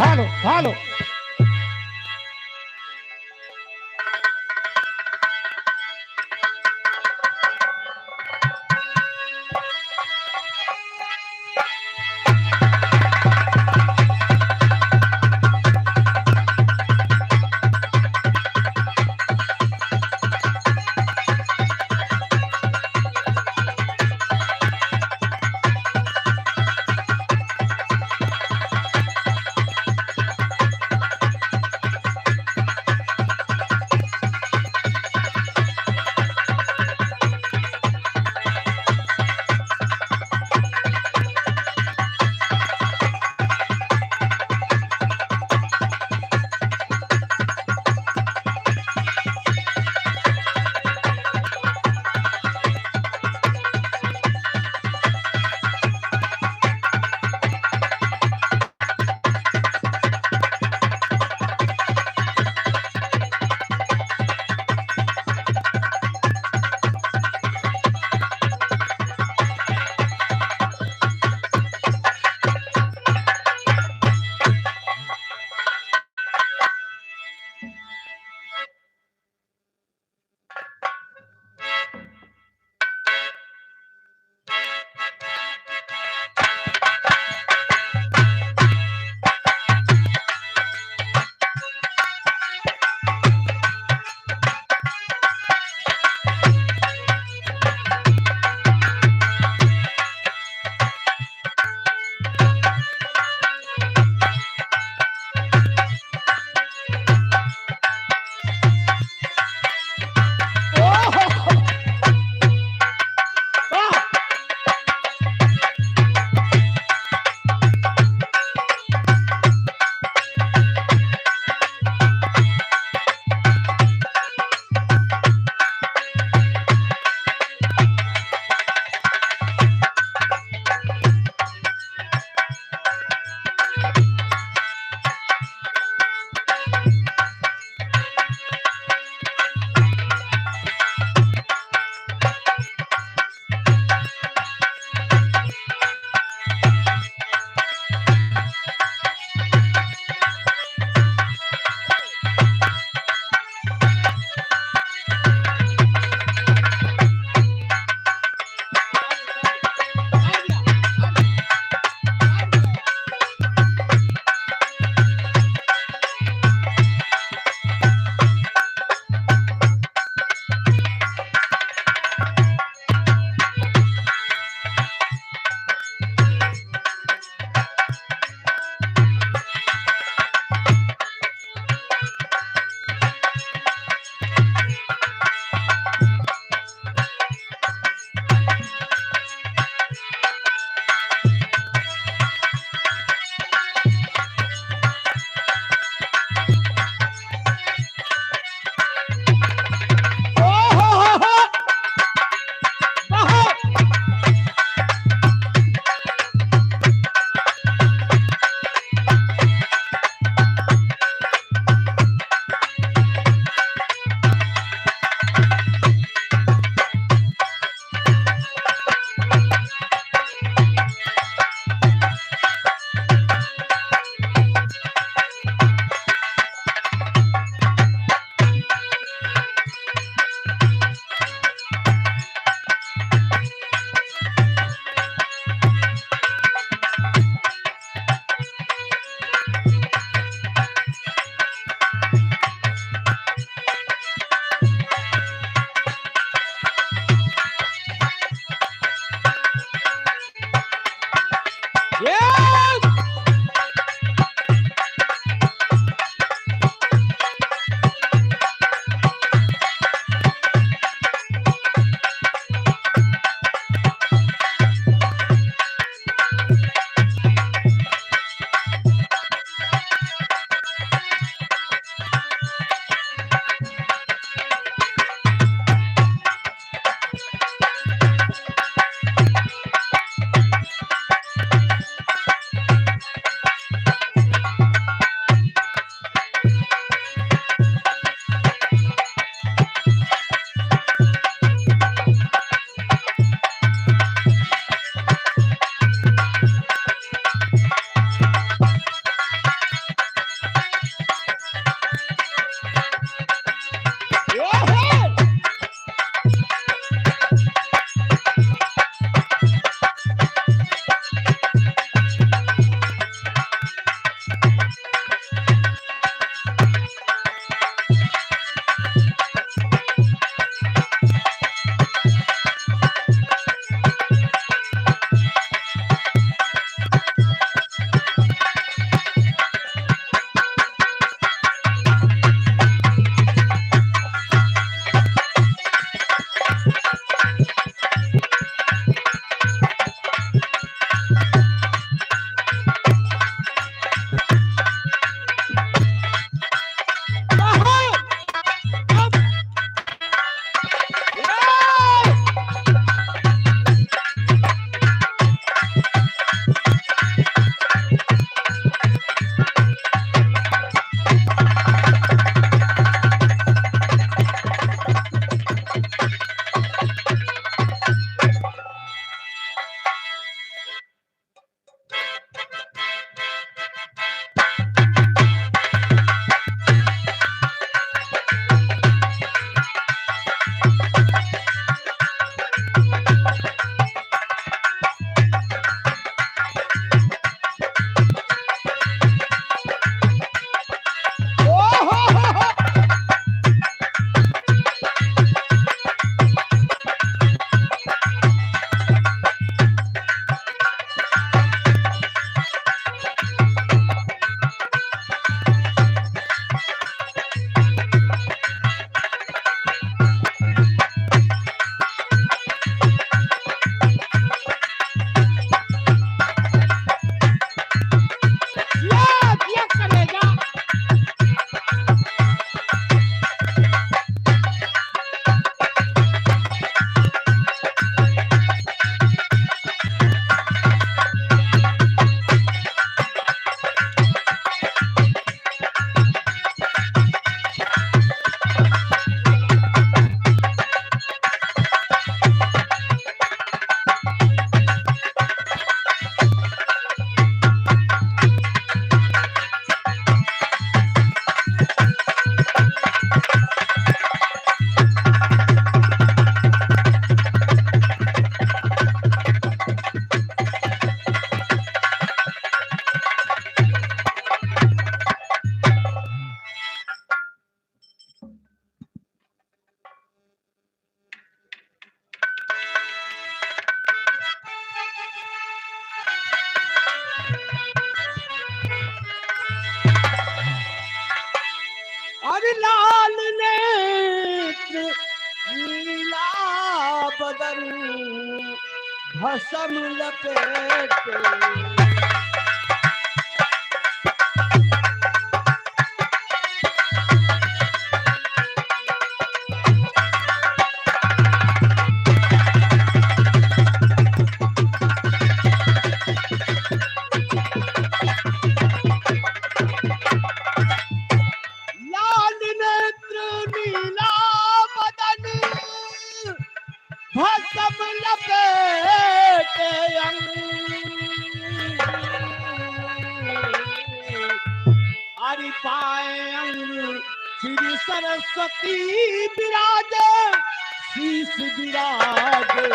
હાલો હાલો भसम लपेटे लाल नेत्र नीला बदन भसम लपेटे अंग हरि पाए अंग श्री सरस्वती विराजे शीश विराजे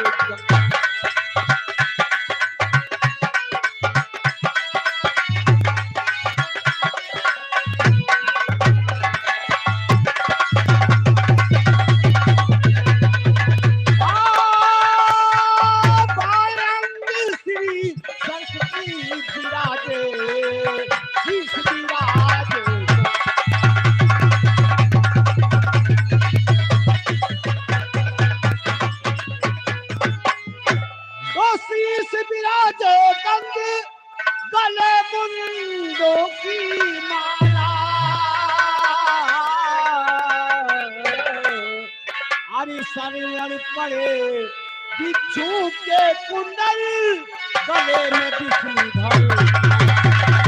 गले मुंडों की माला हरि शरण पड़े बिच्छू के कुंडल गले में विष्णु धरे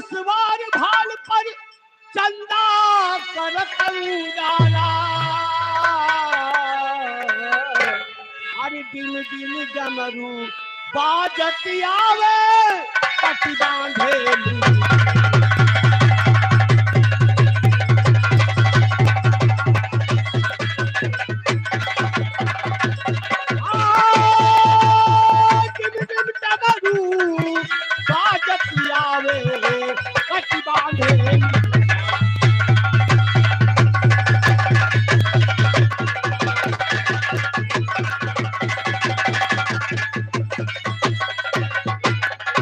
सवार भाल पर चंदा कर उजाला हरि दिन दिन डमरू बाजत आवे पति बांधे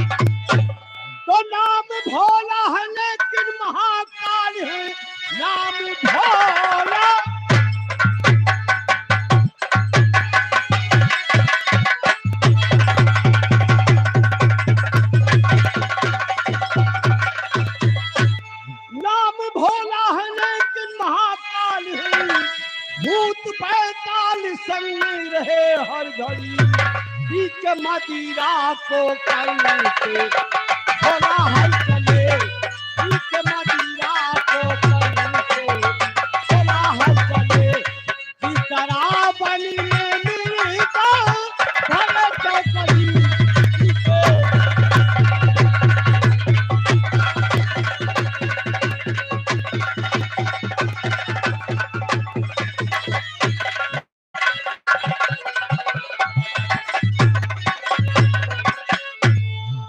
तो नाम भोला है लेकिन महाकाल है नाम भोला नाम भोला है लेकिन महाकाल है भूत पैताल संग रहे हर घड़ी बीच मदिरा को करते भोला हल चले बीच मदिरा को करते भोला हल चले सीतारा बनी में मिलता भगत करी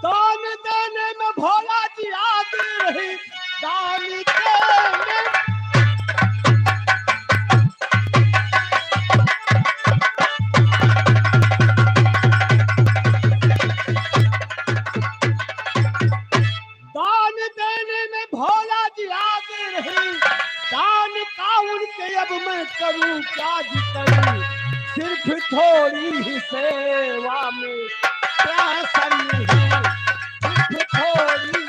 दान देने में भोला जी आगे रहे दान देने दान देने में भोला जी आगे रहे दान का उनके अब मैं करूं क्या जी करूं सिर्फ थोड़ी ही सेवा में प्रसन्न हूं सिर्फ थोड़ी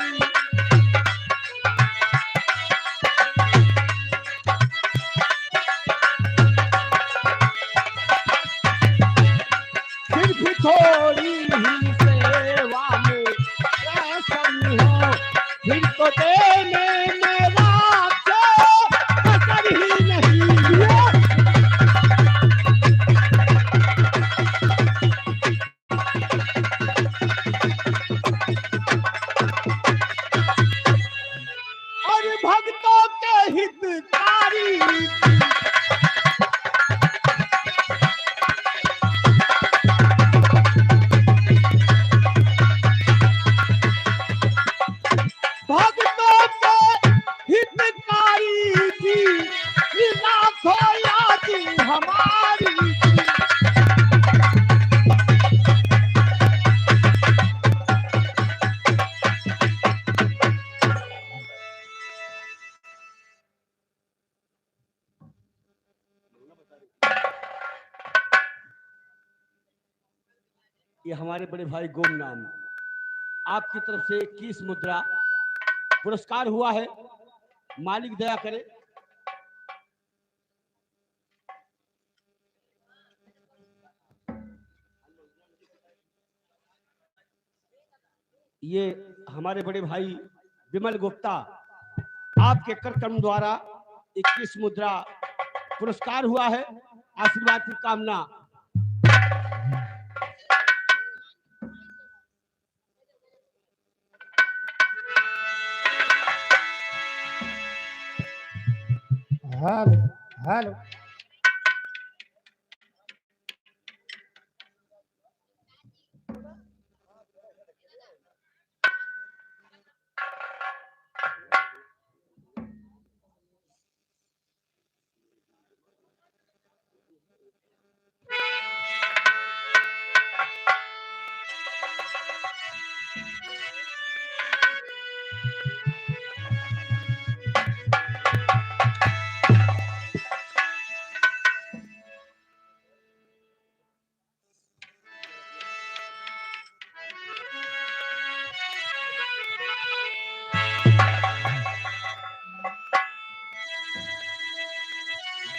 सिर्फ थोड़ी ही सेवा में प्रसन्न हूं फिर तो देने मेरा असर ही नहीं और भक्तों के हितकारी भक्तों के हितकारी थी लाखों यादी हमारी ये हमारे बड़े भाई गोमनाम, आपकी तरफ से 21 मुद्रा पुरस्कार हुआ है, मालिक दया करे। ये हमारे बड़े भाई विमल गुप्ता, आपके कर्तव्य द्वारा 21 मुद्रा पुरस्कार हुआ है, आशीर्वाद की कामना। हेलो हेलो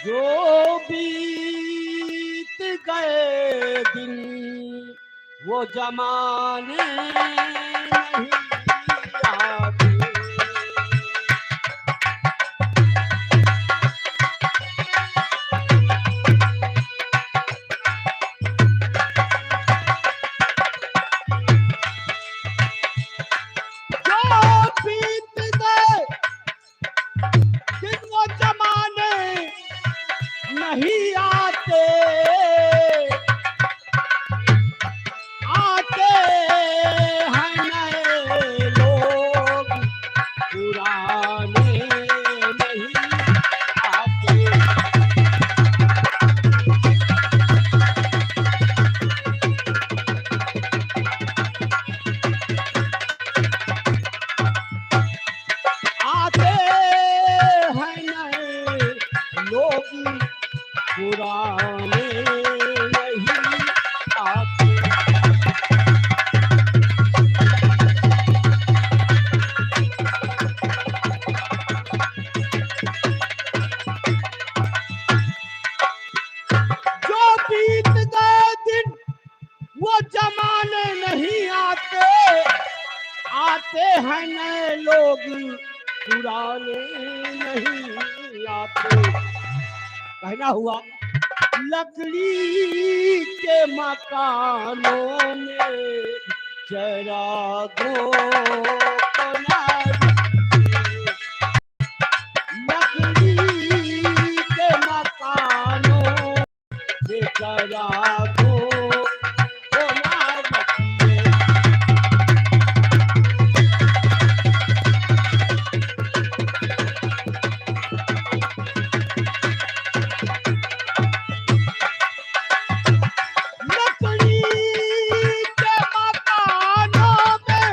जो बीत गए दिन वो जमाने नहीं आते। जो बीत गए दिन वो जमाने नहीं आते, आते हैं नए लोग, पुराने नहीं आते। आते हैं नए लोग, पुराने नहीं आते। जो बीत गए दिन वो जमाने नहीं आते, आते हैं नए लोग, पुराने नहीं आते। कहना हुआ लकड़ी के मकानों में चरागों को ना रखिए। लकड़ी के मकानों में चरागों को ना रखिए। लकड़ी के मकानों में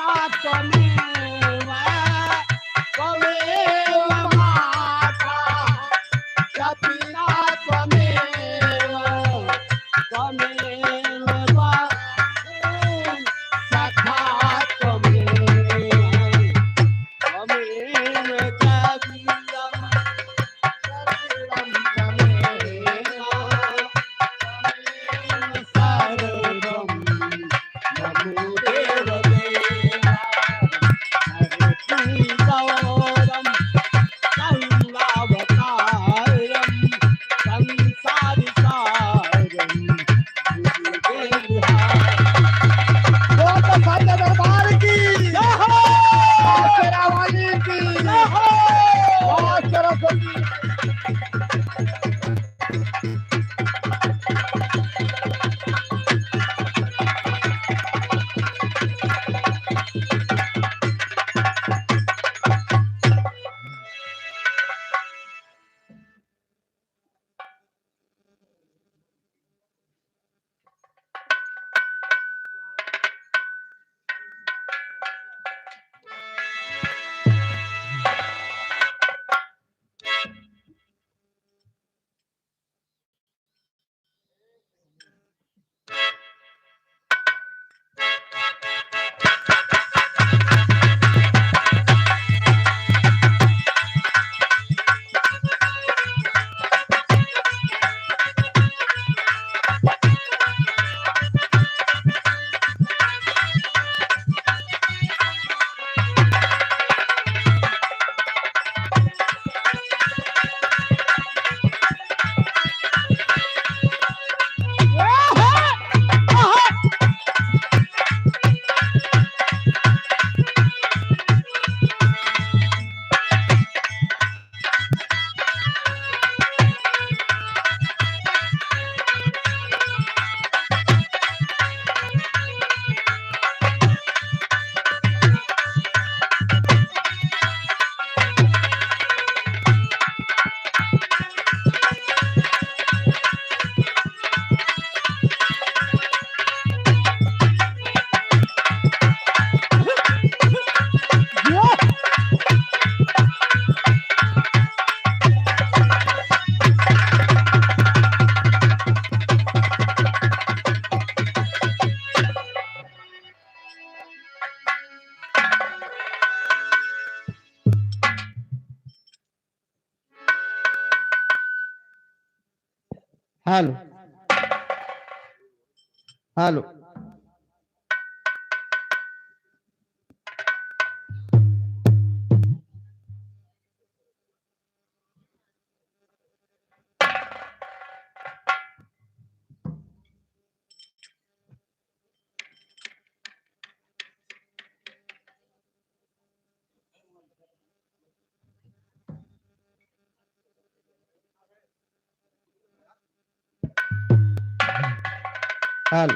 पिता त्वमेव त्वमेव माता च पिता त्वमेव त्वमेव बन्धुः सखा त्वमेव त्वमेव जगदं सर्वं त्वमेव सर्वं नमो देव देवा हरिपुरं करुणावतारं संसारसारं दरबार की जय हो शेरावाली की जय हो Saraswati hello hello hello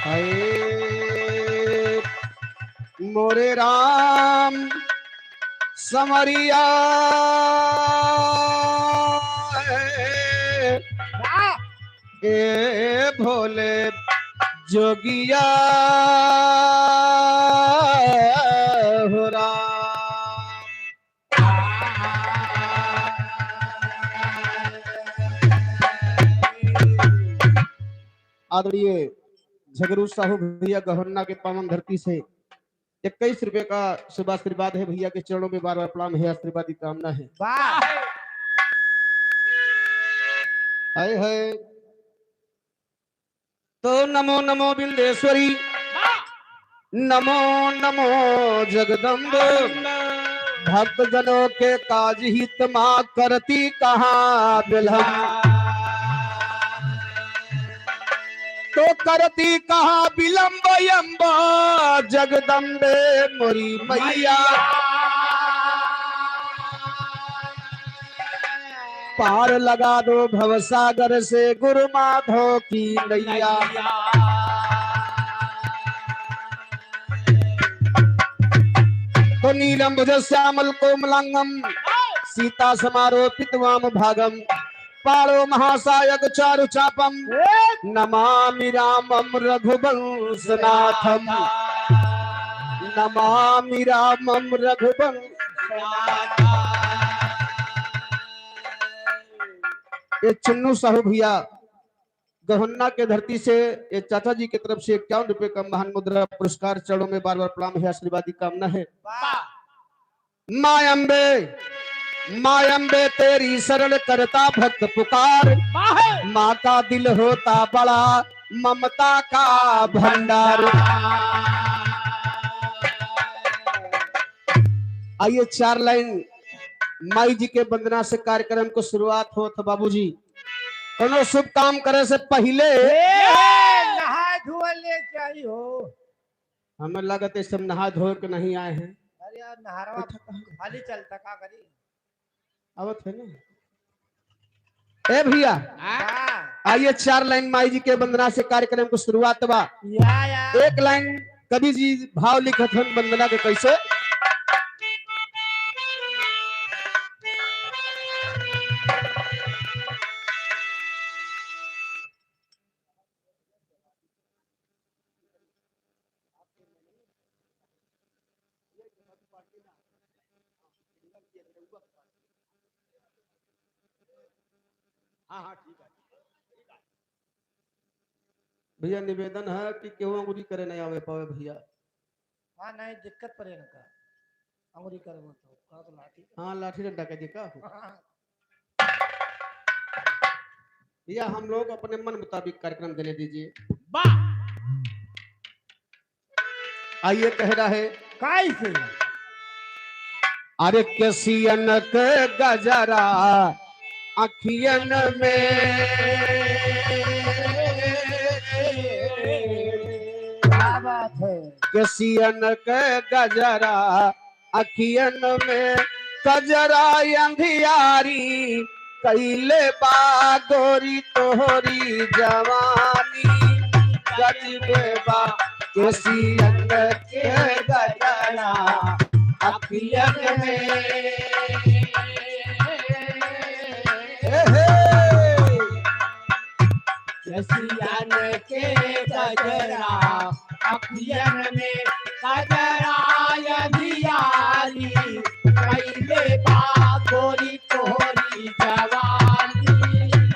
hi मोरे राम समरिया ए भोले जोगिया हो आदरणीय झगरू साहू भैया गहन्ना के पावन धरती से 21 रुपए का शुभ आशीर्वाद है। भैया के चरणों में बार बार प्रणाम है, आशीर्वाद की कामना है। हाय हाय तो नमो नमो बिल्डेश्वरी, नमो नमो जगदम्ब, भक्त जनों के काज हित मां करती कहाँ बिलम, तो करती कहाँ विलंब यम्बा जगदम्बे मोरी मैया, पार लगा दो भवसागर से गुरु माधव की नैया। तो नीलम भुज श्यामल कोमलांगम सीता समारोपित वाम भागम पाणो महासायक चारु चापम नमामि रामम रघुवंशनाथम नमामि रामम रघुवंशनाथम। ये चुन्नू साहू भैया गहन्ना के धरती से ये चाचा जी की तरफ से 51 रुपए का महान मुद्रा पुरस्कार, चरणों में बार बार प्रणाम है, आशीर्वाद की कामना है। माँ अम्बे तेरी शरण करता भक्त पुकार, माँ का दिल होता बड़ा ममता का भंडार। आइए 4 लाइन माई जी के वंदना से कार्यक्रम को शुरुआत हो। तो बाबूजी कोनो शुभ काम करे से पहले नहा धोए ले चाहिए हो। हमें लगत है सब नहा धो के नहीं आए हैं। अरे यार नहारवा खाली चलता का करी आवत है ना। ए भैया आइए 4 लाइन माई जी के वंदना से कार्यक्रम को शुरुआत बा। या 1 लाइन कवि जी भाव लिखत हन वंदना के कैसे। हाँ ठीक है भैया, निवेदन है कि केहू अंगुरी करे नहीं आवे पावे भैया। हां नहीं दिक्कत पड़े न का अंगुरी करे मत का तो लाठी। हाँ लाठी डंडा के दिखा हो भैया। हम लोग अपने मन मुताबिक कार्यक्रम देने दीजिए। आइए कह रहा है कैसे। अरे केसियन के गजरा अखियन में, क्या बात है। केसियन के गजरा अखियन में, कजरा अंधियारी कैले बा गोरी तोहरी जवानी गजबे बा। केसियन के गजरा अखियन में, केसियन के गजरा अखियन में, कजरा अंधियारी कैले बा गोरी तोहरी जवानी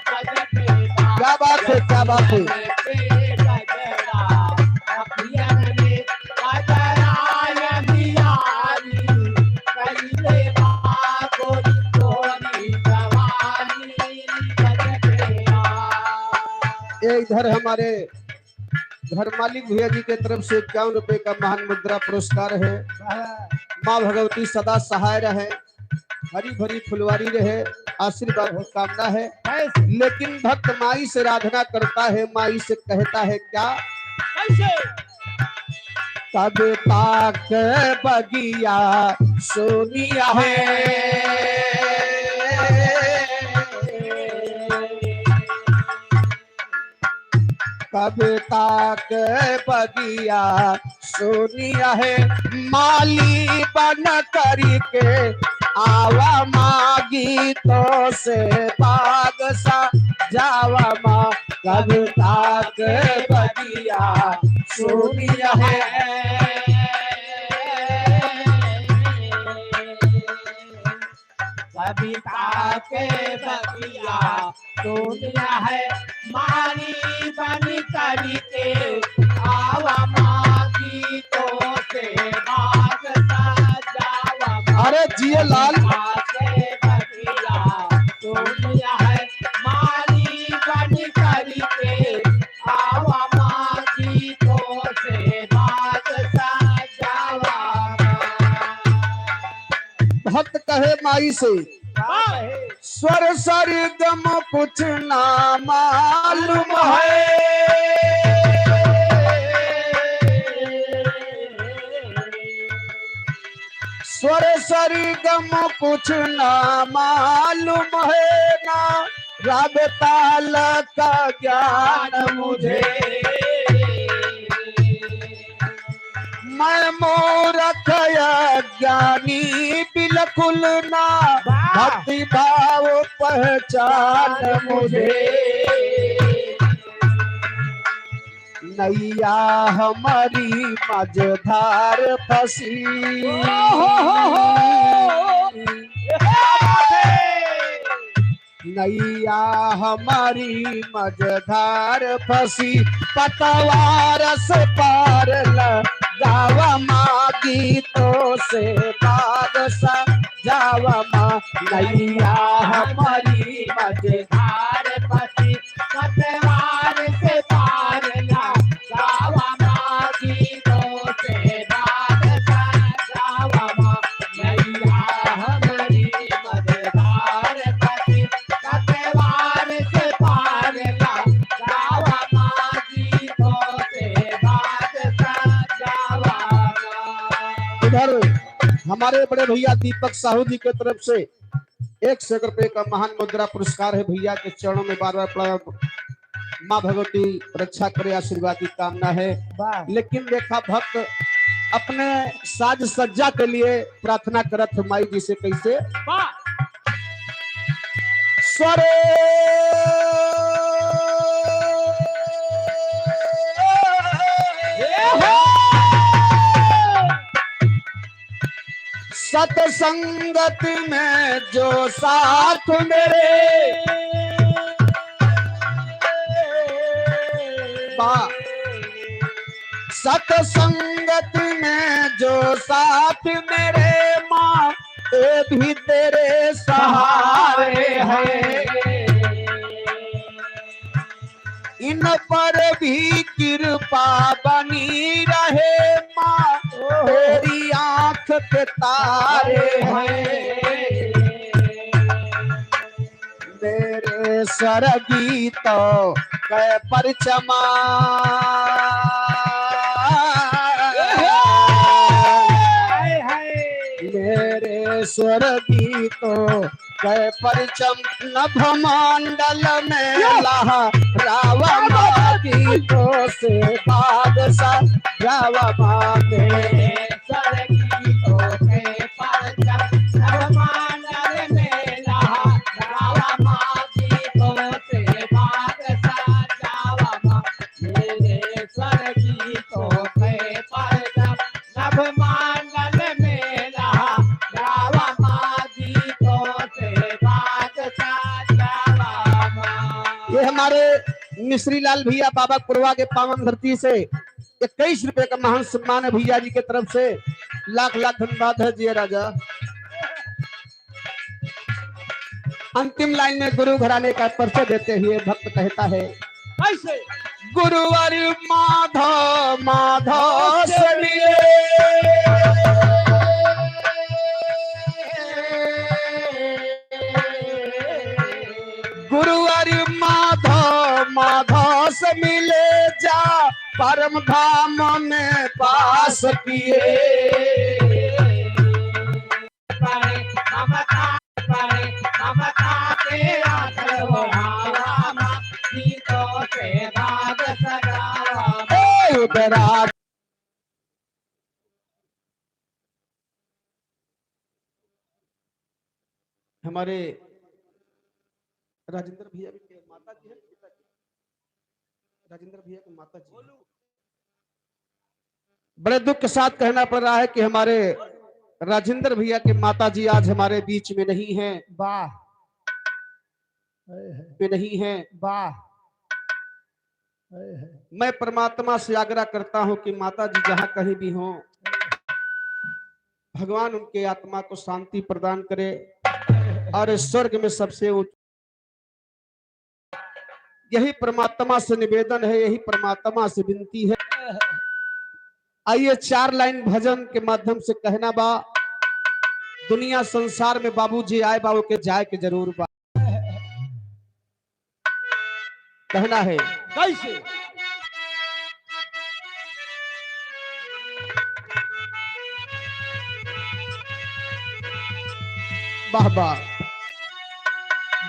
गजबे बा। क्या बात है, क्या बात है। गजरा अखियन में, कजरा अंधियारी कैले बा गोरी तोहरी जवानी गजबे बा। इधर हमारे घर मालिक भैया जी के तरफ से 51 रुपए का महान मुद्रा पुरस्कार है। माँ भगवती सदा सहाय रहे, हरी भरी फुलवारी रहे, आशीर्वाद की कामना है। लेकिन भक्त माई से आराधना करता है, माई से कहता है क्या कैसे। तब ताक बगिया सोनिया है, कब तक बगिया सोनिया है, माली बन करके आवा मागी तो से बाग सा जावा माँ। कब तक बगिया सोनिया है, कविता के बगिया सोनिया है, मारी बनी करी के आवा मागी तो से बाग सजावा। अरे जिये लाल। के बगिया सोनिया है, मारी बनी करी के आवा मागी तो से बाग सजावा। भक्त कहे माई से स्वर सरगम कुछ ना मालूम है, स्वर सरगम कुछ ना मालूम है, ना राग ताल का ज्ञान मुझे, मैं मूर्ख ज्ञानी बिलख खुलना भक्ति भाव पहचान मुझे नैया हमारी मझधार फंसी नैया हमारी मझधार फंसी पतवार से पार लगावा माँ गीतों से बादशाह जावा माँ नैया हमारी मझधार फंसी पतवार से पार लगावा माँ गीतों से बादशाह जावा माँ नैया हमारी मझधार फंसी पतवार से पार लगावा माँ गीतों से बादशाह जावा माँ। इधर हमारे बड़े भैया दीपक साहू जी की तरफ से 100 रुपए का महान मुद्रा पुरस्कार है। भैया के चरणों में बार बार प्रणाम। माँ भगवती रक्षा करे आशीर्वाद की कामना है। लेकिन देखा भक्त अपने साज सज्जा के लिए प्रार्थना करत माई जी से कैसे स्वरे सतसंगत में जो साथ मेरे सतसंगत में जो साथ मेरे माँ ये भी तेरे सहारे हैं इन पर भी कृपा बनी रहे माँ तेरी आंख के तारे हैं मेरे सरगी तो कै परचमा मेरे स्वर्गी तो कै परचम नभ मंडल में लहरावा गीतों से बादशाह जावा मेरे स्वर्गी तो कै परचम नभ मंडल में लहरावा गीतों से बादशाह जावा मेरे स्वर्गी तो कै परचम नभ मंडल में ये हमारे मिश्री लाल भैया बाबा कुरवा के पावन धरती से 21 रुपए का महान सम्मान है भैया जी के तरफ से। लाख लाख धन्यवाद है जय राजा। अंतिम लाइन में गुरु घराने का परिचय देते हुए भक्त कहता है कैसे गुरुवर माधव माधव से मिले गुरुवर माधव माधव से मिले जा परम धाम में पास किए हमारे राजेंद्र भैया के माता जी है राजेंद्र भैया की माता जी बड़े दुख के साथ कहना पड़ रहा है कि हमारे राजेंद्र भैया के माता जी आज हमारे बीच में नहीं हैं। वाह में नहीं हैं। वाह मैं परमात्मा से आग्रह करता हूं कि माता जी जहां कहीं भी हों भगवान उनके आत्मा को शांति प्रदान करे और स्वर्ग में सबसे यही परमात्मा से निवेदन है यही परमात्मा से विनती है। आइए 4 लाइन भजन के माध्यम से कहना बा दुनिया संसार में बाबूजी आए बाबू के जाए के जरूर बा कहना है कैसे वाह वाह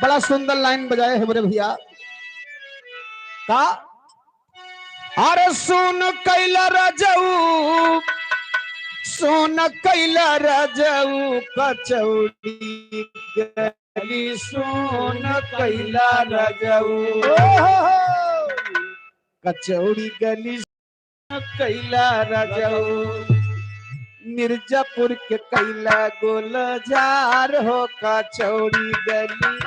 बड़ा सुंदर लाइन बजाए है मेरे भैया का अरे सुन कैला रजऊ सोन कैला रजऊ कचौड़ी गली सोन कैला रजऊ कचौड़ी गली सोन कैला रजऊ मिर्जापुर के कैला गोलजार हो कचौड़ी गली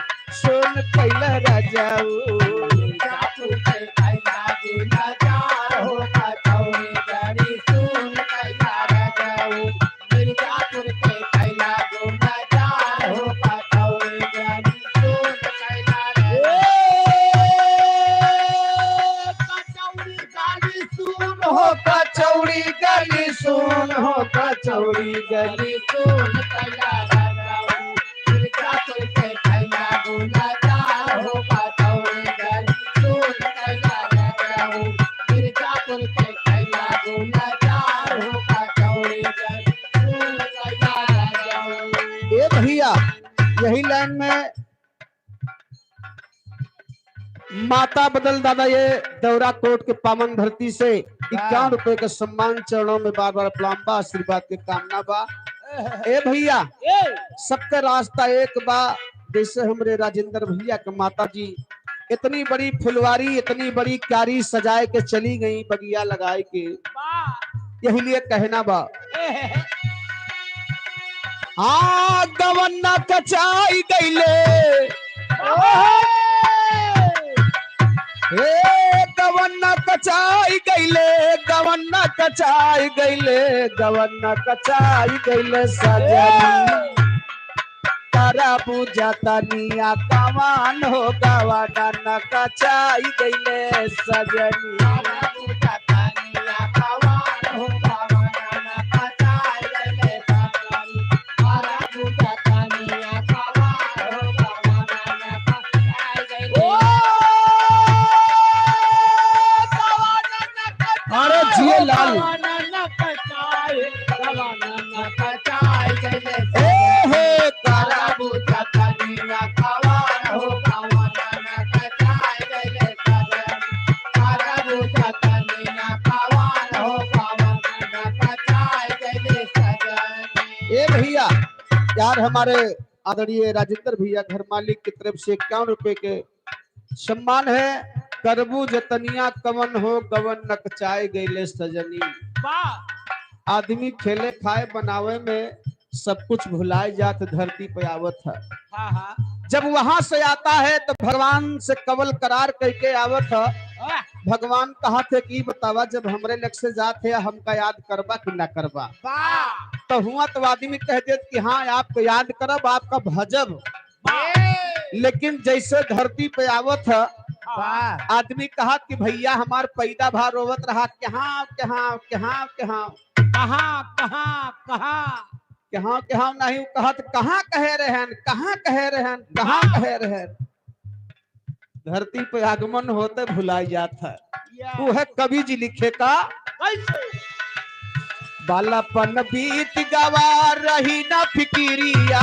सोन कैला रजऊ मिर्जापुर के कैला गोलजार हो कचौड़ी गली सोन कैला रजऊ मिर्जापुर के कैला गोलजार हो कचौड़ी गली सोन कैला कचौड़ी गली सोन हो कचौड़ी गली सोन कैला रजऊ मिर्जापुर के कैला गोलजार हो कचौड़ी गली सोन कैला रजऊ मिर्जापुर के कैला गोलजार हो कचौड़ी गली सोन कैला रजऊ। ए भैया यही लाइन में माता बदल दादा ये दौरा कोट के पावन धरती से 51 रुपए के सम्मान चरणों में बार बार प्रणाम बा आशीर्वाद के कामना बा। ए भैया सबका रास्ता एक बा जैसे हमरे राजेंद्र भैया के माता जी इतनी बड़ी फुलवारी इतनी बड़ी क्यारी सजाए के चली गई बगिया लगाए के यही लिए कहना बा हाँ गवन्ना कचाई गईले हे गवन्ना कचाई गईले गवन्ना कचाई गईले गवन्ना कचाई गईले सजनी तारा पूजा तनिया कमान हो गवाना न कचाई गईले सजनी तारा पूजा तनिया कमान हो गवाना न कचाई गईले सजनी तारा पूजा तनिया कमान हो गवाना न कचाई गईले अरे जिए लाल हे तारा पूजा तनिया कमान हो गवाना न कचाई गईले सजनी तारा पूजा तनिया कमान हो गवाना न कचाई गईले सजनी। ए भैया यार हमारे आदरणीय राजेंद्र भैया घर मालिक की तरफ से 51 रुपए के सम्मान है करबू जतनिया कवन हो गवन नकचाए गईले सजनी। आदमी खेले खाए बनावे में सब कुछ भुलाए जात धरती पे आवत है जब वहां से आता है तो भगवान से कवल करार करके आवत है। भगवान कहा थे कि बतावा जब हमरे लग से जात है हमका याद करबा कि ना करबा तो हुआ तो आदमी कह देत कि हाँ आपको याद करब आपका भजब लेकिन जैसे धरती पे आवत है आदमी कहा कि भैया हमार पैदा भार रोवत रहा कहाँ कहाँ कहाँ कहाँ कहाँ कहाँ कहाँ कहाँ कहाँ नहीं कहत कहाँ कहे रहन कहाँ कहे रहन कहाँ कहे रहन धरती पे आगमन होते भुलाई जाता है। वो है कवि जी लिखे का बालापन बीत गवा रही ना फिकिरिया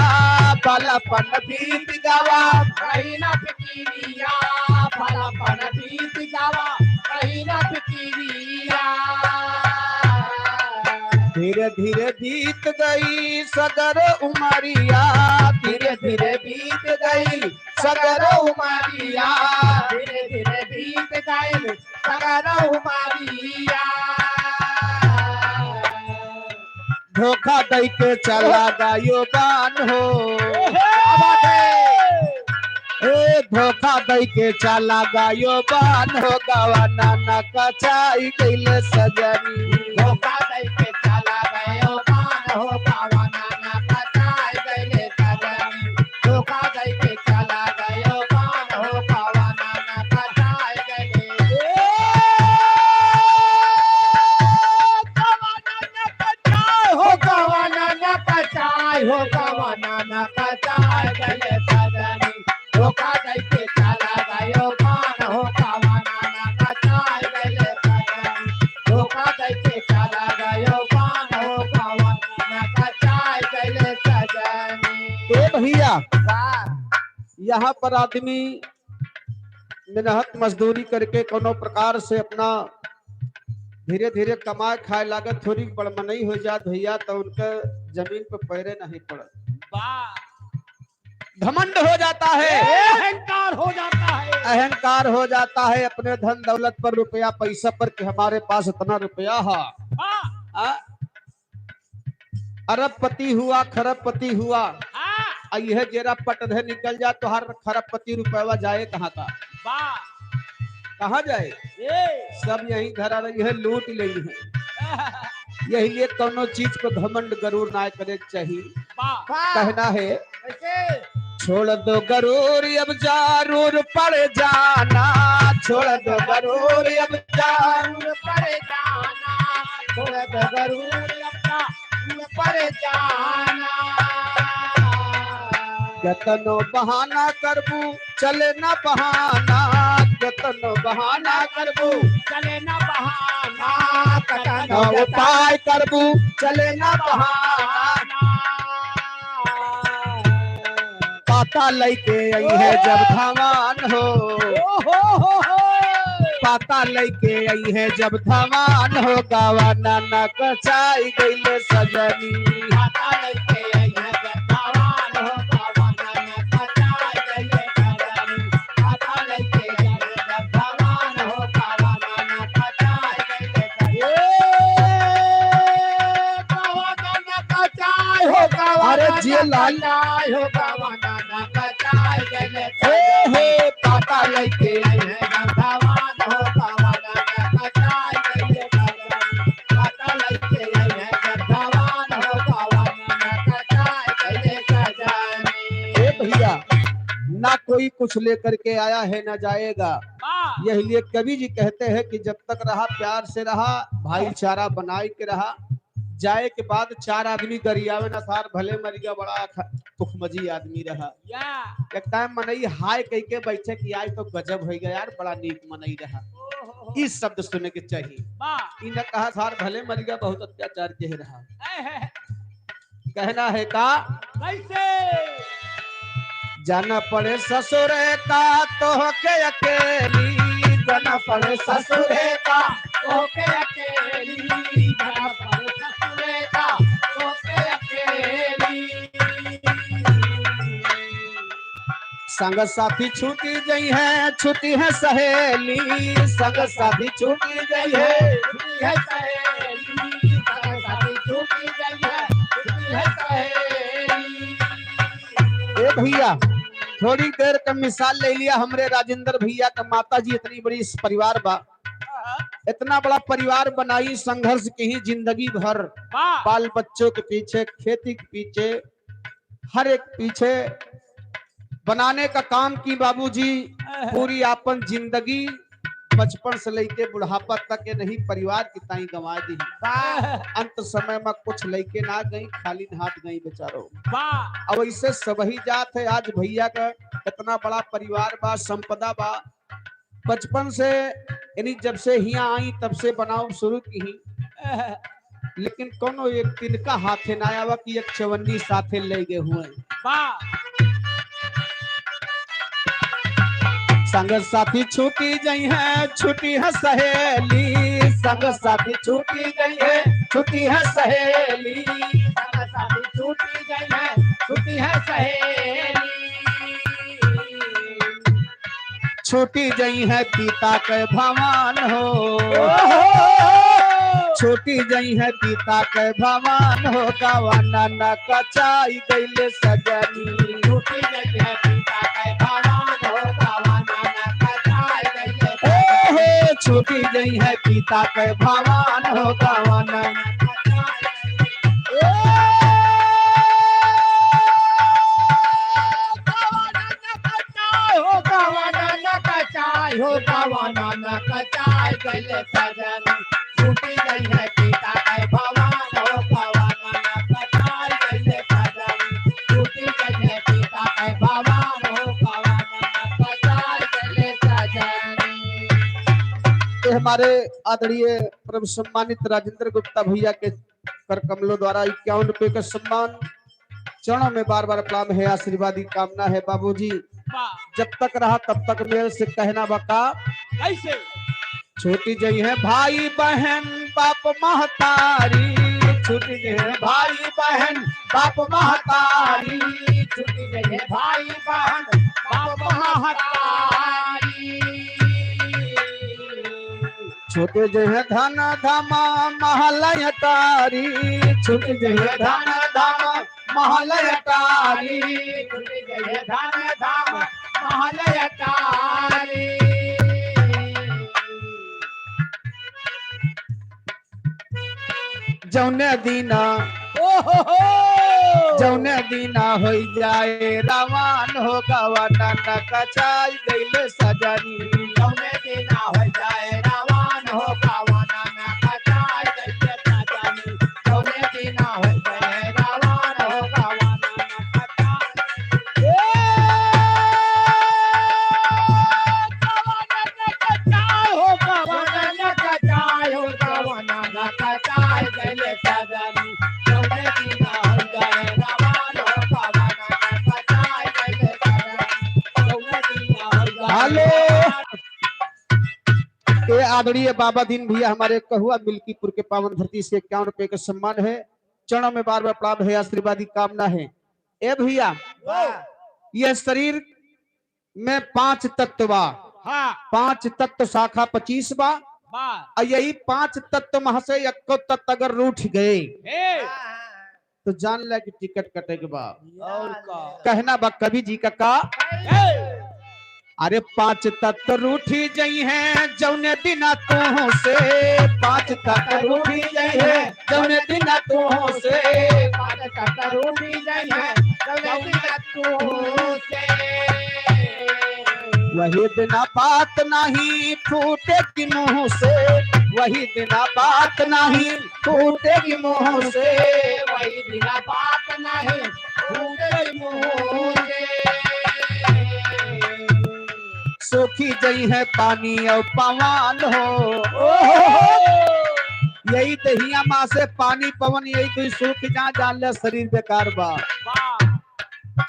बालापन बीत गवा रही ना फिकिरिया बालापन बीत गवा रही ना फिकिरिया धीरे धीरे बीत गई सगर उमरिया धीरे धीरे बीत गई सगर उमरिया धीरे धीरे बीत गई सगर उमरिया धोखा दई के चला गायो बान हो ए धोखा दई के चला गायो बान हो गवाना न कचाई गईले सजनी धोखा दई के चला गयो बान हो गवाना न कचाई गईले सजनी धोखा दई के चला गयो बान हो गवाना न कचाई गईले हो गवाना न कचाई हो गवाना न कचाई गईले सजनी धोखा दई के चला गयो बान हो गवाना न कचाई गईले सजनी धोखा दई के चला गयो बान हो गवाना न कचाई गईले सजनी। ए भैया यहाँ पर आदमी मेहनत मजदूरी करके कोनो प्रकार से अपना धीरे धीरे कमाए खाए लागत थोड़ी बड़मनई हो जात भैया तो उनका जमीन पर पैरे नहीं पड़त, वाह घमंड हो जाता है, अहंकार हो जाता है। अहंकार हो जाता है अपने धन दौलत पर, रुपया पैसा पर कि हमारे पास इतना रुपया है। हाँ अरबपति हुआ खरबपति हुआ, हाँ यह जेरा पटधे निकल जाए तो हर खरबपति रुपया जाए कहाँ का, वाह कहाँ जाए, ये सब यही धरा रही है, लूट ली है। यही लिए दोनों चीज को घमंड गरूर ना करे चाहिए। वाह कहना है कैसे छोड़ दो गरूर अब जरूर पड़ जाना, छोड़ दो गरूर अब जरूर पड़ जाना, छोड़ दो गरूर अपना पड़ जाना। गतनो बहाना करबू चले ना बहाना, गतनो बहाना करबू चले ना बहाना, कतनो उपाय करबू चले ना बहाना। पाता लैके आई है जब धमान हो, पाता लैके आई है जब धमान हो, गावा नाना कचाई गईले सजनी, पाता लैके आई है जब धमान हो, गावा नाना कचाई गईले सजनी, पाता लैके आई है जब धमान हो, गावा नाना कचाई गईले सजनी, गावा नाना कचाई हो, गावा अरे जे लाल हो, गावा नाना कचाई गईले हे पाता लैके आई है जब धमान हो, गावा नाना कचाई गईले सजनी, पाता लैके आई है जब धमान हो, गावा नाना कचाई गईले सजनी। ए भैया ना कोई कुछ लेकर के आया है ना जाएगा, यही लिए कवि जी कहते हैं कि जब तक रहा प्यार से रहा, भाईचारा बनाए के रहा, जाए के बाद चार आदमी गरियावे न सार भले मर गया, बड़ा तुखमजी आदमी रहा। एक टाइम मनई हाय कह के बैठे कि आज तो गजब हो गया यार, बड़ा नीक मनई रहा, इस शब्द सुनने के चाहिए। इन्हें कहा सार भले मर गया, बहुत अत्याचार के रहा। कहना है का कैसे जाना पड़े ससुर का तो के अकेली, जाना पड़े ससुर का ओके अकेली, जाना पड़े ससुरे का ओके अकेली, संग साथी छूटी गई है, छुट्टी है सहेली, संग साथी छूटी गई है, छुट्टी है सहेली, संग साथी छूटी गई है, छुट्टी है सहेली। ए भैया थोड़ी देर का मिसाल ले लिया, हमरे राजेंद्र भैया का माता जी इतनी बड़ी परिवार बा, इतना बड़ा परिवार बनाई, संघर्ष की ही जिंदगी भर, बाल बच्चों के पीछे, खेती के पीछे, हर एक पीछे बनाने का काम की बाबूजी पूरी आपन जिंदगी बचपन से लेके बुढ़ापा तक के नहीं परिवार की ताई गंवा दी। अंत समय में कुछ लेके ना गई, खाली हाथ गई बेचारो। अब ऐसे सबही जात है, आज भैया का इतना बड़ा परिवार बा, संपदा बा, बचपन से यानी जब से यहाँ आई तब से बनाओ शुरू की ही, लेकिन कोनो एक तिनका हाथे ना आवा कि एक चवन्नी साथे ले गए हुए। संग साथी छूटी गई है, छुट्टी है सहेली, संग साथी छूटी गई है, छुट्टी है सहेली, संग साथी छूटी गई है, छुट्टी है सहेली, छूटी गई है पिता के भवन हो, छूटी गई है पिता के भवन हो, गावा नाना कचाई गईले सजनी, छूटी गई है पिता के भवन हो, गावा नाना कचाई गईले सजनी, छूटी गई है पिता के भवन हो, गावा नाना हो, गावा नाना कचाई गईले सजनी, छूटी गई है पिता के भवन हो, गावा नाना कचाई गईले सजनी, छूटी गई है पिता के भवन हो, गावा नाना कचाई गईले सजनी। हमारे आदरणीय परम सम्मानित राजेंद्र गुप्ता भैया के कर कमलों द्वारा 51 रुपए का सम्मान, चरणों में बार बार प्रणाम है, आशीर्वाद की कामना है। बाबूजी जब तक रहा तब तक मेरे से कहना बका कैसे छूट जई है भाई बहन बाप महतारी, छूट जई है भाई बहन बाप महतारी, छूट गए भाई बहन बाप महतारी। छूट जई है धन धामा महलय तारी, छूट जई है धन धामा महलय तारी। छूट गए धन धाम महलय तारी। जौने दीना जौने दीना हो जाए रावण हो गवाना न कचाई गईले सजनी, जौने दीना हो जाए रावण हो गवाना न कचाई गईले सजनी, जौने दीना हो जाए रावण हो गवाना न कचाई हो गवाना न कचाई हो गवाना न कचाई गईले सजनी, जौने दीना हो जाए रावण हो गवाना न कचाई गईले सजनी, जौने दीना हो जाए। हेलो ये आदरणीय बाबा दीन भैया हमारे कहुआ मिल्कीपुर के पावन धरती से 51 रुपए का सम्मान है, चरणों में बार बार प्रणाम है, आशीर्वादी कामना है। ए भैया यह शरीर में 5 तत्व बा, हाँ 5 तत्व शाखा 25 बा, बात और यही 5 तत्व मह से एको तत्व अगर रूठ गए है तो जान ले कि टिकट कटे के बाद और का कहना बा कवि जी का अरे 5 तत्व रूठी जई हैं जौने दिना तू से, 5 तत्व रूठी जई हैं जौने दिना तू से, बात कटरूटी जय है जब तू से वही दिना बात नहीं फूटेगी मुंह से, वही दिना बात नहीं फूटेगी मुंह से, वही बिना बात नहीं फूटे मुंह से। सूखी जई है पानी और पवन हो, यही दहिया माँ से पानी पवन यही कोई सूख जा जान ले शरीर बेकार बा।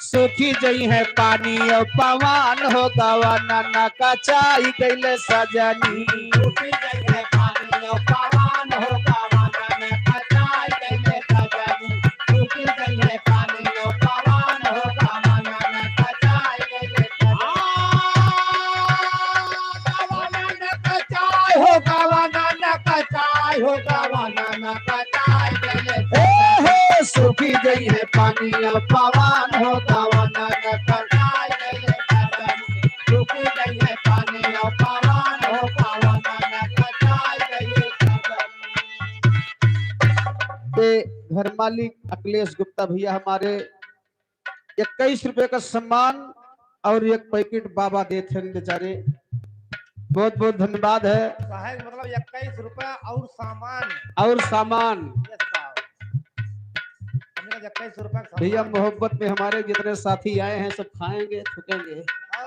सूखी जई है पानी और पवन हो गवाना न कचाई गईले सजनी, सूखी जई है पानी और पवन हो गवाना न कचाई गईले सजनी, सूखी जई है पानी और पवन हो गवाना न कचाई गईले सजनी, हो गवाना न कचाई हो गवाना न कचाई गईले हे सूखी जई है पानी और पवन हो गवाना न कचाई गईले सजनी, सूखी जई है पानी और पवन हो गवाना न कचाई गईले सजनी। घर मालिक अखिलेश गुप्ता भैया हमारे 21 रुपए का सम्मान और 1 पैकेट बाबा देते हैं बेचारे, बहुत बहुत धन्यवाद है। साहब मतलब 21 रुपया और सामान और सामान ये साहब हमने 21 रुपया का भैया सामान। मोहब्बत में हमारे जितने साथी आए हैं सब खाएंगे थूकेंगे।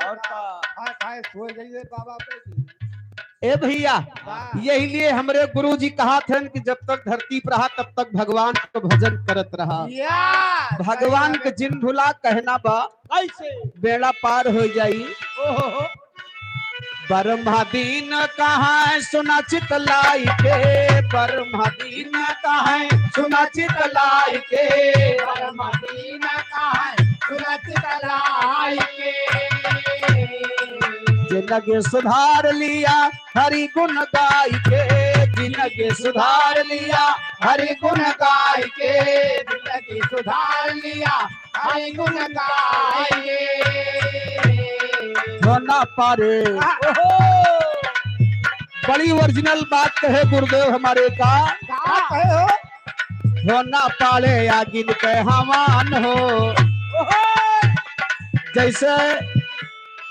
और खाए खाए सोए जाइए बाबा पे। ए भैया यही लिए हमारे गुरु जी कहा थे कि जब तक धरती पर रहा तब तक भगवान का भजन करत रहा, भगवान के जिन भुला कहना बा कैसे बेड़ा पार हो जाई। ओहो ब्रह्मा दीन कहाँ सुना चितलाई के, ब्रह्मा दीन कहाँ सुना चितलाई के, परमदीना का है सुनत तलाई के जिनके सुधार लिया हरि गुण गाय के, जिनके सुधार लिया हरि गुण गाय के, जिंदगी सुधार लिया हरि गुण गाए होना पारे। बड़ी ओरिजिनल बात कहे गुरुदेव हमारे का, होना पाले या गिन के हमान हो, जैसे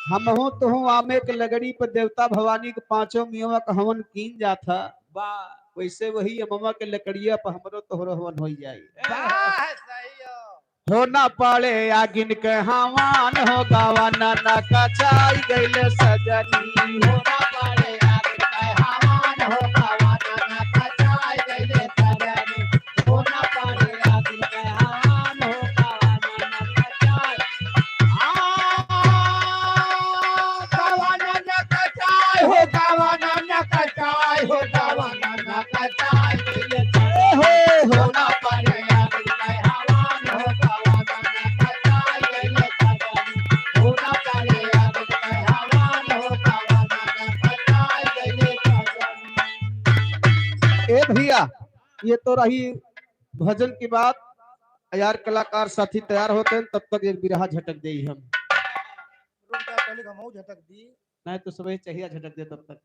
हम हूँ तो हूँ आमे के लगड़ी पर देवता भवानी के 5 मियों का हवन कीन जाता, वैसे वही अममा के लकड़िया पर हमरो तोहरो हवन हो जाए। होना पाले या गिन के हमान हो गवाना न कचाई गईले सजनी, होना पड़े आगे हमान हो गवाना न कचाई गईले सजनी, होना पड़े आगे हमान हो गवाना न कचाई गवाना न कचाई हो गवाना न कचाई होना पड़े ए भैया, ये तो रही भजन की बात। यार कलाकार साथी तैयार होते हैं, तब तक एक बिरहा झटक दे हम। रुक जा, पहले घमाऊ झटक दी। नहीं तो सुबह चाहिए झटक दे तब तक।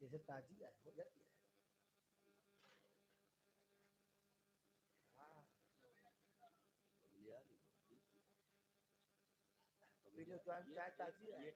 जैसे ताजी हो जाती है। वीडियो चाय ताजी है।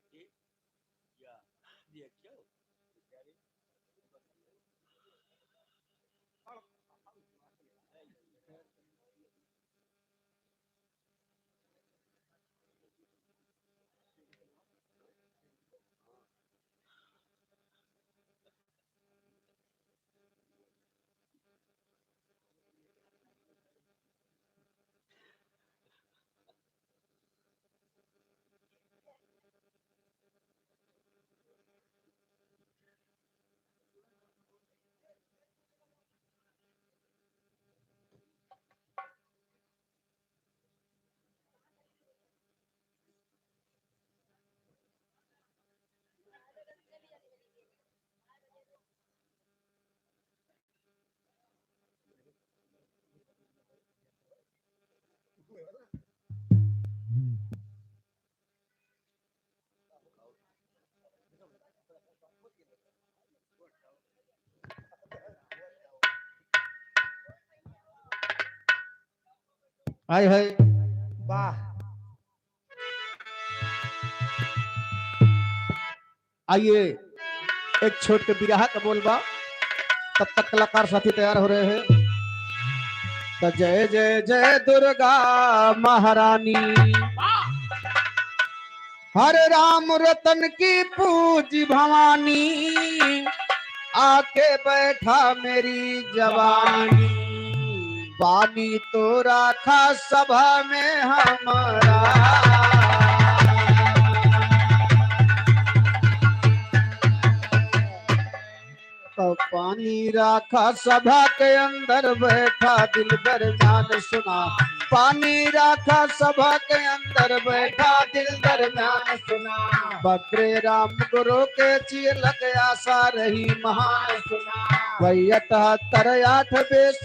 हाय हाय वाह, आइए एक छोट के बिरहा का बोलबा, तब तक कलाकार साथी तैयार हो रहे हैं। तो जय जय जय दुर्गा महारानी, हरे राम रतन की पूजी भवानी, आके बैठा मेरी जवानी, पानी तो राखा सभा में हमारा, तो पानी राखा सभा के अंदर बैठा दिल दरमियान सुना, पानी राखा सभा के अंदर बैठा दिल दरमियान सुना, बद्रे राम गुरु के चीलक आशा रही महान सुना, वही 78 बेस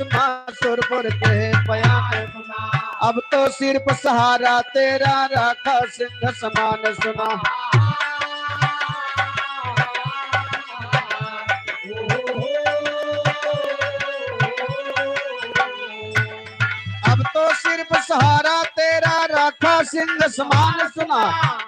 सुरपुर के बयान सुना, अब तो सिर्फ सहारा तेरा राखा सिंह समान सुना, अब तो सिर्फ सहारा तेरा राखा सिंह समान सुना,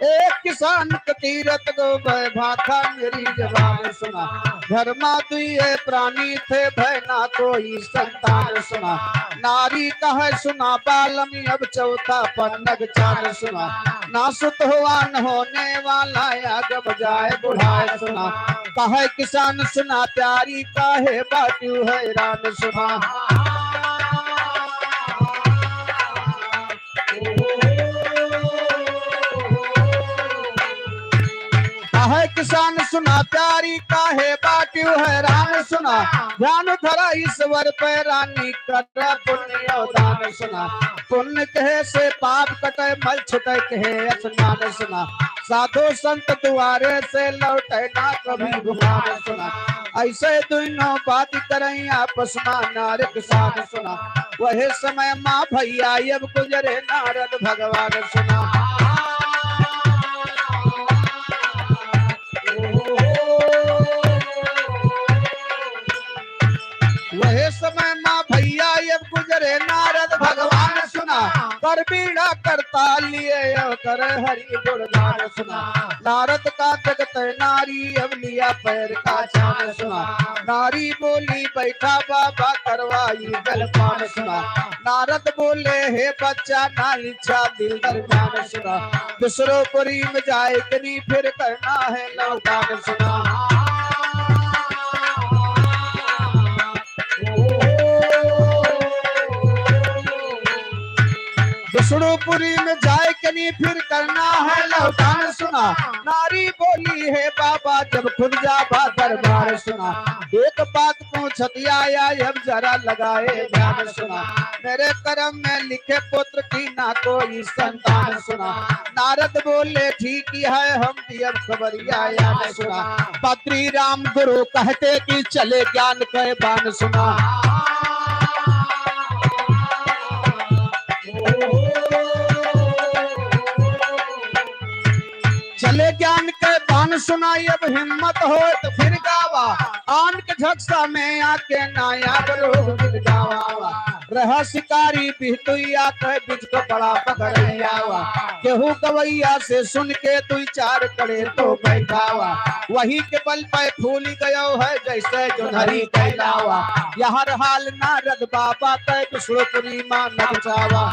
एक किसान तीरथ गो भाखा मेरी जवान सुना, धर्मा दुए प्राणी थे भय ना कोई संतान सुना, नारी कह सुना बालमी अब चौथा पन्नग चार सुना, ना सुत हुआ न होने वाला आग बजाए बुढ़ाए सुना, कहे किसान सुना प्यारी काहे बाटू हैरान सुना, है किसान सुना प्यारी काहे बाट्यू हैरान सुना, ध्यान धरा ईश्वर पे रानी कर पुण्य दान सुना, पुण्य कहे से पाप कटे मल छुटे कहे स्नान सुना, साधु संत दुआरे से लौटे ना कभी भुखान सुना, ऐसे दोनों बात करें आपस में नार किसान सुना, वही समय माँ भैया अब गुजरे नारद भगवान सुना, वही समय माँ भैया अब गुजरे नारद भगवान सुना, कर बीड़ा करता लिए कर हरि गुणगान सुना, नारद का जगत नारी अब लिया पैर का चान सुना, नारी बोली बैठा बाबा करवाई जलपान सुना, नारद बोले हे बच्चा ना इच्छा दिल दरमियान सुना, दूसरों पुरी में जाए कि नहीं फिर करना है लौटान सुना, विष्णुपुरी में जाए कनी फिर करना है लौटान सुना। नारी बोली है बाबा जब खुद जाबा दरबार सुना। एक बात पूछत आया अब जरा लगाए ध्यान सुना। मेरे कर्म में लिखे पुत्र की ना कोई संतान सुना। नारद बोले ठीक ही है हम भी अब खबरिया याद सुना। बद्री राम गुरु कहते कि चले ज्ञान के बान सुना। चले ज्ञान के बान सुनाई अब हिम्मत हो तो फिर गावा। आन के झक्सा में आके नायाब लोग गिर गावा। रहा शिकारी बिहतुइया कह बिज को बड़ा पकड़ियावा। केहू गवैया से सुन के तू चार करे तो बैठावा। वही के बल पे फूल गयो है जैसे जो धरी कैलावा। यहाँ हाल नारद बाबा कह विष्णुपुरी मां नचावा।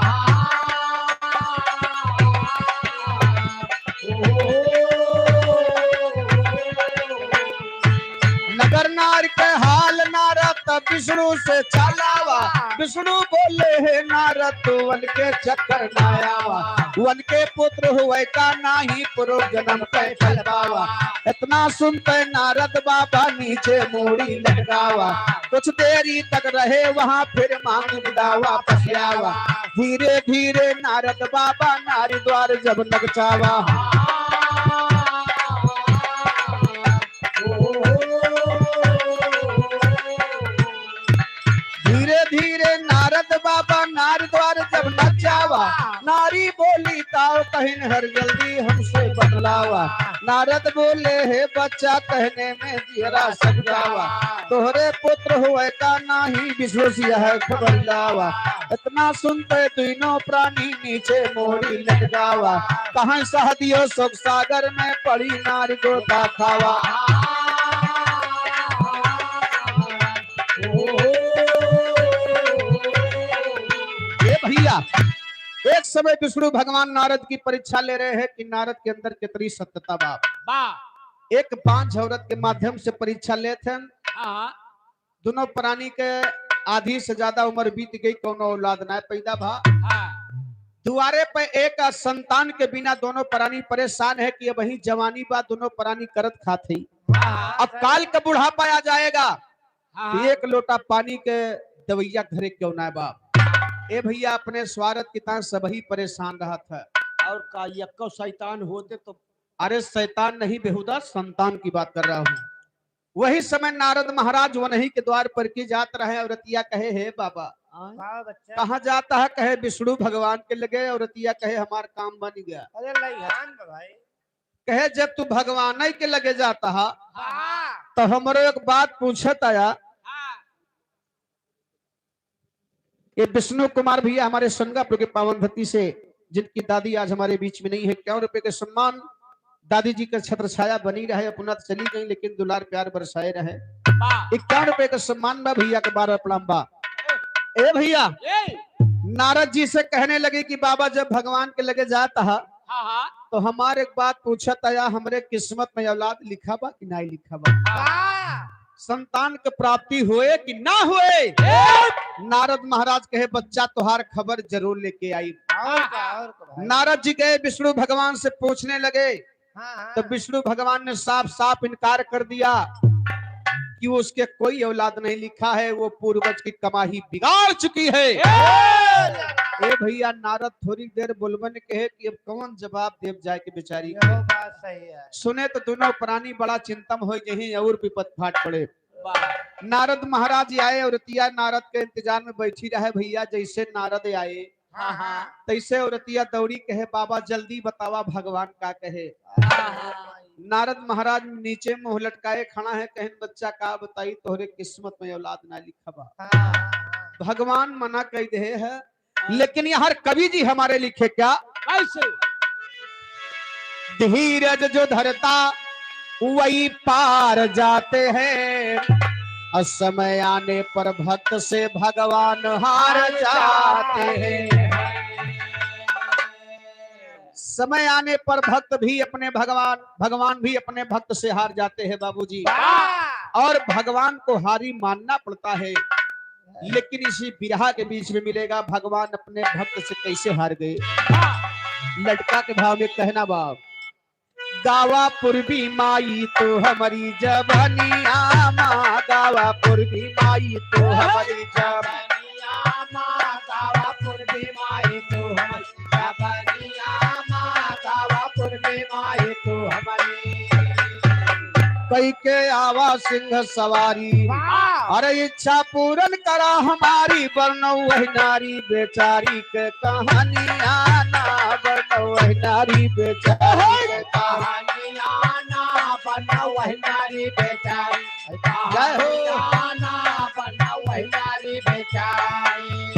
नगर नार के हाल नारद तब विष्णु से चलावा। विष्णु बोले है नारद तू वन के चक्कर नायावा। वन के पुत्र हुए का नाही पूर्व जन्म पे फलवावा। इतना सुनते नारद बाबा नीचे मूड़ी लगावा। कुछ देरी तक रहे वहां फिर मांग दावा पसियावा। धीरे धीरे नारद बाबा नारी द्वार जब लगचावा। धीरे धीरे नारद बाबा नारी द्वार जब नचावा। नारी बोली ताओ कहिन हर जल्दी हमसे बतलावा। नारद बोले हे बच्चा कहने में जियरा सजावा। तोहरे पुत्र हुए का नाही विश्वसिया है खबर लावा। इतना सुनते तीनों प्राणी नीचे मोड़ी लटकावा। कहाँ सहदियो सुख सागर में पड़ी नारी गोता खावा। भैया एक समय विष्णु भगवान नारद की परीक्षा ले रहे हैं कि नारद के अंदर कितनी सत्यता बाप। एक 5 औरत के माध्यम से परीक्षा लेते हैं। दोनों प्राणी के आधी से ज्यादा उम्र बीत गई कोनो औलाद ना पैदा भा। दुआरे पे एक संतान के बिना दोनों प्राणी परेशान है कि अब वही जवानी बा दोनों प्राणी करत खाते। अब काल का बुढ़ापा आ जाएगा। एक लोटा पानी के दवैया घरे क्यों ना बाप। ए भैया अपने स्वार्थ की तरह सभी परेशान रहा था। और का यक्को शैतान होते तो। अरे शैतान नहीं बेहुदा संतान की बात कर रहा हूँ। वही समय नारद महाराज वनही के द्वार पर की जात रहे। औरतिया कहे हे बाबा कहाँ जाता है। कहे विष्णु भगवान के लगे। औरतिया कहे हमार काम बन गया। अरे लइहान भाई कहे जब तू भगवान के लगे जाता है तो हमरो एक बात पूछत आया। ये विष्णु कुमार भैया हमारे संगापुर के पावन धरती से जिनकी दादी आज हमारे बीच में नहीं है। 51 रुपए के सम्मान दादी जी का छत्र छाया बनी रहे। अपना चली गई लेकिन दुलार प्यार बरसाए रहे। 51 रुपए का सम्मान बा भैया के 12 प्रणाम बा। ए भैया नारद जी से कहने लगे कि बाबा जब भगवान के लगे जाता है तो हमारे एक बात पूछत आया। हमरे किस्मत में औलाद लिखा बा कि नहीं लिखा बा। संतान के प्राप्ति हुए कि ना हुए। नारद महाराज कहे बच्चा तुहार खबर जरूर लेके आई। नारद जी गए विष्णु भगवान से पूछने लगे। तो विष्णु भगवान ने साफ साफ इनकार कर दिया कि उसके कोई औलाद नहीं लिखा है। वो पूर्वज की कमाई बिगाड़ चुकी है। ए भैया नारद थोड़ी देर बोलबन कहे कि अब कौन जवाब देव जाए के बेचारी। बात सही है। सुने तो दोनों प्राणी बड़ा चिंतम हो यही और विपद फाट पड़े। नारद महाराज आए और रतिया नारद के इंतजार में बैठी रहे। भैया जैसे नारद आए तैसे औरतिया दौड़ी कहे बाबा जल्दी बतावा भगवान का कहे। नारद महाराज नीचे मुंह लटकाए खड़ा है। कहन बच्चा का बताई तोहरे किस्मत में औलाद ना लिखा बा। भगवान मना कह दे है लेकिन यार कवि जी हमारे लिखे क्या कैसे। धीरज जो धरता वही पार जाते हैं। समय आने पर भक्त से भगवान हार जाते हैं। समय आने पर भक्त भी अपने भगवान भी अपने भक्त से हार जाते हैं बाबूजी। और भगवान को हारी मानना पड़ता है। लेकिन इसी बिरहा के बीच में मिलेगा भगवान अपने भक्त से कैसे हार गए। लटका के भाव में कहना बाप, गावा पूर्वी माई तो हमारी जबनिया माँ, गावा पूर्वी माई तो हमारी जबनिया माँ, गावा पूर्वी माई तो हमारी जबनिया माँ, गावा पूर्वी माई तो हमारी। कई के आवा सिंह सवारी, अरे इच्छा पूर्ण करा हमारी, वरना वही नारी बेचारी के कहानियां ना, वरना वही नारी बेचारी के कहानियां ना, वरना वही नारी बेचारी कहानियां ना, वरना वही नारी बेचारी।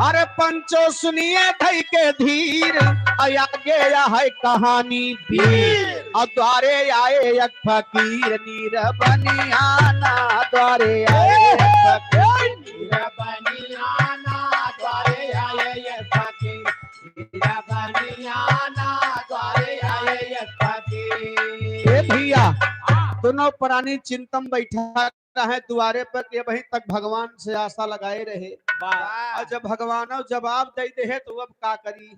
अरे पंचो सुनिए धई के धीर, आगे है कहानी वीर, और द्वारे आए एक फकीर नीर बनियाना, द्वारे आए एक फकीर नीर बनियाना, द्वारे आए एक फकीर नीर बनियाना, द्वारे आए एक फकीर। ए भैया दोनों प्राणी चिंतन बैठा है द्वारे पर कि वहीं तक भगवान से आशा लगाए रहे, और जब भगवान जवाब दे दे है तो अब का करी।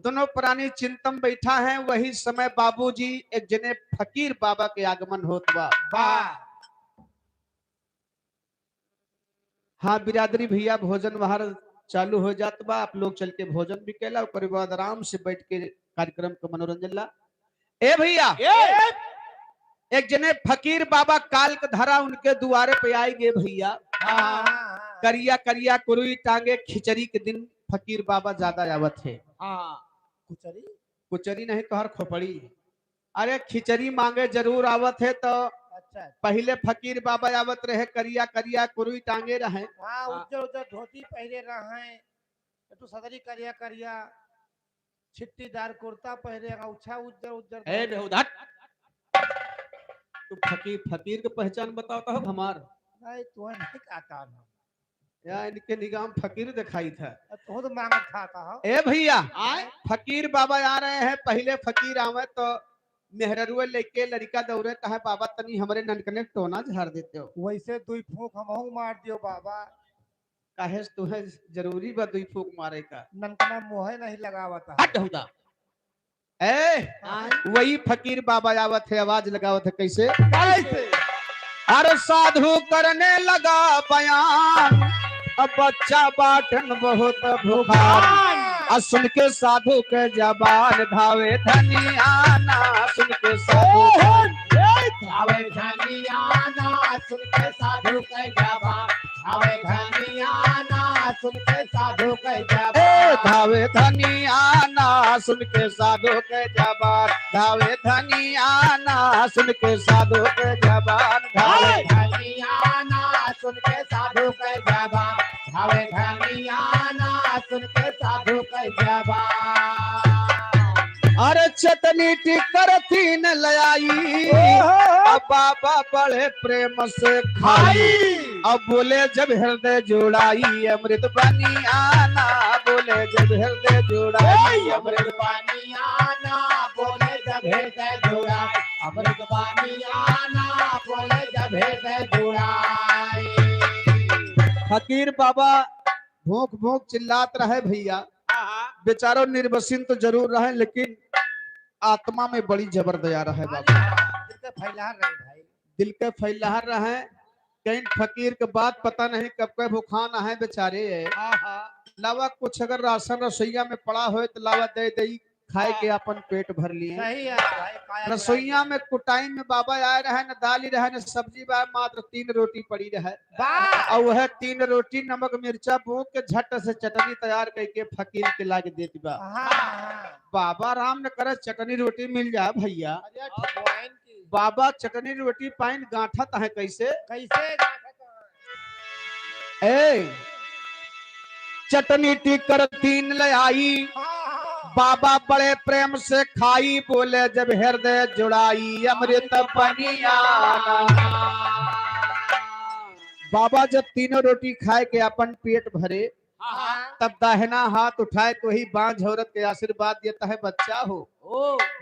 दोनों प्राणी चिंतन बैठा है, वही समय बाबूजी एक जने फकीर बाबा के आगमन होत बा। हाँ बिरादरी भैया भोजन बाहर चालू हो जात बा, आप लोग चल के भोजन भी केला, और बाद आराम से बैठ के कार्यक्रम का मनोरंजन ला। ए भैया एक जने फकीर बाबा काल का धरा उनके द्वारे पे आई गए भैया। करिया करिया कुरुई टांगे, खिचड़ी के दिन फकीर बाबा ज्यादा आवत है। कुचरी कुचरी नहीं तो हर खोपड़ी, अरे खिचड़ी मांगे जरूर आवत है। तो अच्छा पहले फकीर बाबा आवत रहे, करिया करिया कुरुई टांगे रहे। हाँ उज्जर उज्जर धोती पहने रहे, तो सदरी करिया करिया छिट्टीदार कुर्ता पहने, औछा उज्जर उज्जर। तू फकीर के पहचान बताता हो हमार? नहीं तुम्हें नहीं आता ना, या इनके निगाम फकीर दिखाई था। तो मांगत था। ए भैया फकीर बाबा आ रहे हैं, पहले फकीर आवे तो मेहरुए लेके लड़का दौड़े, कहा बाबा तनी हमारे ननकने टोना झाड़ देते हो। वैसे दुई फूक हमहू मार दियो बाबा। काहे तुम्हें जरूरी बा दुई फूक मारे का? ननकना मुँह नहीं लगावता। हट होदा ए वही फकीर बाबा आवत है, आवाज लगावत है कैसे कैसे? अरे साधु करने लगा बयान, अब बच्चा बाटन बहुत भूखान, और सुन के साधु के जबान धावे धनियाना, सुन के साधु धावे धनियाना, सुन के साधु के जबान धावे धनियाना, सुन के साधु के जबान धावे धनियाना, सुन के साधु के जबान धावे धनियाना, सुन के साधु के जबान धावे धनियाना, सुन के साधु के जबान धावे धनियाना, सुन के साधु के जबान। अरे चटनी टिकर तीन लयाई, अब बाबा बड़े प्रेम से खाई, अब बोले जब हृदय जोड़ाई अमृत पानी आना, बोले जब हृदय जोड़ाई अमृत पानी आना, बोले जब हृदय जोड़ाई अमृत पानी आना, बोले जब हृदय जोड़ाई। फकीर बाबा भूख भूख चिल्लात रहे भैया, बेचारों निर्वसिन तो जरूर रहे, लेकिन आत्मा में बड़ी जबर दया रहे बाबा। दिल के फैलार रहे भाई, दिल के फैलार रहे। कहीं फकीर के बात पता नहीं कब के भूखाना है बेचारे। लावा कुछ अगर राशन रसोईया में पड़ा हो तो लावा दे दे खाए के अपन पेट भर लिए। सही है भाई, काया रसोईया में कुटाई में बाबा आए रहे, न दाल ही रहे न सब्जी बा, मात्र 3 रोटी पड़ी रहे, और वह 3 रोटी नमक मिर्चा बूक के झट से चटनी तैयार करके फकीर के लाके देती बा। बाबा राम न करे चटनी रोटी मिल जाए भैया। बाबा चटनी रोटी पाइन गांठत है कैसे कैसे ए चटनी टिकर 3 ले आई, बाबा बड़े प्रेम से खाई, बोले जब हृदय जुड़ाई अमृत बनिया। बाबा जब 3 रोटी खाए के अपन पेट भरे, तब दाहिना हाथ उठाए तो ही बांझ औरत के आशीर्वाद देता है, बच्चा हो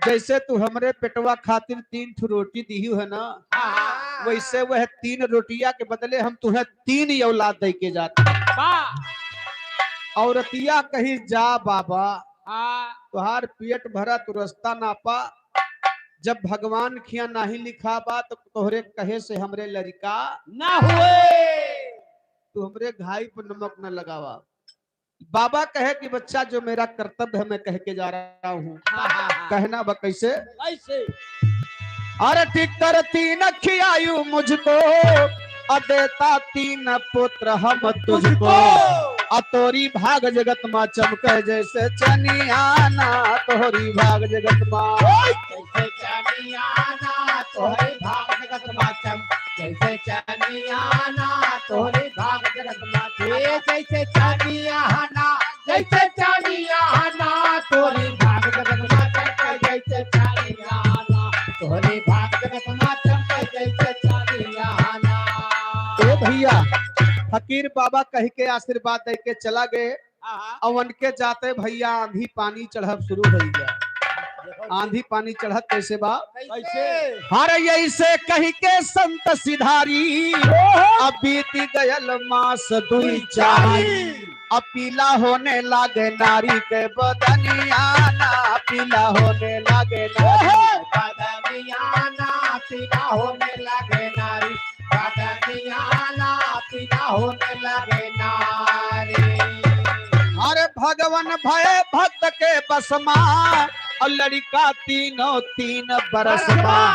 जैसे तू हमरे पेटवा खातिर 3 रोटी दी है ना, वैसे वह 3 रोटिया के बदले हम तुम्हें 3 ही औलाद दे के जाते। औरतिया कही जा बाबा तुहार पेट भरा तू रास्ता नापा, जब भगवान खिया नहीं लिखा बा तो तोहरे कहे से हमरे लड़का ना हुए। तू हमरे घाई पर नमक न लगावा। बाबा कहे कि बच्चा जो मेरा कर्तव्य है मैं कह के जा रहा हूँ। कहना बा कैसे? कैसे? अरे टिकर 3 खियायु मुझको, अदेता 3 पुत्र हम तुझको, अतोरी भाग जगत माँ चमके जैसे चनियाना, तोहरी भाग जगत माँ जैसे चनियाना तोहरी भाग जगत माँ चमके, जैसे चनियाना तोहरी भाग जगत माँ चमके, जैसे चनियाना, जैसे चनियाना तोहरी भाग जगत माँ चमके, जैसे चनियाना तोहरी भाग जगत माँ चमके, जैसे चनियाना। ए भैया फकीर बाबा कह के आशीर्वाद दे के चला गए। अवन के जाते भैया आंधी पानी चढ़ब शुरू हो गया। आंधी पानी चढ़त कैसे बा? कैसे? हर ऐसे कह के संत सिधारी, अब बीत गयल मास 2-4, अब पीला होने लागे नारी के बदनियाना, पीला होने लागे नारी बदनियाना, पीला होने लगे नारी, बदनियाना पीला होने लगे नारी। अरे भगवान भय भक्त के बसमा, और लड़का 3 बरस माँ,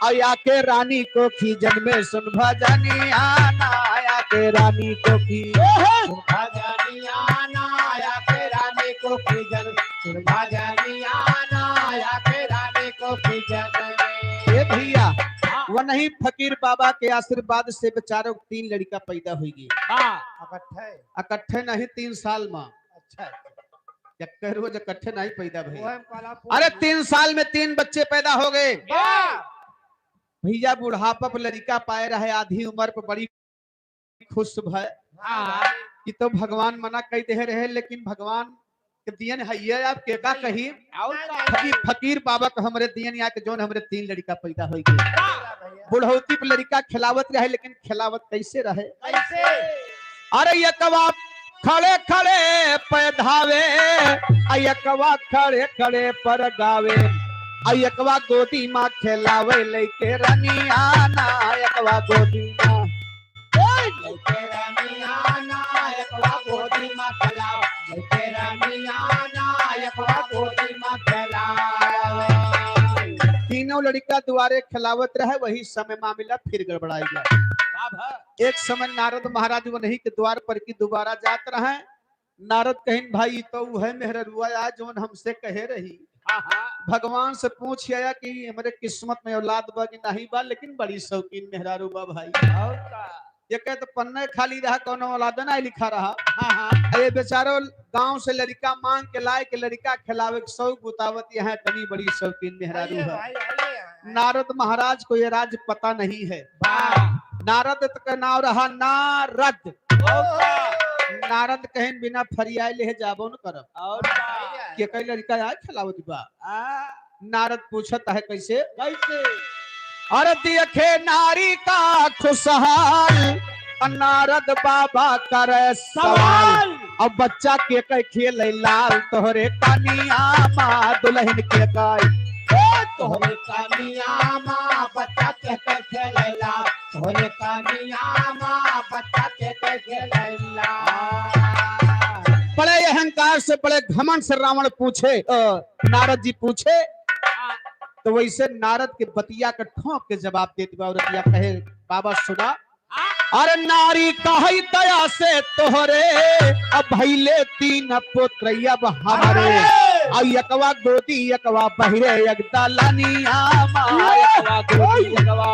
आया के रानी को खीजन में सुन भजनियाना, आया के रानी को भजनियाना, आया के रानी को खीजन, भजनियाना, आया के रानी को खीजन। ए भैया वो नहीं फकीर बाबा के आशीर्वाद से बेचारों 3 लड़का पैदा हुई गई। इकट्ठे नहीं 3 साल में। अच्छा रोज इकट्ठे नहीं पैदा भैया। अरे 3 साल में 3 बच्चे पैदा हो गए भैया। बुढ़ापा पर लड़का पाए रहे, आधी उम्र पर बड़ी खुश भय कि तो भगवान मना कह दे रहे, लेकिन भगवान के दियन है आप के का कही। फकीर बाबा को हमरे दियन या के जोन हमरे 3 लड़का पैदा हो गए। बुढ़ौती पर लड़का खिलावत रहे, लेकिन खिलावत कैसे रहे? अरे यकवा खड़े खड़े पैधावे, यकवा खड़े खड़े पर गावे, यकवा गोदी माँ खिलावे लेके रनियाना, यकवा गोदी माँ लेके रनियाना, यकवा गोदी माँ खिलावे, लेके रनियाना, यकवा गोदी माँ खिलावे। 3 लड़का दुआरे खिलावत रहे, वही समय मामला फिर गड़बड़ाई गया। एक समय नारद महाराज वही के द्वार पर की दोबारा जात रहे। नारद कहिन भाई तो वह मेहरुआ आज जोन हमसे कहे रही, भगवान से पूछ आया कि हमारे किस्मत में औलाद बा कि नहीं बा, लेकिन बड़ी शौकीन मेहरारू बा भाई। ये कहे तो पन्ने खाली रहा, कोनो औलाद ना लिखा रहा। ये बेचारो गांव से लड़का मांग के लाए के लड़का खिलावे शौक बुतावत यहाँ तनी बड़ी शौकीन मेहरारू है। नारद महाराज को ये राज पता नहीं है। नारद का नाम रहा नारद। नारद कहें बिना फरियाए ले जाबो न करब, और के कई लड़का आए खिलावत बा। नारद पूछता है कैसे? कैसे? अरे देखे नारी का खुशहाल, नारद बाबा करे सवाल, अब बच्चा के कई खेल लाल, तोहरे कनिया माँ दुल्हन के कई, तोहरे कनिया माँ बच्चा के कई खेल लाल, तोहरे कनिया माँ बच्चा के कई खेल लाल। बड़े अहंकार से बड़े घमंड से रावण पूछे, नारद जी पूछे, तो वैसे नारद के बतिया का ठोंक के जवाब देती बा। औरतिया कहे बाबा सुना, अरे नारी कही दया से तोहरे, अब भैले 3 पुत्र अब हमारे, यकवा गोदी यकवा बहिरे यकदलनिया माँ, यकवा गोदी यकवा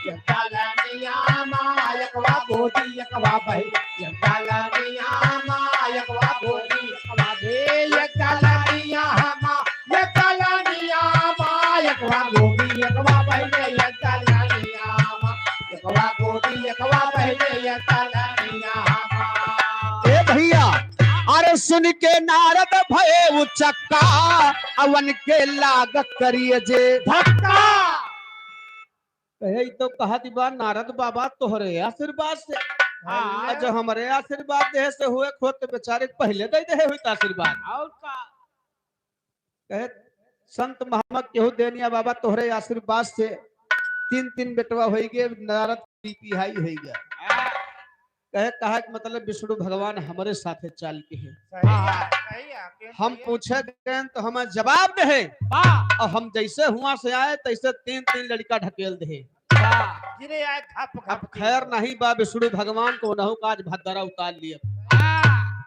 यकदलनिया माँ, यकवा गोदी यकवा बहिरे यकदलनिया माँ, यकवा गोदी यकवा बहिरे यकदलनिया माँ, यकदलनिया माँ, यकवा गोदी यकवा बहिरे यकदलनिया माँ, यकवा गोदी यकवा बहिरे यकदलनिया माँ। ए भैया अरे सुन के नारद भये उचक्का, अवन के लागत करिए जे धक्का। कहे ई तो कहा दिबा नारद बाबा तोहरे आशीर्वाद से हाँ, जो हमारे आशीर्वाद देह से हुए खोत बेचारे पहले दे दे हुई आशीर्वाद। और का कहे संत महामत केहू देनिया बाबा तोहरे आशीर्वाद से 3 बेटवा हो गए नारद बीपी हाई हो गया। हाँ, कहे कहा कि मतलब विष्णु भगवान हमारे साथे चाल के हैं। सही है क्यों हम सही है? पूछे गए तो हमें जवाब दे वाह और हम जैसे हुआ से आए तैसे 3 लड़का ढकेल दे। वाह गिरे आए खप अब खप खैर नहीं बा विष्णु भगवान को नहु का आज भद्दरा उतार लिए। हाँ,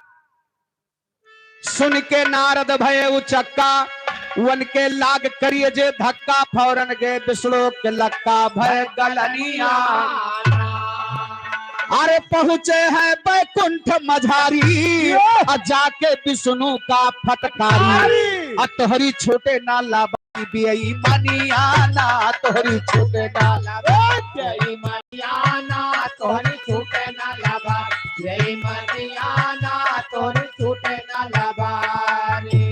सुन के नारद भय उचक्का वन के लाग करिए जे धक्का फौरन गए विष्णु के लक्का भय गलनिया। अरे पहुंचे हैं बैकुंठ मझारी जाके विष्णु का फटकारी तोहरी छोटे ना लाबारी बियई मनियाना तोहरी छोटे ना जय मनियाना तोहरी छूटे ना लाभा जय मनियाना तोहरी छूटे ना लाभा रे।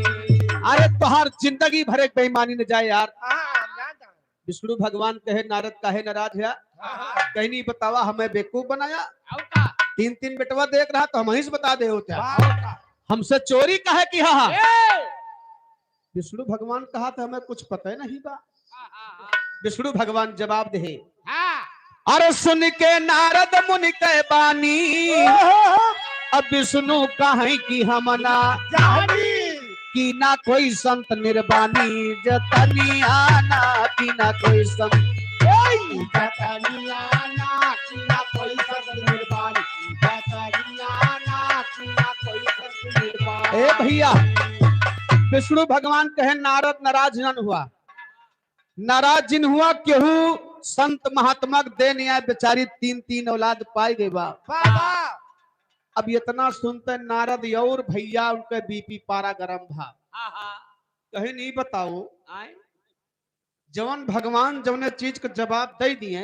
अरे तोहार जिंदगी भर एक बेईमानी न जाए यार। हाँ जानता विष्णु भगवान कहे नारद काहे नाराज है हाँ कहीं नहीं बतावा हमें बेवकूफ बनाया। और का 3 बेटवा देख रहा तो हम ही से बता दे होते और का हमसे चोरी काहे की हाँ। ए विष्णु भगवान कहा था हमें कुछ पता ही नहीं बा। हाँ विष्णु भगवान जवाब दे हाँ अरे सुन के नारद मुनि के बानी अब विष्णु कहे की हमना जानी की ना कोई संत निर्वाणी जतनिया ना की ना कोई संत। जतनियाना किया कोई सत निर्वाणी जतनियाना किया कोई सत निर्वाणी। ए भैया विष्णु भगवान कहे नारद नाराज न हुआ नाराज जिन हुआ केहू संत महात्मा दे न्याय बेचारी 3 औलाद पाई गई बा। बाबा अब इतना सुनते नारद और भैया उनके बीपी पारा गरम भा कहीं नहीं बताओ जवन भगवान जवने चीज का जवाब दे दिए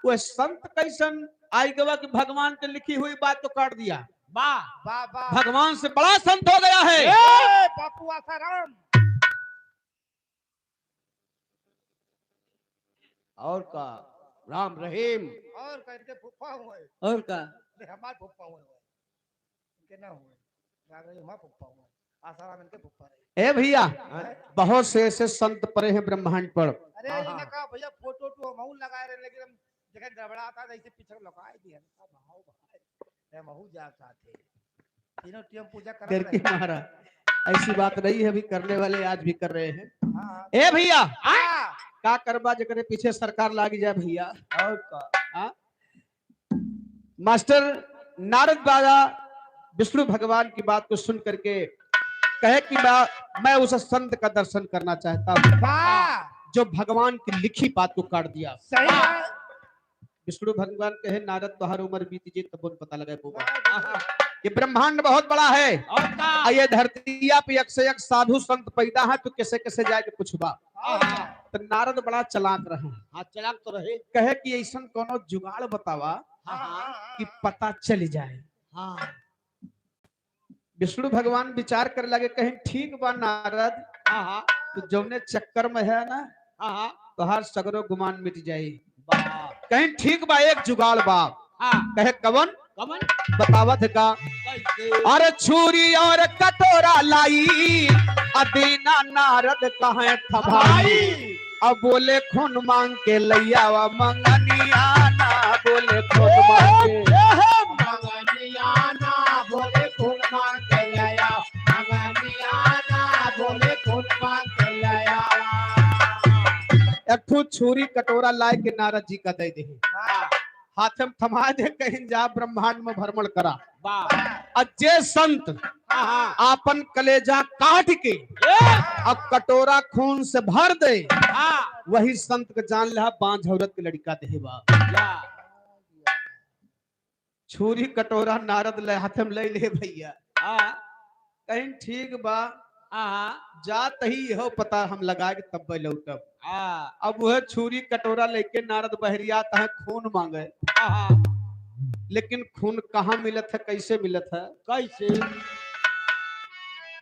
वो संत कैसन आई गवा कि भगवान के लिखी हुई बात तो काट दिया। बाबा भगवान से बड़ा संत हो गया है। ए बापू आसाराम और का राम रहीम और करके फुफा हुए और का हमार फुफा हुए इनके ना हुए जागरे हमार फुफा हुए आसाराम इनके फुफा रहे। ए भैया बहुत से ऐसे संत पड़े हैं ब्रह्मांड पर। अरे इन्हें कहा भैया फोटो तो महू लगाए रहे लेकिन हम जगह गड़बड़ा था ऐसे पीछे लगाए दिए भाव भाई मैं महू जाता थे तीनों टीम पूजा कर करके रहे महाराज ऐसी बात नहीं है अभी करने वाले आज भी कर रहे हैं। हां ए भैया हां का करबा जकरे पीछे सरकार लाग जाए भैया। और का हाँ? मास्टर नारद बाबा विष्णु भगवान की बात को सुन करके कहे कि मैं उस संत का दर्शन करना चाहता हूँ वाह जो भगवान की लिखी बात को काट दिया। सही है विष्णु भगवान कहे नारद तुहार उम्र बीत जी तब पता लगे बोगा वाह, ये ब्रह्मांड बहुत बड़ा है और का ये धरतिया पे एक से एक साधु संत पैदा है तो कैसे कैसे जाके पूछबा। तो नारद बड़ा चलाक रहे हाँ चलाक तो रहे कहे कि ऐसा कोनो जुगाड़ बतावा कि पता चल जाए। हाँ विष्णु भगवान विचार कर लगे कहीं ठीक बा नारद हाँ तो जौने चक्कर में है ना हाँ तो हर सगरो गुमान मिट जाये। वाह कहीं ठीक बा एक जुगाड़ बा हाँ कहे कवन कमन बतावत का कैसे और छुरी और कटोरा लाई अदीना नारद कहे थभाई अब बोले खून मांग के लैया वा मंगनिया ना बोले खून मांग के मंगनियाना बोले खून मांग के लाया मंगनियाना बोले खून मांग के लाया। एक ठो छुरी कटोरा लाए के नारद जी का दे दे हाँ, हाथ में थमा दे कहीं जा ब्रह्मांड में भ्रमण करा। वाह अजय संत हाँ आपन कलेजा काट के अब कटोरा खून से भर दे हाँ वही संत का जान ला बांझ औरत के लड़का देवा। छुरी कटोरा नारद ले हाथ में ले ले भैया हाँ कहीं ठीक बा हाँ जात ही हो पता हम लगा के तब लौटब। हाँ अब वह छुरी कटोरा लेके नारद बहरियात है खून मांगे हाँ लेकिन खून कहाँ मिलत है कैसे मिलत है। कैसे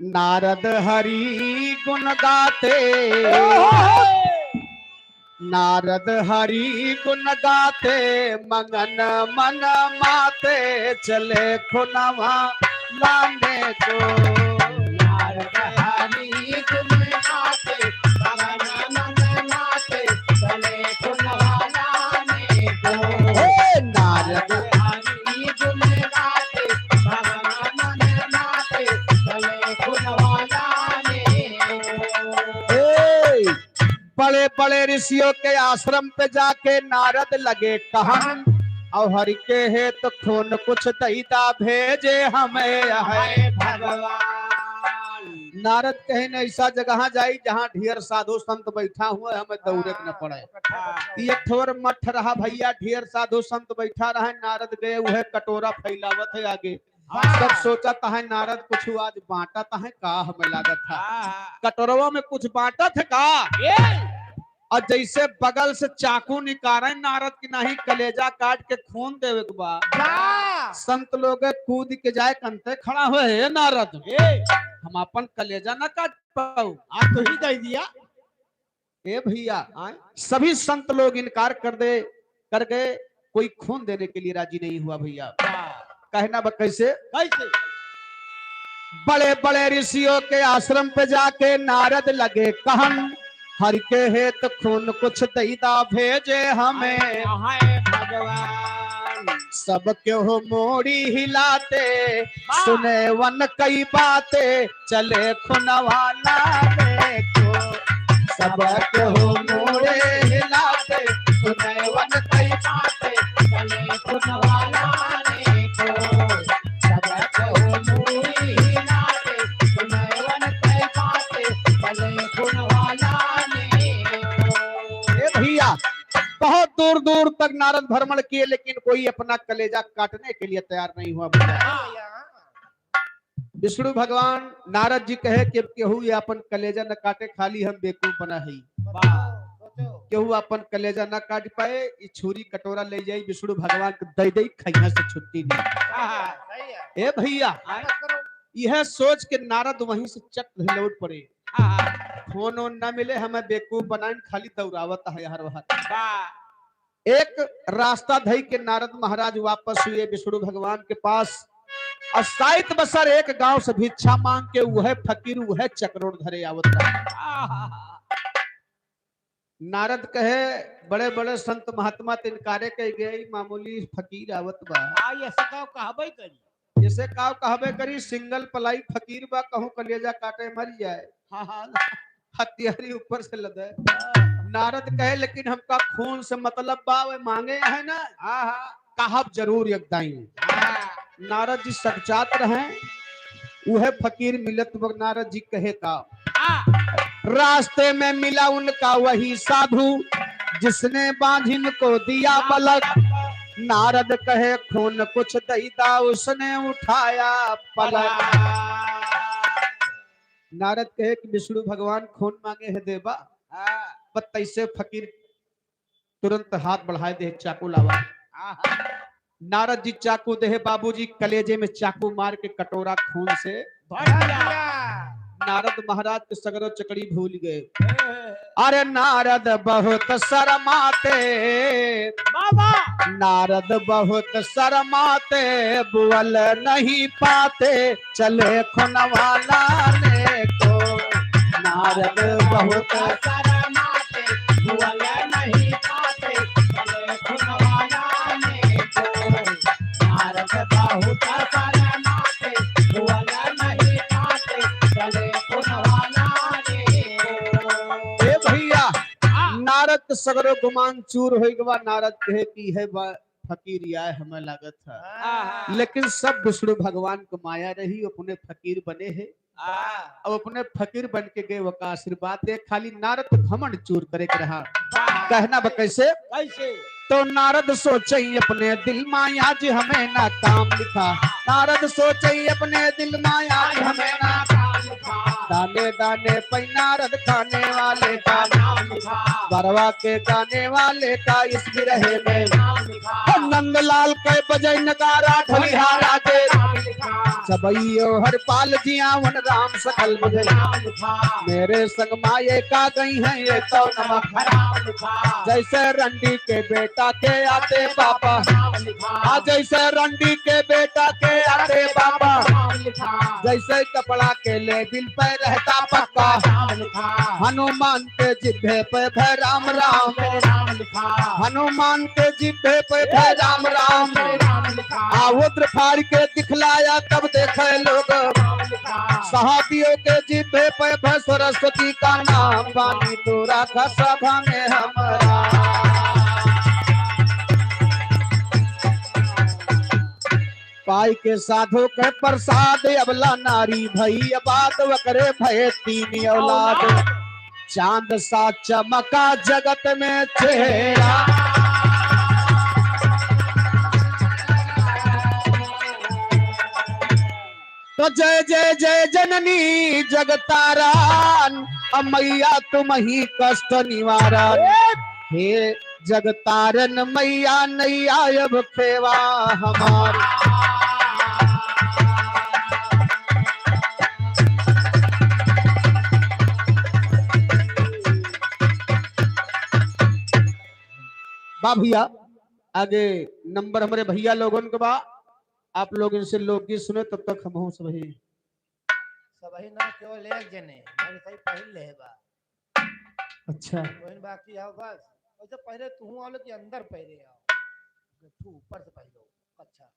नारद हरि गुण गाते नारद हरि गुण गाते मगन मन माते चले खुनवा लाने को। नारद हरि गुण गाते मगन मन माते चले खुनवा लाने को। हे नारद हरि गुण गाते मगन मन माते चले खुनवा लाने को। बड़े बड़े ऋषियों के आश्रम पे जाके नारद लगे कहन, और हरि के है तो खून कुछ दैता भेजे हमें है भगवान। नारद कहे न ऐसा जगह जाई जहाँ ढेर साधु संत बैठा हुआ हमें दौड़े न पड़े। ये ठोर मठ रहा भैया, ढेर साधु संत बैठा रहे। नारद गए वह कटोरा फैलावत है आगे। सब सोचा है नारद कुछ आज बांटा है का, हमें लागत था कटोरवा में कुछ बांटा थे का। और जैसे बगल से चाकू निकाले नारद की नहीं कलेजा काट के खून देवे के बाद संत लोग कूद के जाए कंते खड़ा हुए नारद हम अपन कलेजा ना काट पाऊ, आज तो ही दे दिया। ए भैया सभी संत लोग इनकार कर गए, कोई खून देने के लिए राजी नहीं हुआ भैया। कहना कैसे कैसे? बड़े बड़े ऋषियों के आश्रम पे जाके नारद लगे कहन, हर के है तो खून कुछ दैता भेजे हमें भगवान। सब क्यों मोड़ी हिलाते सुने वन कई बातें चले खुनवा लाने को। सब क्यों मोड़े हिलाते सुने वन कई बातें चले खुनवा लाने को। सब क्यों मोड़ी हिलाते सुने वन कई बातें चले खुनवा लाने को। भैया बहुत दूर दूर तक नारद भ्रमण किए लेकिन कोई अपना कलेजा काटने के लिए तैयार नहीं हुआ भैया। विष्णु भगवान नारद जी कहे कि केहू ये अपन कलेजा न काटे, खाली हम बेवकूफ बना है। केहू अपन कलेजा न काट पाए, ये छुरी कटोरा ले जाई विष्णु भगवान के दई दई खैया से छुट्टी नहीं। ए भैया यह सोच के नारद वहीं से चक लौट पड़े। फोन न मिले हमें बेवकूफ बनाए, खाली दौड़ावत है हर वक्त। एक रास्ता धई के नारद महाराज वापस हुए विष्णु भगवान के पास। और साइत बसर एक गांव से भिक्षा मांग के वह फकीर वह चक्रोड़ धरे आवत रहा। नारद कहे बड़े बड़े संत महात्मा तिनकारे कह गए, मामूली फकीर आवत बा। जैसे काव कहबे करी सिंगल पलाई फकीर बा, कहूं कलेजा काटे मर जाए। हथियारी ऊपर से लदे। नारद कहे लेकिन हमका खून से मतलब बा, वे मांगे है ना कहब जरूर यकदाई। नारद जी सच्चात रहे, वह फकीर मिलत वक्त नारद जी कहे का रास्ते में मिला उनका वही साधु जिसने बांझिन को दिया पलक। नारद कहे खून कुछ दैता उसने उठाया पलक। नारद कहे कि विष्णु भगवान खून मांगे है देवा। तैसे फकीर तुरंत हाथ बढ़ाए दे, चाकू लावा। नारद जी चाकू दे, बाबूजी कलेजे में चाकू मार के कटोरा खून से नारद महाराज के सगरो चकड़ी भूल गए। अरे नारद बहुत शर्माते बाबा, नारद बहुत शर्माते बोल नहीं पाते चले खुनवा लाने को। नारद बहुत शर्माते बोल नहीं पाते चले खुनवा लाने को। नारद बहुत शर्माते बोल नहीं पाते चले खुनवा लाने को। ए भैया नारद के सगरो गुमान चूर हो गवा। नारद कहे कि है फकीर आए हमें लागत था, लेकिन सब विष्णु भगवान को माया रही, अपने फकीर बने हैं। अब अपने फकीर बन के गए वो का आशीर्वाद दे, खाली नारद घमंड चूर करे के रहा। कहना कैसे कैसे? तो नारद सोचे अपने दिल माया जी हमें ना काम लिखा। नारद सोचे अपने दिल माया जी हमें ना काम लिखा। दाने दाने पे नारद खाने वाले का नाम लिखा। बरवा के गाने वाले का इस बिरहे में नाम लिखा। नंदलाल के बजय नगारा ढलिहारा के सबैयो हर पाल जियावन राम सकल बजय मेरे संग माये का गई है ये तो नमक जैसे रंडी के बेटा के आते पापा जैसे रंडी के बेटा के आते पापा जैसे कपड़ा के ले दिल पे रहता पक्का हनुमान के जिभे पे भय राम राम हनुमान के जिभे पे भय राम राम आउद्र फाड़ के दिखलाया तब देखे लोग सहाबियों के जिभे पे भय सरस्वती का नाम बानी तोरा का सभा में हमारा पाई के साधु के प्रसाद अबला नारी भई आबाद वकरे भय तीन औलाद चांद सा चमका जगत में चेहरा तो जय जय जय जननी जगतारा मैया तुम ही कष्ट निवारा हे जगतारन मैया नैया अब खेवा हमार बा भैया आगे नंबर हमारे भैया लोगों के बा आप लोग इनसे लोकगीत सुने तब तक हम हूं सबही ना केवल एक जने मेरे सही पहल ले बा अच्छा कोइन बाकी आओ बस वैसे पहले तू आओ कि अंदर पहले आओ तू ऊपर से पहले अच्छा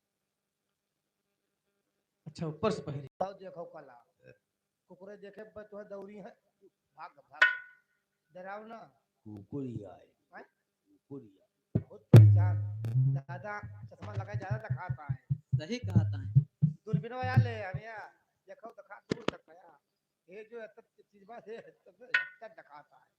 अच्छा ऊपर से पहले आओ देखो कला कुकुरे देखे बस तो दौरी है भाग भाग डराओ ना कुकुरी आए कुकुरी बहुत पहचान दादा चश्मा लगा ज्यादा दिखाता है सही कहता है दूरबीन वाला ले आया देखो दिखा दूर तक आया ये जो चीज बात है तब दिखाता है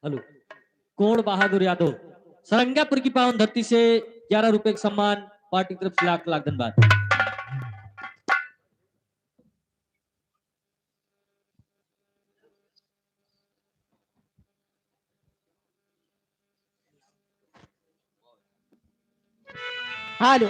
हेलो कोण बहादुर यादव सरंगापुर की पावन धरती से 11 रुपए का सम्मान पार्टी की तरफ से लाख लाख धन्यवाद। हेलो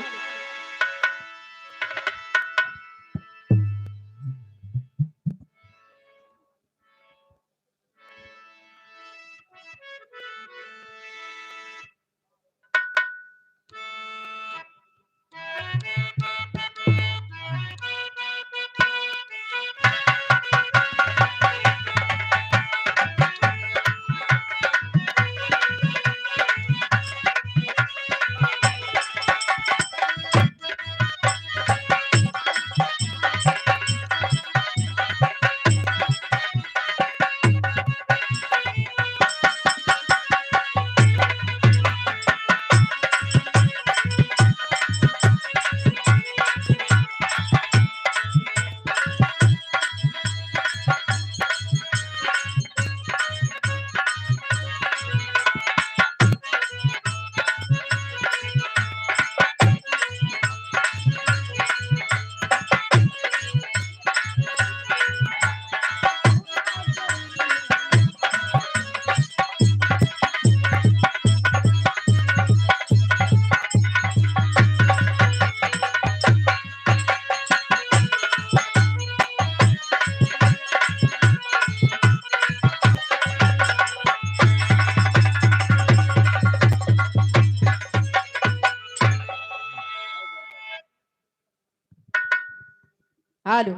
हालो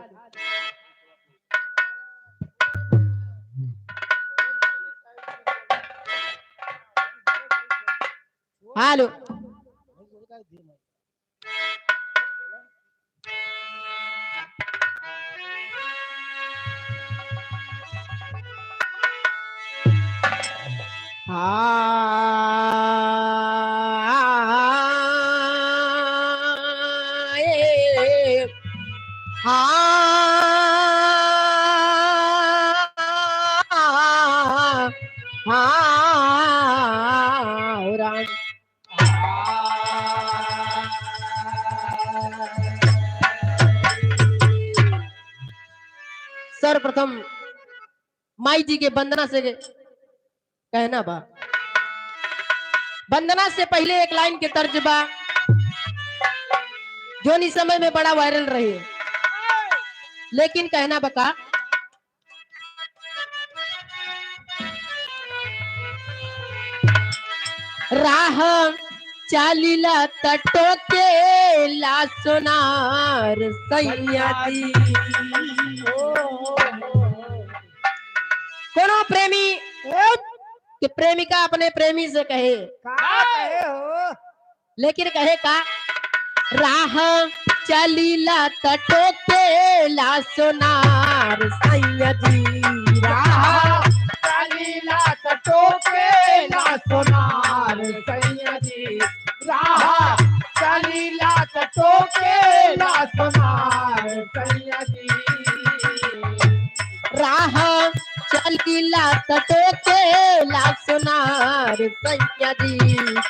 हालो सर्वप्रथम माई जी के वंदना से कहना बा। वंदना से पहले एक लाइन के तर्ज बा जो इस समय में बड़ा वायरल रही है, लेकिन कहना बका राह चालीला तटो के ला सोनार सैया जी। कोनो प्रेमी कि प्रेमिका अपने प्रेमी से कहे का कहे हो लेकिन कहे का राह चलीला तटो के ला सोनार सैया जी। राह चलीला तटो के ला सोनार सैया जी। राह चलीला तटो के ला सोनार सैया जी। राह चलीला तटो के ला सोनार सैया जी।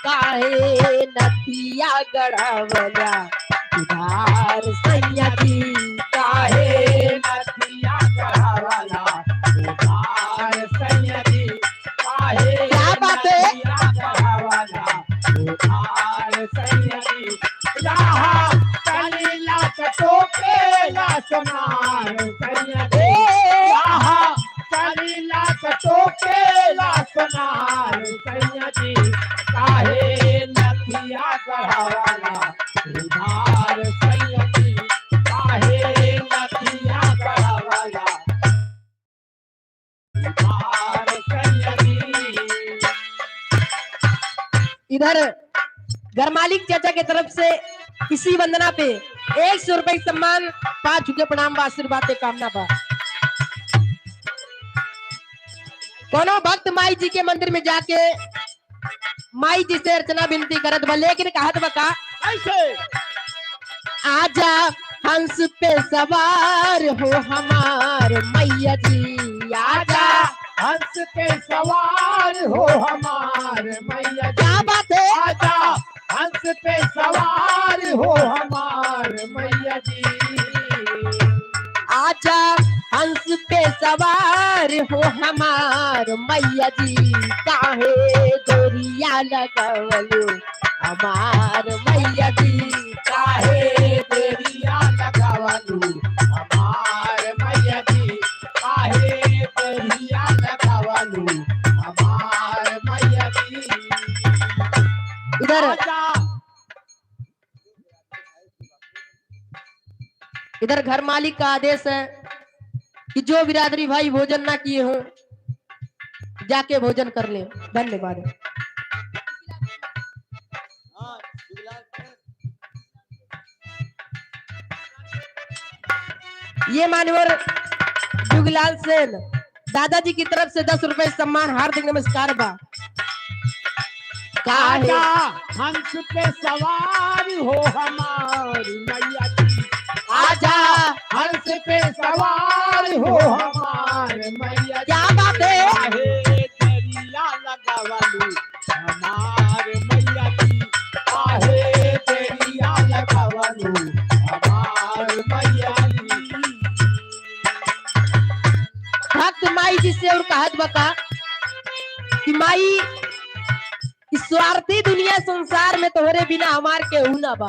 काहे नथिया गढ़वला उधार सैया जी। काहे नदिया गढ़वाला उधार सैया जी। काहे क्या बात है? नदिया गढ़वाला उधार सैया जी। राह चलीला तटो के ला सोनार सैया जी। राह चलीला तटो के ला सोनार सैया जी। काहे नदिया गढ़वाला उधार सैया जी। काहे नदिया गढ़वाला उधार सैया जी। इधर घर मालिक चाचा के तरफ से इसी वंदना पे 100 रुपए सम्मान 5 झुके प्रणाम बा आशीर्वाद के कामना बा। कोनो भक्त माई जी के मंदिर में जाके माई जी से अर्चना विनती करत बा, लेकिन कहत बा का कैसे आजा हंस पे सवार हो हमार मैया जी। आजा हंस पे सवार हो हमार मैया जी। क्या बात है? आजा हंस पे सवार हो हमार मैया जी। आजा हंस पे सवार हो हमार मैया जी। काहे गोरिया लगवलो हमार मैया जी। काहे देरिया लगावलू हमार मैया जी। काहे देरिया लगावलू हमार मैया जी। इधर आजा इधर घर मालिक का आदेश है कि जो बिरादरी भाई भोजन ना किए हो जाके भोजन कर ले। धन्यवाद। ये मानवर जुगलाल सेन दादाजी की तरफ से 10 रुपए सम्मान हार्दिक नमस्कार बा। काहे आजा हंस पे सवार हो हमारी मैया जी। आजा हंस पे सवार हो हमार मैया जी। क्या बात है? काहे देरिया लगावलू हमार मैया जी। काहे देरिया लगावलू हमार मैया जी। भक्त माई जी से और कहत बका कि माई इस स्वार्थी दुनिया संसार में तोहरे बिना हमार के ना बा।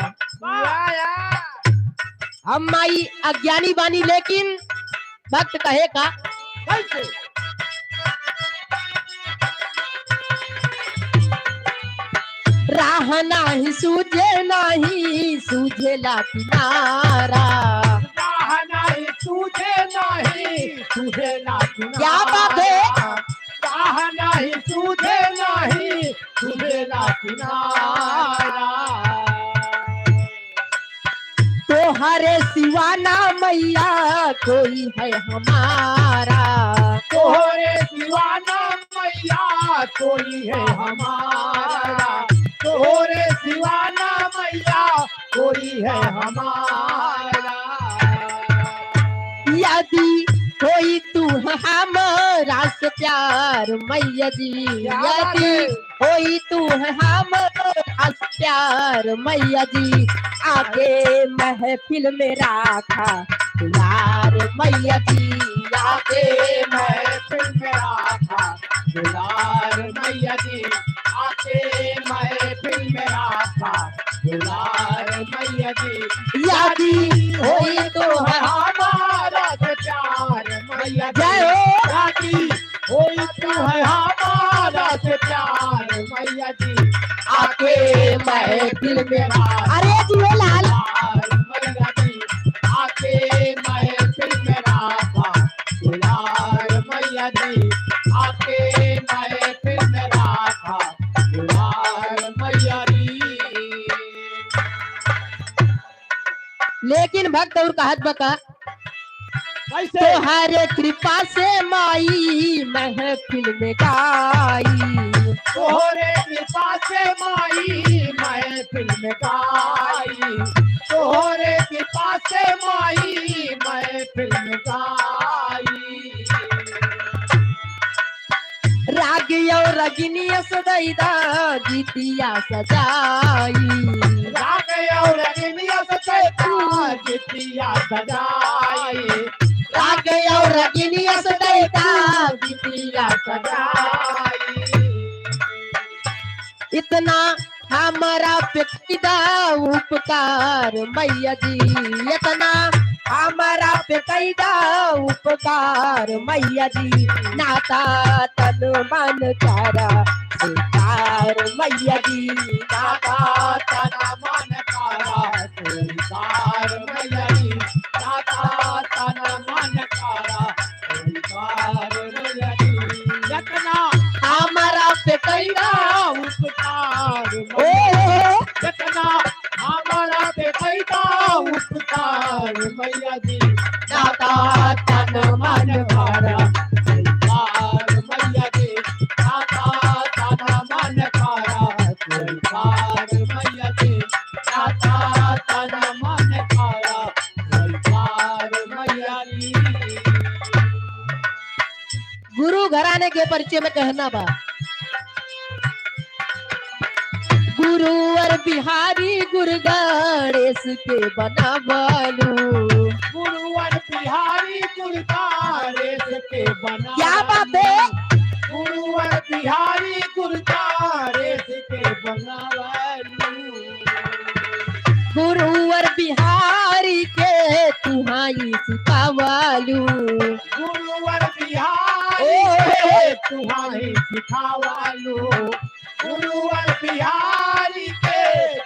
हम माई अज्ञानी बानी, लेकिन भक्त कहे का कैसे राह नाही सूझे नाही सूझेला किनारा। राह नहीं सूझे नहीं तुझे ना किनारा। क्या बात है? राह नहीं सूझे नहीं तुझे ना किनारा। तोहरे सिवाना मैया कोई है हमारा। तोहरे दीवाना मैया कोई है हमारा। तोहरे दीवाना मैया कोई है हमारा। यदि कोई तू हमारा से प्यार मैया जी, यदि कोई तू हमारा से प्यार मैया जी, आगे महफिल में राखा दुलार मैया जी, आगे महफिल में राखा दुलार मैया जी। आके महफिल में राखा दुलार मैया जी। यदि कोई तो हमारा से प्यार मैया जी। जय हो। यदि कोई तू है हमारा से प्यार मैया जी। आके महफिल में अरे जियो लाल मैया जी। आके महफिल में राखा दुलार मैया जी। आके महफिल में राखा दुलार मैया जी। लेकिन भक्त और कहत बका कैसे? तोहरे कृपा से माई महफिल में गाई। तोहरे कृपा से माई महफिल में गाई। तोहरे कृपा से माई महफिल में गाई। राग और रगिनी सदैदा गीतिया सजाई। राग और रगिनिया सदैदा गीतिया सजाई। राग और रगिनिया सदैदा गीतिया सजाई। इतना हमारा पे कैदा उपकार मैया जी, इतना हमारा पे कैदा उपकार मैया जी, नाता तन मन तारा स्वीकार मैया जी, नाता तन मन कारा स्वीकार मैया जी। नाता तन मन कारा स्वीकार मैया जी। यतना हमारा पे कैदा उपकार ओ यतना हमारा पे कैदा उपकार मैया जी। नाता तन मन कारा स्वीकार मैया जी। नाता तन मन कारा स्वीकार मैया जी। नाता तन मन कारा स्वीकार मैया जी। गुरु घराने के परिचय में कहना बा गुरुवर बिहारी गुरु गणेश के बनावलू। गुरुवर बिहारी गुरुदारेश के बना। क्या बात है? गुरुवर बिहारी गुरुदारेश के बनावलू। गुरुवर बिहारी के तुहाई सिखावलू। गुरुवर बिहारी के तुम्हारी सिखावालू। गुरुवर बिहारी के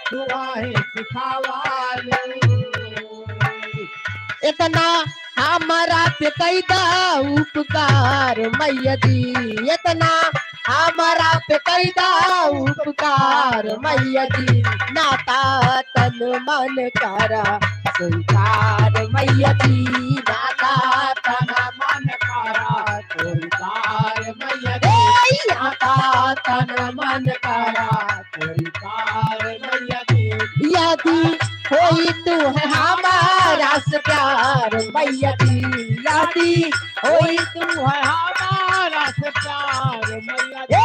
तुम्हारी सिखावालू। इतना हमारा पे कैदा उपकार मैया जी, इतना हमारा पे कैदा उपकार मैया जी, नाता तन मन करा स्वीकार मैया जी, नाता तन मन कारा स्वीकार मैया जी। ए, नाता तन मन कारा स्वीकार मैया जी। यदि कोई तू है हमारा से प्यार मैया जी, यदि कोई तू है हमारा से प्यार मैया जी। ए,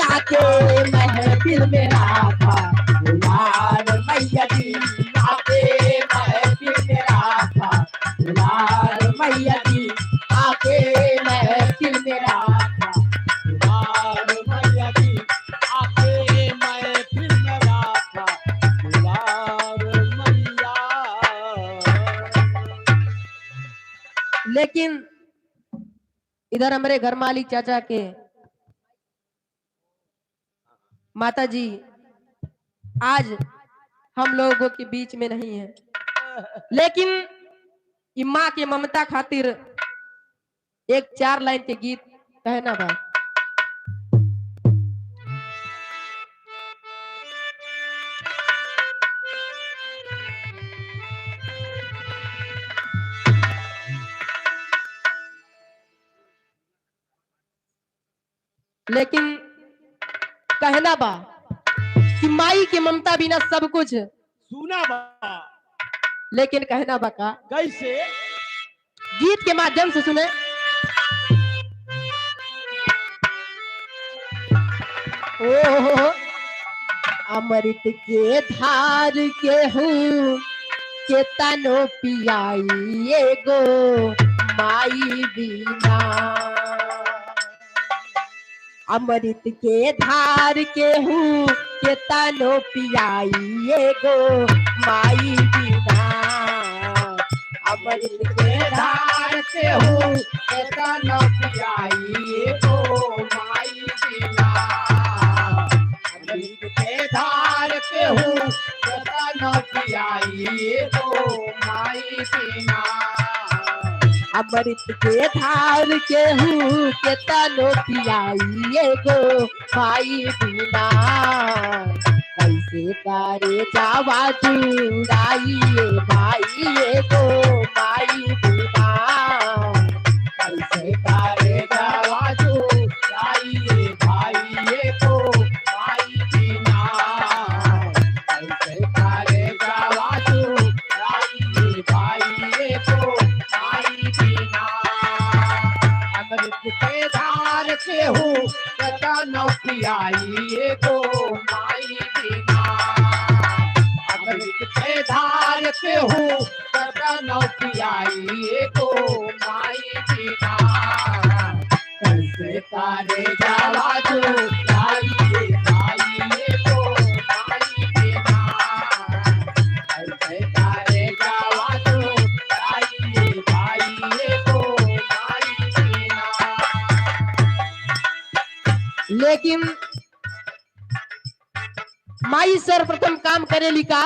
आके महफिल में राखा दुलार मैया जी, आके महफिल में राखा दुलार मैया जी, आके महफिल में राखा दुलार मैया जी। आके महफिल में राखा दुलार मैया। लेकिन इधर हमारे घर मालिक चाचा के माता जी आज हम लोगों के बीच में नहीं है, लेकिन ई माँ के ममता खातिर एक 4 लाइन के गीत कहना बा। लेकिन कहना बा कि माई की ममता बिना सब कुछ, सुना बा लेकिन कहना बा का कैसे? गीत के माध्यम से सुने। ओ अमृत के धार के हूँ के तनो पियाई एगो माई बिना। अमृत के धार के हूँ के तनो पियाई एगो माई बिना। अमृत के धार के हूँ के तनो पियाई एगो माई बिना। अमृत के धार के हूँ के तनो पियाई एगो माई बिना। अमृत के धार के हूँ के तनो पियाई एगो माई बिना। कैसे करे जावा जुड़ाई भाई एगो माई बिना। कैसे करे जावा जुड़ाई भाई एगो माई बिना। कैसे करे जावा जुड़ाई भाई एगो माई बिना। अमृत के धार से हूँ कतनो पियाई एगो माई बिना। अमृत के धार से हूँ कतनो पियाई एगो माई बिना। कैसे करे जावा जुड़ाई भाई एगो माई बिना। कैसे करे जावा जुड़ाई भाई एगो माई बिना। लेकिन माई सर्वप्रथम काम करेली का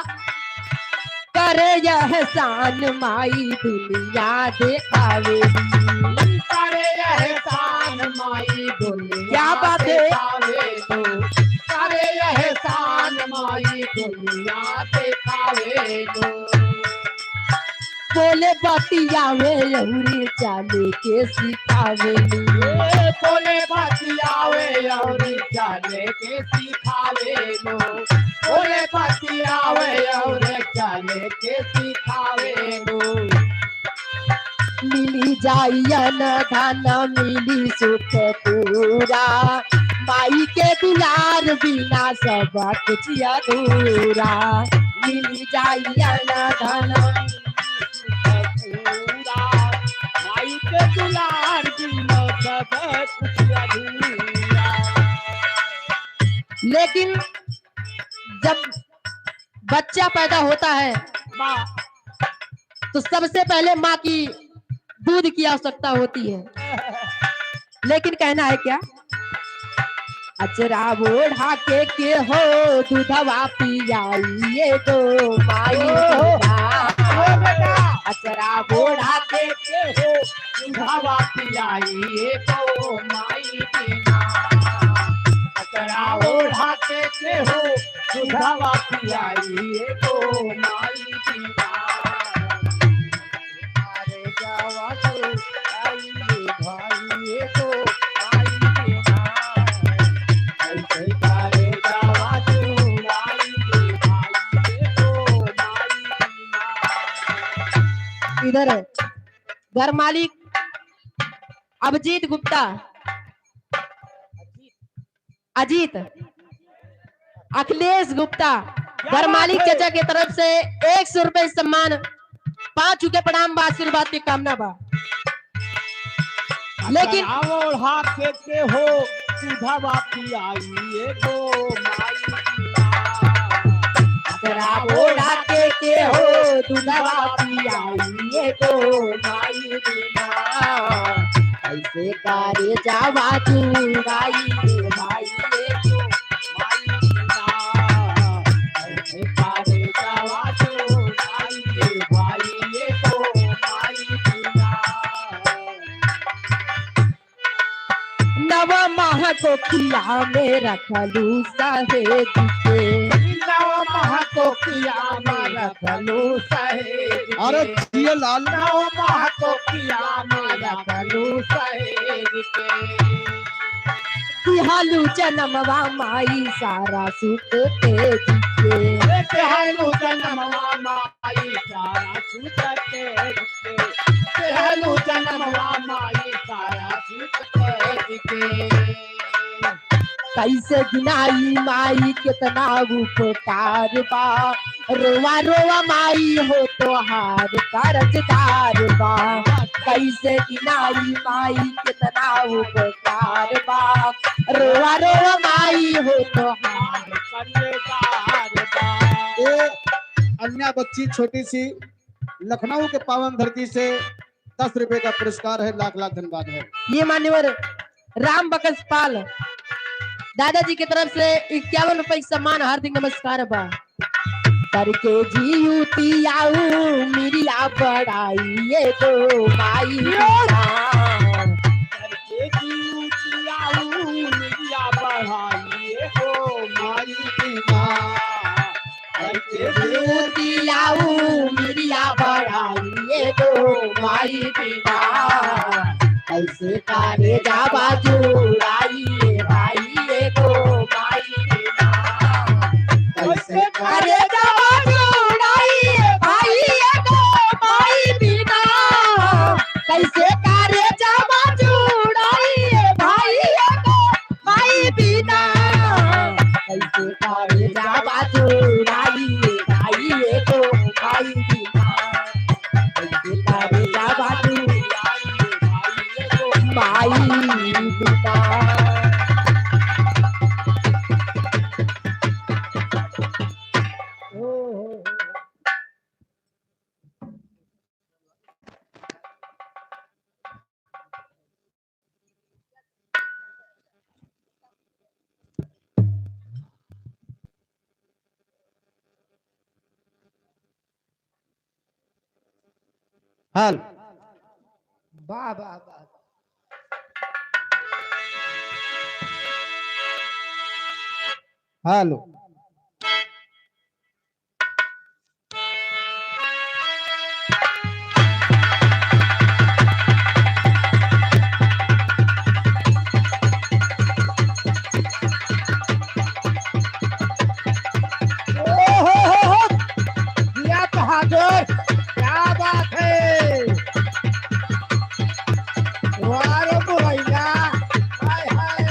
करे यह एहसान माई दुनिया देखावेली। करे यह एहसान माई दुनिया क्या बात है। करे यह एहसान माई दुनिया देखावेली। बोले बतियावे अउरी चाले के सिखावेली। बोले बतियावे अउरी चाले के सिखावेलो। बोले बतियावे अउरी चाले के सिखावेलो। मिली जाइयन धन मिली सुख पूरा। माई के दुलार बिना सब कुछ अधूरा। मिली जाइयन धन माई के दुलार बिना सब कुछ अधूरा। लेकिन जब बच्चा पैदा होता है माँ तो सबसे पहले माँ की दूध की आवश्यकता होती है। लेकिन कहना है क्या अचरा ओढ़ा के हो दूधवा पियाई एगो माई बिना। अचरा ओढ़ा के हो दूधवा पियाई एगो माई बिना। अचरा ओढ़ा के हो दूधवा पियाई एगो माई बिना। अरे जावा तो आई भाई एगो माई बिना। कैसे करे जावा तो आई भाई एगो माई बिना। इधर है घर मालिक अभिजीत गुप्ता, अजीत अखिलेश गुप्ता घर मालिक चाचा की तरफ से 100 रुपए सम्मान, 5 के प्रणाम बा, आशीर्वाद की कामना बा। लेकिन ओढ़ा के हो दूधवा पियाई एगो माई बिना। अचरा ओढ़ा के हो दूधवा पियाई एगो माई बिना। कैसे करे जावा जुड़ाई भाई एगो माई बिना। कैसे करे जावा जुड़ाई भाई एगो माई कोखिया में रखलू सहेज के। नौ माह कोखिया में रखलू सहेज अरे के। जियो लाल। नौ माह कोखिया में रखलू सहेज के। तिहालू जन्मवा माई सारा सुख तेज के। तेहलू जन्मवा माई सारा सुख तेज के। तेहलू जन्मवा माई सारा सुख तेज के। कैसे गिनाई माई कितना उपकार बा। रोवा रोवा माई हो तो हार कर्जदार बा। कैसे गिनाई माई कितना उपकार बा। रोवा रोवा माई हो तो हार कर्जदार बा। ये अन्या बच्ची छोटी सी लखनऊ के पावन धरती से 10 रुपए का पुरस्कार है। लाख लाख धन्यवाद है। ये मान्यवर राम बकसपाल दादाजी की तरफ से 51 रुपए की सम्मान हार्दिक नमस्कार बा। करके जीयूती आऊ मिरिया बढ़ाई ये दो माई करके जीऊतियाऊ मिरिया बढ़ाइए हो माई बिना। करके जीयूती आऊ मिरिया बढ़ाई ये दो माई बिना। कैसे कारे जाबा जुड़ाई भाई ये दो माई बिना। कैसे कारे जाबा जुड़ाई भाई ये दो माई बिना। कैसे कारे जाबा जुड़ाई भाई ये दो माई बिना। कैसे कारे जाबा जुड़ाई भाई ये दो माई बिना। कैसे कारे जाबा जुड़ाई माई बिना। हाल वाह वाह वाह। हेलो। दिया बहादुर क्या बात है। वाह रे बुढ़ैया हाय हाय।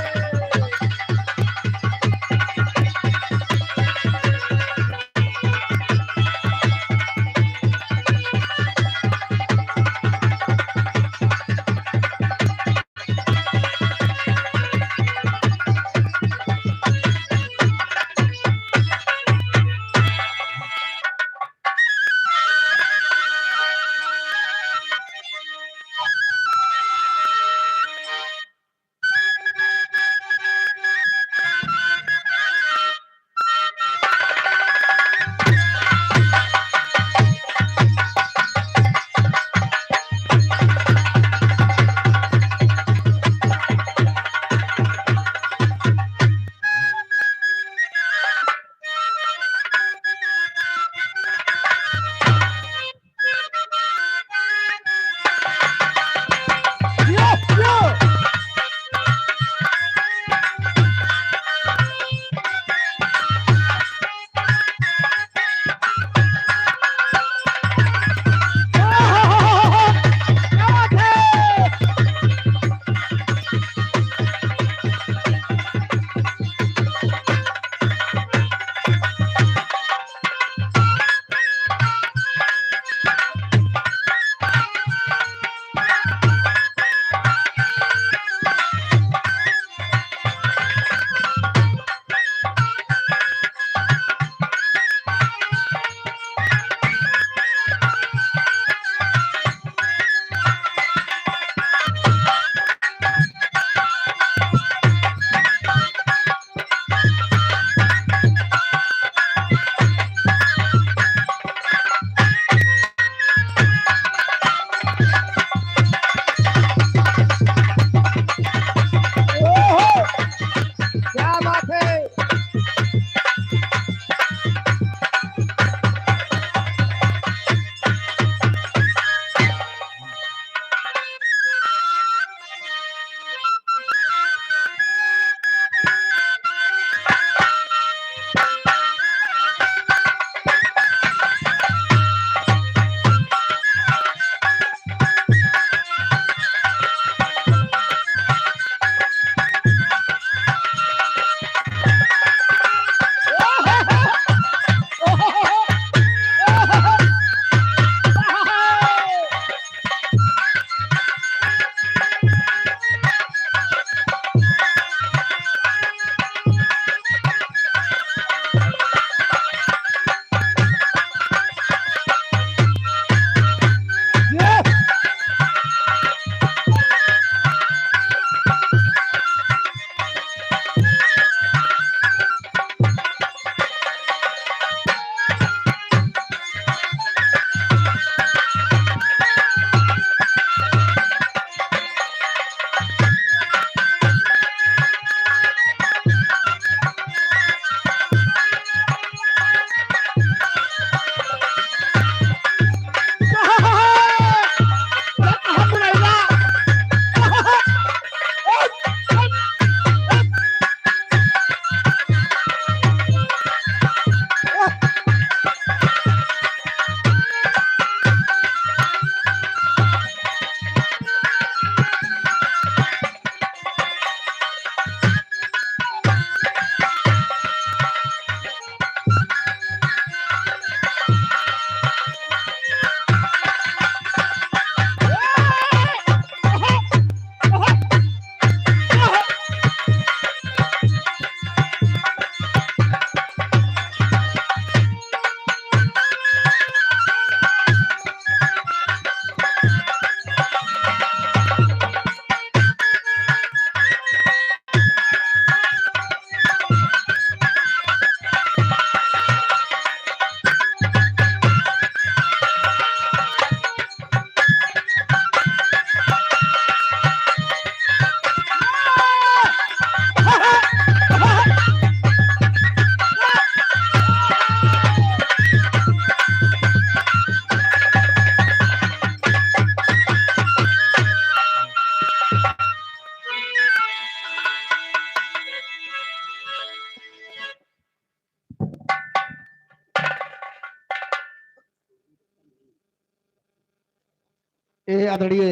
ये आदरणीय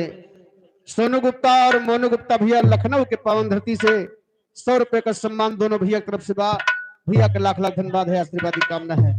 सोनू गुप्ता और मोनू गुप्ता भैया लखनऊ के पावन धरती से 100 रुपए का सम्मान दोनों भैया की तरफ से बा। भैया का लाख लाख धन्यवाद है, आशीर्वाद की कामना है।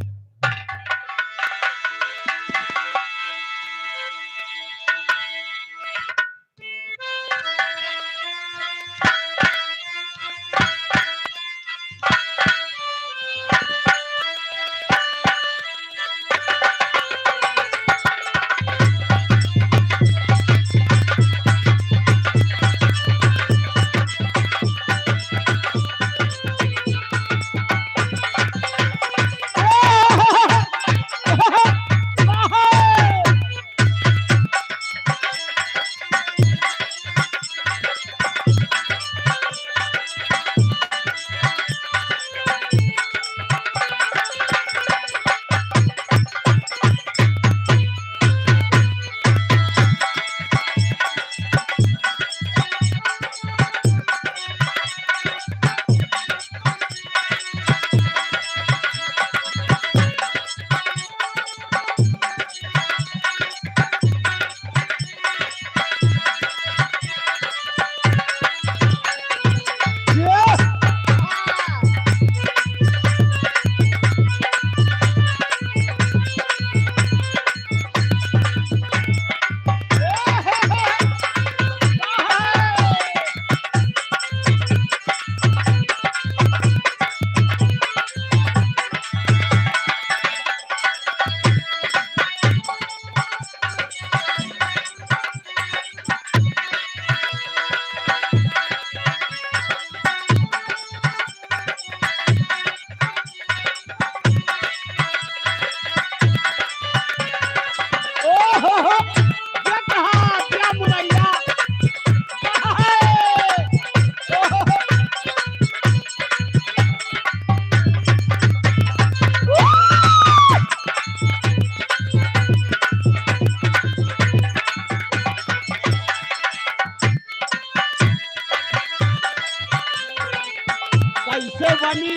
कैसे बनी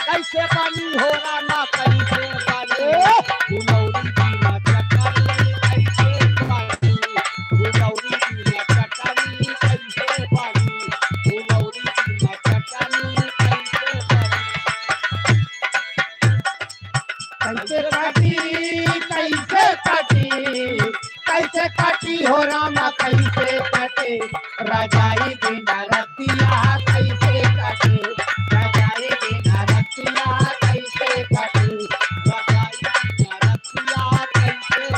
कैसे पानी हो रहा ना कैसे पानी गुलौरी बिना चटनी कैसे पानी गुलौरी बिना चटनी कैसे पानी गुलौरी बिना चटनी कैसे काटी हो रामा कैसे काटे रजाई बिना रतिया कैसे काटे रजाई बिना रतिया कैसे काटे रजाई बिना रतिया कैसे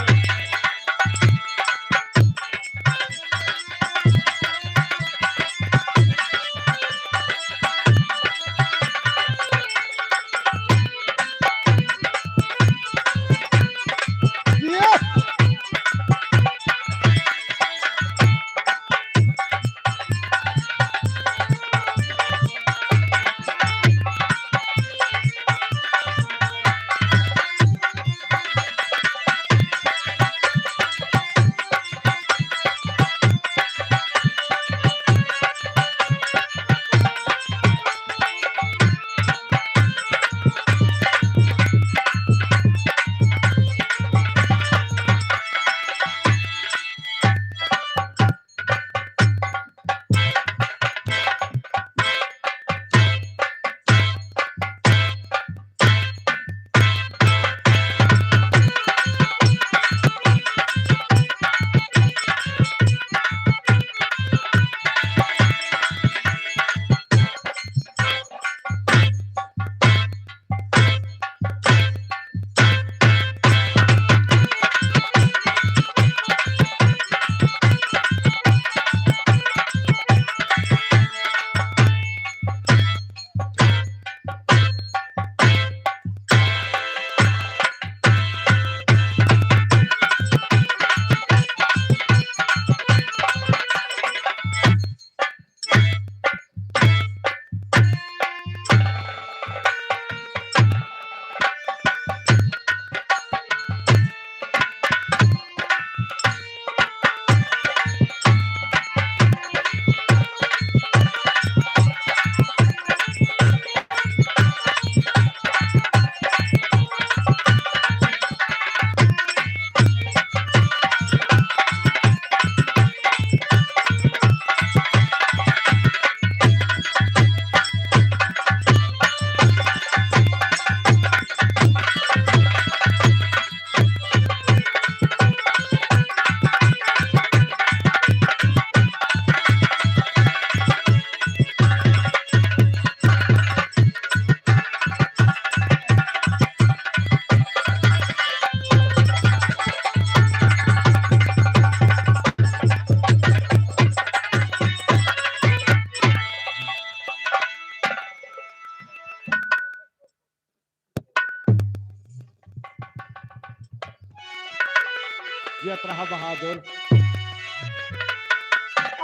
जियत रहा बहादुर।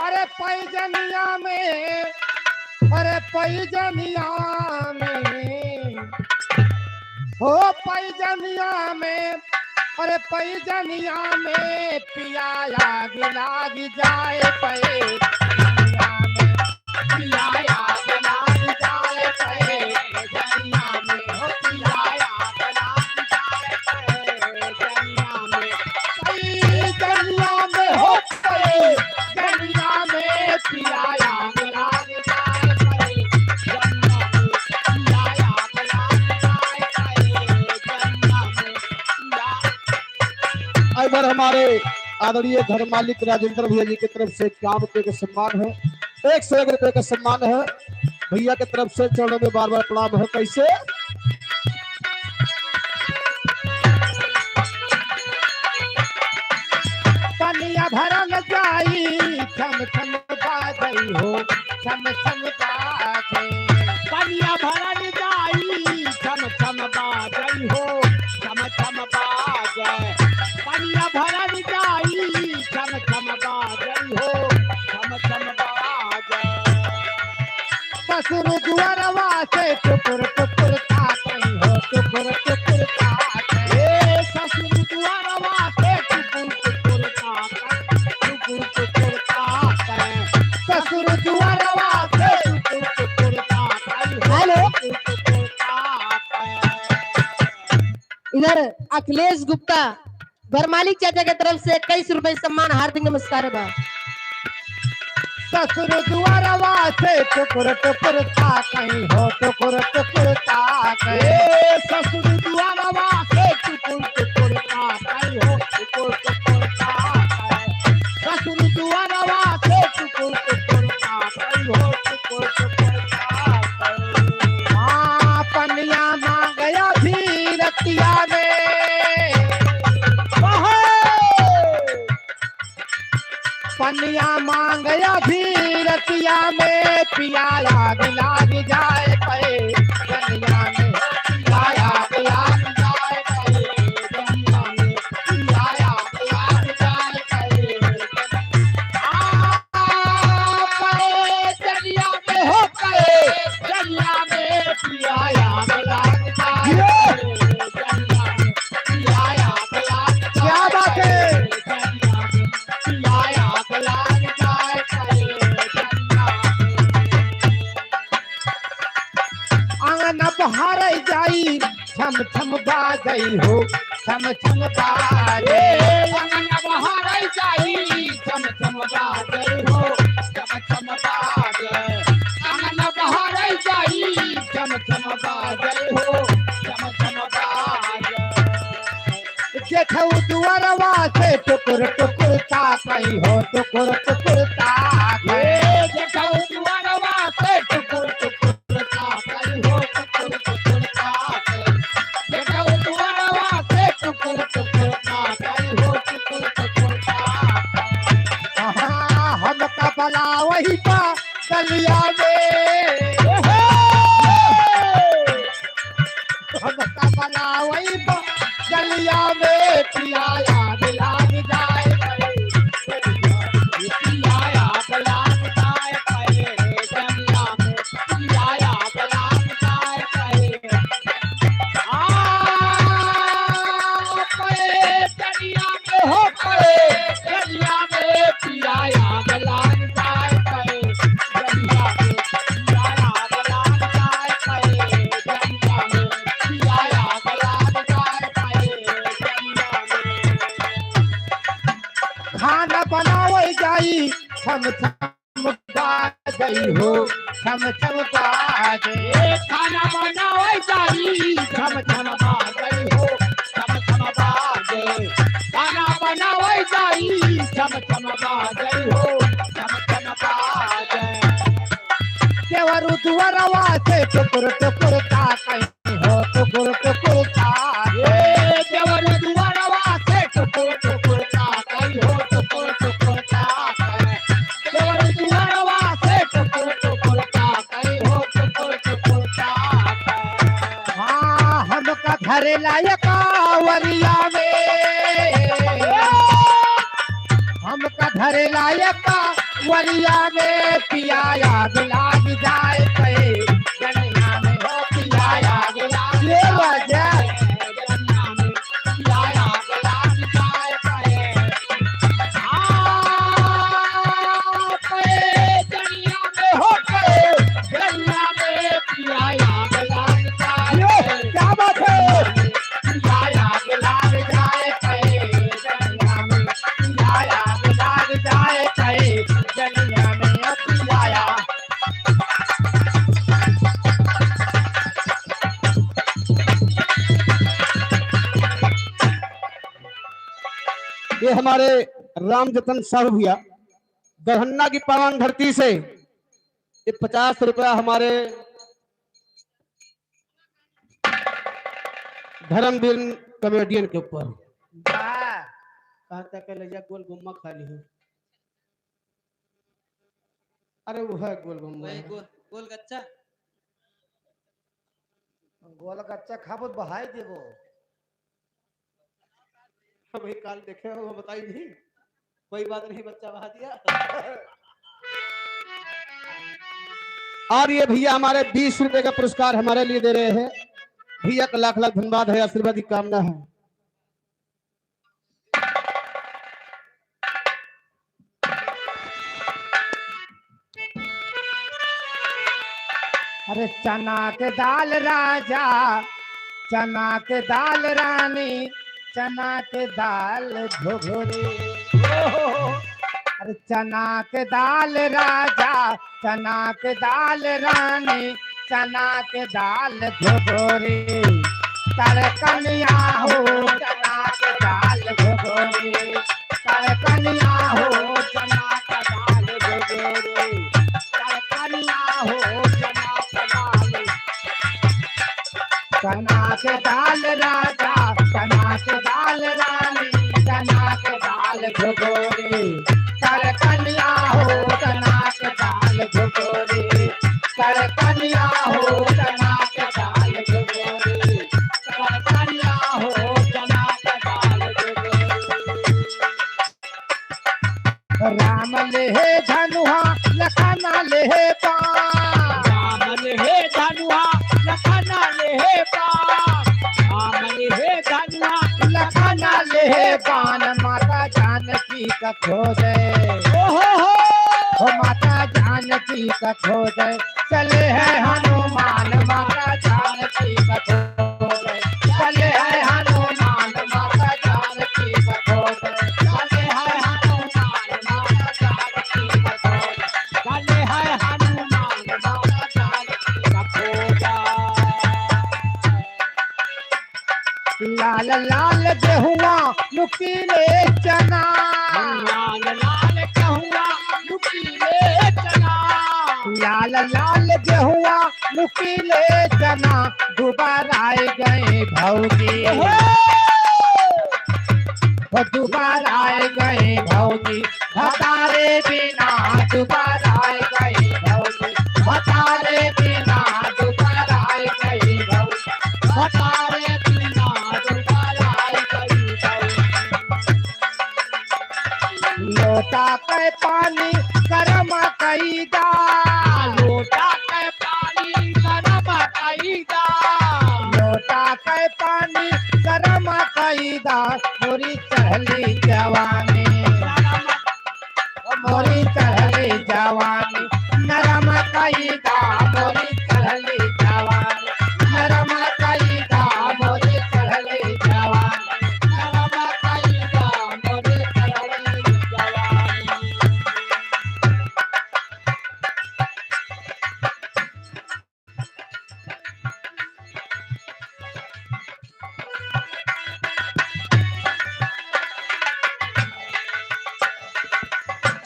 अरे पैजनिया में, अरे पैजनिया में, हो पैजनिया में, अरे पैजनिया में पिया आग लाग जाए पैजनिया में, पिया आग लाग जाए पैजनिया में, हो पिया आग लाग जाए पैजनिया में, पैजनिया में हो पैजनिया में पिया आग लाग जाए पैजनिया में, पिया आग लाग जाए पैजनिया में, पिया। एक बार हमारे आदरणीय घर मालिक राजेंद्र भैया जी की तरफ से 51 रुपए का सम्मान है, 101 रुपए का सम्मान है। भैया की तरफ से चरणों में बार बार प्रणाम है। कैसे पनिया भरल जाई छम छम बाजई हो, छम छम बाजे पनिया भरल जाई छम छम बाजई हो, छम छम बाजे पनिया भरल जाई छम छम बाजई हो, छम छम बाजे ससुर दुआरवा से टुकुर टुकुर ताकई हो, टुकुर टुकुर ताकई ससुर दुआरवा से टुकुर टुकुर ताकई, टुकुर टुकुर ताकई ससुर दुआरवा से टुकुर टुकुर ताकई, हेलो टुकुर टुकुर ताकई। इधर अखिलेश गुप्ता घर मालिक चाचा के तरफ से 21 रुपए सम्मान हार्दिक नमस्कार बा। ससुर दुआरवा से टुकुर टुकुर ताकई हो, टुकुर टुकुर ताकई ससुर दुआरवा से टुकुर टुकुर ताकई हो, टुकुर टुकुर ताकई ससुर दुआरवा से टुकुर टुकुर ताकई हो, टुकुर टुकुर ताकई। हाँ पनिया मांगया भी रतिया में, पनिया मांगया भी रतिया में पिया आग लाग जाए पैजनिया में, पिया आग लाग जाए पैजनिया में, पिया आग लाग जाए पैजनिया में, हो पैजनिया में पिया आग लाग जाए पैजनिया में, पिया आग लाग जाए। क्या बात है? पिया आग लाग जाए पैजनिया में। आंगन बहार जाई छम छम बाजई हो, छम छम बाजे आंगन बहार जाई छम छम बाजई हो, छम छम बाजे आंगन बहार जाई छम छम बाजई हो, छम छम बाजे जेठऊ दुआरवा से टुकुर टुकुर ताकई हो, टुकुर टुकुर ताकई जेठऊ दुआरवा से टुकुर टुकुर ताकई हो, टुकुर टुकुर ताकई जेठऊ दुआरवा से टुकुर टुकुर ताकई हो, टुकुर टुकुर ताकई। हमका बला वही का गलिया में, हमका बला वही का गलिया में पिया आग लाग जाए पिया आग लाग जाए पैजनिया में, पिया आग लाग जाए पैजनिया में, हो पैजनिया में पिया आग लाग जाए पैजनिया में, पिया आग लाग जाए पैजनिया में, पिया आग लाग जाए पैजनिया में। खाना बनावे जाई छम छम बाजई हो, छम छम बाजे खाना बनावे जाई छम छम बाजई हो, छम छम बाजे खाना बनावे जाई छम छम बाजई हो, छम छम बाजे देवरु दुआरवा से टुकुर टुकुर ताकई हो, टुकुर टुकुर ताकई देवरु दुआरवा से टुकुर टुकुर ताकई हो, टुकुर टुकुर ताकई देवरु दुआरवा से टुकुर टुकुर ताकई हो, टुकुर टुकुर ताकई। हाँ हमका धरे लायक वरिया में घर लायका वरिया में पिया याद लाग जाए पे गनिया में हो पिया याद लाग ये वजह गनिया में पिया याद लाग जाए पे गनिया में हो पे गनिया में पिया याद लाग जाए क्या बात है पिया याद लाग जाए पे गनिया में पिया याद लाग जाए पे गनिया में पिया ये हमारे राम जतन साहब भैया गहन्ना की पावन धरती से ये 50 रुपया हमारे धर्मवीर कॉमेडियन के ऊपर कहता के लजा गोल गुम्मा खाली है। अरे वो है गोल गुम्मा गोल गच्चा गोल कच्चा खाबो बहाई देबो वही काल देखे हो बताई नहीं कोई बात नहीं बच्चा बहा दिया। और ये भैया हमारे 20 रुपए का पुरस्कार हमारे लिए दे रहे हैं। भैया का लाख लाख धन्यवाद है, आशीर्वाद की कामना है। अरे चना के दाल राजा चना के दाल रानी चना के दाल घुघरी अरे चना के दाल राजा चना के दाल रानी चना के दाल घुघरी तड़कनिया हो चना के दाल घुघरी तड़कनिया हो चना के दाल घुघरी तड़कनिया हो चना के दाल राजा चना के दाल रानी चना के दाल घुघरी तड़कनिया हो चना के दाल घुघरी तड़कनिया हो चना के दाल घुघरी तड़कनिया हो चना के दाल घुघरी। राम लेहे धनुहा लखना लेहे बाण राम लेहे धनुहा लखना लेहे बाण राम लेहे धनुहा लखना लेहे बाण माता जानकी का खोजे हो माता जानकी का खोजे चले है हनुमान माता जानकी का खोजे चले है हनुमान माता जानकी का खोजे चले है हनुमान माता जानकी का खोजे चले है हनुमान माता जानकी का खोजा। लाल लाल गेहुआ नुकीले चना लाल लाल गेहुआ नुकीले चना लाल लाल गेहुआ नुकीले चना दोबारा आए गए भौजी दोबारा आए गए भौजी भतारे बिना दोबारा आए गए भौजी भतारे बिना दोबारा आए गए भौजी भतारे बिना दोबारा आए गए भौजी। लोटा के पानी गरम कई दा लोटा के पानी गरम कई दा लोटा के पानी गरम कई दा मोरी चढ़ली जवानी मोरी चढ़ली जवानी नरम कई दा मोरी चढ़ली जवानी नरम कई दा मोरी चढ़ली जवानी नरम कई दा मोरी चढ़ली जवानी।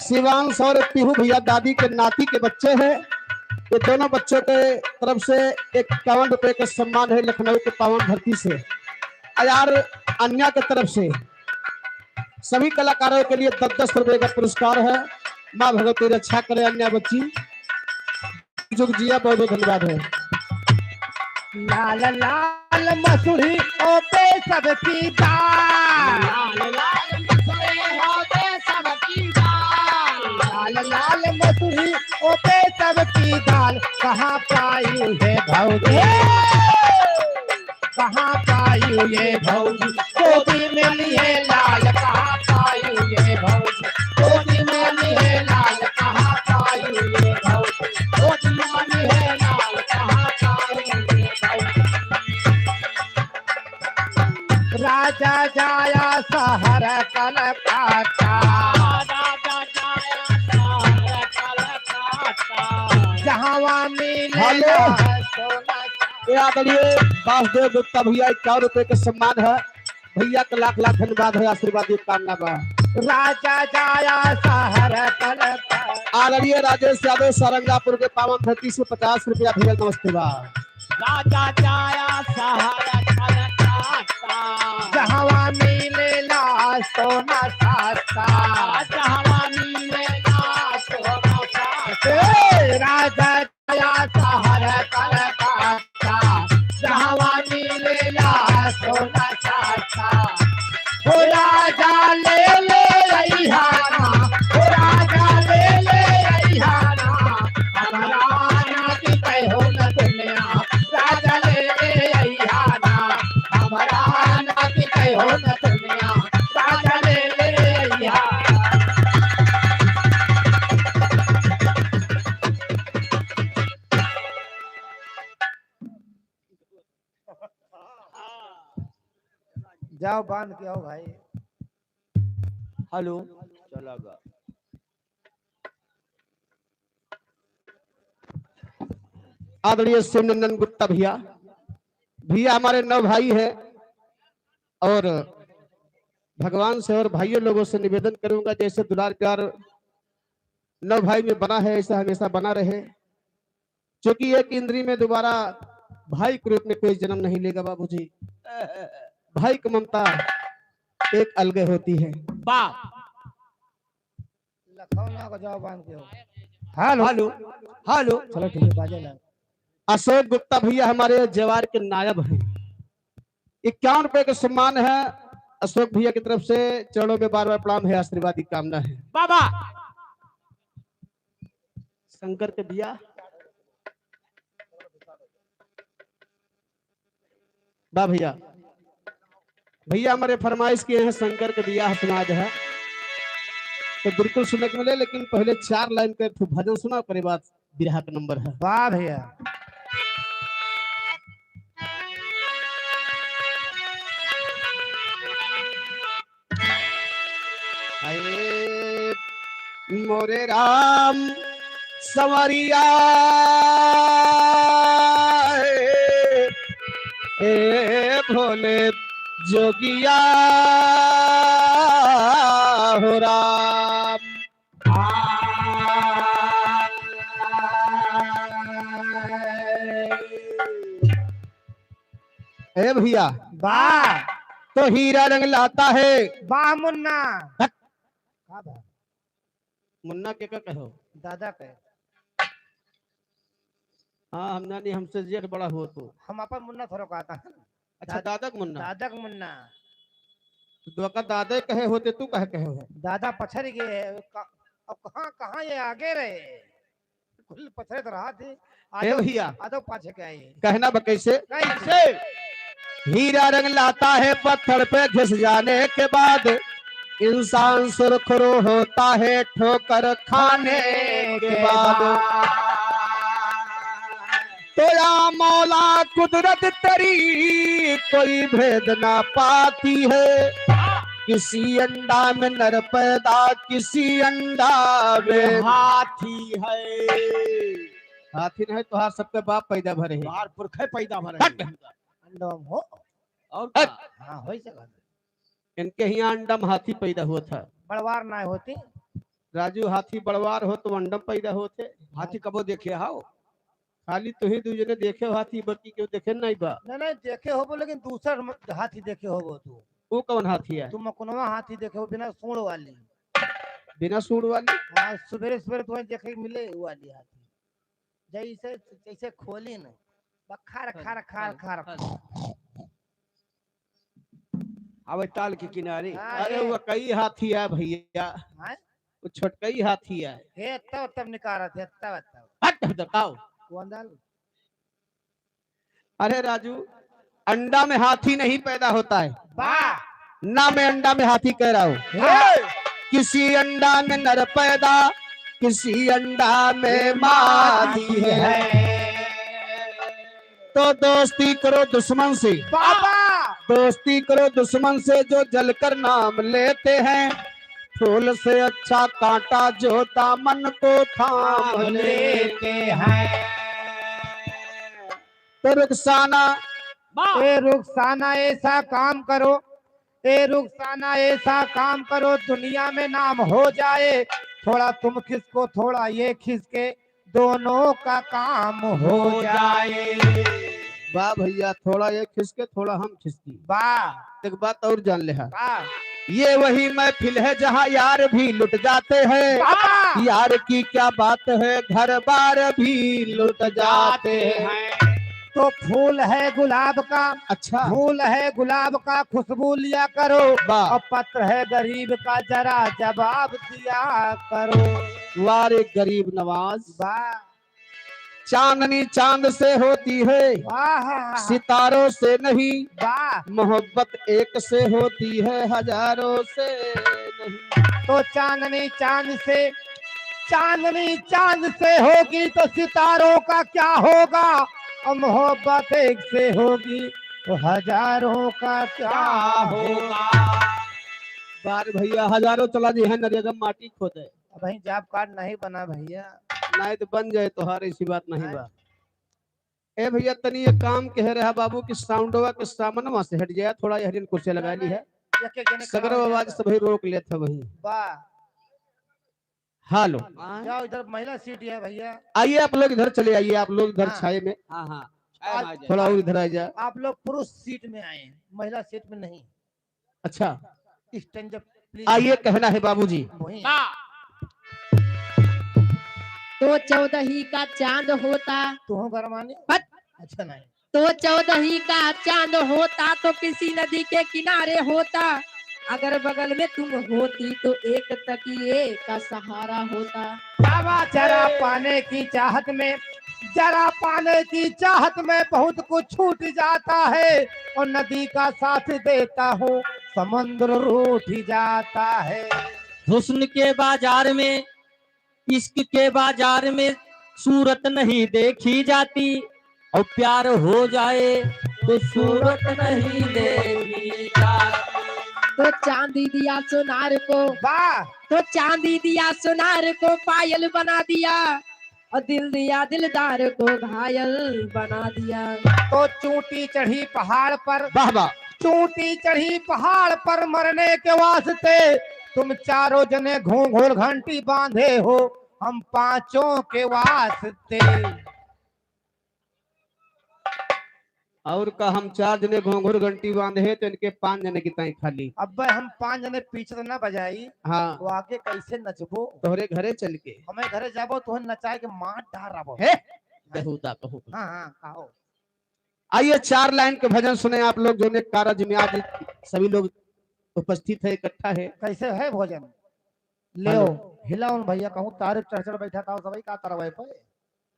शिवांश और पीहू भैया दादी के नाती के बच्चे हैं। ये दोनों बच्चों के तरफ से 51 रुपए का सम्मान है लखनऊ के पावन धरती से। यार अन्या के तरफ से सभी कलाकारों के लिए 10-10 रुपए का पुरस्कार है। माँ भगवती रक्षा करे अन्या बच्ची जुग जिया, बहुत बहुत धन्यवाद है। लाल लाल मसूरी ओपे सबकी दाल लाल लाल मसूरी ओपे सबकी दाल लाल मसूरी ओपे सबकी दाल कहाँ पाई है भौजी कहाँ पाई ये भौजी गोदी में लिए लाल कहाँ पाई ये भौजी गोदी में लिए लाल कहाँ पाई ये भौजी गोदी में लिए लाल कहाँ पाई ये भौजी राजा जाया शहर कलकत्ता जहाँ मिले सोना ये आदरणीय वासुदेव गुप्ता भैया 51 रुपए के सम्मान है। भैया का लाख लाख धन्यवाद है, आशीर्वाद की कामना बा। राजा जाया शहर कलकत्ता आदरणीय राजेश यादव सारंगापुर के पावन धरती से 50 रुपया भैया नमस्ते बा। राजा जाया सहारा कलकत्ता जहाँ मिलेला सोना सस्ता जहाँ मिलेला सोना सस्ता राजा जाया शहर कलकत्ता जहाँ मिलेला सोना सस्ता हो राजा ले अइहाना हो राजा ले अइहाना हमारा नाती कहो न दुनिया राजा ले अइहाना हमारा नाती कहो न दुनिया राजा ले अइहाना जाओ बांध के आओ भाई हेलो चला गा आदरणीय शिवनंदन गुप्ता भैया भैया हमारे 9 भाई हैं और भगवान से और भाइयों लोगों से निवेदन करूंगा जैसे दुलार प्यार 9 भाई में बना है ऐसा हमेशा बना रहे, क्योंकि एक इंद्री में दोबारा भाई के रूप में कोई जन्म नहीं लेगा बाबूजी। भाई की ममता एक अलग होती है। वाह लखनऊ को जाओ बांध के आओ हेलो हेलो हेलो चलो ठीक है बाजे ना अशोक गुप्ता भैया हमारे जवार के नायब हैं। 51 रुपए का सम्मान है। अशोक भैया की तरफ से चरणों में बार बार प्रणाम है, आशीर्वाद की कामना है। बाबा शंकर के भैया बा भैया भैया हमारे फरमाइश किए हैं शंकर के बियाह समाज है तो बिल्कुल सुनने को मिले, लेकिन पहले 4 लाइन का भजन सुना करे बाद बिरहा का नंबर है। वाह भैया अरे मोरे राम संवरिया ए भोले जोगिया हो राम ए भैया वाह तो हीरा रंग लाता है। वाह मुन्ना हट। का बा मुन्ना के का कहो दादा के हाँ हम जानी हमसे जेठ बड़ा हो तो हम अपन मुन्ना थोड़ा कहता है अच्छा दादा का मुन्ना दादा का मुन्ना दोका दादे कहे होते तू कहे कहे हो दादा पछड़ गए अब कहाँ कहाँ ये आगे रहे कुल पछड़े तो रहा थे ए भैया आदो पाछे के आए कहना बा कैसे कैसे हीरा रंग लाता है पत्थर पे घिस जाने के बाद इंसान सुरखरू होता है ठोकर खाने के बाद। तो या मौला कुदरत तेरी कोई भेद ना पाती है, किसी अंडा में नर पैदा किसी अंडा में हाथी है हाथी नहीं तो हार सबके बाप पैदा भरे हैं। बाहर पुरखे पैदा भरे हट। अंडम हो और हट। का? हाँ हो सका इनके यहाँ अंडम हाथी पैदा हुआ था। बड़वार ना होती राजू हाथी बड़वार हो तो अंडम पैदा होते। हाथी कबो देखे हाओ खाली तो ही दूसरे देखे हो हाथी बाकी क्यों देखे नहीं बा। नहीं देखे हो लेकिन दूसरा हाथी देखे हो तू वो कौन हाथी है? तुम मकुनवा हाथी देखे हो बिना सूंड वाली बिना सूंड वाली? हाँ सवेरे सवेरे तुम्हें देखे मिले वो वाली हाथी जैसे जैसे खोली न खार खार खार खार अब ताल के किनारे हाँ, अरे ये- वो कई हाथी है भैया। हाँ? वो छोटका ही हाथी है। हे तब निकारा थे तब हट दकाओ। कौन डाल अरे राजू, अंडा में हाथी नहीं पैदा होता है वाह ना, मैं अंडा में हाथी कह रहा हूँ। हे किसी अंडा में नर पैदा, किसी अंडा में मादी है। तो दोस्ती करो दुश्मन से, बाबा दोस्ती करो दुश्मन से जो जलकर नाम लेते हैं। फूल से अच्छा कांटा जो दामन को थाम लेते हैं। तो रुखसाना, ए रुखसाना ऐसा काम करो, ए रुखसाना ऐसा काम करो दुनिया में नाम हो जाए। थोड़ा तुम खिसको थोड़ा ये खिसके, दोनों का काम हो जाए। वाह भैया, थोड़ा ये खिसके थोड़ा हम खिसकी। वाह एक बात और जान ले, वाह ये वही महफिल है जहाँ यार भी लुट जाते हैं। बाबा यार की क्या बात है, घर बार भी लुट जाते हैं। तो फूल है गुलाब का, अच्छा फूल है गुलाब का खुशबू लिया करो। वाह, और पत्र है गरीब का जरा जवाब दिया करो। वारे गरीब नवाज। वाह चांदनी चांद से होती है, वाह सितारों से नहीं। वाह मोहब्बत एक से होती है, हजारों से नहीं। तो चांदनी चांद से होगी तो सितारों का क्या होगा। और मोहब्बत एक से होगी तो हजारों का क्या होगा। बार भैया हजारों चला जी है, नरेगा माटी खोदे भाई जॉब कार्ड नहीं बना भैया। नहीं तो बन जाए तो हार, ऐसी बात नहीं बा। ए भैया तनी ये काम कह रहा बाबू की साउंडवा के सामनवा से हट जाए थोड़ा, हरिन कुर्सी लगा ली है, सगर आवाज से भाई रोक लेते वही। वाह हेलो, जाओ इधर महिला सीट है भैया। आइए आप लोग इधर चले आइए, आप लोग इधर हाँ। छाए में आज थोड़ा और इधर आ जाए। आप लोग पुरुष सीट में आए हैं, महिला सीट में नहीं। अच्छा स्टैंड अप प्लीज। आइए, कहना है बाबूजी। वहीं तो 14 का चांद होता, तू हो गरमानी बट अच्छा नहीं। तो 14 का चांद होता तो किसी नदी के किनारे होता। अगर बगल में तुम होती तो एक तकिए का सहारा होता। बाबा जरा पाने की चाहत में, जरा पाने की चाहत में बहुत कुछ छूट जाता है। और नदी का साथ देता हूँ समुद्र रूठ जाता है। हुस्न के बाजार में, इश्क के बाजार में सूरत नहीं देखी जाती। और प्यार हो जाए तो सूरत नहीं देखी जाती। तो चांदी दिया सोनार को, वाह तो चांदी दिया सोनार को पायल बना दिया। और दिल दिया दिलदार को घायल बना दिया। तो चोटी चढ़ी पहाड़ पर, वाह वाह, चोटी चढ़ी पहाड़ पर मरने के वास्ते तुम चारों जने घूंघूर घंटी बांधे हो, हम पांचों के वास्ते। और का हम 4 जने घोंघुर घंटी बांधे हैं तो इनके 5 जने की ताई खाली। अब हम 5 जने पीछे तो ना बजाई, हाँ, तो आगे कैसे नचबो। तोहरे घरे चल के हमें घरे जाबो तो नचाए के मार डारबो। है बेहुदा कहूँ। हाँ हाँ कहो। आइए 4 लाइन के भजन सुने आप लोग, जो ने कारज में आज सभी लोग उपस्थित है, इकट्ठा है। कैसे है भोजन ले हेलो। हिलाओ भैया कहूँ तार चढ़ चढ़ बैठा था सभी का तरह पे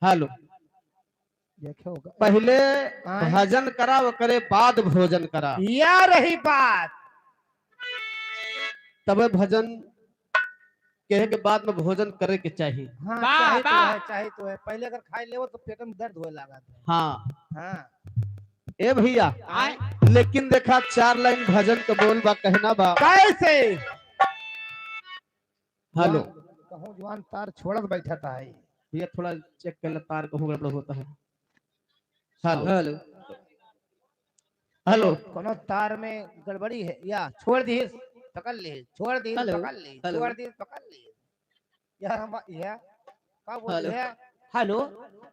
हेलो, देखे होगा। पहले हाँ। भजन करा वो करे बाद भोजन करा, या रही बात तब भजन कहे के बाद में भोजन करे के चाहिए। हाँ वाह, चाहे तो वाह। है चाहे तो है। पहले अगर खाई ले तो पेट में दर्द होए लगा था। हाँ हाँ ए भैया, लेकिन देखा 4 लाइन भजन तो बोल बा, कहना बा। कैसे हेलो कहूँ जवान तार छोड़त बैठा था है। भैया थोड़ा चेक कर ले, तार कहूँ गड़बड़ होता है। हेलो हेलो, हेलो, कोनो तार में गड़बड़ी है या छोड़ दी पकड़ ली, छोड़ दी हेलो, पकड़ ली, हेलो। छोड़ दी पकड़ ली। यार हम या का बोल हेलो। है हेलो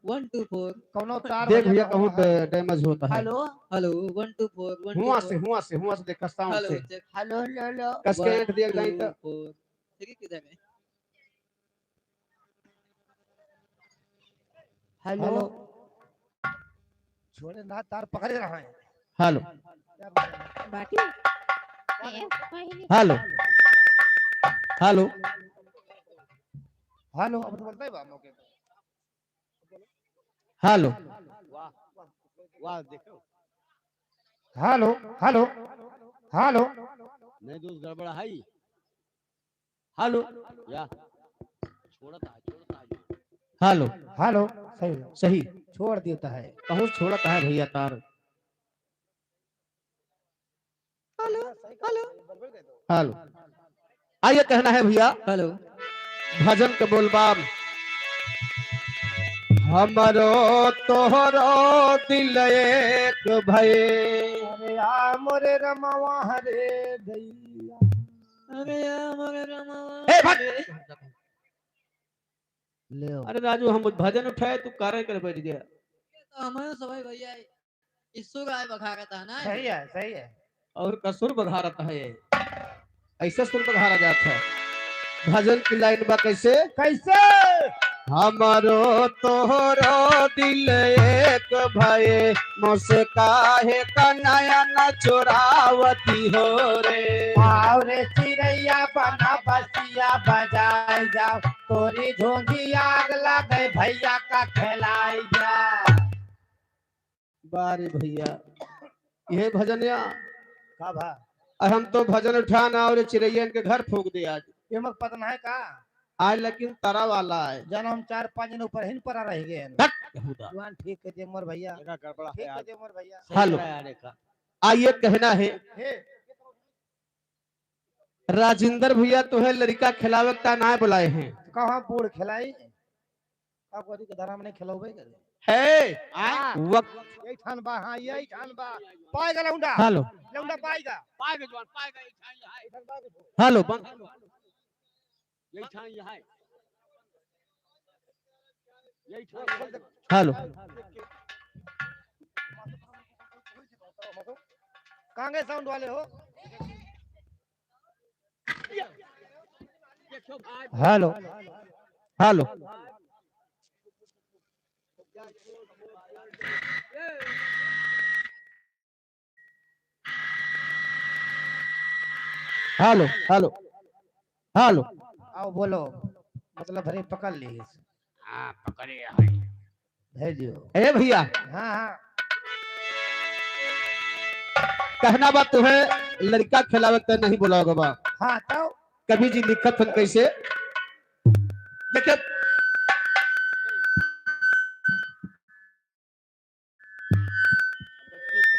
1 2 4। कोनो तार देख भैया कहूँ कहूँ डैमेज होता है। हेलो हेलो 1 2 4 1 2 हुआ से देखा साउंड हेलो से चेक। हेलो हेलो कस के ऐंठ दिया जाए तो। ठीक किधर है? हेलो छोड़े ना तार पकड़ रहा है। हेलो क्या बोल रहा है? बाकी हेलो हेलो हेलो अब तो बोलता ही बा मौके पे। हेलो वाह देखो हेलो हेलो हेलो नहीं दोस्त गड़बड़ है ही। हेलो या छोड़ता है हेलो हेलो सही सही छोड़ देता है। कहूँ छोड़ा है भैया तार। हेलो आइए कहना है भैया हेलो भजन के बोलबाम हमरो तोहरो दिल एक भये अरे आ मोरे रमवा हरे दैया। ए भग! ले अरे राजू हम भजन उठाए तू कार्य कर बैठ गया। तो हमारे सभी भैया इसु गाय बखा रहता है ना सही है सही है। और कसुर बघारत है ये ऐसा सुर बघारा जाता है। भजन की लाइन बा कैसे कैसे हमारो तोहरो दिल एक भये मुझसे काहे कन्हैया न चुरावती हो रे आओ रे चिड़ैया बना बसिया बजाए जाओ तोरी झोंगी आग लगे भैया का खिलाई जा। बारे भैया ये भजन या का भा हम तो भजन उठाना और चिड़ैयन के घर फूक दे आज ये मत पता है का आज लेकिन तारा वाला है जन हम 4-5 दिन ऊपर हिन पर रह गए हैं। धक यहूदा। जुआन ठीक है जे मोर भैया देखा गड़बड़ा ठीक है है जे मोर भैया। हेलो आने का आइए कहना है हे राजिंदर भैया तुम्हें लड़का खिलावे का ना बुलाए हैं कहाँ बूढ़ खिलाई का कोरी के धरा में नहीं खिलावे करे है वक्त यही ठान बा हां यही ठान बा पाएगा लौंडा हेलो लौंडा पाएगा पाएगा जवान पाएगा एक ठान यहाँ है हेलो बंद यही ठान यहाँ है यही ठान हेलो कांगे साउंड वाले हो देखो भाई hello hello hello hello hello आओ बोलो मतलब भरे पकड़ ली हाँ पकड़े है भेजियो। ए भैया हाँ हाँ कहना बा तुम्हें लड़का खिलावे का नहीं बुलाओगे बा हाँ तो कभी जी लिखत हन कैसे देखे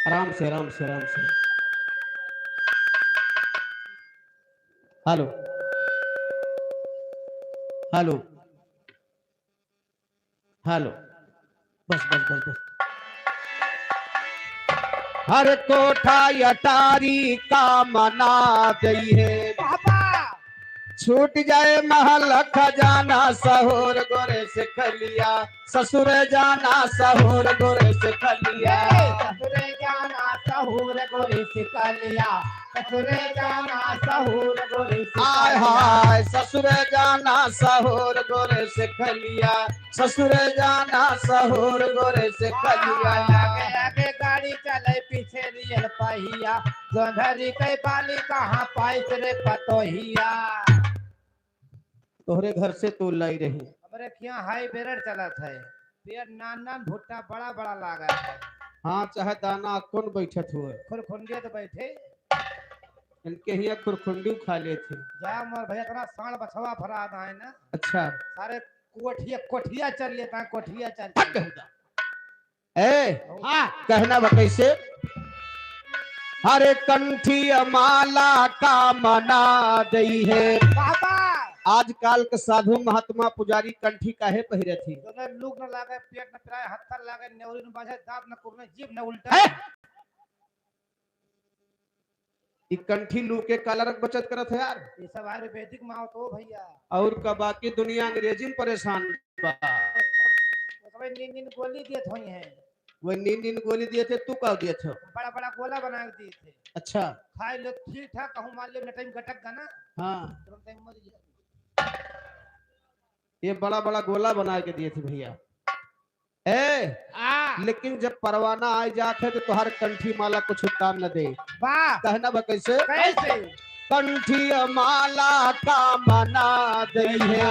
आराम से आराम से आराम से हेलो हेलो हेलो बस बस बस बस हर कोठा अटारी का मना गई है पापा छूट जाए महल खजाना सहोर गोरे से खलिया ससुर जाना सहोर गोरे से खलिया ससुरे जाना सहूर गोरी सिकलिया ससुरे जाना सहूर गोरी आय हाय ससुर जाना सहोर गोरे से खलिया ससुर जाना सहोर गोरे से खलिया आगे आगे गाड़ी चले पीछे रियल पहिया जोंधरी के बाली कहाँ पाइस रे पतोहिया। तोहरे घर से तो लाई रही हमारे यहाँ हाई बेरड चलत है पेड़ नान नान भुट्टा बड़ा बड़ा लागा है हाँ चाहे दाना कौन बैठत हुए खुरखुंडिया तो बैठे इनके ही खुरखुंडी खा ले थे जा मोर भैया तना सांड बछवा भरा है ना अच्छा सारे कोठिया कोठिया चल लेता है कोठिया चल हट यहूदा। ए हाँ कहना बा कैसे हरे कंठी माला का मना दई है बाबा आजकल के साधु महात्मा पुजारी कंठी काहे पहिरे थी दोनों लूक न लागे पेट न पिराए हत्थर लागे नेवरी न बाजे दांत न कुरने जीभ न है? उल्टा ई कंठी लू के काला रंग बचत करत है यार ये सब आयुर्वेदिक माँ तो भैया और का बाकी दुनिया अंग्रेजी में परेशान बा वो सब नींद नींद गोली दिए थोई हैं वो नींद गोली दिए थे तू का दिए थे बड़ा बड़ा गोला बना के दिए थे अच्छा खाए लो ठीक ठाक कहूँ मान लो टाइम गटक का ना हाँ तुरंत टाइम मर जाए ये बड़ा बड़ा गोला बना के दिए थे भैया ए लेकिन जब परवाना आ जाते तो हर कंठी माला कुछ काम न दे वाह कहना बा कैसे कैसे कंठीय माला का मना दई है।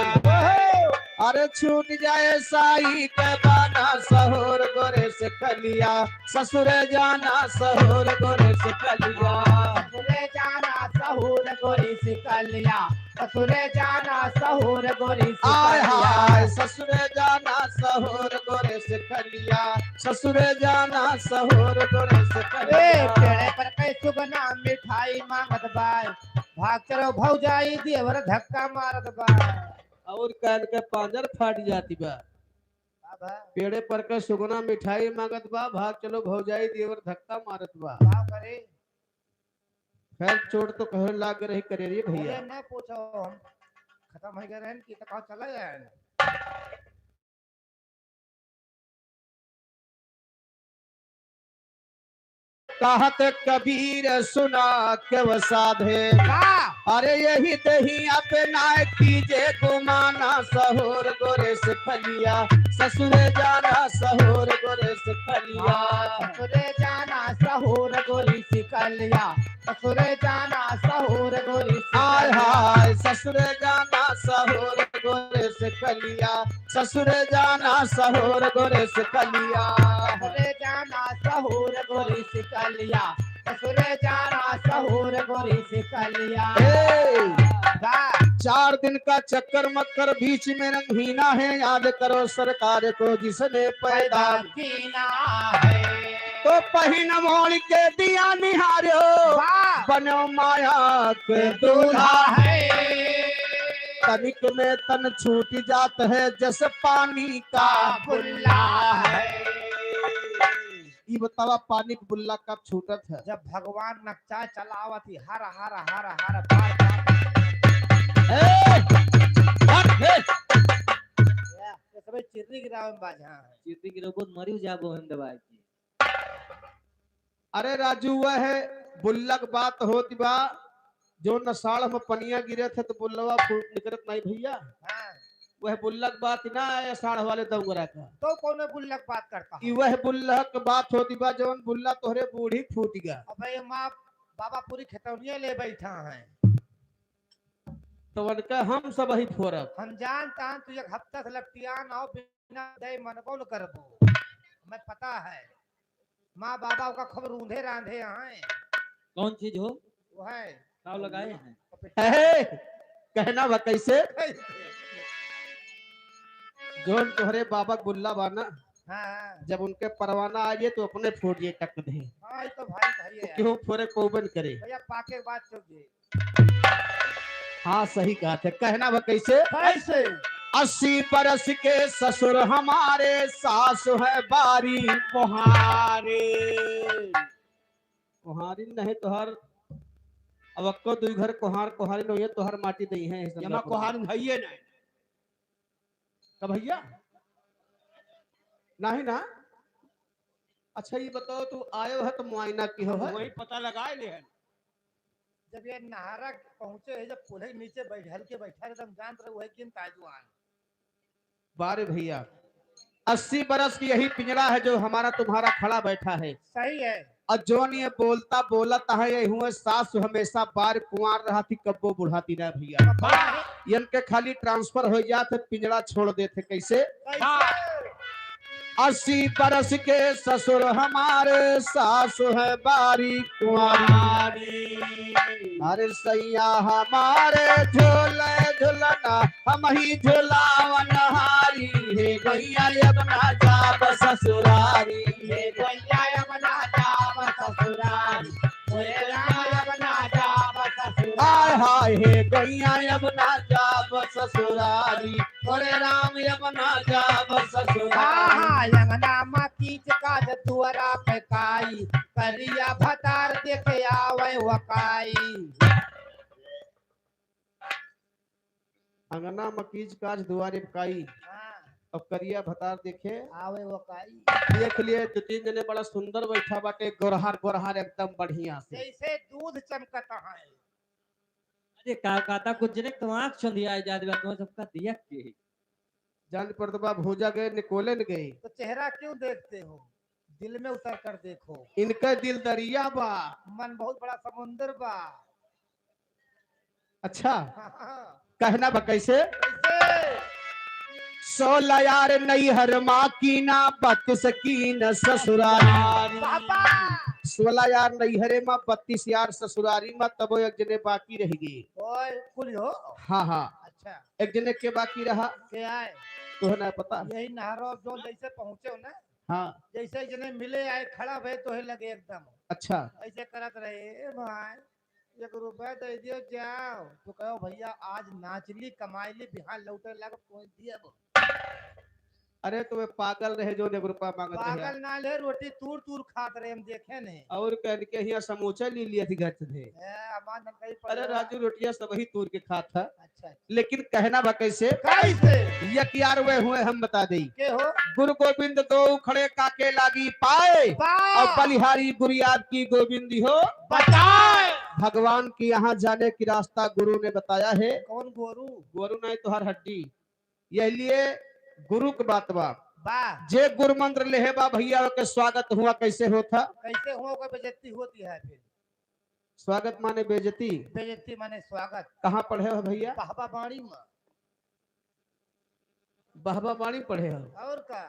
अरे छूट जाए साई के बाना सहोर गोरे से कलिया, ससुर जाना सहोर गोरे से कलिया। ससुरे जाना सहूर गोरी सिकलिया, ससुरे जाना सहूर गोरी आय सिकलिया। हाय ससुर जाना सहोर गोरे से कलिया, ससुर जाना सहोर गोरे से ए कलिया। पेड़े पर कई सुगना मिठाई मांगत बाय, भाग चलो भौजाई देवर धक्का मारत बाय। और कान के पांजर फाट जाती बा। अब पेड़े पर के सुगना मिठाई मांगत बा, भाग चलो भौजाई देवर धक्का मारत बा। भाव करे खैर चोट तो कहे लाग रही करे रे भैया। बोले न पूछो, हम खत्म हो गए रहन की तो कहाँ चला जाए। कहत कबीर सुना क्यों साधे, अरे यही दही अपना कीजे गुमाना सहोर गोरे से फलिया, ससुर जाना सहोर गोरे से फलिया। ससुरे जाना सहूर गोरी सिकलिया, ससुरे जाना सहूर गोरी आय सिकलिया। हाय ससुर जाना सहोर गोरे से कलिया, ससुर जाना सहोर गोरे से कलिया। ससुरे जाना सहूर गोरी सिकलिया, ससुरे जाना सहूर गोरी सिकलिया। गा 4 दिन का चक्कर मक्कर बीच में रंगहीना है, याद करो सरकार को जिसने पैदा पैदा कीना है। तो पहिन मोड़ के दिया निहारो, वाह बनो माया के दूल्हा दूल्हा। है तनिक में तन छूट जात है जैसे पानी का बुल्ला है। ये बतावा पानी का बुल्ला कब छूटत है। जब भगवान नक्शा चलावती हर हर हर हर बार बार ए, हट, हे। ये सब चिर्री गिरावे में बाजा है। चीटी की रोबोट मरी जाबो हम दवाई की। अरे राजू वह है बुल्लक बात होती बा, जो नसाड़ में पनिया गिरे थे तो बुल्लवा फूट निकलत नहीं भैया। हाँ, वह बुल्लक बात ना है साढ़ वाले दंगरा का। तो कौन गुल्लक बात करता कि है। वह बुल्लक बात होती बा जवन बुल्ला तोहरे बूढ़ी फूट गया। अब ये माँ बाबा पूरी खतौनिया ले बैठा है। तो उनका हम सब ही फोरब। हम जानता हूं तू एक हफ्ता से लपटियान आओ बिना दे मनबो न करबो, हमें पता है। माँ बाबा का खबर ऊंधे रांधे हैं। कौन चीज हो वो है ताव लगाए हैं। है कहना बा कैसे, जोन तोहरे बाबा बुल्ला बाना, हाँ जब उनके परवाना आ जाए तो अपने फूट ये टक दे। हाँ ये तो भाई भाई है क्यों फोरे कोबन करे। भैया पाके बात चल जे हाँ सही कहा थे। कहना बा कैसे, कैसे 80 बरस के ससुर हमारे, सास है बारी कुहारे। कुहारी नहीं तोहर अब अक्को दुई घर कुहार कुहारी नहीं है, तोहर माटी नहीं है। यमा कोहार भइए नहीं। तो भैया नहीं ना। अच्छा ये बताओ तू आयो है तो मुआयना की हो है। वही पता लगाए ले हैं। जब ये नहारा पहुंचे है, जब पुल नीचे बैठल के बैठा एकदम जान रहे वही किन ताजुआन। बारे भैया 80 बरस की यही पिंजरा है जो हमारा तुम्हारा खड़ा बैठा है। सही है। और जोन ये बोलता बोलता है ये हुए सास हमेशा बार कुंवार रहा थी कब्बो बुढ़ाती ना भैया। इनके खाली ट्रांसफर हो जाते पिंजरा छोड़ देते कैसे। कैसे 80 बरस के ससुर हमारे, सास है बारी कुंवारी। अरे सैया हमारे झोले झुलना हम ही झुलावन हारी, हे गैया यमुना जाब ससुरारी। हे गैया यमुना जाब ससुरारी, हे गैया यमुना जाब ससुरारी। हाय हाय हे गैया यमुना जाब ससुरारी, बोले राम यमुना जाब ससुरारी। हाँ यमुना माँ कीच का दुआरा पे काई, करिया भतार देखे आवे वकाई। अंगना मकीज काज दुआरे काई, हाँ, अब करिया भतार देखे आवे वकाई। देख लिए 2-3 जने बड़ा सुंदर बैठा बाटे, गोरहार गोरहार एकदम बढ़िया से। जैसे दूध चमकता है। अरे काका कुछ ने तो आंख चंदिया जा दिया तो सबका दिया के जान परतबा भूजा गए निकोले न गए। तो चेहरा क्यों देखते हो, दिल में उतर कर देखो। इनका दिल दरिया बा। मन बहुत बड़ा समुंदर बा। अच्छा हाँ, हाँ, कहना बा कैसे कैसे 16 यार नैहर माँ की ना 32 की न ससुरारी पापा 16 यार नैहरे माँ 32 यार ससुरारी माँ तब एक जने बाकी रह गई। ओए कुल हो हाँ हाँ अच्छा एक जने के बाकी रहा क्या है तो ना पता। यही नहरो जो जैसे पहुंचे हो ना हाँ जैसे जने मिले आए खड़ा भे तो लगे एकदम अच्छा ऐसे करत रहे "ए भाई 1 रुपया दे दियो जाओ तो कहो भैया आज नाचली कमाईली बिहार लौटे लग कोई दिया अरे तुम्हें पागल रहे जो 1 रुपया मांगत रहे पागल ना ले रोटी तूर तूर खात रहे हम देखे ने और कह के यहाँ समोसा ले लिया थी घर से। हमार न कहीं अरे राजू रोटियां सब ही तोड़ के खा था अच्छा लेकिन कहना बा कैसे कैसे यक यार वे हुए हम बता दें के हो गुरु गोविंद दो खड़े काके लागी पाए और बलिहारी गुरियाद की गोविंदी हो बताए भगवान की यहाँ जाने की रास्ता गुरु ने बताया है। कौन गोरू गुरु नहीं तो हर हड्डी यह लिए गुरु की बात बा वाह जे गुरु मंत्र लेहे बा भैया के स्वागत हुआ कैसे होता कैसे हो कोई बेइज्जती होती है फिर स्वागत माने बेइज्जती बेइज्जती माने स्वागत कहाँ पढ़े हो भैया पापा बाड़ी में बहबा बाणी पढ़े हो और का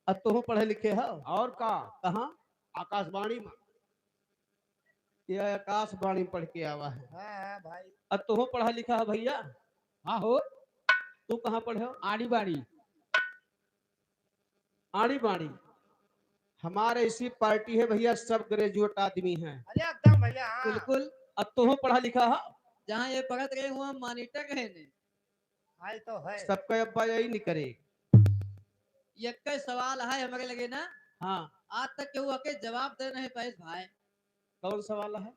अब तुम पढ़े लिखे हो और का कहाँ आकाशवाणी में ये आकाशवाणी पढ़ के आवा है। हाँ भाई अब तुम पढ़ा लिखा है भैया हाँ हो तू कहाँ पढ़े हो आड़ी बाड़ी आड़ी बाणी हमारे इसी पार्टी है भैया सब ग्रेजुएट आदमी हैं अरे एकदम भैया हाँ। बिल्कुल अब तुम पढ़ा लिखा है जहाँ ये पढ़त रहे हुआ मॉनिटर कहे ने हाय तो है सबका अब्बा यही नहीं करे। एक का सवाल है हमारे लगे ना हाँ आज तक केहू आके जवाब दे नहीं पाए भाई कौन सवाल है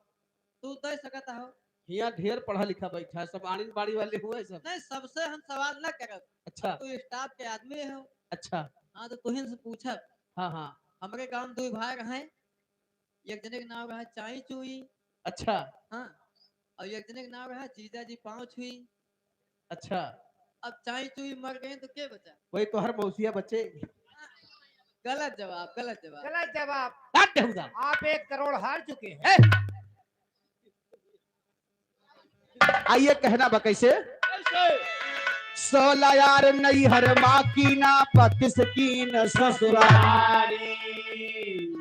तू दे सकता हो यहाँ ढेर पढ़ा लिखा बैठा है सब आड़ी बाड़ी वाले हुए सब। नहीं सबसे हम सवाल ना करब अच्छा तू स्टाफ के आदमी हो अच्छा हाँ तो तुहिन से पूछब हाँ हाँ हमारे गांव में 2 भाई रहे एक जने के नाम रहा चाई चुई अच्छा हाँ और एक जने के नाम रहा जीजा जी पाँव छुई अच्छा अब चाई चुई मर गए तो क्या बचा वही तो हर मौसिया बच्चे गलत जवाब गलत जवाब गलत जवाब हट देहूँगा। आप 1 करोड़ हार चुके हैं आइए कहना बा कैसे कैसे 16 यार नैहर माँ की ना 32 की न ससुरारी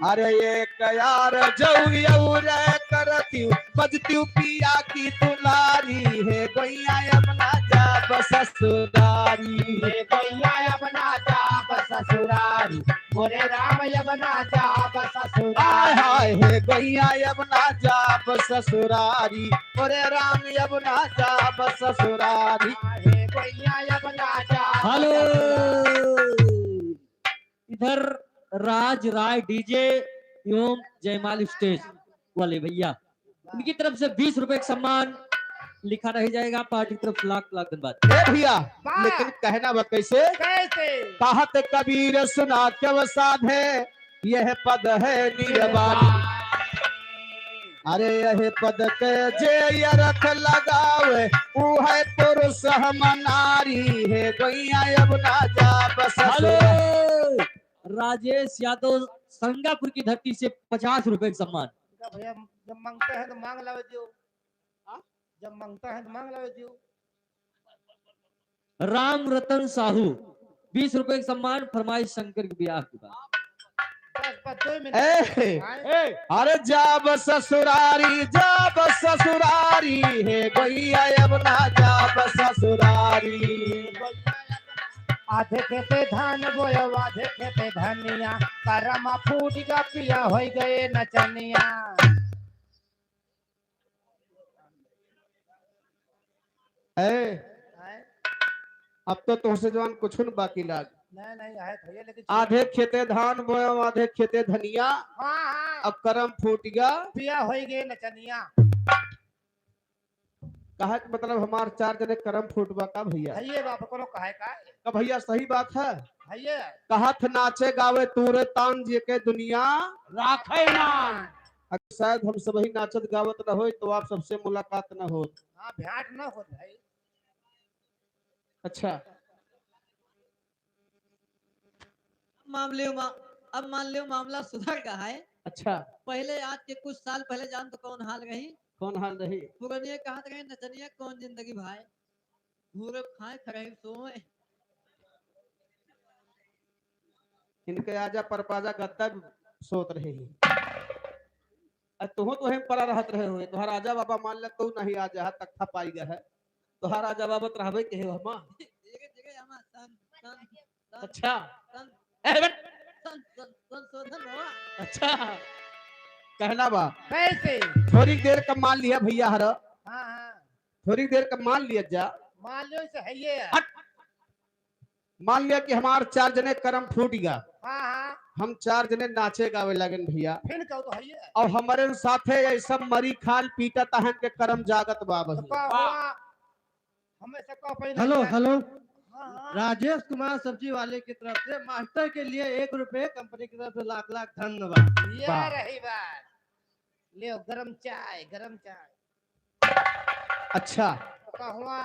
अरे एक यार जऊर करती बजती पिया की तुलारी है गैया अपना जा ससुरारी भैया अपना जाप ससुरारी मोरे राम अपना जाप हाय ससुरारी हाय है गैया अपना जाप ससुरारी अरे राम अपना जाप ससुरारी। हे भैया अपना जाप हेलो इधर राज राय डीजे एवं जयमाल स्टेज वाले भैया उनकी तरफ से 20 रुपए का सम्मान लिखा रह जाएगा पार्टी की तरफ से लाख लाख धन्यवाद। ए भैया लेकिन कहना बा कैसे कैसे कहत कबीर सुना क्यों साधे यह पद है निर्वाणी अरे यह पद के जे यरथ लगावे वो है पुरुष हम नारी है गैया अब ना जा बस हेलो राजेश यादव संगापुर की धरती से 50 रुपए का सम्मान। भैया जब मांगते हैं तो मांग लावे दियो जब मांगता है तो मांग लावे दियो राम रतन साहू 20 रुपए का सम्मान फरमाइश शंकर के ब्याह के बाद। बस 2 मिनट ए आए। अरे जाब ससुरारी है गैया अब ना जाब ससुरारी आधे खेते धान बोयो आधे खेते धनिया करम फूट का पिया हो गए नचनिया ए आए? अब तो तुमसे जवान कुछ न बाकी लाग नहीं है भैया लेकिन आधे खेते धान बोयो आधे खेते धनिया हाँ अब करम फूट गया पिया हो गए नचनिया कहा कि मतलब हमार 4 जने करम फूटबा का भैया भैया बाप को कहे का का भैया सही बात है भैया कहत नाचे गावे तूरे तान जी के दुनिया राखे मान अगर शायद हम सब ही नाचत गावत न हो तो आप सबसे मुलाकात न हो। हाँ भेंट न हो भाई अच्छा अब मान लो मामला सुधर गया है। अच्छा पहले आज के कुछ साल पहले जान तो कौन हाल रही कौन हाल रही? पुरनिया कहा था नचनिया कौन जिंदगी भाई भूरे खाए खड़े सोए इनके आजा परपाजा गद्दा सोत रहे ही। तुहो तो हम परा रहत रहे हुए तुहार आजा बाबा मान ले तू नहीं आ जा तक पाई गया है तुहार आजा बाबा रहबे के हो हम। जगह जगह हम सन अच्छा सन ए बेट संशोधन हुआ अच्छा कहना बा कैसे? थोड़ी देर का मान लिया भैया हर हाँ हाँ थोड़ी देर का मान लिया जा मान लो इसे है ये। हट। मान लिया कि हमार 4 जने कर्म फूट गया हाँ हाँ हम 4 जने नाचे गावे लगन भैया फिर कहो तो है ये। और हमारे साथे ऐसा मरी खाल पीटा तहन के कर्म जागत बा तो भैया। का हुआ हमें सबका पहले हेलो हेलो हाँ हाँ राजेश कुमार सब्जी वाले की तरफ से मास्टर के लिए 1 रुपए कंपनी की तरफ से लाख लाख धन्यवाद। ये वाह। रही बात। ले गरम चाय गरम चाय। अच्छा तो का हुआ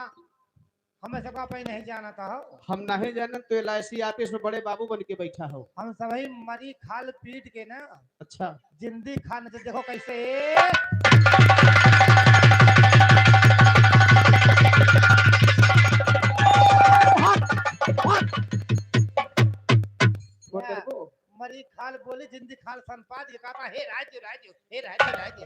हमें सबका पहले नहीं जाना था हो। हम नहीं जानन तो LIC ऑफिस में बड़े बाबू बन के बैठा हो। हम सभी मरी खाल पीट के ना अच्छा जिंदी खाने तो देखो कैसे। बोल को मरी खाल बोली जिंदी खाल संपाद के कहा हे राजू राजू हे राजू राजू।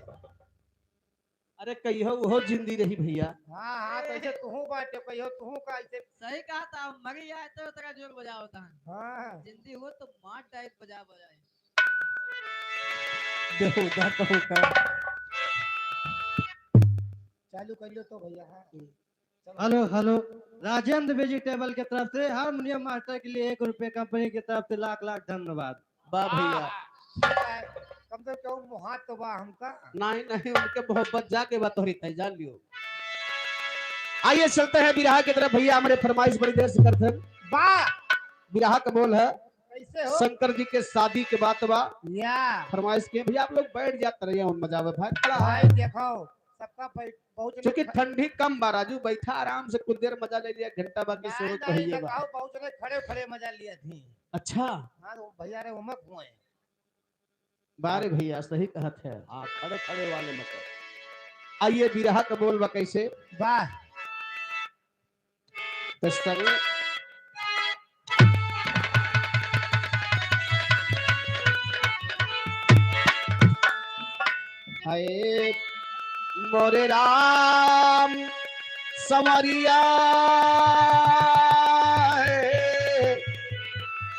अरे कहियो वो जिंदी रही भैया। हाँ हाँ तो ऐसे तू बात कहियो तू का ऐसे। सही कहा था मरी आए तो तेरा जोर बजा होता है हाँ जिंदगी हो तो मार टाइप बजा बजाए देखो उधर तो होगा। चालू कर लो तो भैया। हाँ हेलो हेलो राजेंद्र वेजिटेबल की तरफ से हारमोनियम मास्टर के लिए 1 रुपए कंपनी की तरफ से लाख लाख धन्यवाद। वाह भैया। कम से कम मुहात तो बा हमका। नहीं नहीं उनके मोहब्बत जाके बात हो रही थी जान लियो। आइए चलते हैं बिरहा की तरफ भैया हमारे फरमाइश बड़ी देर से करते हैं। वाह बिरहा का बोल है कैसे हो शंकर जी के शादी के बात बा या फरमाइश के भैया आप लोग बैठ जाते रहिए उन मजावे भाई खड़ा है। भाई देखो सबका बहुत क्योंकि ठंडी कम बा राजू बैठा आराम से कुछ देर मजा ले लिया घंटा बाकी सो कहिए बा। बहुत ने खड़े खड़े मजा लिया थी। अच्छा हाँ तो भैया रे उमक हुए बारे भैया सही कहत है। हाँ खड़े खड़े वाले मतलब। आइए बिरहा का बोल बा कैसे वाह तो संग हाय मोरे राम समरिया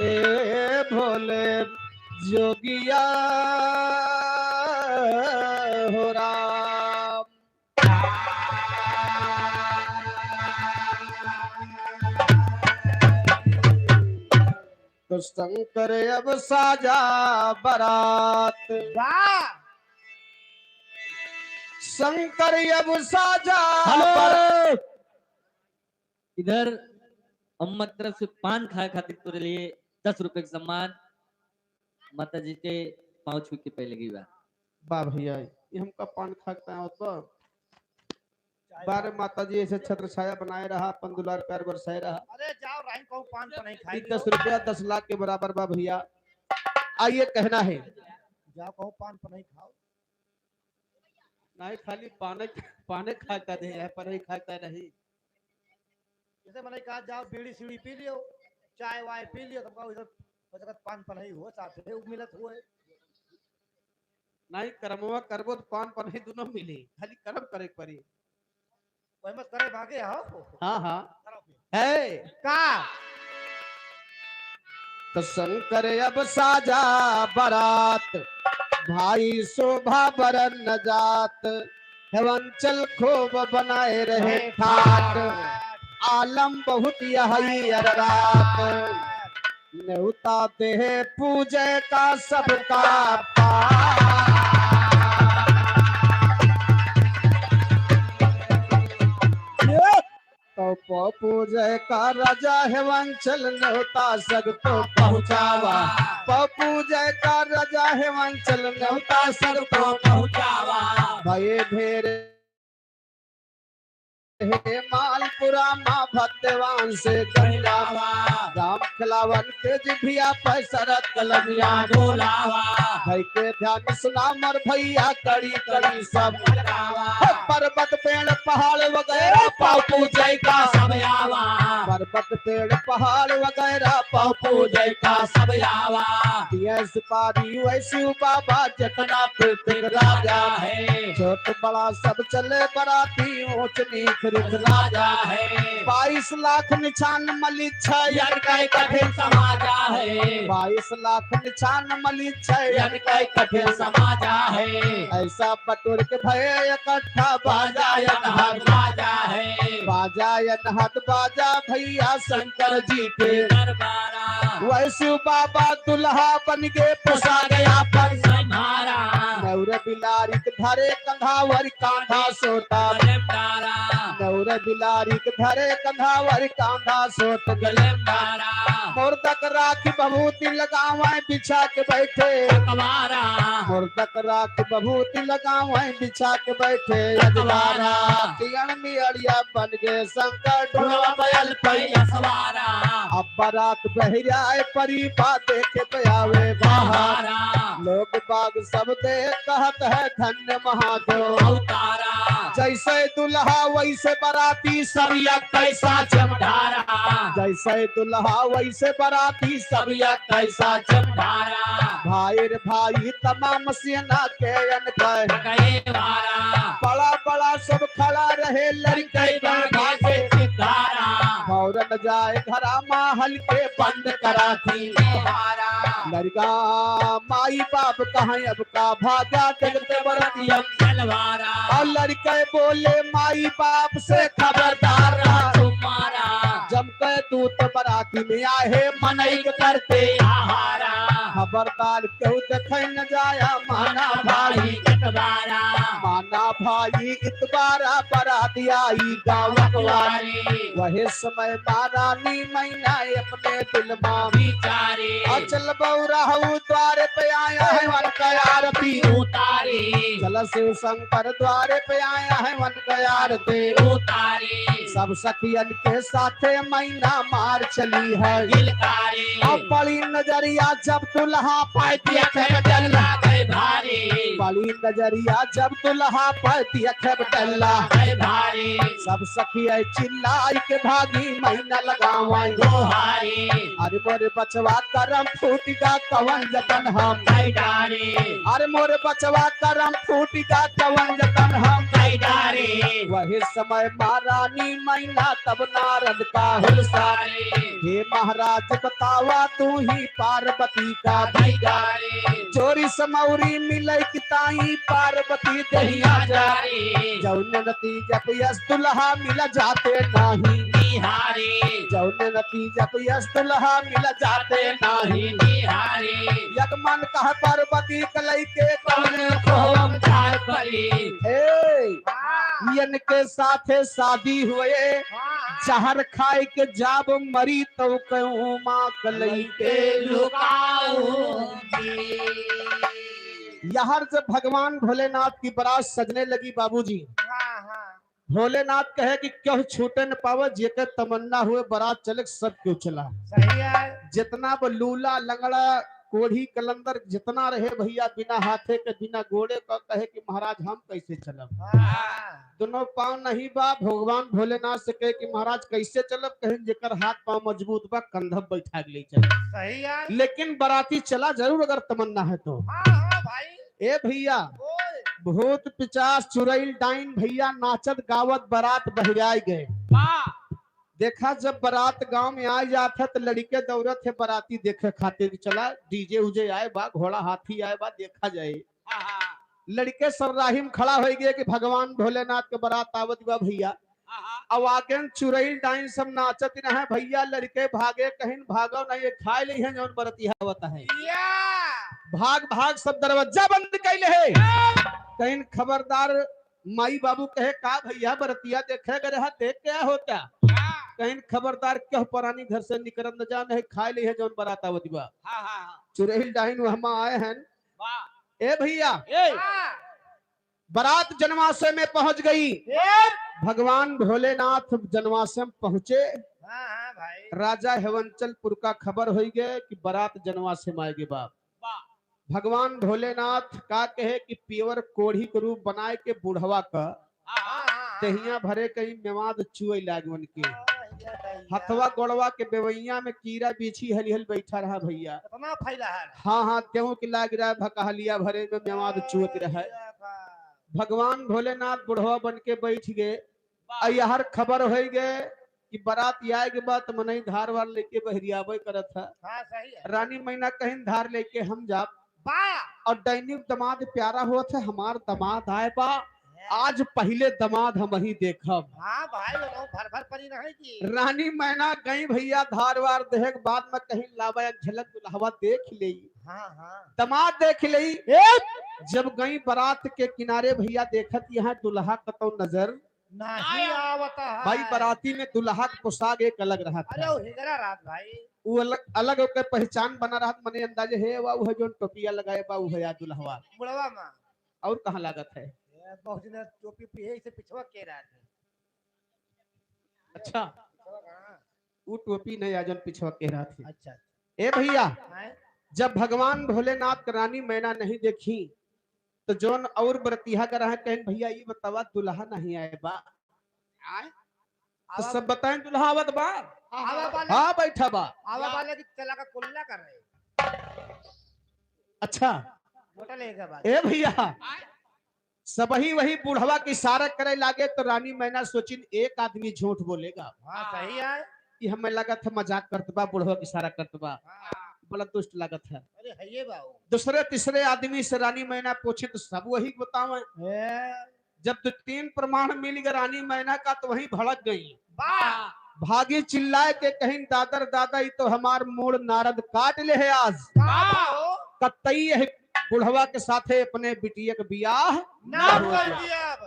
ए भोले जोगिया हो राम। तो शंकर अब साजा बारात वाह शंकर अब साजा हेलो इधर अम्मा की तरफ से पान खाए खातिर तोरे लिए 10 रुपए का सम्मान माता जी के पाँव छू के पहले की बात वाह भैया ये हमका पान खाता है तो बारे माता जी ऐसे छत्र छाया बनाए रहा अपन दुलार प्यार बरसाए रहा। अरे जाओ राइन को पान तो नहीं खाई 10 रुपया 10 लाख के बराबर बा भैया। आइए कहना है जाओ कहो पान तो नहीं खाओ। नहीं खाली पाने पाने खाता नहीं है पर नहीं खाता नहीं। जैसे मैंने कहा जाओ बीड़ी सीढ़ी पी लियो चाय वाय पी लियो तुमका उधर पान पर नहीं हुआ साथ में मिलत हुए। नहीं कर्मवा करबो तो पान पर नहीं दोनों मिली खाली कर्म करे के पड़ी। वही मत करे भागे हो। हाँ हाँ है का तो शंकर अब साजा बारात भाई शोभा बरन न जात हेवंचल खूब बनाए रहे ठाट आलम बहुत यही अररात न्योता देह पूजे का सबका तो पूजे का राजा हेवंचल न्योता सबको पहुँचावा पूजे का राजा हेवंचल न्योता सबको पहुँचावा भये भेर हे मालपुरा माँ भक्तवान से गंगावा राम खिलावन के जिभिया पैसरत कलमिया बोलावा भाई के ध्यान सुना मर भैया कड़ी कड़ी सब पर्वत पेड़ पहाड़ वगैरह पापू जय का सब आवा पर्वत पेड़ पहाड़ वगैरह पापू जय का सब आवा दिए सिपाही वैसे बाबा जितना पृथ्वी राजा है छोट बड़ा सब चले बराती ऊंच नीच रिख राजा है 22 लाख निशान मलिक यज्ञ कई कठिन समाजा है 22 लाख निशान मलिक यज्ञ कई कठिन समाजा है ऐसा बटोर के भय इकट्ठा बाजा बाजा बाजा है बाजा हाथ बाजा भैया शंकर जी के दरबारा वैसे बाबा दुल्हा बन के पोसा गया पर संहारा नौर बिलारिक धरे कंधावर कांधा सोता गलेमदारा नौर बिलारिक धरे कंधावर कांधा सोत गलेमदारा मुर्दक राखी बभूति लगावे बिछा के बैठे कमारा मुर्दक राखी बभूति लगावे बिछा के बैठे अजवारा तियण मियड़िया बन गए शंकर ढोलवा बयल पैया सवारा अब बारात बहराए परी बात देखे पे आवे बाहर बहारा लोग बाग सब देख कहत है धन्य महादेव अवतारा जैसे दुल्हा वैसे बराती सब सब यज्ञ कैसा चमधारा जैसे दुल्हा वैसे बराती सब सब यज्ञ कैसा चमधारा भाई रे भाई तमाम सेना के अनकर गए वारा बड़ा बड़ा सब खड़ा रहे लड़के कई बागे से सितारा फौरन जाए घरा महल के बंद करा थी हारा लड़का माई बाप कहाँ अब का भागा जगते बरती यम तलवारा और लड़के बोले माई बाप से खबरदार रहा तुम्हारा जम के दूत बराती में आए मनई करते आहारा खबरदार क्यों देखे न जाया माना भाई भाई कटवारा माना भाई इतबारा बराती आई गाँव वकवारी वही समय महारानी मैना अपने दिल मां बिचारे अचल बउराहू द्वारे पे आया है वन का आरती उतारे चल शिव शंकर द्वारे पे आया है वन का आरती उतारे सब सखियन के साथे मैना मार चली है गिलकारे अब बड़ी नजरिया जब दुल्हा पाती डल्ला गए भारी बड़ी नजरिया जब दुल्हा पाती डल्ला गए भारी सब सखिया चिल्लाई के भागी मैना लगावाई दोहारी अरे मोरे बचवा करम फूटिगा कवन जतन हम गए डारे अरे मोरे बचवा करम फूटिगा कवन जतन हम गए डारे वही समय महारानी मैना तब नारद का हुलसारे हे महाराज बतावा तू ही पार्वती का गए डारे चोरी समौरी मिले किताई पार्वती दहिया दहिया जारे जौन नतीजा यस दुल्हा मिल जाते नहीं निहारे जौन नतीजा यस दुल्हा मिल जाते नहीं निहारे यगमन कह पार्वती कलई के कौन खोम चार परी ए यन के साथे शादी हुए जहर खाए के जाब मरी तो कहूँ माँ कलई के यहर जब भगवान भोलेनाथ की बारात सजने लगी बाबूजी भोलेनाथ कहे कि क्यों छूटे न पावे जेकर तमन्ना हुए बारात चले सब क्यों चला सही है जितना वो लूला लंगड़ा कोढ़ी कलंदर जितना रहे भैया बिना हाथे के बिना घोड़े का कहे कि महाराज हम कैसे चलब दोनों पाँव नहीं बा भगवान भोलेनाथ से कहे कि महाराज कैसे चलब कहे जेकर हाथ पाँव मजबूत बा कंधब बैठा के ले चल सही है लेकिन बाराती चला जरूर अगर तमन्ना है तो भाई ए भैया बोल भूत पिचास चुड़ैल डाइन भैया नाचत गावत बारात बहराए गए देखा जब बारात गांव में आ जाता तो लड़के दौड़त है बाराती देखे खातिर कि चला डीजे उजे आए बा घोड़ा हाथी आए बा देखा जाए लड़के सब राहिम खड़ा हो गए कि भगवान भोलेनाथ के बारात आवत बा भैया अब आगे चुड़ैल डाइन सब नाचत रहे भैया लड़के भागे कहीं भागो नहीं ये खाए ले है जौन बरतिया आवत है भाग भाग सब दरवाजा बंद कैले है कहीं खबरदार माई बाबू कहे का भैया बरतिया देखे गए देख क्या होता कहीं खबरदार क्यों पुरानी घर से निकल न जान है खाए ले है जौन बारात आवत बा चुड़ैल डाइन हम आए हैं ए भैया बारात जनवासे में पहुंच गई। भगवान भोलेनाथ जनवासे में पहुंचे। हाँ हाँ भाई राजा हेवंचलपुर का खबर हो गए कि बारात जनवासे में आएगी बाप। भगवान भोलेनाथ का कहे कि पीवर कोढ़ी के रूप बनाए के बुढ़वा का दहिया भरे कहीं मेवाद चुए लागवन के हथवा गोड़वा के बेवैया में कीड़ा बीछी हलिहल बैठा रहा भैया। इतना फैला है हाँ हाँ त्यों की लाग रहा भकहलिया भरे में मेवाद चुत रहा। भगवान भोलेनाथ बुढ़वा बन के बैठ गए। हर खबर हो गए कि बारात आए के बाद मनई धार वार लेके बहरियाबे करत है। हाँ सही है रानी मैना कहीं धार लेके हम जा बा और दैनिक दमाद प्यारा हुआ था हमार दमाद आए बा। आज पहले दमाद हम ही देखब। हाँ भाई वो भर भर पड़ी रही थी रानी मैना गई भैया धारवार देख बाद में कहीं लावा एक झलक दुल्हवा देख ली। हाँ हाँ दमाद देख ली। जब गई बारात के किनारे भैया देखत यहाँ दुल्हा कतो नजर नहीं आवता है भाई बाराती में दुल्हा का पोशाक एक अलग रहा अरे था। वो हिगरा रात भाई वो अलग अलग होकर पहचान बना रहा मने अंदाजे है वो जो टोपिया लगाए बा वो है या दुल्हवा बुढ़वा माँ और कहाँ लागत है। बहुत दिन टोपी पिए से पिछवा के रहा थे अच्छा पिछवा कहाँ वो टोपी नहीं आज पिछवा कह रहा थी। अच्छा ए भैया हैं? जब भगवान भोलेनाथ की रानी मैना नहीं देखी तो जोन और बरतिया कर रहा कहीं भैया ये बतावा दुल्हा नहीं आए बा। तो सब बताएं दुल्हा आवत बा। आवा वाले हाँ बैठा बा। आवा वाले की चला का कुल्ला कर रहे अच्छा मोटा लेगा बात ए भैया सब ही वही बुढ़वा की इशारा करे लागे तो रानी मैना सोचिन एक आदमी झूठ बोलेगा। हाँ सही है कि हमें लगा था मजाक करत बा बुढ़वा की इशारा करत बा हाँ बड़ा दुष्ट लागत है। अरे है ये बाबू दूसरे तीसरे आदमी से रानी मैना पूछे तो सब वही बतावे। जब तो तीन प्रमाण मिल गए रानी मैना का तो वही भड़क गई। बा भागी चिल्लाए के कहीं दादर दादा ये तो हमार मूड नारद काट ले है आज बाबू कतई है बुढ़वा के साथे अपने बिटिया के बियाह ना कर दिया अब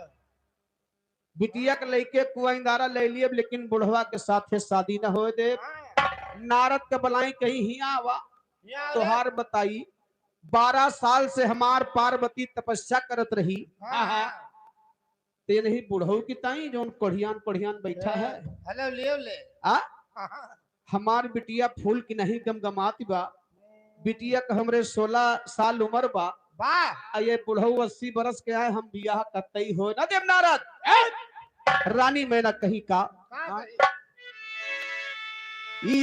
बिटिया के लेके कुआईदारा ले लिए लेकिन बुढ़वा के साथे शादी न हो दे। हाँ, नारद के बलाई कहीं हिया आवा यहाँ रे। तोहार बताई 12 साल से हमार पार्वती तपस्या करत रही। हाँ, हाँ। ते नहीं बुढ़ऊ की ताई जो कढ़ियान पढ़ियान बैठा है हेलो ले ले आ हाँ, हाँ। हमार बिटिया फूल की नहीं गमगमाती बा। बिटिया का हमरे 16 साल उम्र बा। बा आ ये बुढ़ऊ 80 बरस के आए हम बियाह कतई हो ना देव नारद। रानी मैना कही का कहाँ गई?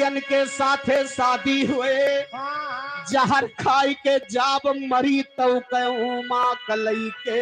इन के साथे शादी हुए हाँ, हाँ। जहर खाई के जाब मरी तो कहूँ माँ कलई के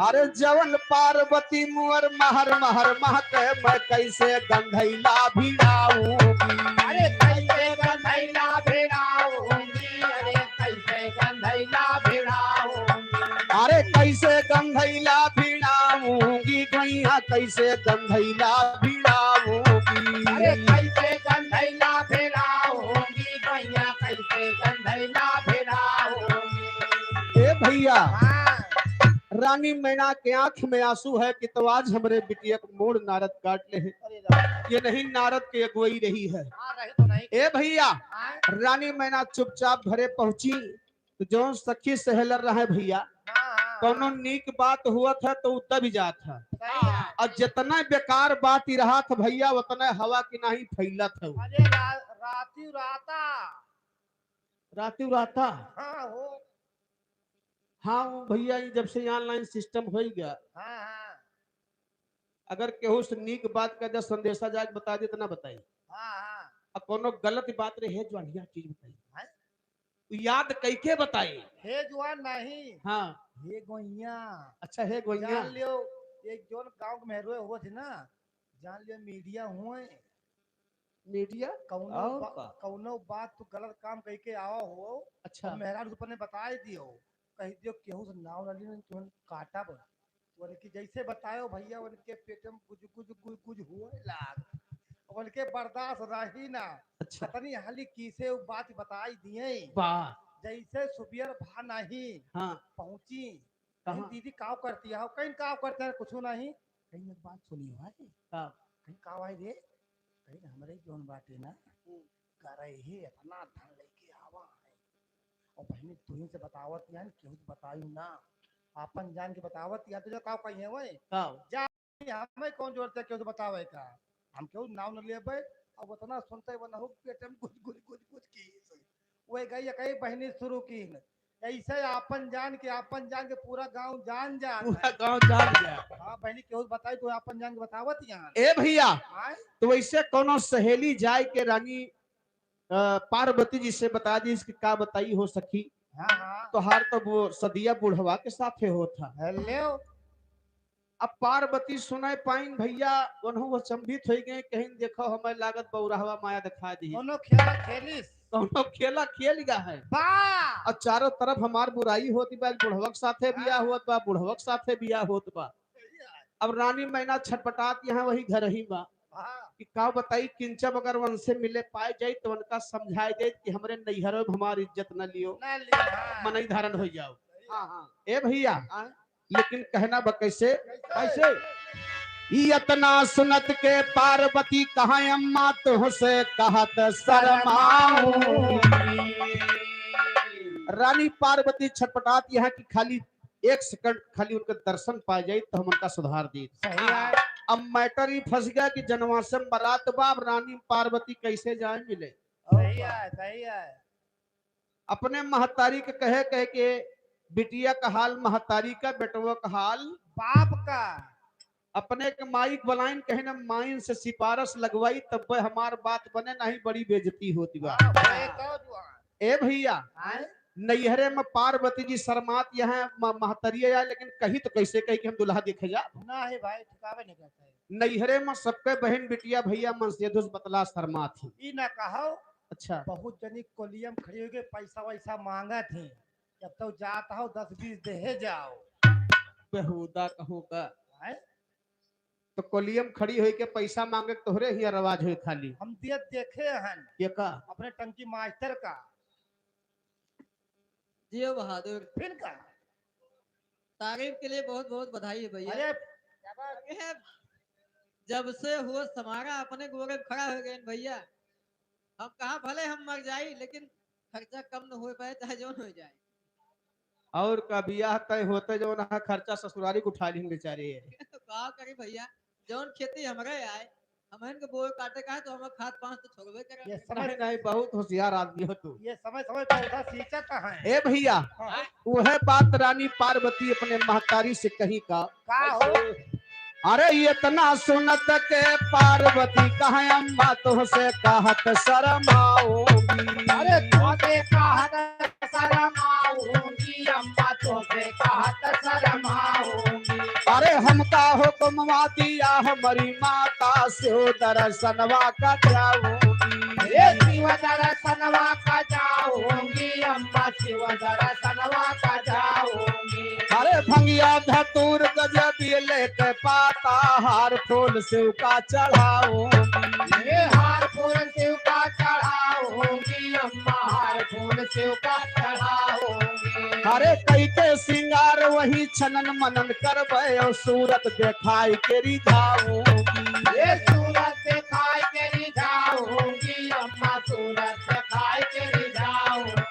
अरे जवन पार्वती मुअर महर महर महक मैं कैसे गंधैला भिड़ाऊंगी। अरे कैसे गंधैला भिड़ाऊंगी अरे कैसे गंधैला भिड़ाऊंगी अरे कैसे गंधैला भिड़ाऊंगी गैया कैसे गंधैला भिड़ाऊंगी। अरे कैसे गंधैला भिड़ाऊंगी गैया कैसे गंधैला भिड़ाऊंगी। ए भैया हाँ रानी मैना के आंख में आंसू है कि तो आज हमरे बिटिया को मोड़ नारद काट ले है। अरे राम। ये नहीं नारद की अगुवाई रही है। हाँ रही तो नहीं ए भैया हाँ, रानी मैना चुपचाप घरे पहुंची तो जो सखी सहेलर रहे भैया हाँ, हाँ। कोनो नीक बात हुआ था तो उतना भी जात है सही है। और जितना बेकार बात ही रहा था भैया उतना हवा की नहीं फैला था। अरे राती राता राती राता हाँ हो हाँ वो भैया ये जब से ऑनलाइन सिस्टम हो गया हाँ हाँ अगर केहू से नीक बात का जब संदेशा जाके बता दे तो ना बताई हाँ हाँ और कोनो गलत बात रहे जो बढ़िया चीज बताई हैं? तो याद कैके बताई। हे जुआन नहीं हाँ हे गोइया अच्छा है गोइया जान लियो एक जोन गांव में रोए हुआ थे ना जान लियो मीडिया हुए मीडिया कौनो और बा- का? कौनो बात तू गलत काम कह के आवा हो अच्छा मेहराज ऊपर ने बता दियो कह दियो केहू से नाव नली ने तुम काटा बन उनके जैसे बतायो भैया उनके पेट में कुछ कुछ कुछ कुछ हुए लाग उनके बर्दाश्त रही ना अच्छा पतनी हाली किसे वो बात बताई दिए वाह जैसे सुबियर भा नहीं हाँ पहुंची कहाँ? कहीं दीदी काव करती है कहीं काव करते हैं कुछ नहीं कहीं एक बात सुनी हुआ है हाँ। कहीं काव आई रे कहीं हमारे जोन बाटे ना करे ही अपना धन लेके आवा है और बहनी तुही से बतावत यान केहू बतायू ना अपन जान के बतावत या तुझे का कहिए वै जा हमें कौन जोड़ते केहू से बतावे का हम केहू नाम न लेबे अब उतना सुनते वो न हो पेट में गुज की वही गई कई बहनी शुरू की ऐसे अपन जान के पूरा गांव जान जा पूरा गांव जान गया। हाँ बहनी केहू बताई तो अपन जान के बतावत यहाँ ए भैया आय तो वैसे कोनो सहेली जाए के रानी पार्वती जी से बता दी इसकी का बताई हो सकी हाँ हाँ तो हार तो वो सदिया बुढ़वा के साथे होता। हेलो अब पार्वती सुनाई पाइन भैया उन्हों वो चंबित हो गए कहीं देखो हमें लागत बौराहवा माया दिखा दी दोनों खेला खेलिस दोनों खेला खेल गया है बा और चारों तरफ हमार बुराई होती बा बुढ़वक साथे बिया होत बा बुढ़वक साथे बिया होत बा। अब रानी मैना छटपटात यहाँ वही घर ही बा कि का बताई किंचब अगर उनसे मिले पाए जाए तो उनका समझाए जाए कि हमरे नैहर में हमारी इज्जत न लियो ना लिया मनई धारण हो जाओ। ए भैया लेकिन कहना बा कैसे कैसे इतना सुनत के पार्वती कहा अम्मा तुहसे कहत शर्माऊं। रानी पार्वती छटपटात यहाँ की खाली एक सेकंड खाली उनके दर्शन पा जाए तो हम उनका सुधार दी। सही है अब मैटर ही फंस गया कि जनवासम बारात बाब रानी पार्वती कैसे जाए मिले। सही है अपने महतारी के कहे के बिटिया का हाल महतारी का बेटवा का हाल बाप का अपने के माइक बलाइन कहे ना माइन से सिफारिश लगवाई तब हमार बात बने नहीं बड़ी बेइज्जती होती बा। ए भैया नैहरे में पार्वती जी शर्मात यहाँ महतरिया लेकिन कही तो कैसे कही कि हम दुल्हा देखे जा ना है भाई ठिकावे नहीं करते नैहरे में सबके बहन बिटिया भैया मन से दुस बतला शर्मात थी। ई ना कहो अच्छा बहुत जनी कोलियम खड़ी हो के पैसा वैसा मांगा थी जब तो जाता हो 10-20 दे जाओ बेहुदा कहूँ का हैं? तो कोलियम खड़ी हुई के पैसा मांगे तोहरे ही आवाज हुई खाली हम देखे हन ये का अपने टंकी मास्टर का जियो बहादुर फिर का तारीफ के लिए बहुत बहुत बधाई है भैया। अरे ये जब से हुआ हमारा अपने गोरे खड़ा हो गए भैया हम कहा भले हम मर जाए लेकिन खर्चा कम न हो पाए चाहे जो हो जाए और का बियाह तय होते जो ना खर्चा ससुरारी को उठा ली बेचारे तो कहा करी भैया जौन खेती हमारे आए हम इनके बोए काटे का है तो हम खाद पांच तो छोड़बे करें। ये नहीं समय नहीं बहुत होशियार आदमी हो तू। ये समय पौधा सींचत है ए भैया वह बात रानी पार्वती अपने महतारी से कही का हो अरे इतना सुनत के पार्वती कहा अम्मा तुहसे कहत शर्माऊंगी। अरे तोते कहत शर्माऊंगी अम्मा तोते कहत शर्माऊंगी अरे हमका हुक्मवा दिया हमारी माता से दर्शनवा का जाऊंगी। ये शिव दर्शनवा का जाऊंगी अम्मा शिव दर्शनवा का जाऊंगी। अरे भंगिया धतूर गजब लेके पाता हार फूल शिव का चढ़ाऊंगी। ये हार फूल शिव का चढ़ाऊंगी अम्मा हार फूल शिव का चढ़ाऊंगी। अरे कई के सिंगार वही छनन मनन करबे और सूरत देखाई के रिझाऊंगी। ये सूरत दिखाई के रिझाऊंगी अम्मा सूरत दिखाई के रिझाऊंगी।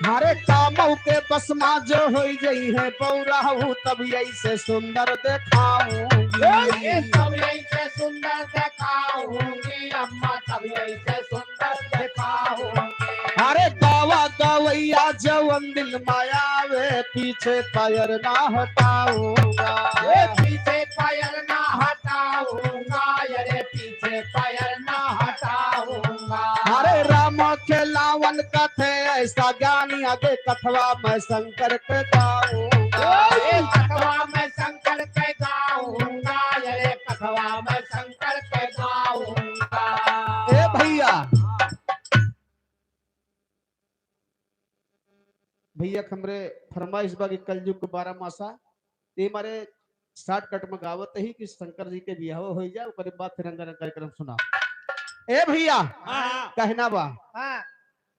हरे कामों के बसमा जो हो गई है पौराहू तब ऐसे सुंदर दिखाऊंगी। ये सब ऐसे सुंदर दिखाऊंगी अम्मा सब ऐसे सुंदर दिखाऊंगी। अरे गावा गवैया जवन दिल मायावे पीछे पैर ना हटाऊंगा। ये पीछे पैर ना हटाऊंगा अरे पीछे पैर ना हटाऊंगा। अरे राम के लावन कथे ऐसा ज्ञानी आगे कथवा मैं शंकर के गाऊंगा। ये कथवा में शंकर के गाऊंगा अरे कथवा में शंकर के गाऊंगा। ए भैया भैया हमरे फरमाइश बागी कलयुग के 12 मासा ते हमारे शॉर्टकट में गावत ही कि शंकर जी के बियाह हो जाए ओकरे बाद तिरंगा कार्यक्रम सुना। ए भैया कहना बा हाँ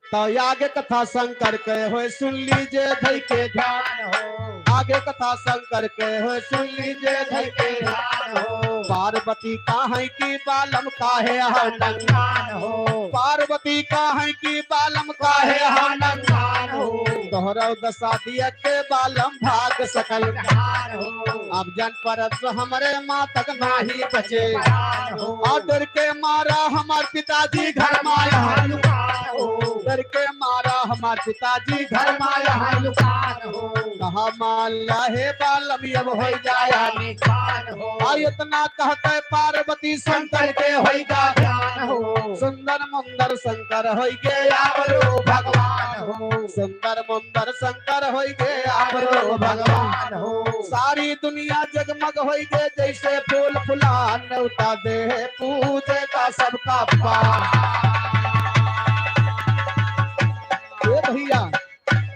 तो आगे कथा शंकर के हो सुन लीजिए धई के ध्यान हो आगे कथा शंकर के हो सुन लीजिए धई के ध्यान हो। पार्वती काहे की बालम काहे नंगान हो पार्वती काहे की बालम काहे नंगान हो दोहराव दशा दिया के बालम भाग सकल अब जन परत हमारे माँ तक नाही बचे और डर के मारा हमार पिताजी घर माया डर के मारा हमार पिताजी घर माया कहा मान लाहे बालम अब हो जाया और इतना कहते पार्वती शंकर के होई जा सुंदर मुंदर शंकर होई गे आवरो भगवान सुंदर मुंदर शंकर होई गे आवरो भगवान सारी दुनिया जगमग होई गे जैसे फूल फुलान न्योता दे पूजे का सबका पार ये भैया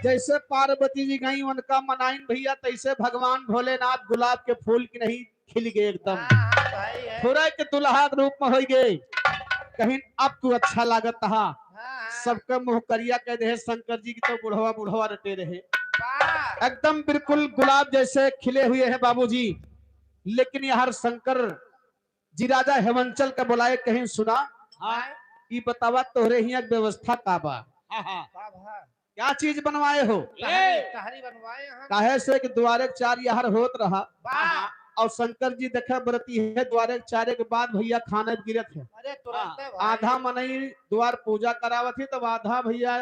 जैसे पार्वती जी गई उनका मनाइन भैया तैसे भगवान भोलेनाथ गुलाब के फूल की नहीं खिल गए एकदम थोड़ा के दुल्हा के रूप में हो गए कहीं अब तू अच्छा लागत हा सबका मुंह करिया कह दे शंकर जी की तो बुढ़वा बुढ़वा रटे रहे एकदम बिल्कुल गुलाब जैसे खिले हुए हैं बाबूजी लेकिन यार शंकर जी राजा हेमंचल का बुलाए कहीं सुना ये बतावा तोहरे ही व्यवस्था का बा क्या चीज बनवाए हो काहे से कि द्वारे चार यार होत रहा और शंकर जी देखा बरती है द्वारे चारे के बाद भैया खाना गिरत है आधा मनई द्वार पूजा करावत है तब आधा भैया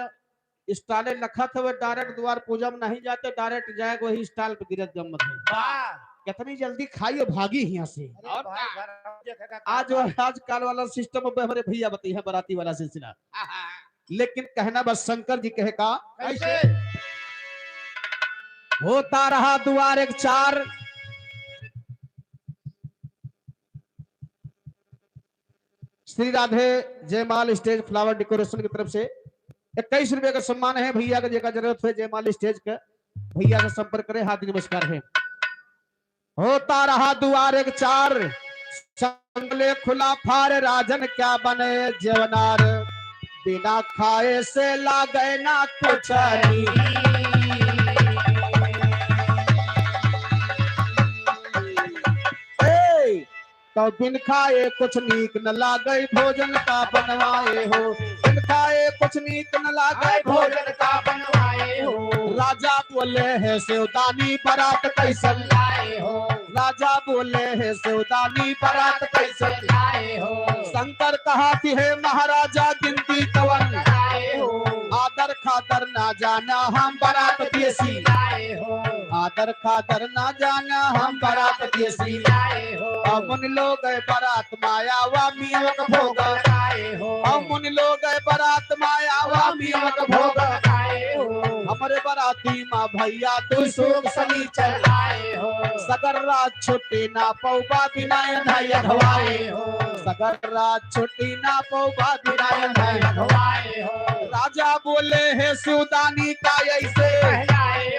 स्टाले लखत है डायरेक्ट द्वार पूजा में नहीं जाते डायरेक्ट जाए वही स्टाल पे गिरत गम्मत है कितनी जल्दी खाइए भागी यहाँ से आज काल वाला सिस्टम हमारे भैया बताई है बराती वाला सिलसिला लेकिन कहना बस शंकर जी कहे का कैसे होता रहा द्वार एक चार श्री राधे जयमाल स्टेज फ्लावर डेकोरेशन की तरफ से 21 रुपए का सम्मान है भैया का जगह जरूरत है जयमाल स्टेज का भैया से संपर्क करें हाथ नमस्कार है होता रहा द्वार एक चार संगले खुला फार राजन क्या बने जवनार बिना खाए से लागे ना कुछ तो बिन खाए कुछ नीक न लागे भोजन का बनवाए हो बिन खाए कुछ नीक न लागे भोजन का बनवाए हो राजा बोले है सेवदानी बारात कैसे लाए हो राजा बोले है सेवदानी बारात कैसे लाए हो शंकर कहा थी है महाराजा गिनती कवन लाए हो आदर खातर ना जाना हम बारात देसी लाए हो आदर खातर ना जाना हम बारात देसी लाए हो अमुन लोग बारात मायावा मियवक भोग लाए हो अमुन लोग बारात मायावा मियवक भोग लाए हो हमारे बाराती माँ भैया तू सुख सनी चलाए हो सगर रात छुट्टी ना पौबा बिना धाय धवाए हो सगर रात छुट्टी ना पौबा बिना धाय धवाए हो राजा बोले है सुदानी का ऐसे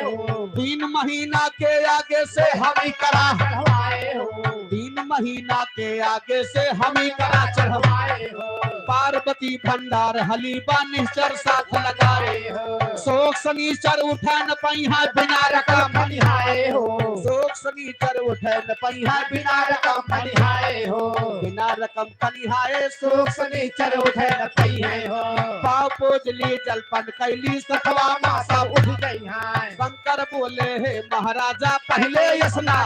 हो 3 महीना के आगे से हम ही करा चढ़वाए हो 3 महीना के आगे से हम ही करा चढ़वाए हो पार्वती भंडार हलीबा निश्चर साथ लगाए हो शोक शनिचर उठे न पहिया बिना रकम बनिहाए हो शोक शनिचर उठे न पहिया बिना रकम बनिहाए हो बिना रकम बनिहाए शोक शनिचर उठे न पहिए हो पाव पूजली जलपन कैली सखवा मासा उठ गई है शंकर बोले है महाराजा पहले यसना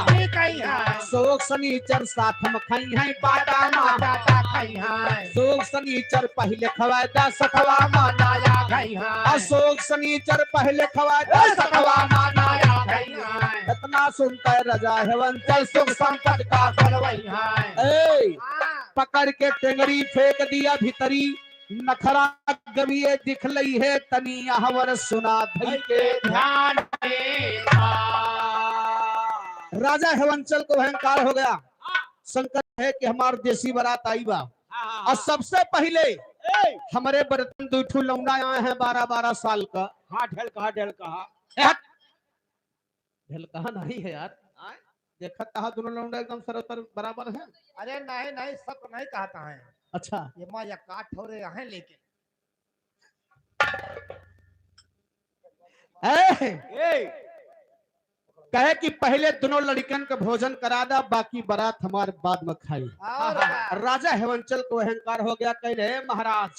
शोक शनिचर साथ में खाई है बाटा माता खाई है शोक शनिचर पहले खवादा सखवा मानाया गई है अशोक शनिचर पहले खवादा सखवा मानाया गई है इतना सुनता है राजा हेवंचल सुख संकट का करवई है पकड़ के टेंगरी फेंक दिया भीतरी नखरा गविए दिख लई है तनी हवर सुना धई के ध्यान राजा हेवंचल को अहंकार हो गया शंकर है कि हमार देसी बारात आई बा और सबसे पहले हमारे बर्तन दूठू लौंडा आए हैं 12-12 साल का ढेल कहा नहीं है यार देखा कहा दोनों लौंडा एकदम सरोतर बराबर है अरे नहीं सब नहीं कहता है अच्छा ये माँ या काट हो रहे हैं लेकिन कहे कि पहले दोनों लड़कन का भोजन करा दा बाकी बारात हमारे बाद में खाई राजा हेवंचल को अहंकार हो गया कहले महाराज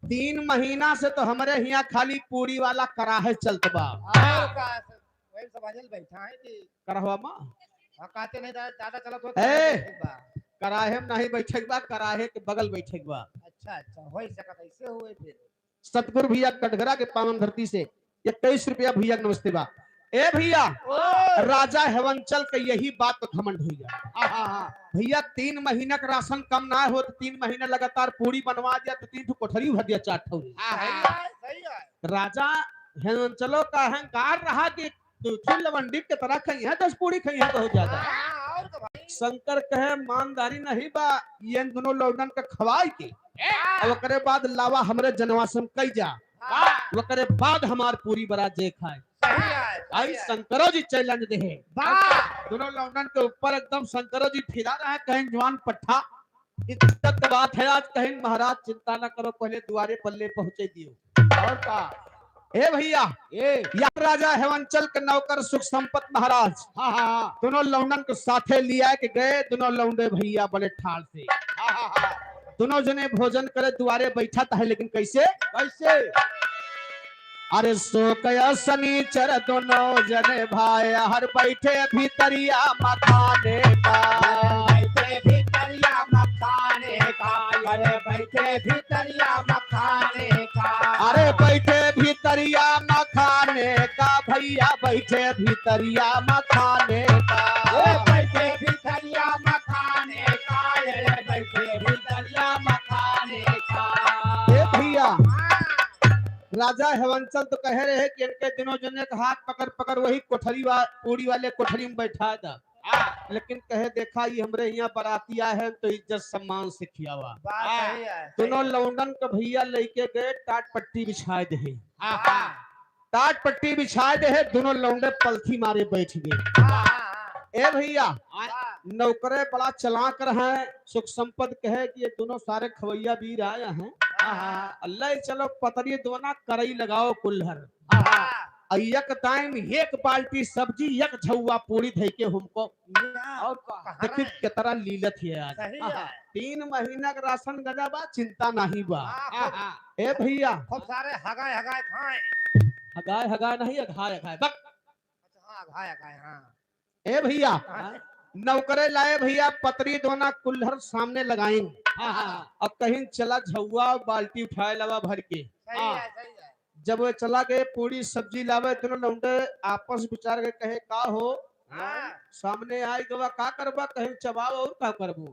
3 महीना से तो हमारे यहाँ खाली पूरी वाला कराहे चलत बा। और का वही समझल बैठा है कि करहवा माँ हाँ कहते नहीं ज्यादा चलत हो ए! ठीक बा। कराहे में नहीं बैठे बा, कराहे के बगल बैठे बा। अच्छा होई सकत ऐसे हुए फिर। सतगुरु भैया कटघरा के पावन धरती से 21 रुपया भैया के नमस्ते बा। ए भैया राजा हेवंचल के यही बात तो घमंड हो गया। भैया 3 महीना का राशन कम ना हो तो 3 महीना लगातार पूरी बनवा दिया तो 3 ठो कोठरी भर दिया 4 ठो। सही है। राजा हेवंचलो का अहंकार रहा कि दूसरी लवंडी के तरह खाई है 10 पूरी खाई है बहुत ज्यादा। और का भाई शंकर कहे मानदारी नहीं बा, ये दोनों लौंडन के खवाई के और ओकरे बाद लावा हमरे जनवासन कई जा, ओकरे बाद हमार पूरी बरात जे खाए। सही है। आई शंकरो जी चैलेंज दे दोनों लौंडन के ऊपर एकदम शंकरो जी फिरा रहे हैं। कहीं जवान पट्टा इज्जत बात है आज, कहीं महाराज चिंता न करो पहले द्वारे पल्ले पहुंचे दियो। और का ए भैया या राजा हेवंचल के नौकर सुख संपत महाराज दोनों लौंडन को साथे लिया के गए। दोनों लौंडे भैया बड़े ठाल से दोनों जने भोजन करे द्वारे बैठा था, लेकिन कैसे कैसे अरे सो कया शनिचर दोनों जने भाई हर बैठे भीतरिया मखाने का, बैठे भीतरिया मखाने का, अरे बैठे भीतरिया मखाने का, अरे बैठे भीतरिया मखाने का भैया बैठे भीतरिया मखाने का, बैठे भीतरिया मखाने का, अरे बैठे भीतरिया मखाने का। ए भैया राजा हेवंचल तो कह रहे हैं कि इनके दिनों जने का हाथ पकड़ पकड़ वही कोठरी पूरी वाले कोठरी में बैठा था, लेकिन कहे देखा ये हमरे यहाँ बराती आए हैं तो इज्जत सम्मान से खियावा। बात सही है। दोनों लौंडन के भैया लेके गए, टाट पट्टी बिछाए दे, टाट पट्टी बिछाए दे, दोनों लौंडे पलथी मारे बैठ गए। ए भैया नौकरे बड़ा चलाक रहे, सुख संपद कहे कि ये दोनों सारे खवैया वीर आए हैं, अल्लाह चलो पतरी दोना करई लगाओ कुल्हर एक टाइम एक बाल्टी सब्जी एक झुआ पूरी धई के हमको और देखिए कितना लीलत है आज। 3 महीना का राशन गजा बा, चिंता नहीं बा। ए भैया खूब सारे हगाए हगाए खाए। हगाए हगाए नहीं अघाए अघाए बक। अच्छा हगाए हगाए हाँ। ए भैया नौकरे लाए भैया पतरी दोना कुल्हर सामने लगाए अब कहीं चला झुआ बाल्टी उठाए लवा भर के। सही है सही है। जब वो चला गए पूरी सब्जी लावे दोनों लौंडे आपस विचार के कहे का हो सामने आई गवा का करबा, कहीं चबाओ और का करबो।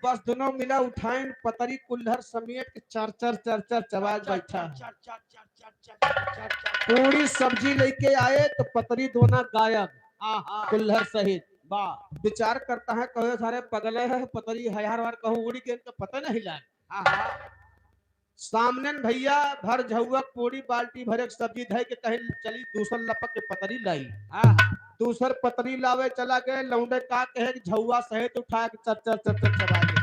बस दोनों मिला उठाए पतरी कुल्हर समेत के चर चर चर चर चबा बैठा। पूरी सब्जी लेके आए तो पतरी दोना गायब कुल्हर सहित। विचार करता है कहे सारे पगले है पतरी हजार बार कहूँ उड़ी के इनका पता नहीं लाए। सामने भैया भर झुआ पूरी बाल्टी भरे सब्जी धय के कहीं चली दूसर लपक के पतरी लाई। दूसर पतरी लावे चला गए लौंडे का कहे झुआ सहित उठा के चर चर चर चर चबा गए।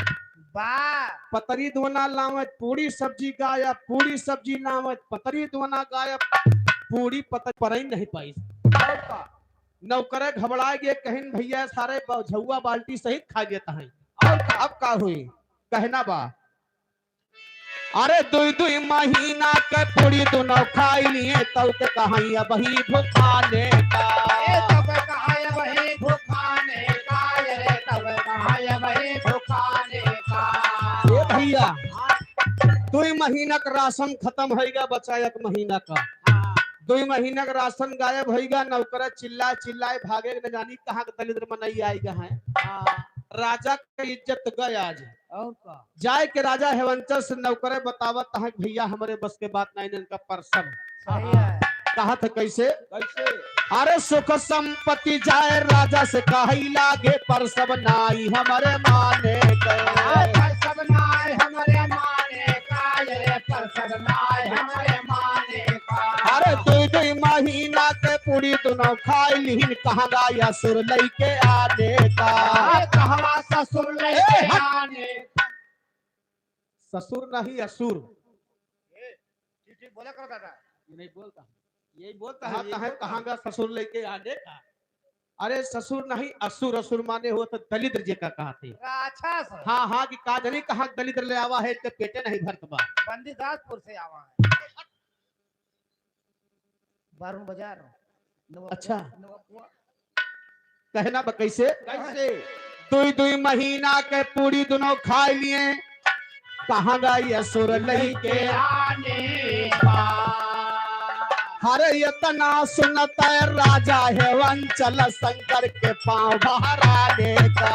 पतरी दोना लावत पूरी सब्जी गायब, पूरी सब्जी लावत पतरी दोना गायब, पूरी पतरी पर ही नहीं पाई। नौकरे घबरा गए कहीं भैया सारे झुआ बाल्टी सहित खा देता है। और अब का हुई कहना बा अरे 2 महीना के पूरी दोनों खाई लिए तब के कहाइया वही भुखाने का, तब कहाया वही भुखाने का, अरे तब कहाया वही भुखाने का। ये भैया 2 महीना का राशन खत्म होगा, बचा 1 महीना का। 2 महीना का राशन गायब होगा। नौकर चिल्लाए चिल्लाए भागे न जानी कहाँ के दलिद्र मनई आएगा है। राजा के इज्जत गए आज। और का जाए के राजा हेवंचल से नौकरे बतावत है भैया हमारे बस के बात नहीं इनका परसम। सही है। कहा था कैसे कैसे अरे सुख संपत्ति जाए राजा से कही लागे पर सब नाई हमारे माने पर सब नाई हमारे माने का, पर सब नाई हमारे माने का। अरे 2 महीना के पूरी दोनों खाई लीन कहाँ गाया सुर लेके आने का, कहाँ ससुर लेके आने। ससुर नहीं असुर। ठीक बोला करो दादा। ये नहीं बोलता, यही बोलता है कहाँ गा ससुर लेके आने का। अरे ससुर नहीं असुर, असुर माने हो तो दलिद्र जी का कहते। राक्षस हाँ हाँ कि काजनी कहाँ दलिद्र ले आवा है तो पेटे नहीं भरत बा। बंदीदासपुर से आवा है, बारून बाजार अच्छा। नवापुआ। कहना बा कैसे? कैसे? दुई दुई महीना के पूरी दोनों खा लिए, कहाँ गई असुर लई के आने का हरे इतना सुनता है राजा है वंचल शंकर के पाँव बहराने का।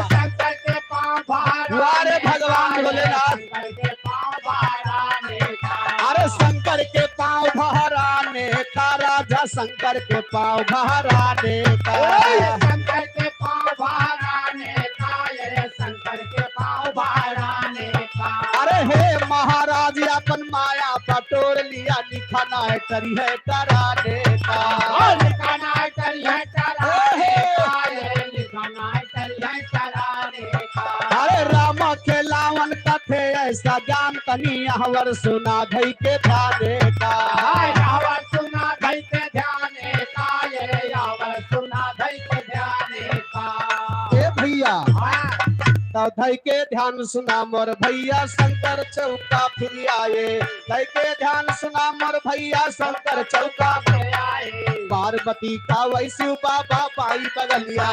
शंकर के पाँव वारे भगवान भोलेनाथ, शंकर के पाँव बहराने का। अरे शंकर के पाँव बहराने का, राजा शंकर के पाँव बहराने का। शंकर के पाँव बहराने का, ये शंकर के पाँव बहराने का। अरे हे महाराज अपन माया बटोर लिया, लिखा ना करी है कराने का। लिखाना करिए कराने का, ये लिखाना करिए कराने का। अरे राम के लावन कथे ऐसा ज्ञान तनी हवर सुना धई के ध्याने का। यावर सुना धई के ध्याने का, ये यावर सुना धई के ध्याने का। ए भैया तब धई के ध्यान सुना मोर भैया शंकर चौका फिर आए। धई के ध्यान सुना मोर भैया शंकर चौका फिर आए। पार्वती का वैसे बाबा पाई बगलिया,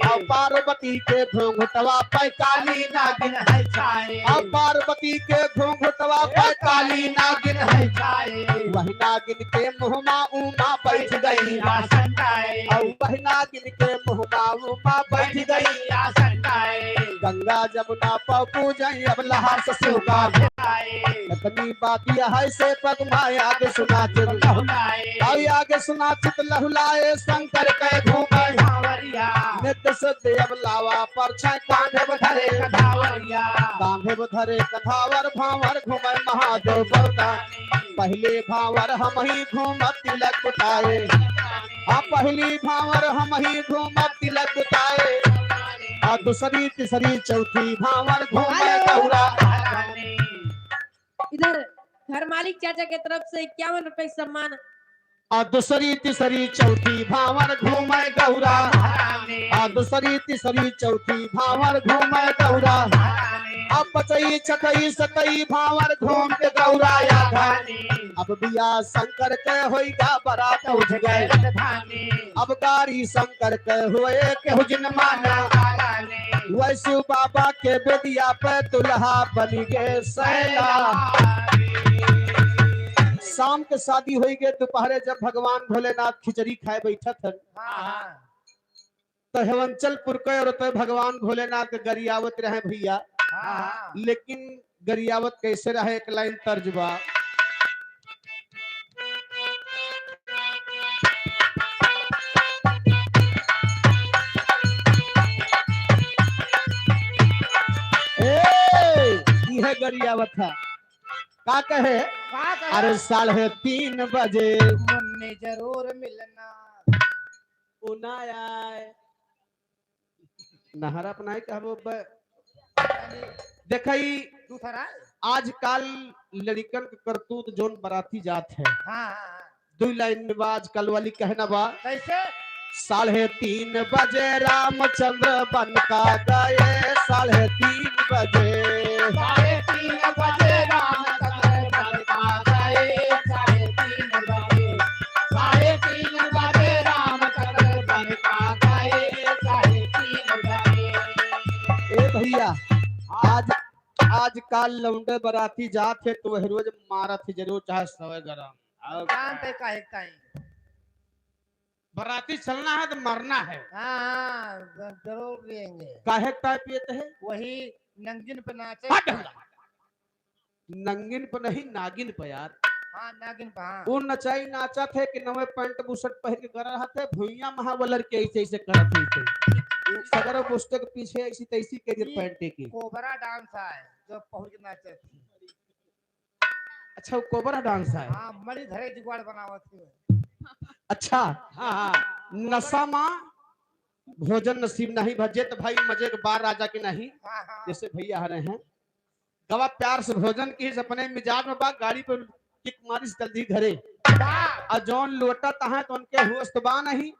अब पार्वती के घूंघटवा पे काली नागिन है छाए, अब पार्वती के घूंघटवा पे काली नागिन है। वही नागिन के मुँह मा उमा बैठ गई, और वही नागिन के मुँह मा उमा बैठ गई। गंगा जमुना पपू जई अब लहा ससुर का अपनी बात यह है से पगमाए आगे सुना चित आगे सुना चित लहुलाए शंकर के घूमे नित्य सिद्ध अब लावा पर छाय कांधे बधरे कधावर भावर घूमे महादेव बरदानी। पहले भावर हम ही घूमत तिलक बुटाए, पहली भावर हम ही घूमत तिलक बुटाए, और दूसरी तीसरी चौथी भावर घूमे गौरा। इधर घर मालिक चाचा के तरफ से 51 रुपए सम्मान। और दूसरी तीसरी चौथी भावर घूमे गौरा, और दूसरी तीसरी चौथी भावर घूमे गौरा। अब बचई छठई सतई भावर घूम के गौरा आधा। अब बिया शंकर के होइगा बारात उठ गए, अब गाड़ी शंकर के हुए के हुजन माना। वैसे बाबा के बेदिया पे दुल्हा बनी गए सैला। शाम के शादी हुई गए, दोपहरे जब भगवान भोलेनाथ खिचड़ी खाए बैठा था तो हेवंचलपुर के और तो भगवान भोलेनाथ के गरियावत रहे भैया। लेकिन गरियावत कैसे रहे? एक लाइन तर्जबा। यह गरियावत था का कहे? अरे 3:30 बजे मुन्ने जरूर मिलना। नहरा अपनाई कहबो देखई दूसरा आजकल लड़कन के करतूत जोन बराती जात है। हाँ दो लाइन में आजकल वाली कहना बा कैसे? 3:30 बजे रामचंद्र बन का गए, 3:30 बजे 3:30 बजे रामचंद्र बन का गए, 3:30 बजे 3:30 बजे रामचंद्र बन का गए, 3:30 बजे। ए भैया आजकल लौंडे बराती जात है तो वह रोज मारत है जरूर, चाहे 100 ग्राम। जानते काहे काहे? बराती चलना है तो मरना है। हाँ जरूर लेंगे। काहे टाइप पियते है? वही नंगिन पे नाचे। नंगिन पे नहीं नागिन पे यार। हाँ नागिन पे। हाँ वो नचाई नाचा थे कि नवे पैंट बुशर्ट पहन के कर रहा थे भुइया महावलर के ऐसे ऐसे करत थे। सगर पुस्तक के पीछे ऐसी तैसी के पैंट की कोबरा डांस है जो पहुंच के नाचे थी। अच्छा वो कोबरा डांस है। हाँ मरी धरे जुगाड़ बनावत थी। अच्छा हाँ नशा माँ भोजन नसीब नहीं भजे तो भाई मजे के बार राजा के नहीं। हाँ जैसे भैया आ रहे हैं गवा प्यार से भोजन की अपने मिजाज में बाग गाड़ी पर किक मारी जल्दी घरे और जौन लोटत है तो उनके होश तो बा नहीं,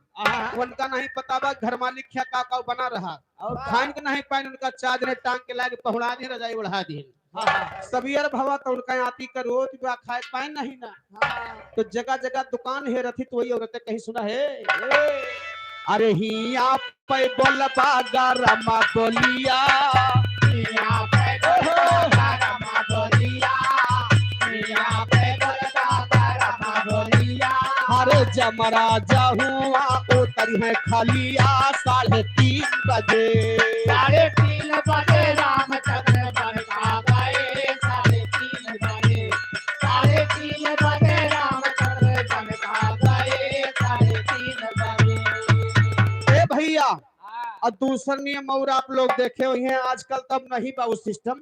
उनका नहीं पता बा घर मालिक क्या का बना रहा और खान के नहीं पाइन उनका चाद ने टांग के लाके पहुड़ा दी रजाई उड़ा दी सबियर भवा तो उनका आती का रोज बा खाए पाइन नहीं ना। तो जगह जगह दुकान है रथी तो वही औरतें कहीं सुना है अरे हिया पे बोलबा गरमा बोलिया अरे जमरा जहुआ उतरी है खलिया 3:30 बजे 3:30 बजे रामचंद्र बन का गए 3:30 बजे 3:30 बजे रामचंद्र बन का गए 3:30 बजे। ए भैया और दूसरा नियम और आप लोग देखे हुए हैं आजकल तब नहीं बा उस सिस्टम।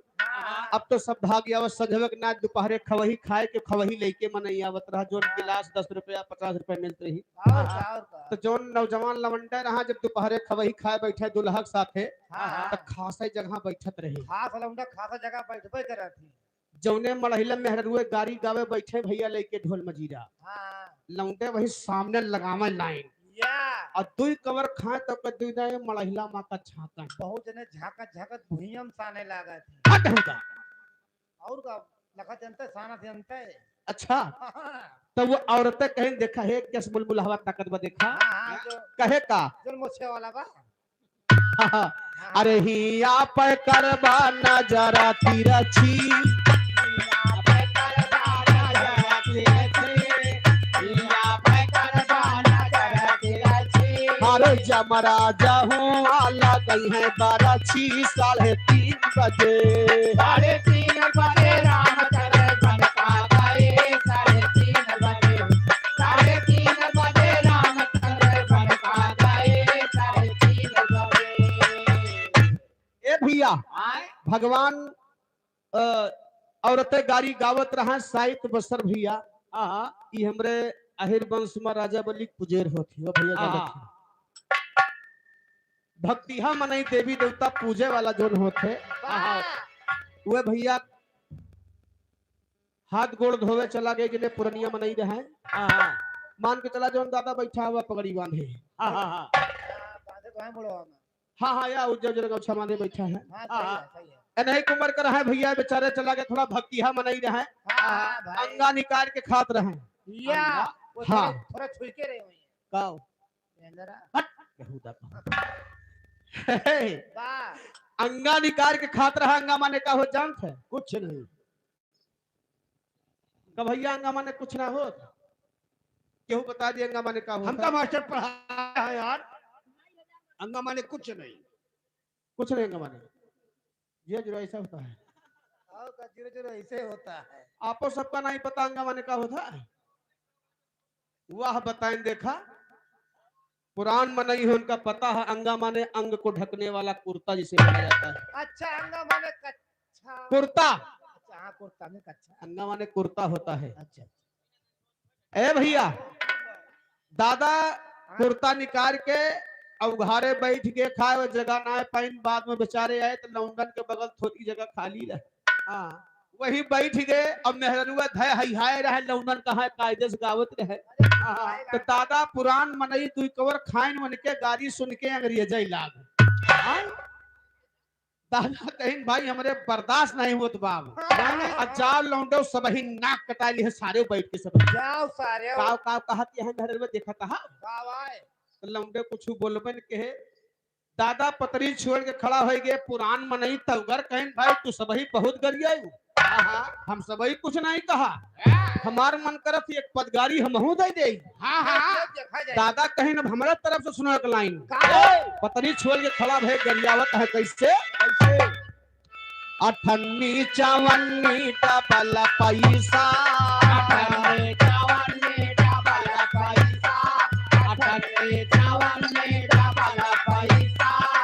अब तो सब भाग आवत सजवे के नाच दोपहरे खवही खाए के खवही लेके मनई आवत रहा जो गिलास 10 रुपया 50 रुपया मिलते ही। तो जो नौजवान लवंडे रहा जब दोपहरे खवही खाए बैठे दुल्हक साथे तो खासा जगह बैठत रही खासा जगह बैठबे करत थी। जौने मड़हिला मेहरुए गाड़ी गावे बैठे भैया लेके ढोल मजीरा लौंडे वही सामने लगावे लाइन और दुई कवर खाए तब के दुई दाए मड़हिला माँ का छाता बहुत जने झाकत झाकत भुइयम साने लागा थी हट होगा और का लखा जनता साना जनता है। अच्छा तो वो औरतें कहीं देखा है कैसे बुलबुल हवा ताकत बा देखा जो कहे का जो मोछे वाला बा अरे हिया पे करबा नजरा तिरछी अरे जमरा जहुआ लगी है 3:30 बजे 3:30 बजे रामचंद्र बन का गए 3:30 बजे 3:30 बजे रामचंद्र बन का गए 3:30 बजे। ए भैया भगवान औरतें गाड़ी गावत रहा साहित्य बसर भैया ये हमरे अहिर वंश में राजा बलि पुजेर होती हो भैया गलत है। भक्तिहा मनई देवी देवता पूजे वाला जोन होते वे भैया हाथ गोड़ धोवे चला गए जिन्हें पुरनिया मनई रहे मान के चला जोन दादा बैठा हुआ पगड़ी बांधे बांधे तो है मुड़वा में। हाँ या उज्जैन जगह गौछा बांधे बैठा है सही है। नहीं कुमर कर रहे भैया बेचारे चला गए थोड़ा भक्तिहा मनई रहे भाई अंगा निकाल के खात रहे या हाँ। थोड़ा छुई के रहे हुए काओ जरा वाह अंगा निकाल के खात रहा अंगा माने का हो जानत है कुछ नहीं का भैया अंगा माने कुछ ना हो केहू बता दिए अंगा माने का हो हमका मास्टर पढ़ाया है यार अंगा माने कुछ नहीं कुछ नहीं अंगा माने ये जो ऐसा होता है और का जीरो जीरो ऐसे होता है। आपको सबका नहीं पता अंगा माने का होता है वाह बताएं देखा पुराण में नहीं है उनका पता है अंगा माने अंग को ढकने वाला कुर्ता जिसे बोला जाता है। अच्छा अंगा माने कच्छा कुर्ता अच्छा हाँ कुर्ता में कच्छा अंगा माने कुर्ता होता है। अच्छा ए भैया दादा कुर्ता निकाल के अब घरे बैठ के खाए वो जगह ना पाइन बाद में बेचारे आए तो लौंडन के बगल थोड़ी जगह खाली रहे वही बैठ गए अब मेहरुआ धय हाय रहे लौंडन कहा कायदे से गावत रहे तो दादा पुरान मनई दुई कवर खाइन मन के गाड़ी सुन के अंग्रेज लाग दादा कहीं भाई हमरे बर्दाश्त नहीं होत बाब जाओ लौंडो सब ही नाक कटा ली है सारे बैठ के सब जाओ सारे काव काव कहत है घर में देखा था वाह लौंडे कुछ बोलबे न कहे दादा पतरी छोड़ के खड़ा हो गए पुरान मनई तवगर कहीं भाई तू सब ही बहुत गरिया हम सब ही कुछ नहीं कहा हमार मन करत एक पदगारी हमहू दे दे दादा कहीं अब हमारे तरफ से सुनो एक लाइन पतरी छोड़ के खड़ा भे गरियावत है कैसे अठन्नी चवन्नी डबल पैसा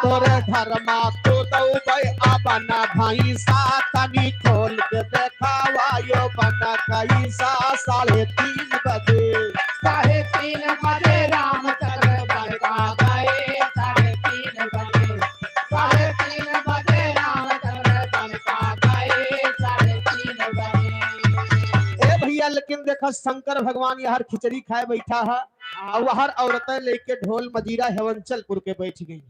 तोरे घर में तो दौबे अपना भैंसा तनी खोल के देखावा यो बना कैसा 3:30 बजे 3:30 बजे रामचंद्र बन का गए 3:30 बजे 3:30 बजे रामचंद्र बन का गए 3:30 बजे। ए भैया लेकिन देखा समय शंकर भगवान यहाँ खिचड़ी खाए बैठा है और वहां औरतें लेके ढोल मजीरा हेवंचलपुर के बैठ गई।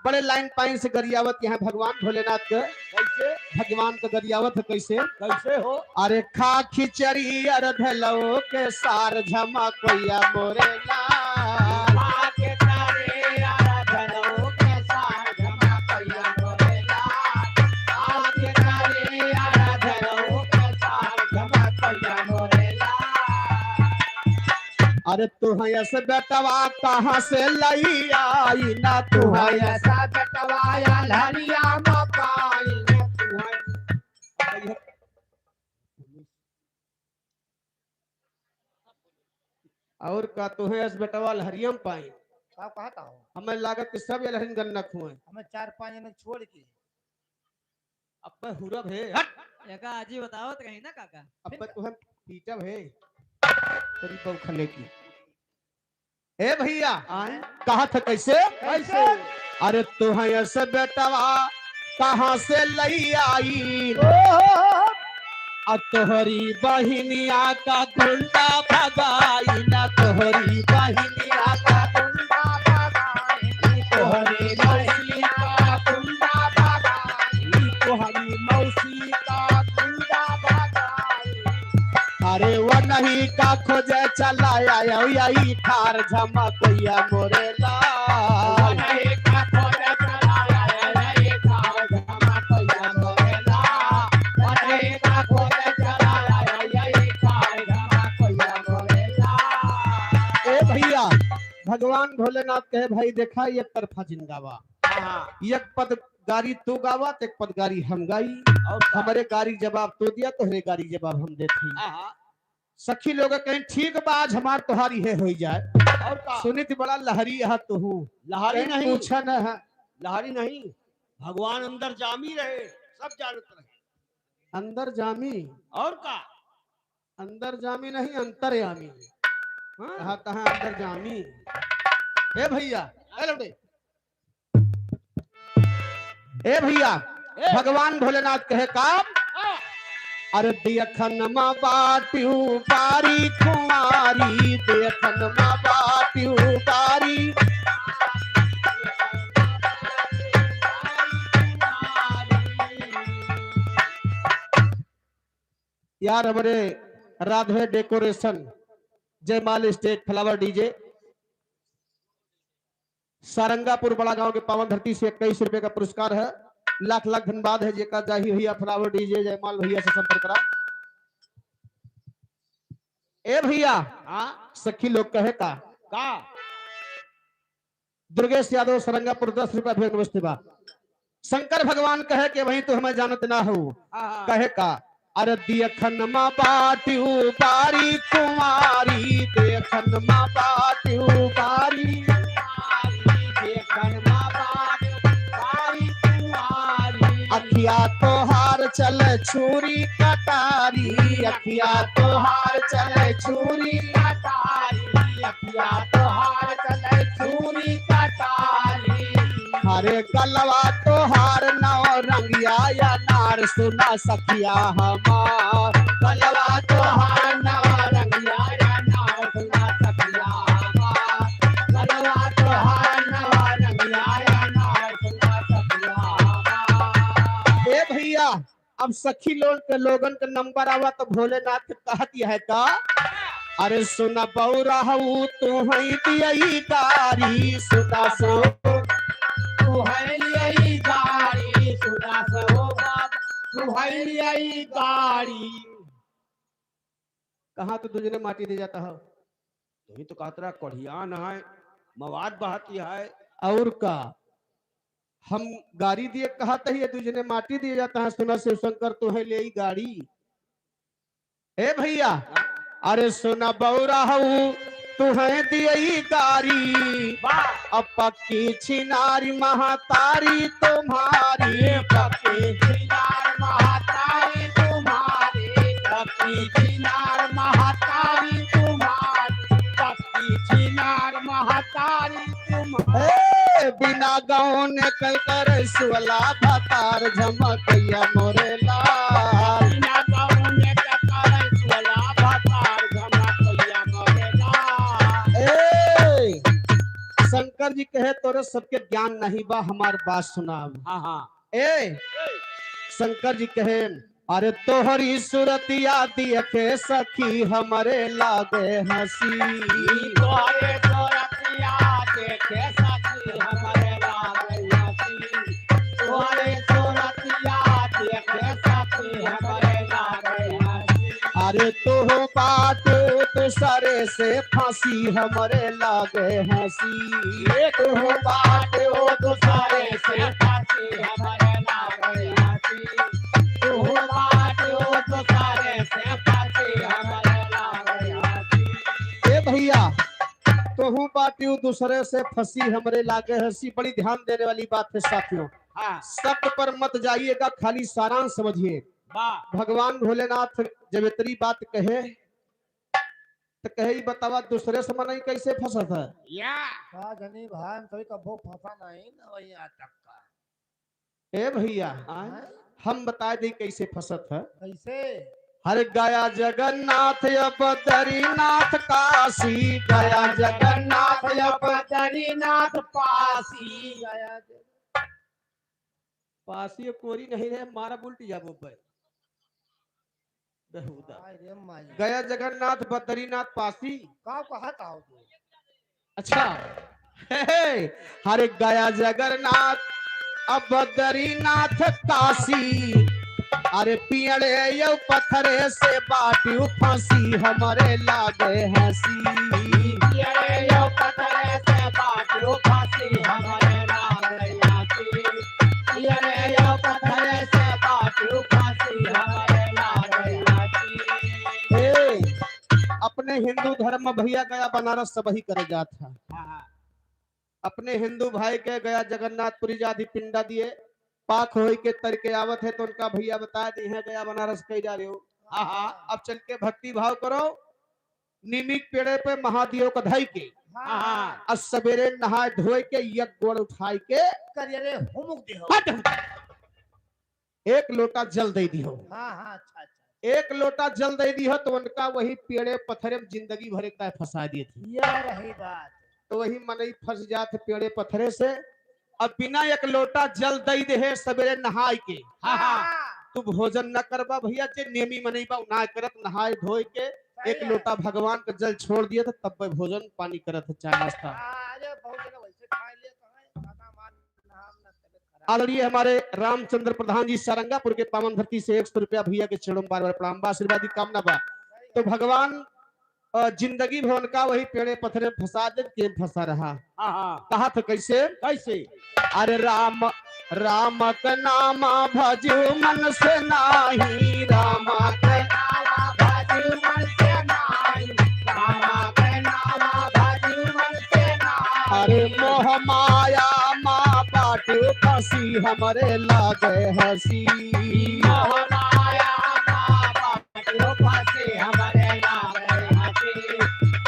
बड़े लाइन पाइन से गरियावत यहाँ भगवान भोलेनाथ के कैसे भगवान का गरियावत है कैसे कैसे हो अरे खा खिचड़ी अरधलो के सार झमा कोया मोरे लाल आके तारे आराधनो के साथ जमा कइया मोरेला आके तारे आराधनो के साथ जमा कइया मोरेला अरे तू ऐसे बेटवा कहाँ से लई आई ना तू है ऐसा बटवाया लहरिया मकाई तू है और का तू है इस बेटवा हरियम पाई साहब कहता हूँ हमें लागत कि सब ये लहरिन गन्ना खुए हमें 4-5 जने छोड़ के अब मैं हुरब है हट एका आजी बताओ तो कहीं ना काका अब मैं तुहे पीटब है तेरी बहू खले की ए भैया कहा था कैसे कैसे अरे तू है ऐसे बेटवा कहाँ से लई आई और तोहरी बहिनिया का गुंडा भगाई ना तोहरी बहिनिया का गुंडा भगाई तोहरे मौसी का गुंडा भगाई तोहरी मौसी का गुंडा भगाई अरे वो नहीं का खोजे चलाया यही ठार झमकैया मोरे लाल नहीं का खोजे चलाया रे खाव जमा कइया मोरेला नहीं का खोजे चलाया रे खाव जमा कइया मोरेला ए भैया भगवान भोलेनाथ कहे भाई देखा एक तरफा जिन गावा एक पद गारी तू गावा तो एक पद गारी हम गाई और हमारे गारी जवाब तो दिया तो हरे गारी जवाब हम देते सखी लोग कहीं ठीक बाज हमार तुम्हारी है हो जाए और का सुनित बड़ा लहरी है तो हूँ लहरी नहीं पूछा न है लहरी नहीं भगवान अंदर जामी रहे सब जानत रहे अंदर जामी और का अंदर जामी नहीं अंतरयामी कहा कहा अंदर जामी ए भैया ए लौटे ए भैया भगवान भोलेनाथ कहे काम अरे देखन मा बाटू बारी कुमारी देखन मा बाटू बारी यार हमारे राधे डेकोरेशन जयमाल स्टेज फ्लावर डीजे सारंगापुर बड़ा गांव के पावन धरती से 21 रुपए का पुरस्कार है लाख लाख धन्यवाद है जेका जाही भैया फ्लावर डीजे जयमाल भैया से संपर्क करा ए भैया सखी लोग कहे का दुर्गेश यादव सरंगापुर 10 रुपया भेज नमस्ते बा शंकर भगवान कहे कि वही तो हमें जानत ना हो कहे का अरे देखन मा बाटू बारी कुमारी देखन मा बाटू बारी देखन मा बारी कुमारी अखिया तोहार चले छुरी कटारी अखिया तोहार चले छुरी कटारी अखिया तोहार चले छुरी कटारी हरे गलवा तोहार नौ रंगिया या नार सुना सखिया हमार गलवा तोहार नवा रंगिया या नाव सुना सखिया हमार गलवा तोहार नवा रंगिया या नाव सुना सखिया हमार ए भैया अब सखी लोग के लोगन के नंबर आवा तो भोलेनाथ के कह दिया है का अरे सुना बौरा हूँ तू ही दियई गारी सुना सो तू है यही गाड़ी सुना सो बात तू है यही गाड़ी कहाँ तो तुझने माटी दे जाता है यही तो कहता कढ़ियान है मवाद बहाती है और का हम गाड़ी दिए कहा ही तुझने माटी दिया जाता है सुना शिव शंकर तो है ले गाड़ी ए भैया अरे सुना बौरा हूँ तू है दियई गाड़ी अब पक्की छिनारी महातारी तुम्हारी पक्की चिनार महातारी तुम्हारी पक्की चिनार महातारी तुम्हारी पक्की चिनार महातारी तुम्हारी बिना गाँव ने कल कर सुला भतार झमकैया मोरे लाल बिना गाँव में ककर सुला भतार झमकैया शंकर जी कहे तोरे सबके ज्ञान नहीं बा, हमार बात सुनाब। हाँ हाँ ए शंकर जी कहे अरे तोहरी सूरतिया देखे सखी हमरे लागे हंसी। तोहरे सूरतिया देखे सखी हमरे लागे हंसी। तोहरे सूरतिया देखे सखी हमरे लागे हंसी। अरे तू बात दूसरे से फांसी हमरे लागे हंसी। तू बात दूसरे से फांसी हमरे लागे हंसी। तू बात दूसरे से फांसी हमरे लागे हंसी। ए भैया तोहू बाटियो दूसरे से फंसी हमरे लागे हंसी। बड़ी ध्यान देने वाली बात है साथियों, हाँ शब्द पर मत जाइएगा, खाली सारांश समझिए। वाह भगवान भोलेनाथ जब इतनी बात कहे तो कहे बतावा दूसरे से मनई कैसे फंसत है। या का जनी भाई हम कभी कभो फंसा नहीं ना वही आज तक का। ए भैया हम बता दे कैसे फंसत है। कैसे? हर गया जगन्नाथ अब बद्रीनाथ काशी, गया जगन्नाथ अब बद्रीनाथ पासी। गया पासी कोरी नहीं रहे, मारा उल्टी जाबो पे बेहुदा। अरे माई गया जगन्नाथ बद्रीनाथ पासी। का कहा था तू? अच्छा हे, हरे गया जगन्नाथ अब बद्रीनाथ काशी। अरे पियड़े यो पत्थरे से बाटियो फांसी हमरे लागे हंसी। पियड़े यो पत्थरे से बाटियो फांसी हमरे लागे हंसी। पियड़े यो पत्थरे से बाटियो फांसी हमरे लागे हंसी। ए, अपने हिंदू धर्म में भैया गया बनारस सब ही करे जात था। अपने हिंदू भाई के गया जगन्नाथपुरी जाति पिंडा दिए पाक होई के तरके आवत है तो उनका भैया बता दी है गया बनारस कही जा रहे हो। अब चल के भक्ति भाव करो, निमिक पेड़े पे महादेव का धई के और सवेरे नहाए धोए के एक गोड़ उठाई के करिए हुमुक दे हो। हट एक लोटा जल दे दी हो। हाँ हाँ अच्छा अच्छा। एक लोटा जल दे दी हो तो उनका वही पेड़े पत्थरे में जिंदगी भरे का फंसा दिए थे। यह रही बात। तो वही मनई फंस जाते पेड़े पत्थरे से। अब बिना एक लोटा जल दई दे सवेरे नहाय के तू भोजन न करबा भैया, जे नेमी मनई बा ना करत नहाय धोए के एक लोटा भगवान का जल छोड़ दिए तो तब भोजन पानी करत है चाय नाश्ता। अरे बहुत दिन वैसे खा लिए कहां खाना मान नाम ना तबीयत खराब। ऑलरेडी हमारे रामचंद्र प्रधान जी सारंगापुर के पावन धरती से 100 रुपया भैया के चरणों बार बार प्रणाम बा, आशीर्वाद की कामना बा। तो भगवान जिंदगी भवन का वही पेड़े पत्थरे फंसा दे के फंसा रहा। कहा था कैसे कैसे? अरे राम राम का नाम भजू मन से नाही, राम का नाम भजू मन से नाही, राम का नाम भजू मन से नाही। अरे मोह माया माँ बाटू फंसी हमरे लागे हंसी। मोह माया माँ बाटू फंसी हमरे लागे हंसी।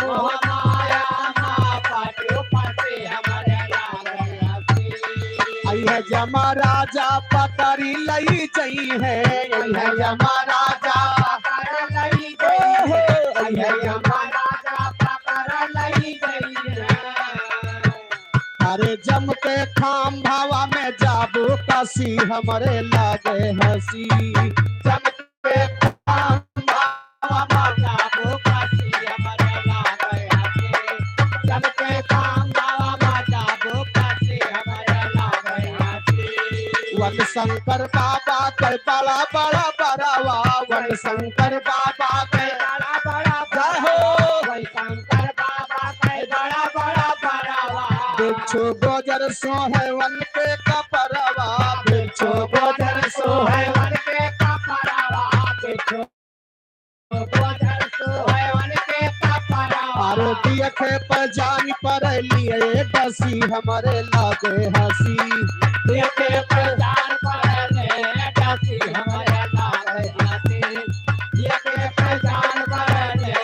मोह माया माँ बाटू फंसी हमरे लागे हंसी। आई है जमा राजा पकड़ी लई चई है, आई है जमा राजा पकड़ लई गई है, आई है जमा राजा पकड़ लई गई है। अरे जम के खाम भावा में जाबू काशी हमरे लागे हंसी। जम के खाम भावा में जाबू काशी हमरे लागे हंसी। जम के खाम भावा में जाबू काशी हमरे लागे हंसी। वन शंकर बाबा के बड़ा बड़ा बड़ावा, वन शंकर बाबा के बड़ा बड़ा जय हो। वही शंकर बाबा के बड़ा बड़ा बड़ावा। बिच्छू गोजर सोहे वन के कपरवा, बिच्छू गोजर सोहे वन के कपरवा। बिच्छू गोजर सोहे वन के कपरवा। आरो देखे पर जान पर लिए बसी हमरे लागे हंसी। देखे पर जान पर ले डसी हमरे लागे हंसी। देखे पर जान पर ले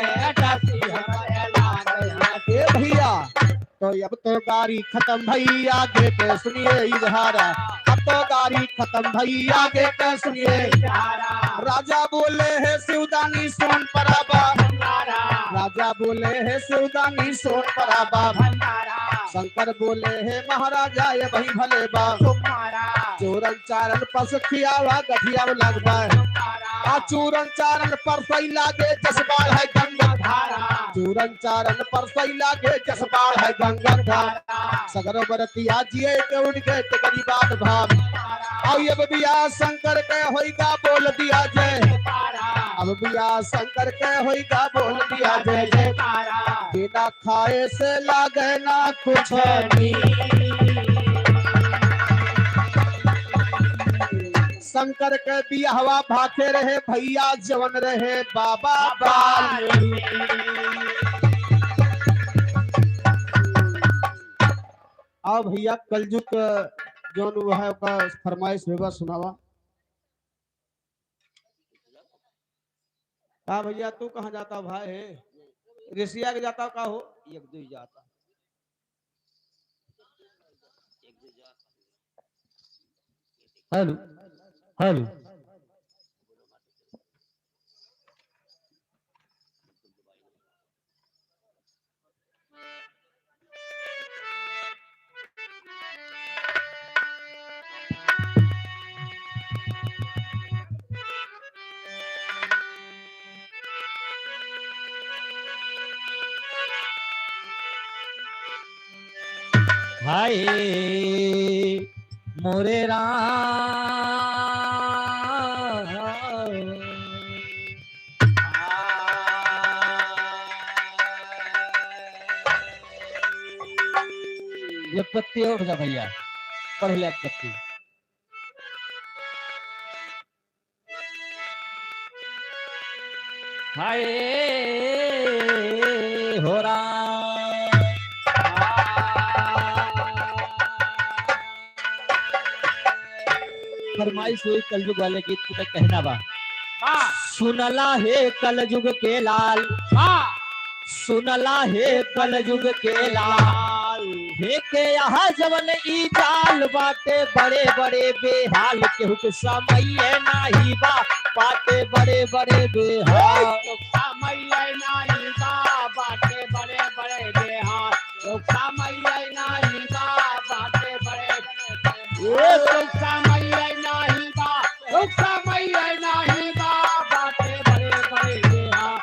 डसी हमरे लागे हंसी। ए भैया तो अब तो गाड़ी खत्म भई आगे के सुनिए इजहारा, अब तो गाड़ी खत्म भई आगे के सुनिए। राजा बोले है शिवदानी सोन पराबा, भंडारा राजा बोले है शिवदानी सोन पराबा। भंडारा शंकर बोले हे महाराजा ये वही भले बा तुम्हारा चूरन चारण पस खियावा गठिया लगवा आ चूरन चारण पर सही लागे जसबाल है गंगा धारा चूरन चारण पर सही लागे जसबाल है गंगा धारा सगर बरतिया जिए के उनके ते गरीबात भाव और ये बिया शंकर के होइगा बोल दिया जय अब बिया शंकर के होइगा बोल दिया जय जय बिना खाए से लागे ना कुछ शंकर के बियाहवा भाके रहे भैया जवन रहे बाबा बाल आओ भैया कलजुग जोन वो है का फरमाइश होगा सुनावा। हाँ भैया तू कहाँ जाता भाई है ऋषिया के जाता का हो एक दो जाता हेलो हेलो हाय मोरे ये पत्ती उठ जा भैया पढ़ ले पत्ती हाय हो फरमाइश हुई कलयुग वाले गीत को कहना बा सुनला है कलयुग के लाल सुनला है कलयुग के लाल हे के यहाँ जवन ई जाल बाटे बड़े बड़े बेहाल केहू के समय नाही बा बाटे बड़े बड़े बेहाल समय नाही बा बाटे बड़े बड़े बेहाल समय नाही बा बाटे बड़े समय नाही बा समय नाही बा बाटे बड़े बड़े बेहाल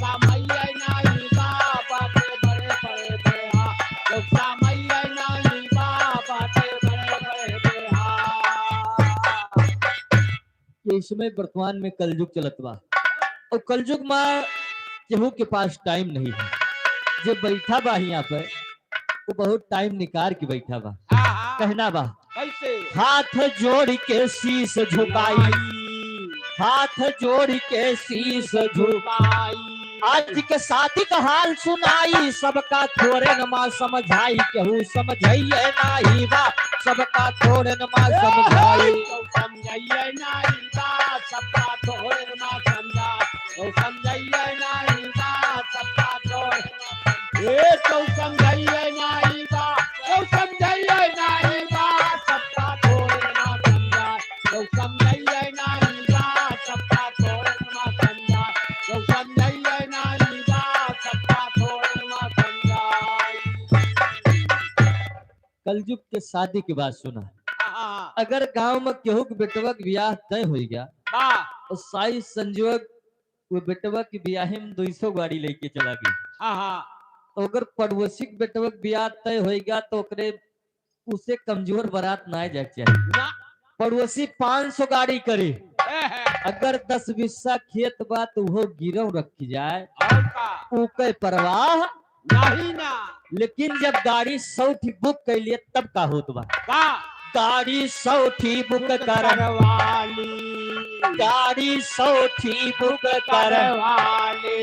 समय नाही बा बाटे बड़े बड़े बेहाल समय नहीं बा बाटे बड़े बड़े बेहाल इसमें वर्तमान में कलयुग चलत बा और कलयुग में केहू के पास टाइम नहीं है जो बैठा बा यहाँ पर वो बहुत टाइम निकाल के बैठा बा कहना बा कैसे हाथ जोड़ के शीश झुकाई हाथ जोड़ के शीश झुकाई आज के शादी का हाल सुनाई सबका थोड़े नमा समझाई केहू समझाइए नाही बा सबका थोड़े नमा समझाई समझाइए नहीं बा सबका थोड़े नमा समझा समझाइए नहीं बा सबका थोड़े ए तो समझाइए नहीं बा तो समझाइए नहीं बा सबका थोड़े नमा समझा तो समझाइए नहीं बा सबका थोड़े नमा समझा तो समझाइए नहीं बा सबका थोड़े नमा समझा कलयुग के शादी के बाद सुना अगर गांव में केहू के बेटवा के ब्याह तय हो गया और साई संजोग वो बेटवा के ब्याह में 200 गाड़ी लेके चला गई तो अगर पड़ोसी के बेटवा के ब्याह तय हो गया तो ओकरे उसे कमजोर बारात ना जाए चाहिए पड़ोसी 500 गाड़ी करे अगर 10 बिस्सा खेत बा तो वो गिरव रखी जाए ऊके परवाह नहीं ना लेकिन जब गाड़ी 100 ठी बुक कर लिए तब का होत बा गाड़ी 100 ठी बुक करवाली गाड़ी 100 ठी बुक करवाली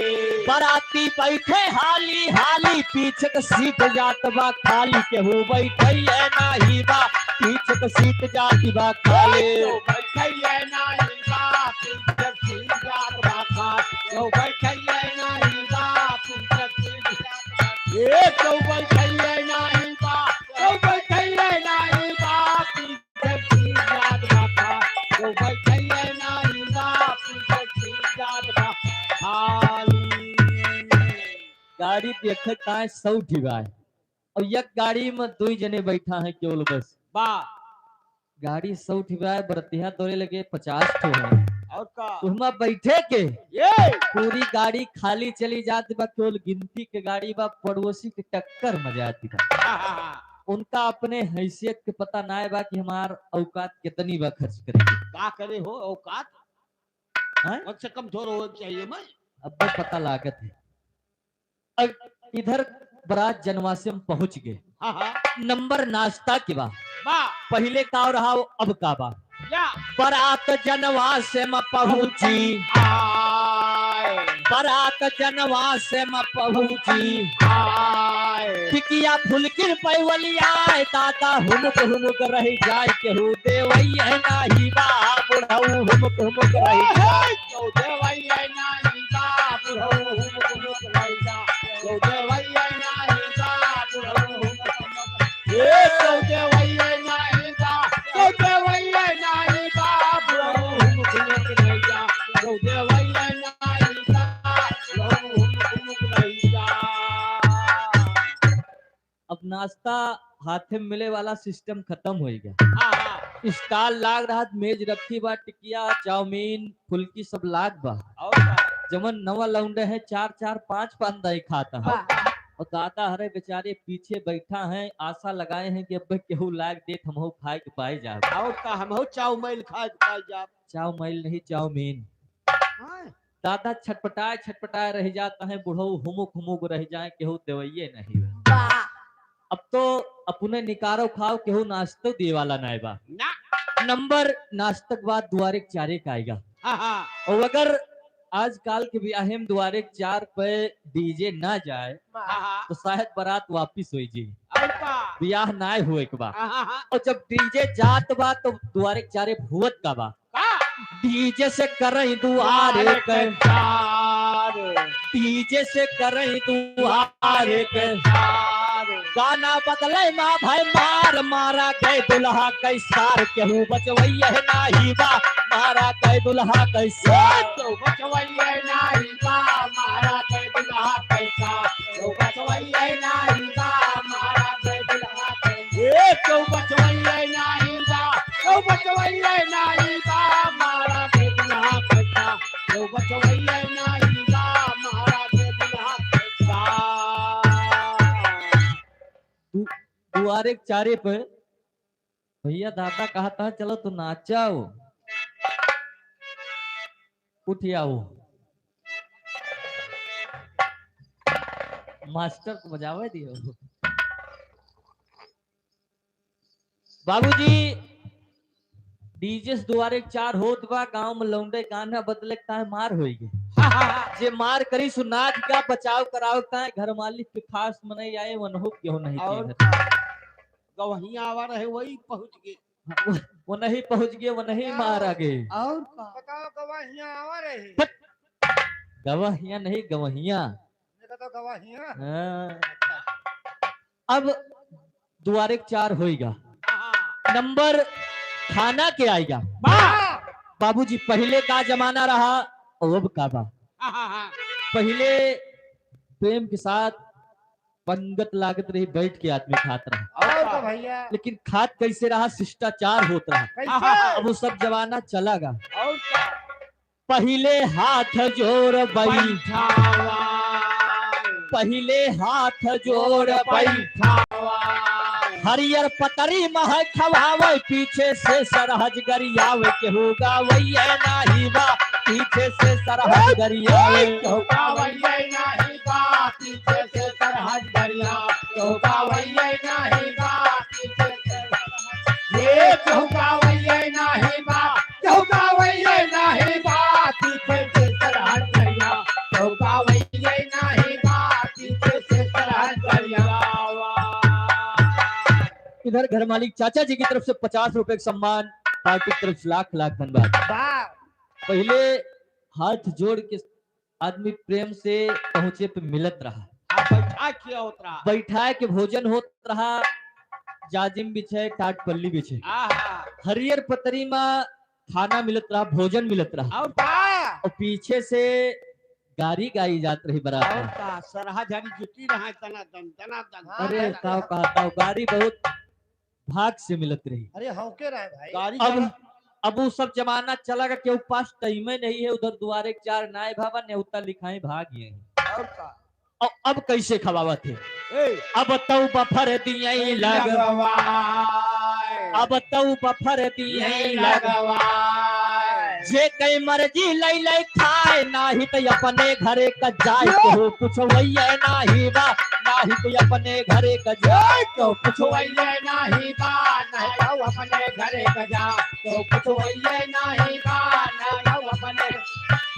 बराती बैठे हाली हाली पीछे के सीट जात बा खाली केहू बैठे नाही बा पीछे के सीट जाती बा खाली बैठे नहीं बा पीछे सीट जात बा खाली बैठे नहीं बा पीछे सीट ए तो बैठे नहीं बा तो बैठे नहीं बा पीछे सीट जात बा तो बैठे नहीं बा पीछे सीट जात बा खाली गाड़ी देखे का 100 ठी बा और एक गाड़ी में 2 जने बैठा है केवल बस। वाह गाड़ी 100 ठिबा बरतिया दौड़े लगे 50 ठो है। और का तुहमा बैठे के ये पूरी गाड़ी खाली चली जाती बा, केवल गिनती के गाड़ी बा, पड़ोसी के टक्कर मजा आती बा। उनका अपने हैसियत के पता ना है बा कि हमार औकात कितनी बा खर्च करेंगे। का करे हो औकात हैं? कम से कम थोड़ा हो चाहिए मैं अब तो पता लागत है। अब इधर बारात जनवासे में पहुंच गए। हाँ नंबर नाश्ता के बा, वाह पहले का रहा वो अब का बा। या बारात जनवासे में पहुंची, आए बारात जनवासे में पहुंची, आए टिकिया फुलकिर पैवलिया दादा हुमुक रह जाए केहू देवैया नाही बा बुढ़ऊ हुमुक रह जाए। अब नाश्ता हाथे में मिले वाला सिस्टम खत्म हो गया। स्टॉल लाग रहा, मेज रखी बा, टिकिया चाउमीन फुल्की सब लाग बा। जमन नवा लौंडे है 4-4 5 दही खाता है। और दादा हरे बेचारे पीछे बैठा है, आशा लगाए हैं कि अब केहू लाग देत हम खाए के पाए जा। और का हम हो चाव मैल खाए पाए जा चाउमीन नहीं चाउमीन। दादा छटपटाए रह जाता है, बुढ़ऊ हुमुक रह जाए केहू देवैये नहीं। अब तो अपने निकारो खाओ केहू नाश्तो दिए वाला नहीं बा। ना नंबर नाश्तक बाद द्वारे 4 का आएगा। और अगर आजकल के ब्याह में द्वारे 4 पे डीजे ना जाए तो शायद बारात वापिस हो जी, ब्याह ना हुए के बा। और जब डीजे जात बा तो द्वारे 4 भुवत का बा। डीजे से करई दुआरे के डीजे से करई दुआरे के गाना बदले माँ भाई मार मारा गए दुल्हा कैसार केहू बचवैया नाही बा मारा गए दुल्हा कैसार बचवैया नाही बा मारा गए दुल्हा कैसार बचवैया नाही बा मारा गए दुल्हा कैसार बचवैया नाही बा बचवैया नाही बा मारा गए दुल्हा कैसार बचवैया नाही बा मारा गए दुल्हा कैसार। दुआरे 4 पे भैया दादा कहता है चलो तो नाचाओ, उठ आओ। मास्टर को बजावे दियो। बाबूजी डीजे द्वारे 4 होत बा, गांव में लौंडे गाना बदले का मार होई जे मार करी सुनाच का बचाव कराओ का घर मालिक के खास मने आए वनहु क्यों नहीं और गवहिया आवा रहे वही पहुंच गए वो नहीं पहुंच गए, वो नहीं मारा गए। और बताओ गवाहिया आवा रहे गवाहिया नहीं गवहिया। तो गवाहिया हाँ। अब द्वारे 4 होएगा। नंबर खाना के आएगा। बाबूजी पहले का जमाना रहा और अब का बा। पहले प्रेम के साथ पंगत लागत रही, बैठ के आदमी खात रहा। और तो भैया लेकिन खात कैसे रहा, शिष्टाचार होता रहा। कैसे अब वो सब जमाना चलागा। और क्या पहले हाथ जोड़ बैठावा पहले हाथ जोड़ बैठावा हरियर पतरी मह खवावे पीछे से सरहज गरियावे केहू गावैया नाही बा पीछे से सरहज गरियावे गावैया नाही बा पीछे से सरहद गरिया गावैया नाही बा पीछे से ये गावैया नाही बा गावैया नाही बा पीछे से सरहद गरिया गावैया नाही बा पीछे से सरहद गरिया। इधर घर मालिक चाचा जी की तरफ से 50 रुपए का सम्मान, पार्टी की तरफ से लाख लाख धन्यवाद। पहले हाथ जोड़ के आदमी प्रेम से पहुंचे पे मिलत रहा, बैठा किया होता बैठा के भोजन होत रहा, जाजिम बिछे टाट पल्ली बिछे हरियर पतरी में खाना मिलत रहा, भोजन मिलत रहा। और पीछे से गारी गाई जात रही और बराबर। का सरहा जानी जुटी रहा तना दन तना दन। अरे ताव कहता हूँ गारी बहुत भाग से मिलत रही। अरे हौके रहे भाई गाड़ी अब वो सब जमाना चला गया, केहू पास टाइम नहीं है, उधर दुआरे के चार नाय भावा न्योता लिखाई भाग गए। और का और अब कैसे खवावत है? ए अब तो बफर दिए लग, लगवाए अब तो बफर दिए लग, लगवाए जे कई मर्जी लई लई खाए, नाही तो अपने घरे का जाए, केहू पुछवैया नाही बा, नाही तो अपने घरे का जाए, तो कुछ वैये नहीं बा नहीं तो अपने घरे का जा, तो कुछ वैये नहीं बा नहीं तो अपने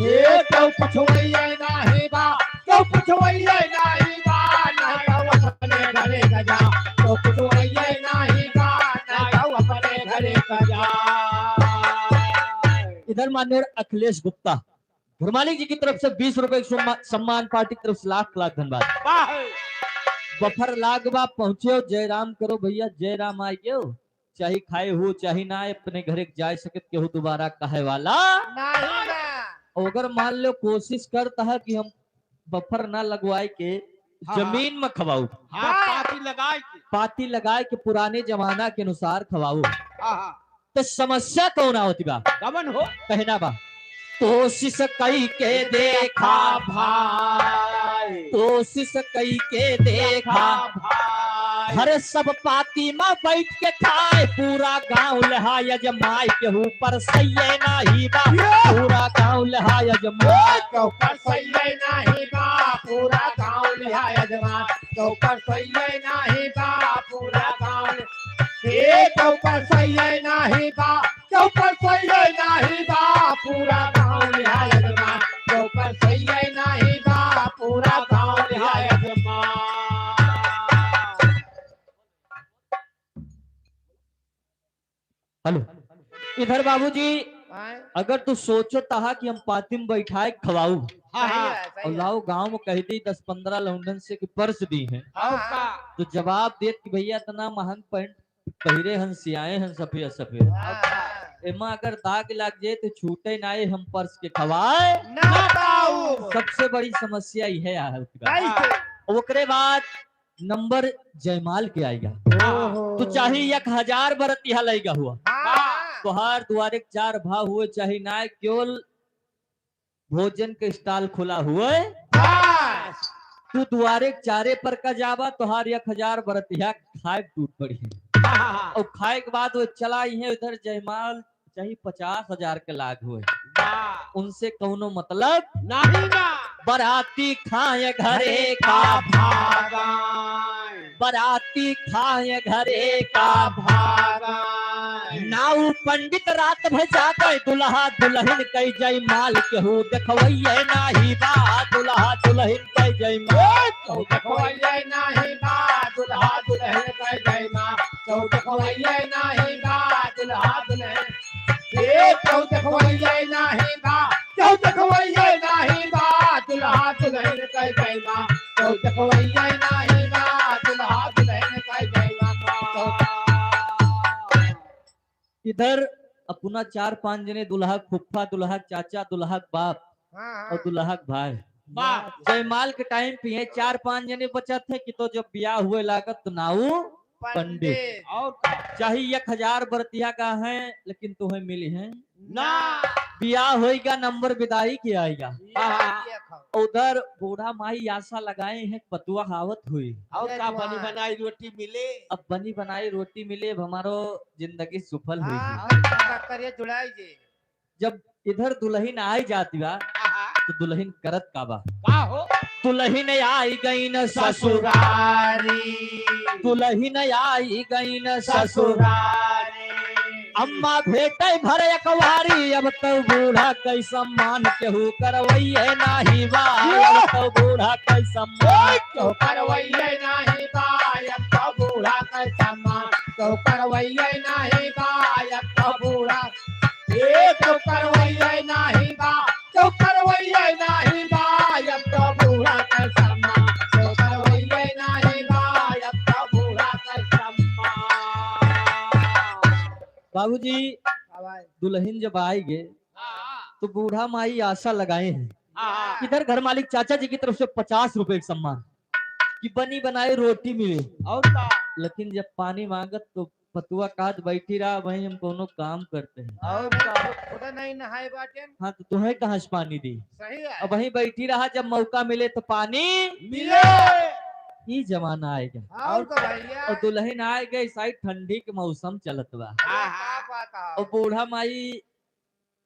ये तो कुछ वैये नहीं बा, तो कुछ वैये नहीं बा नहीं तो अपने घरे का जा, तो कुछ वैये नहीं बा नहीं तो अपने घरे का जा। इधर माननीय अखिलेश गुप्ता घुरमाली जी की तरफ से 20 रुपए सम्मान पार्टी की तरफ से लाख लाख धन्यवाद। वाह बफर लागवा पहुंचे जयराम करो भैया, जयराम आइयो, चाहे खाए हो चाहे ना अपने घरे जाए सके, केहू दोबारा कहे वाला। नहीं ना अगर मान लो कोशिश करता है कि हम बफर ना लगवाए के हाँ। जमीन में खवाऊ, हाँ पार्टी लगाई थी। पाती लगाए के पुराने जमाना के अनुसार खवाऊ, हाँ तो समस्या कौन होती बा? गमन हो कहना बा कोशिश कई के देखा भाई कोशिश कई के देखा, भाई हर सब पाती में बैठ के खाए, पूरा गांव लहाय जमाए, के ऊपर सही नाही बा, पूरा गांव लहाय जमाए, चौपर सही नहीं बा पूरा गांव लिहाया जवान, चौपर सही नहीं बा पूरा गांव, ये चौपर सही नहीं बा, चौपर सही नहीं बा पूरा गांव लिहाया जवान, चौपर सही नहीं बा पूरा गांव लिहाया जवान। हेलो इधर बाबूजी, हाँ, अगर तू सोचता है कि हम पाती में बैठाए खवाऊ हाँ सही हाँ है, सही और है। लाओ गांव में कह दी 10-15 लौंडन से कि पर्स दी है, और का तो जवाब देत कि भैया इतना महंग पैंट पहिरे हन सियाए हन सफेद सफेद, हाँ, एमा अगर दाग लग जाए तो छूटे ना हम पर्स के खवाए। ना पाऊ सबसे बड़ी समस्या यह है। कैसे ओकरे बाद नंबर जयमाल के आएगा, ओहो तो चाहे 1000 बरत यहाँ लगा हुआ, हाँ तोहार द्वारे 4 भाव हुए, चाहे ना केवल भोजन के स्टॉल खुला हुए, बस तू द्वारे चारे पर का जावा, तोहार 1000 बरत यहाँ खाए टूट पड़ी है। हाँ और खाए के बाद वो चला है उधर जयमाल, चाहे 50,000 के लाग हुए, वाह उनसे कौनो मतलब। नहीं ना बराती खाए घरे का भागान बराती खाए घरे का भागान नाऊ पंडित रात भर जाकर दुल्हा दुल्हन कई जय माल, केहू देखवैया नाही बा, दुल्हा दुल्हन कई जय माल, तो देखवैया नहीं बा दुल्हा दुल्हन कह जय माँ, तो देखवैया नहीं बा दुल्हा दुल्हन, ये तो देखवैया नहीं बा, तो देखवैया नहीं बा दुल्हा दुल्हन कह जय माँ, तो देखवैया नहीं बा दुल्हा दुल्हन कह जय माँ। इधर अपना 4-5 जने दुल्हा फुफ्फा, दुल्हा चाचा, दुल्हा बाप हाँ और दुल्हा भाई, वाह जयमाल के टाइम पे है 4-5 जने बचत है कि तो जब ब्याह हुए लागत तो नाऊ पंडित। और का चाहे 1000 बरतिया का है लेकिन तुम्हें मिली है ना ब्याह होएगा, नंबर विदाई के आएगा। ये खाओ उधर बूढ़ा माई आशा लगाए हैं पतुआ हावत हुई, और का बनी बनाई रोटी मिले, अब बनी बनाई रोटी मिले, अब हमारो जिंदगी सफल हुई। हाँ करिए जुड़ाई जी जब इधर दुल्हन आई जाती बा तो दुल्हन करत का बा, का हो दुल्हन आई गई न ससुर, ससुरारी दुल्हन आई गई न ससुर, ससुरारी अम्मा भेटे भर अकवारी, अब तो बूढ़ा कई सम्मान केहू करवैये नाही बा, अब तो बूढ़ा कई सम्मान, तो करवैया नहीं बायब तो बूढ़ा कर सम्मान, तो करवैया नहीं बायब तो बूढ़ा, ये तो करवैया नहीं बा, तो करवैया नहीं बायब तो बूढ़ा कर सम्मान, तो करवैया नहीं बायब तो बूढ़ा कर सम्मान। बाबूजी दुल्हन जब आएंगे तो बूढ़ा माई आशा लगाए हैं इधर घर मालिक चाचा जी की तरफ से 50 रुपए का सम्मान कि बनी बनाई रोटी मिले। और का लेकिन जब पानी मांगत तो पतुआ काट बैठी रहा, वही हम कोनो काम करते हैं। और का खुदा नहीं नहाए बाटे हाँ तो तुम्हें कहाँ से पानी दी? सही है अब वहीं बैठी रहा, जब मौका मिले तो पानी मिले ही जमाना आएगा। और का भैया और दुल्हन आए गए, साइड ठंडी के मौसम चलत बा। क्या बात है और बूढ़ा माई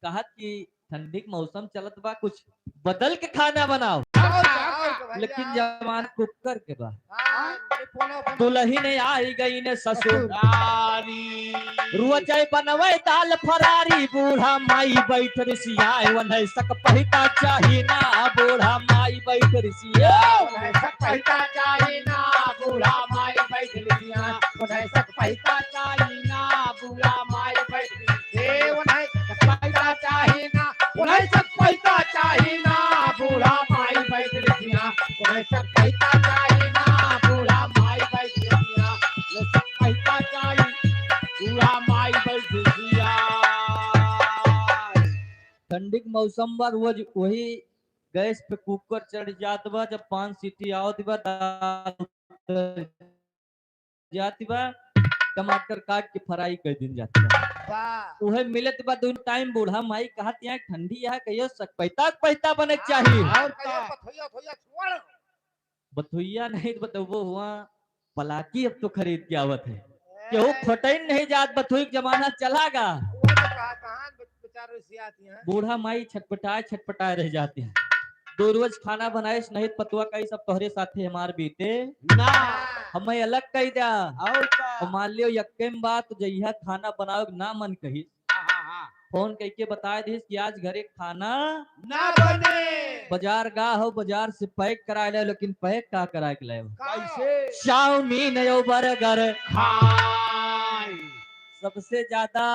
कहत कि ठंडी के मौसम चलत बा, कुछ बदल के खाना बनाओ। और का भैया लेकिन जवान कुकर के बा। मेरे फोनो पर दुल्हन आई गई ने ससुर, रानी रुआ चाय बनवे दाल फरारी। बूढ़ा माई बैठ रिसियाए, वन्हे सक पहिता चाही ना। बूढ़ा माई बैठ रिसियाए, सक पैसा चाहिए ना बूढ़ा माई बैठ लिया उन्हें सक पैसा चाहिए ना बूढ़ा माई बैठ लिया उन्हें सक पैसा चाहिए ना उन्हें सक पैसा चाहिए ना बूढ़ा माई बैठ लिया उन्हें सक पैसा चाहिए ना बूढ़ा माई बैठ लिया उन्हें सक पैसा चाहिए बूढ़ा माई बैठ लिया। ठंडी के मौसम बा, रोज वही गैस पे कुकर चढ़ जात बा। जब 5 सीटी आवत बा, दाल उतर जाती बा, टमाटर काट के फ्राई कर दिन जाती बा। वाह उहे मिलत बा दोनों टाइम। बूढ़ा माई कहत यहाँ ठंडी है, कहियो सकपैता पैता बने के चाहिए। और कहियो का पथोइया थोइया छोड़ बथुइया नहीं तो बतबो हुआ पलाकी अब तो खरीद के आवत है। केहू खोटैन नहीं जात, बथुई के जमाना चलागा। वो तो कहां बेचारे से आती हैं बूढ़ा माई छटपटाए रह जाते हैं। दो रोज खाना बनाए नहीं पतुआ कई सब तोहरे साथे हमार बीते, ना हमें अलग कही दिया। और का और मान लियो यक्के में बात जइहा खाना बनाओ ना मन कही, फोन कह के बता दी कि आज घरे खाना ना बने बाजार गा हो, बाजार से पैक करा ले। लेकिन पैक का करा के लाए? कैसे चाउमीन यो बर्गर। खाए सबसे ज्यादा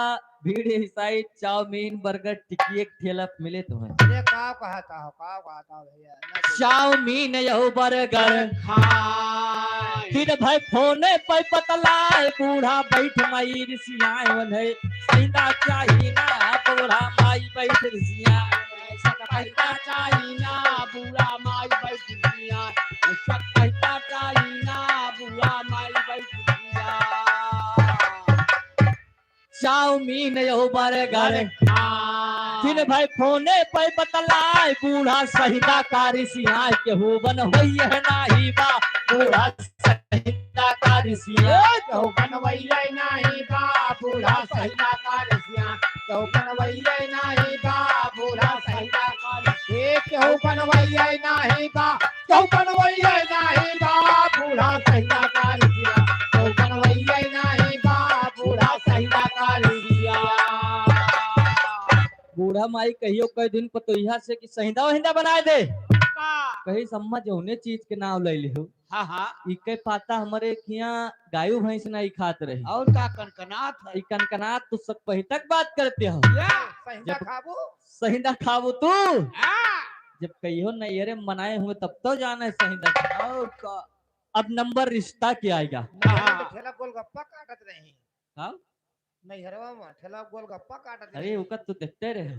भीड़ ईसाई चाउमीन बर्गर टिक्की एक ठेला पे मिले तुम्हें। अरे का कहता हो भैया ना बोलो। चाउमीन यो बर्गर। खाए फिर भाई फोने पे पतलाए, बूढ़ा बैठ माई रिसियाए। वन्हे सीधा चाहिए ना बूढ़ा माई बैठ रिसियाए। सक पैसा चाहिए ना बूढ़ा माई बैठ लिया सक पैसा चाहिए ना बूढ़ा माई बैठ लिया। चाउमीन यो बर्गर। खाए फिर भाई फोने पे बतलाए, बूढ़ा सहिता कारी सियाए। केहू बन होई है नाही बा, बूढ़ा सहिता कारी सियाए। तो बनवैले नहीं बा बूढ़ा सहिता कारसिया तो बनवैले नहीं बा बूढ़ा सहिता कारसिया केहू बनवैले नहीं बा तो बनवैले नहीं बा बूढ़ा सहिता कारसिया तो बनवैले नहीं बा बूढ़ा सहिता कारसिया। बूढ़ा माई कहियो कई दिन पतोहिया से कि सहिंदा वहिंदा बनाए दे। कही सम्मा जौने चीज के नाम ले लिहो, हाँ हाँ इके पाता हमारे खिया गायो भैंस नहीं खात रही। और का कनकनाथ है ई कनकनात तू सक पही तक बात करते हो। सहिंदा खाबू सहिंदा खाबो तू, हाँ। जब कहियो नैहरे मनाए हुए तब तो जाना है सहिंदा। और का अब नंबर रिश्ता क्या आएगा? ठेला गोलगप्पा काटत रही हाँ? नहीं हरवा में ठेला गोलगप्पा काटत अरे रही उका तो देखते रहे,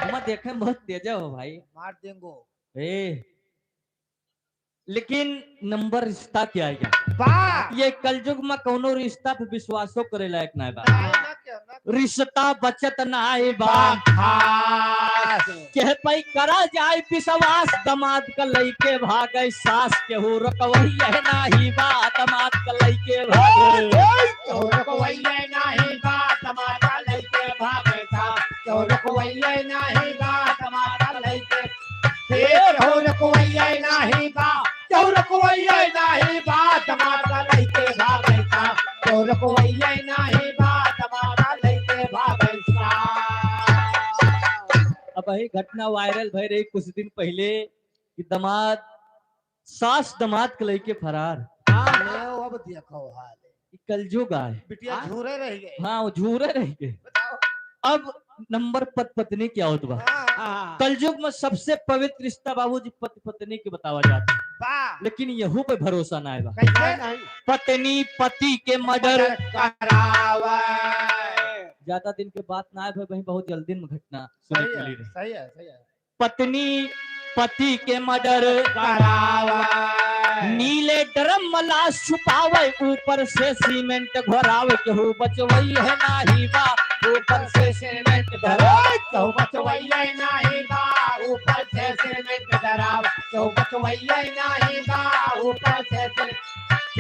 हम देखे में बहुत तेजा हो भाई। मार देंगो ए लेकिन नंबर रिश्ता क्या आएगा? वाह ये कलयुग में कोनो रिश्ता पे विश्वासो करे लायक ना बा। ना क्या ना रिश्ता बचत नाई बा, खास के पई करा जाए विश्वास। दमाद का लइके भागे सास, केहू रकवई है नाही बा। दमाद का लइके भागे चोर को वैले नहीं बा टमाटर लेके भागे था चोर को वैले नहीं बा टमाटर लेके चोर को वैले नहीं बा चोर को वैले नहीं बा टमाटर लेके भागे था चोर को वैले नहीं बा टमाटर लेके भागे था। अब वही घटना वायरल भई रही कुछ दिन पहले कि दमाद सास दमाद के लइके फरार। ले अब देखो हाल ई कलयुग आए। बिटिया झूरे रह गए हाँ वो झूरे रह गए। बताओ अब नंबर पत्नी क्या होत बा? हाँ कलयुग में सबसे पवित्र रिश्ता बाबूजी पति पत्नी के बतावा जाता है, वाह लेकिन यहू पे भरोसा ना आएगा। कैसे नहीं पत्नी पति के मर्डर करावे ज्यादा दिन के बात ना आए भाई, बहुत जल्दी में घटना सुनने सही के है लिए रही। सही है सही है पत्नी पति के मर्डर करावा नीले ड्रम मलास छुपावे ऊपर से सीमेंट घोरावे केहू बचवई है नाही बा ऊपर से सीमेंट घोरावे तो बचवैया नहीं बा ऊपर से सीमेंट धराव तो बचवैया नहीं बा ऊपर से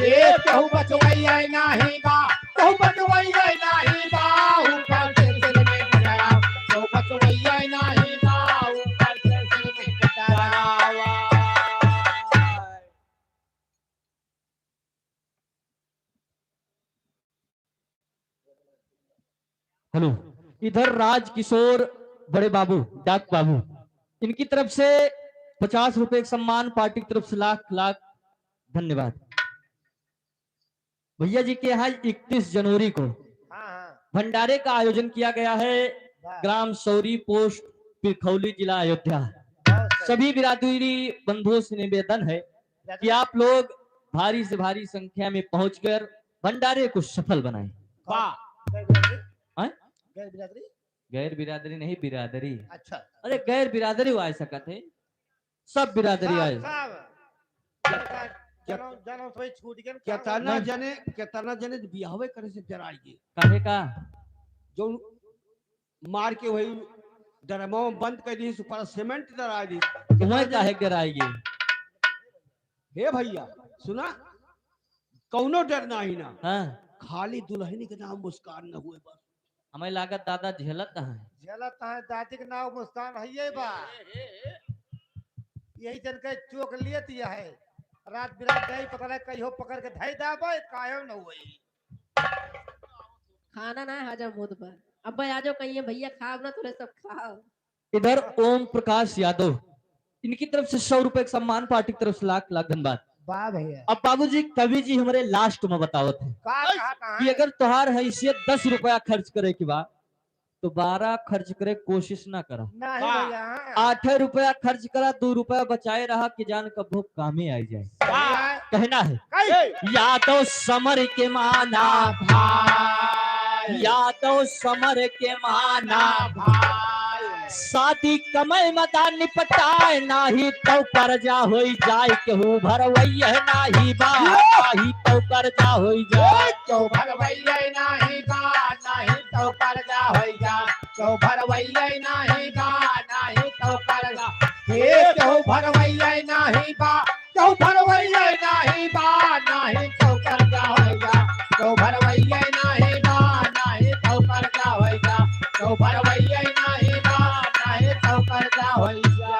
ये तो बचवैया नहीं बा तो बचवैया नहीं बा ऊपर से सीमेंट धराव तो बचवैया नहीं बा ऊपर से सीमेंट धराव हेलो। इधर राज किशोर बड़े बाबू डाक बाबू इनकी तरफ से 50 रुपए सम्मान, पार्टी की तरफ से लाख लाख धन्यवाद। भैया जी के यहाँ 31 जनवरी को हाँ भंडारे का आयोजन किया गया है ग्राम सौरी पोस्ट पिरखौली जिला अयोध्या। सभी बिरादरी बंधुओं से निवेदन है कि आप लोग भारी से भारी संख्या में पहुंचकर भंडारे को सफल बनाएं। गैर बिरादरी नहीं बिरादरी। अच्छा अरे गैर बिरादरी आ सकत है, सब बिरादरी आए। केतना जने बियाहवे करे से डराइए काहे का जो मार के वही डरमो बंद कर दी ऊपर सीमेंट डरा दी। तुम्हें काहे डराएगी? हे भैया सुना, कौनो डर नहीं ना, हाँ खाली दुल्हनी के नाम मुस्कान न हुए बस। हमें लागत दादा झेलत है। झलत है दादी के नाम मुस्कान है ये बा यही जन के चोक लिए दिया है रात बिरात नहीं पता नहीं कहीं पकड़ के धई दाबे कायो न हुई खाना ना हजम होत बा। अब भाई आजो कहिए भैया खाओ ना थोड़े सब खाओ। इधर ओम प्रकाश यादव इनकी तरफ से 100 रुपए का सम्मान, पार्टी की तरफ से लाख लाख धन्यवाद। वाह भैया अब बाबूजी कवि जी हमारे लास्ट में बतावत है का कहा कि अगर तुहार हैसियत 10 रुपया खर्च करे के बाद तो 12 खर्च करे कोशिश ना करा। नहीं भैया 8 रुपया खर्च करा, 2 रुपया बचाए रहा कि जान कब कामे आई जाए। कहना है यादव समर के माना भाई यादव समर के माना भाई शादी कमल मदा निपटाए नाही तो कर्जा हो जाए केहू भरवैया नाही बा नाही तो कर्जा हो जाए तो भरवैया नहीं बा नहीं तो कर्जा हो जा तो भरवैया नहीं बा नहीं तो कर्जा हे तो भरवैया नहीं बा तो भरवैया नहीं बा नहीं तो कर्जा हो जा तो भरवैया नहीं बा नहीं तो कर्जा हो जा तो भरवैया नहीं बा नहीं तो कर्जा हो जा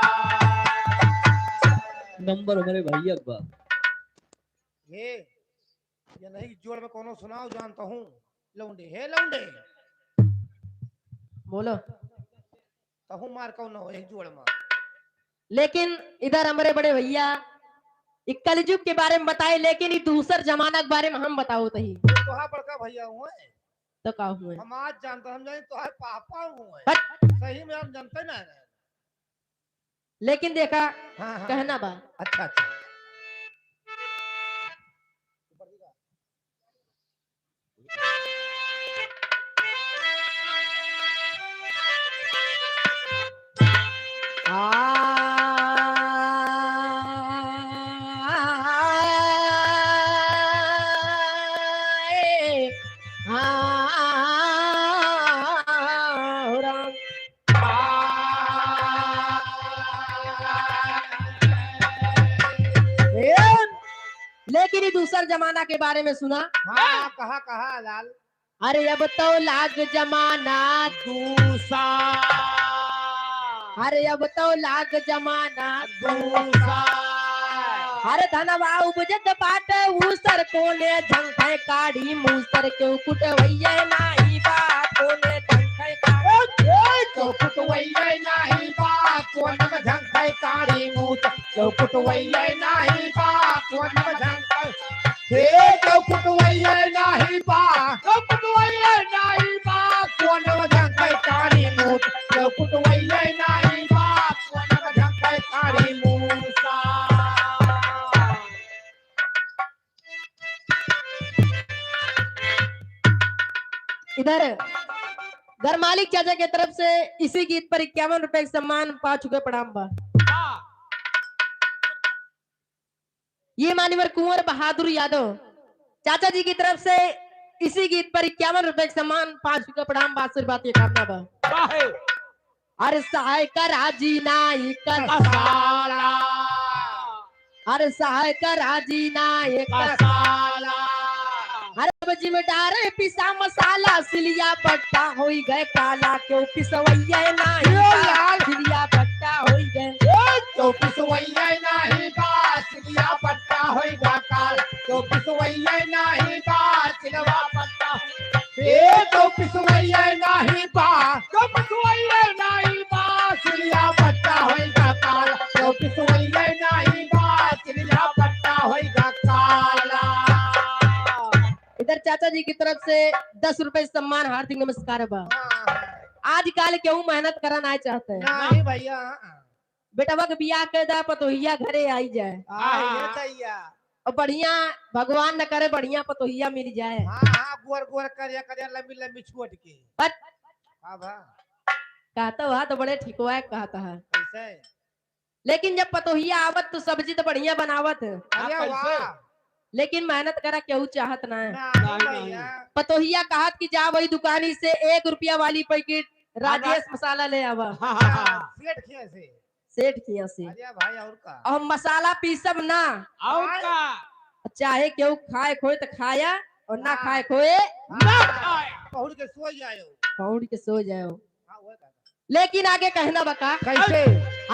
नंबर हमारे भैया बा। ये नहीं जोड़ में कोनो सुनाओ जानता हूँ लौंडे हे लौंडे बोलो। कहूँ मार कौन हो एक जोड़ में लेकिन इधर हमारे बड़े भैया कलयुग के बारे में बताए, लेकिन ये दूसर जमाना के बारे में हम बताओ तही तोहा बड़का भैया हुए तो का हुए। हम आज जानते हम जाने तोहार पापा हुए बट सही में हम जानते ना लेकिन देखा हाँ हाँ कहना बा अच्छा अच्छा लेकिन ये दूसर जमाना के बारे में सुना। हाँ कहा लाल अरे अब तो लाग जमाना दूसा अरे अब तो लाग जमाना दूसा अरे धनवा उपजत बाट उसर कोने झंखे काढ़ी मूसर के कुटवैया नाही बा कोने झंखे काढ़ी चौपुट वैया नहीं बा कोन में झंखे काढ़ी मूत चौपुट वैया नहीं बा कोन में झंखे हे चौपुट वैया नहीं बा चौपुट वैया नहीं बा कोन में झंखे काढ़ी मूत चौपुट वैया नहीं बा कोन में झंखे काढ़ी मूसा इधर घर मालिक चाचा की तरफ से इसी गीत पर 51 रुपए का सम्मान पा चुके प्रणाम बा। ये मान्यवर कुंवर बहादुर यादव चाचा जी की तरफ से इसी गीत पर 51 रुपए का सम्मान पा चुके प्रणाम बा। आशीर्वाद ये कामना बा। अरे सहाय का राजी नाई कसाला, अरे सहाय का राजी नाई कसाला, अरे जिम्मेदार पिसा मसाला सिलिया बट्टा हो गए काला, क्यों पिसवैया नहीं सिलिया बट्टा हो गए, तो पिसवैया नहीं बात सिलिया पट्टा होइगा काल, तो पिसवैया नहीं बात सिलवा पट्टा, ए तो पिसवैया नहीं बात, तो पिसवैया नहीं बात सिलिया पट्टा होइगा काल, तो पिसवैया नहीं बात सिलिया पट्टा होइगा काला। इधर चाचा जी की तरफ से 10 रुपए सम्मान हार्दिक नमस्कार बा। आजकल क्यों मेहनत करना नहीं चाहते नहीं भैया बेटवा के बियाह कर दा पतोहिया घरे आई जाए ये दैया और बढ़िया भगवान न करे बढ़िया पतोहिया मिल जाए। हाँ गोर गोर करिया करिया लंबी लंबी छोट के बट हाँ भा कहता हुआ तो बड़े ठिकवा कहता है, कैसे लेकिन जब पतोहिया आवत तो सब्जी तो बढ़िया बनावत, अरे वाह लेकिन मेहनत करा केहू चाहत ना है। नहीं भैया पतोहिया कहत कि जा वही दुकानी से 1 रुपया वाली पैकेट राजेश मसाला ले आवा सेठ किया से सेठ किया से, अरे भाई और का और मसाला पीसब ना और का चाहे केहू खाए खोए तो खाया और ना खाए खोए ना खाया पहुंच के सो जायो पौड़ के सो जाओ। हाँ वो का लेकिन आगे कहना बका कैसे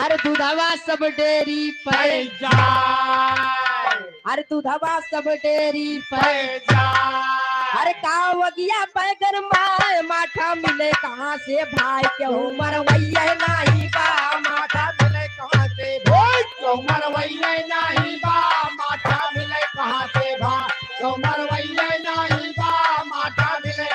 अरे दूधवा सब डेरी पे जाए अरे दूधवा सब डेरी पे अरे कावगिया पैगर माए माठा मिले कहाँ से भाई केहू मरवैया नहीं बा माथा मिले कहाँ से भाई तो मरवैया नहीं बा माथा मिले कहाँ से भाई तो मरवैया नहीं बा माथा मिले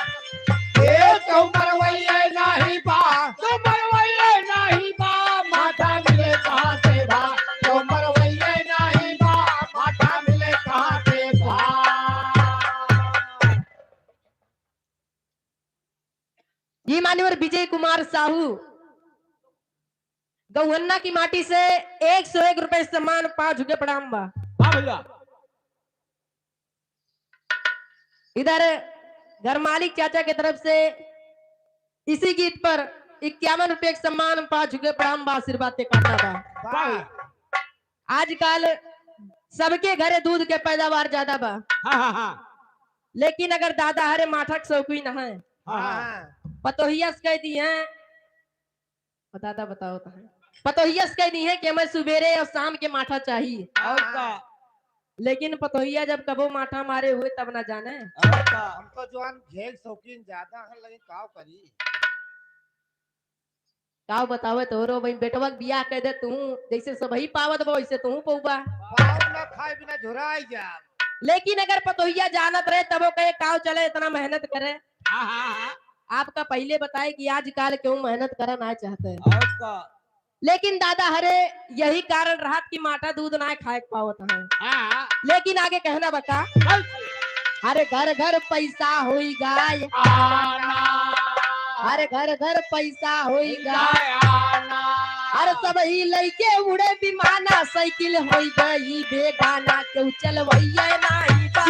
ए तो मरवैया नहीं बा तो मरवैया नहीं बा माथा मिले कहाँ से भाई तो मरवैया नहीं बा माथा मिले कहाँ से भाई। ये मान्यवर विजय कुमार साहू गौहन्ना की माटी से 101 रुपए सम्मान पा चुके प्रणाम बा। इधर घर मालिक चाचा की तरफ से इसी गीत पर 51 रुपए का सम्मान पा चुके प्रणाम बा। आशीर्वाद के काटा बा। आजकल सबके घरे दूध के पैदावार ज्यादा बा, लेकिन अगर दादा हरे माठक शौकीन है पतोहिया से कह दी है दादा बताओ तो है पतोहिया से कह दी है कि हमें सुबेरे और शाम के माठा चाहिए, लेकिन पतोहिया जब कबो माठा मारे हुए तब ना जाने। हम तो जवान घेल शौकीन ज्यादा है लेकिन काव करी काव बतावे तो रो भाई बेटवा के बियाह कह दे तू जैसे सब ही पावत बा वैसे तू पौबा, पाव ना खाए बिना झुराई जा लेकिन अगर पतोहिया जानत रहे तब वो कहे काव चले इतना मेहनत करे। आपका पहले बताए कि आजकल क्यों मेहनत करना ना चाहते हैं, लेकिन दादा हरे यही कारण रहा कि माटा दूध ना खाए पावत है। लेकिन आगे कहना बता अरे घर घर पैसा होई गाय अरे घर घर पैसा होई गाय अरे सब ही लइके उड़े विमाना साइकिल होई गई बेगाना क्यों चलवैया नहीं बा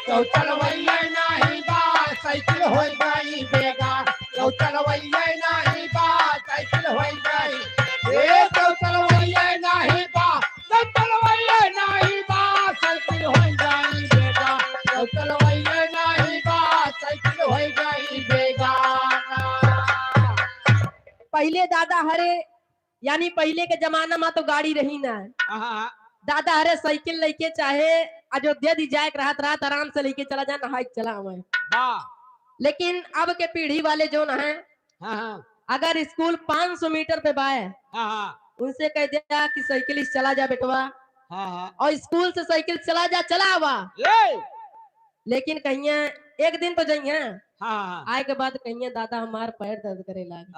तो चलवैया नहीं बा साइकिल हो गई बेगा तो चलवैया नहीं बा साइकिल हो गई ए तो चलवैया नहीं बा तो चलवैया नहीं बा साइकिल हो गई बेगा तो चलवैया नहीं बा साइकिल हो गई बेगा। पहले दादा हरे यानी पहले के जमाना में तो गाड़ी रही ना, दादा हरे साइकिल लेके चाहे अयोध्या दी जाए रात रात आराम से लेके चला जाए नहाई चला हमें। लेकिन अब के पीढ़ी वाले जो ना है अगर स्कूल 500 मीटर पे बाए उनसे कह दिया कि साइकिल चला जा बेटवा और स्कूल से साइकिल चला जा चला हुआ, लेकिन कहिए एक दिन तो जाइए आए के बाद कहिए दादा हमार पैर दर्द करे लागे।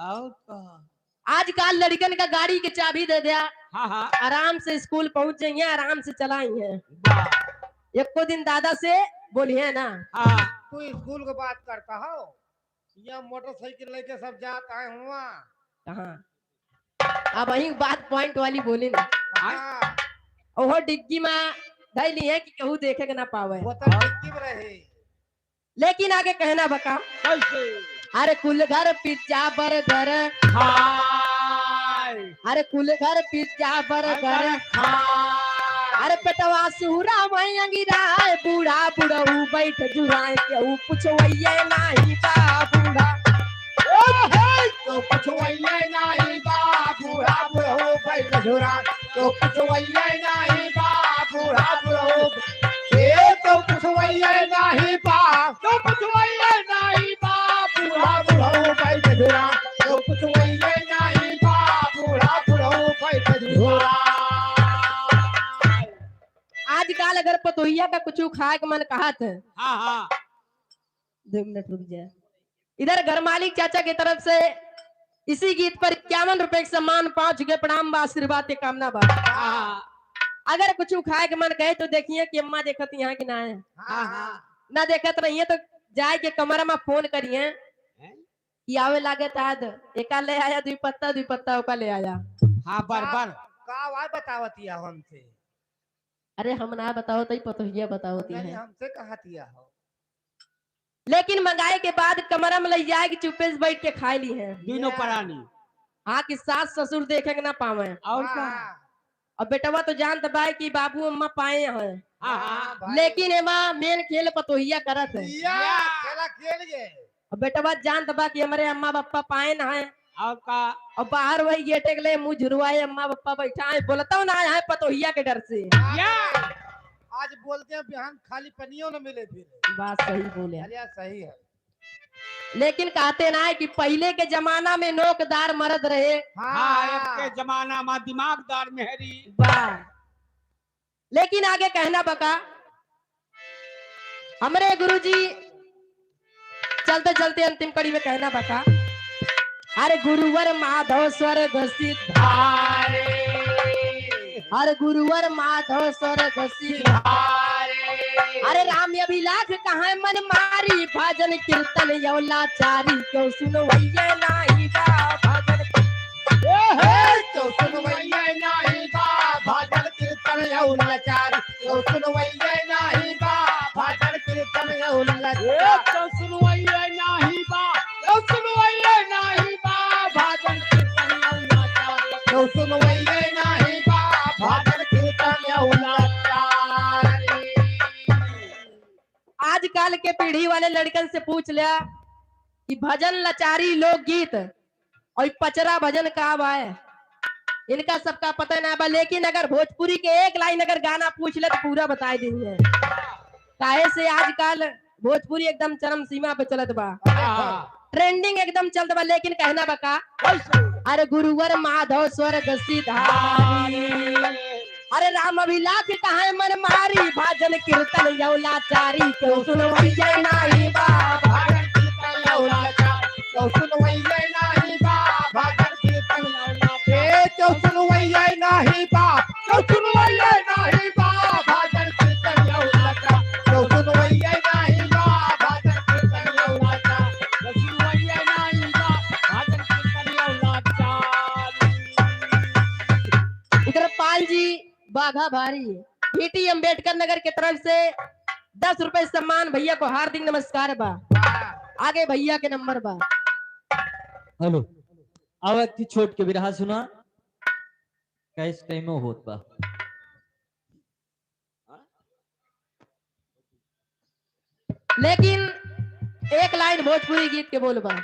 आजकल लड़कन का गाड़ी की चाबी दे दिया आराम से स्कूल पहुंच जाइए आराम से चलाई है। एक को दिन दादा से बोलिए ना तू स्कूल की बात करता हो, या मोटरसाइकिल लेके सब जाता है हुआ। कहाँ अब वही बात पॉइंट वाली बोली ना, हाँ, ओहो डिग्गी में धैली है कि कहू देखे के ना पावे, वो तो डिक्की में रहे। लेकिन आगे कहना बका। कैसे अरे कुल घर पिज्जा बर्गर, हाय अरे कुल घर पिज्जा बर्गर, अरे पेटवा सूरा वही अंगिराए, बूढ़ा बुढ़ऊ बैठ जुराए, केहू पुछवैये नाही बा बूढ़ा, तो पछुआइए नहीं बूढ़ा बुढ़ो बैठ झुरा, तो पछुआइए नहीं बूढ़ा बुढ़ो, ए तो पछुआइए नहीं तो पछुआइए नहीं बूढ़ा बुढ़ो बैठ झुरा, तो पछुआइए नहीं बूढ़ा बुढ़ो बैठ झुरा। आजकल अगर पतोहिया का कुछ खाए के मन कहा था, हाँ हाँ 2 मिनट रुक जाए। इधर घर मालिक चाचा की तरफ से इसी गीत पर 51 रुपए के सम्मान, 5 के प्रणाम बा, आशीर्वाद के कामना बा। हाँ अगर कुछ खाए के मन कहे तो देखिए कि अम्मा देखत यहाँ की ना है, हाँ ना देखत रहिए तो जाए के कमरा में फोन करिए कि आवे लागे ताद एका ले आया, 2 पत्ता ओका ले आया। हाँ बरबर का वाय बतावती है हमसे, अरे हम ना बताओ तो पतोहिया बताओती नहीं है, हमसे कहतिया हो। लेकिन मंगाए के बाद कमरा में ले जाए कि चुपे से बैठ के खाई ली है। तीनों प्राणी हाँ कि सास ससुर देखे के ना पावे, और क्या। और बेटवा तो जानत बा कि बाबू अम्मा पाए हैं, हाँ हाँ भाई, लेकिन एमा मेन खेल पतोहिया करत है। या खेला खेल गए। और बेटवा जानत बा कि हमारे अम्मा पापा पाए ना है, और का और बाहर वही गेटे के लिए मुंह झुरवाए अम्मा पापा बैठा है, बोलता ना है पतोहिया के डर से। या आज बोलते हैं बिहान खाली पनियों न मिले फिर। बात सही बोले, अलिया सही है। लेकिन कहते ना है कि पहले के जमाना में नोकदार मर्द रहे। हाँ अब के जमाना में दिमागदार मेहरी। वाह, लेकिन आगे कहना बका हमरे गुरुजी चलते चलते अंतिम कड़ी में कहना बका। अरे गुरुवर माधव स्वर्ग सिद्धारे, अरे गुरुवर माधव स्वर्ग सिद्धारे, अरे राम अभिलाख कहाँ मन मारी, भजन कीर्तन यौलाचारी, क्यों सुनवैये नाही बा भजन, तो सुनवैये नहीं भजन कीर्तन यौलाचारी, तो सुनवैये नहीं भजन कीर्तन यौलाचारी, तो सुनवैये नहीं तो सुनवैये नहीं भजन कीर्तन यौलाचारी, तो सुनवैये नहीं भजन कीर्तन यौलाचारी। आजकल के पीढ़ी वाले लड़कन से पूछ लिया कि भजन लाचारी लोकगीत और पचरा भजन का है, इनका सबका पता ना बा, लेकिन अगर भोजपुरी के एक लाइन अगर गाना पूछ ले तो पूरा बता देंगे। काहे से आजकल भोजपुरी एकदम चरम सीमा पे चलत बा, ट्रेंडिंग एकदम चलत बा, लेकिन कहना बका अरे गुरुवर माधव स्वर्ग सिधारी, अरे राम अभिलाख कहाँ मन मारी, भजन कीर्तन यौलाचारी, क्यों सुनवैये नाही बा भजन कीर्तन यौलाचारी, तो सुनवैये नहीं भजन कीर्तन यौलाचारी, तो सुनवैये नहीं तो सुनवैये नहीं भजन कीर्तन यौलाचारी, तो सुनवैये नहीं भजन कीर्तन यौलाचारी, तो सुनवैये नहीं भजन कीर्तन यौलाचारी। इधर पाल जी बाघा भारी पीटी अम्बेडकर नगर के तरफ से 10 रुपए सम्मान, भैया को हार्दिक नमस्कार बा। आगे भैया के नंबर बा। हेलो आवत थी छोट के बिरहा सुना कैस टाइम में होत बा। लेकिन एक लाइन भोजपुरी गीत के बोल बा।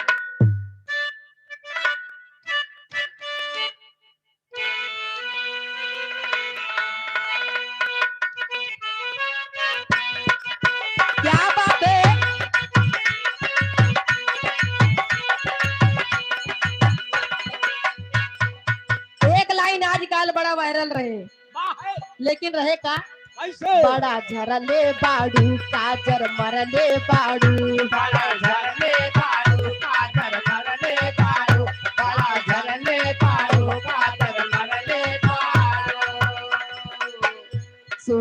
क्या बात है, एक लाइन आजकल बड़ा वायरल रहे, लेकिन रहे का कैसे बड़ा झरले बाड़ू काजर मरले बाड़ू, बड़ा झरने बाड़ू काजर मरने बाड़ू, बड़ा झरने बाड़ू काजर मरने बाड़ू।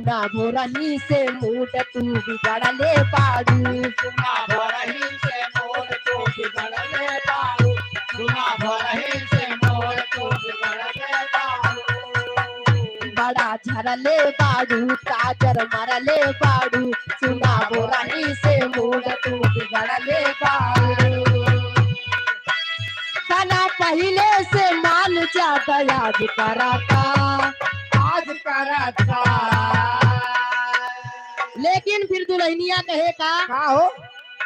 सुना भोरही से मूड तू बिगड़ ले बाड़ू सुना भरही से मोर तो बिगड़ले बारू सुना भरही से मोर तो बिगड़ले बारू बड़ा झरले बाड़ू काजर मरले बाड़ू सुना भोरही से मूड तू बिगड़ ले बाड़ू तना पहले से मान ज्यादा याद कराता आज करता लेकिन फिर दुल्हनिया कहे का का हो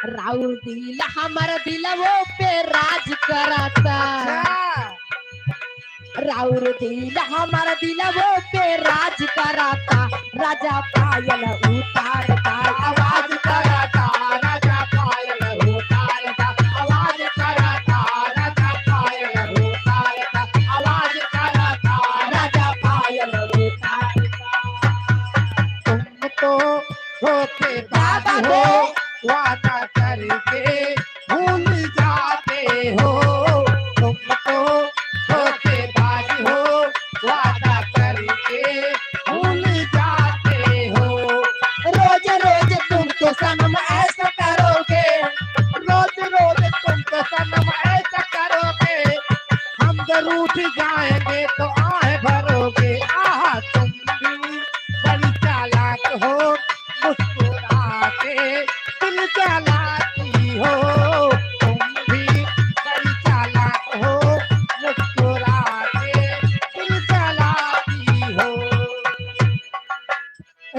राउर दिल हमार दिलवो पे राज कराता राउर दिल हमार दिलवो पे राज कराता राजा पायल उतारता आवाज करता राजा पायल उतारता आवाज करता राजा पायल उतारता आवाज करता राजा पायल उतारता तुम तो धोखेबाज हो वादा करके भूल जाते हो तुम तो धोखेबाज हो वादा करके भूल जाते हो रोज रोज तुम तो सनम ऐसा करोगे रोज रोज तुम तो सनम ऐसा करोगे हम जरूर उठ जाएंगे तो आए भरोगे आह तुम भी बड़ी चालाक हो मुस्कुराते दिल चलाती हो तुम भी बड़ी चालाक हो मुस्कुराते दिल चलाती हो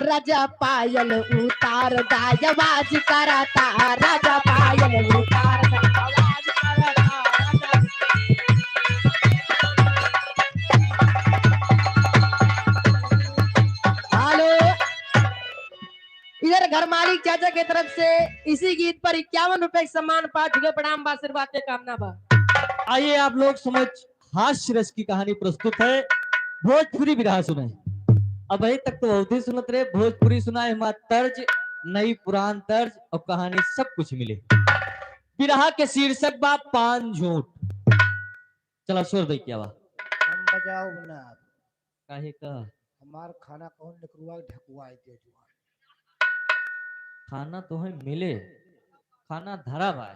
राजा पायल उतार दाय आवाज कराता राजा पायल उतार दा आवाज कराता राजा हेलो इधर घर मालिक चाचा की तरफ से इसी गीत पर 51 रुपए का सम्मान पा चुके प्रणाम बा आशीर्वाद के कामना बा आइए आप लोग समझ हास्य रस की कहानी प्रस्तुत है भोजपुरी विधा सुने। अब अभी तक तो बहुत ही सुनत रहे भोजपुरी सुनाए हमारा तर्ज नई पुरान तर्ज और कहानी सब कुछ मिले। विरहा के शीर्षक बा पान झूठ। चला सुर दे क्या बा हम बजाओ ना काहे का हमार खाना कौन निकलवा ढकुआ दे जुआ खाना तो है मिले खाना धरा बा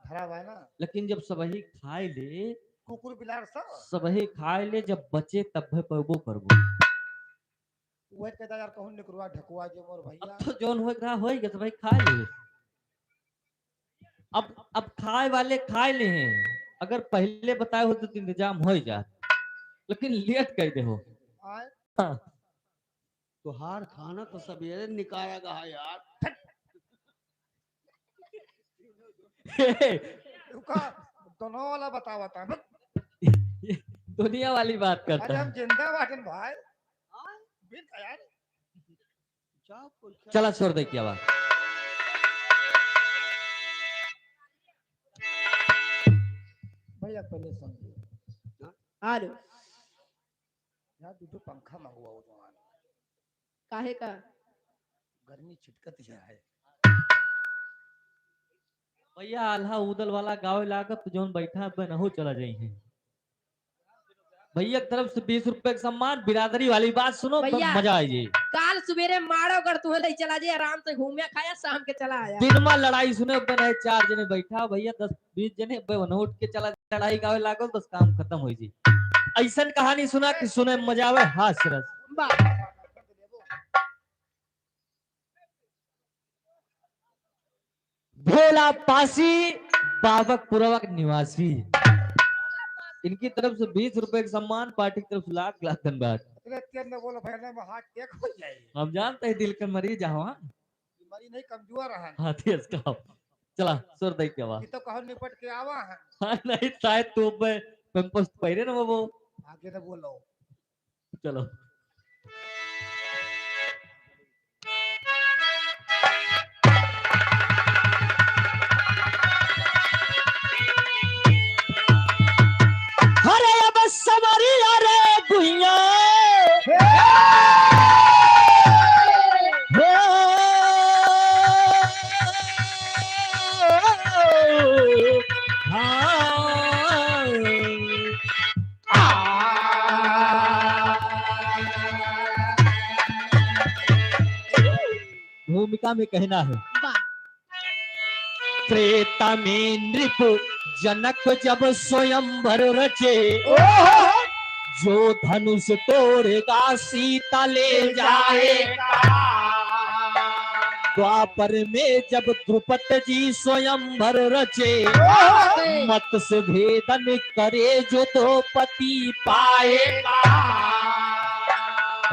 धरा हुआ है ना लेकिन जब सबही खाए ले कुकुर बिलार सब सबही खाए ले जब बचे तब पबो करबो वह कहता यार कौन निकलवा ढकुआ दे मोर भैया अब तो जोन हो रहा होएगा तो भाई खा ले। अब खाए वाले खाए ले हैं अगर पहले बताए होते तो इंतजाम हो जात लेकिन लेट कर दे हो। आए हाँ। तुहार खाना तो सवेरे निकाया गया यार रुका दोनों वाला बता दुनिया वाली बात अरे करता हम है। जिंदा बाटन भाई बिल यार जा कुल चला छोड़ दे क्या बात भैया पहले समझो हेलो यार दूधो पंखा मंगवा हो जवान काहे का गर्मी छिटकत है भैया आल्हा उदल वाला गाँव लागत जोन बैठा बनहो चला जाई है भैया की तरफ से 20 रुपए का सम्मान बिरादरी वाली बात सुनो तो भैया। मजा आई जी। काल सवेरे मारो कर तू ले चला जाए आराम से घूमे खाया शाम के चला आया दिन में लड़ाई सुने बने 4 जने बैठा भैया 10-20 जने उठ के चला लड़ाई गावे लागल बस काम खत्म हो जी। ऐसा कहानी सुना कि सुने में मजा आवे हास्य रस। वाह भोला पासी बाबक पुरवक निवासी इनकी तरफ से 20 रुपए का सम्मान पार्टी की तरफ से लाख लाख धन्यवाद। इतने तेज में बोलो भैया में हार्ट अटैक हो जाएगी हम जानते हैं दिल का मरीज हवा बीमारी नहीं कमजोर है हाथी इसका चला सुर दे के आवा ये तो कहो निपट के आवा है हाँ नहीं शायद तू पेम्पस पहरे ना वो आगे तो बोलो चलो अरे अब सवारी अरे गुइया भूमिका में कहना है। वाह। त्रेता में नृप जनक जब स्वयंवर रचे, जो धनुष तोड़ेगा सीता ले जाएगा। द्वापर में जब द्रुपद जी स्वयंवर रचे, मत्स्य भेदन करे जो द्रौपदी पाएगा।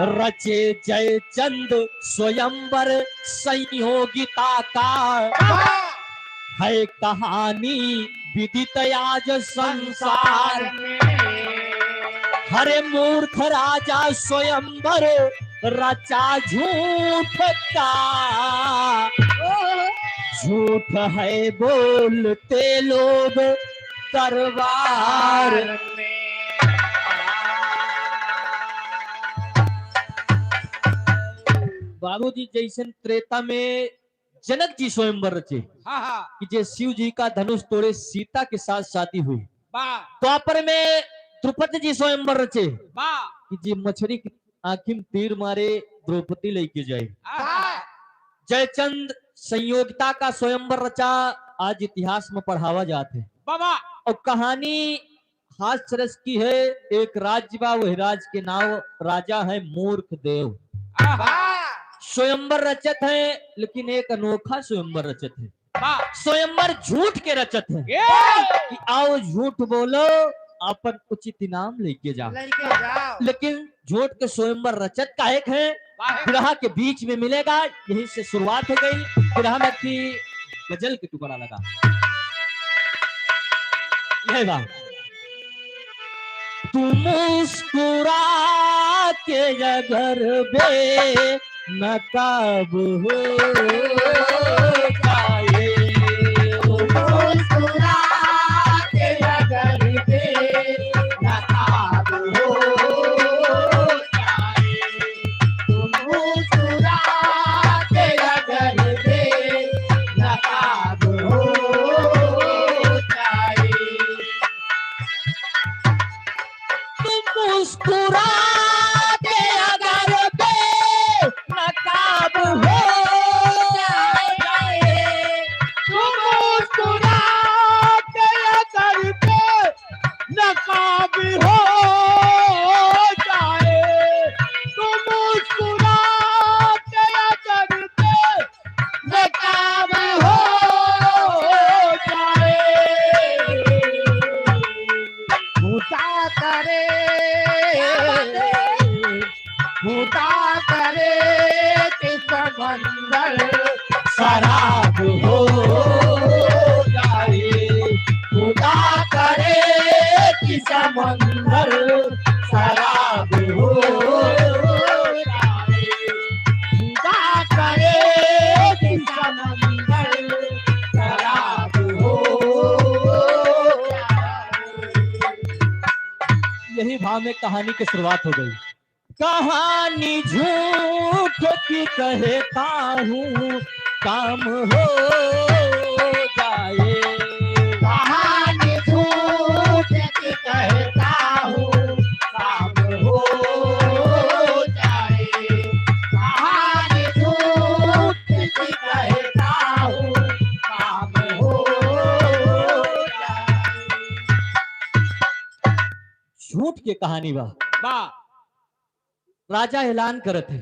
रचे जयचंद स्वयंवर संयोगिता का, है कहानी विदित आज संसार में। हरे मूर्ख राजा स्वयंवर रचा झूठ का, झूठ है बोलते लोग दरबार में। बाबूजी जैसन त्रेता में जनक जी स्वयंवर रचे कि जे शिव जी का धनुष तोड़े सीता के साथ शादी हुई। द्वापर में द्रुपद जी स्वयंवर रचे कि जे मछली की आंखी में तीर मारे द्रौपदी लेके जाए। जयचंद संयोगिता का स्वयंवर रचा, आज इतिहास में पढ़ावा जाते है। और कहानी हास्य रस की है। एक राज्य बा, वही राज्य के नाम राजा है मूर्ख देव। स्वयंवर रचत है, लेकिन एक अनोखा स्वयंवर रचत है। स्वयंवर झूठ के रचत है कि आओ झूठ बोलो, अपन उचित इनाम लेके जाओ। लेकिन झूठ के स्वयंवर रचत का एक है, विरह के बीच में मिलेगा। यहीं से शुरुआत हो गई। विरह में की गजल के टुकड़ा लगा। यह बात तू मुस्कुरा के अगर बे नकाब हो जाए, मुस्कुरा के अगर बे नकाब हो जाए, मुस्कुरा के अगर बे नकाब हो जाए, मुस्कुरा के अगर बे नकाब हो जाए, मुस्कुरा के अगर बे नकाब हो जाए, तो मुस्कुरा के अगर बे नकाब हो जाए। भूता करे कि समंदर शराब हो जाए, खुदा करे कि समंदर शराब हो जाए, खुदा करे कि समंदर शराब हो जाए। यही भाव में कहानी की शुरुआत हो गई। कहानी झूठ की कहता हूँ, काम हो जाए। कहानी झूठ की कहता हूँ, काम हो जाए। कहानी झूठ की कहता हूँ, काम हो जाए। झूठ की कहानी वाह राजा ऐलान करत है,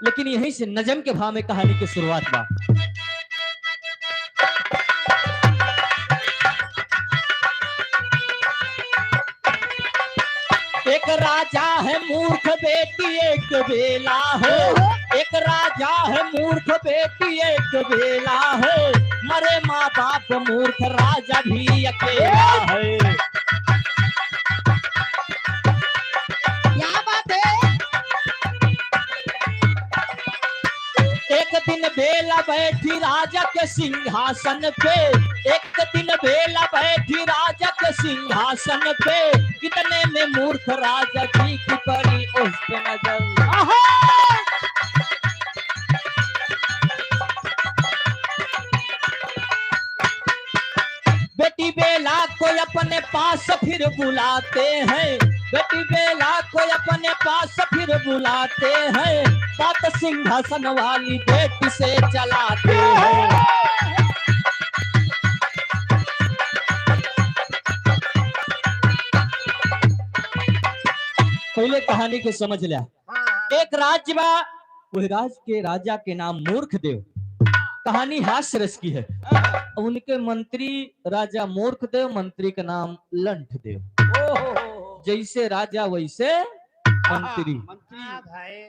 लेकिन यहीं से नजम के भाव में कहानी की शुरुआत बा। एक राजा है मूर्ख बेटी एक बेला है, एक राजा है मूर्ख बेटी एक बेला है, मरे माँ बाप मूर्ख राजा भी अकेला है। क्या बात है। एक दिन बेला बैठी राजा के सिंहासन पे, एक दिन बेला बैठी राजा के सिंहासन पे, कितने में मूर्ख राजा जी की पड़ी उस पे नजर। बेटी बेला को अपने पास फिर बुलाते हैं, बेटी बेला को अपने पास फिर बुलाते हैं, बात सिंहासन वाली बेटी से चलाते हैं। पहले कहानी के समझ लिया। एक राज्य बा, वह राज्य के राजा के नाम मूर्ख देव। कहानी हास्य रस की है। उनके मंत्री राजा मूर्ख देव, मंत्री का नाम लंठ देव। जैसे राजा वैसे मंत्री।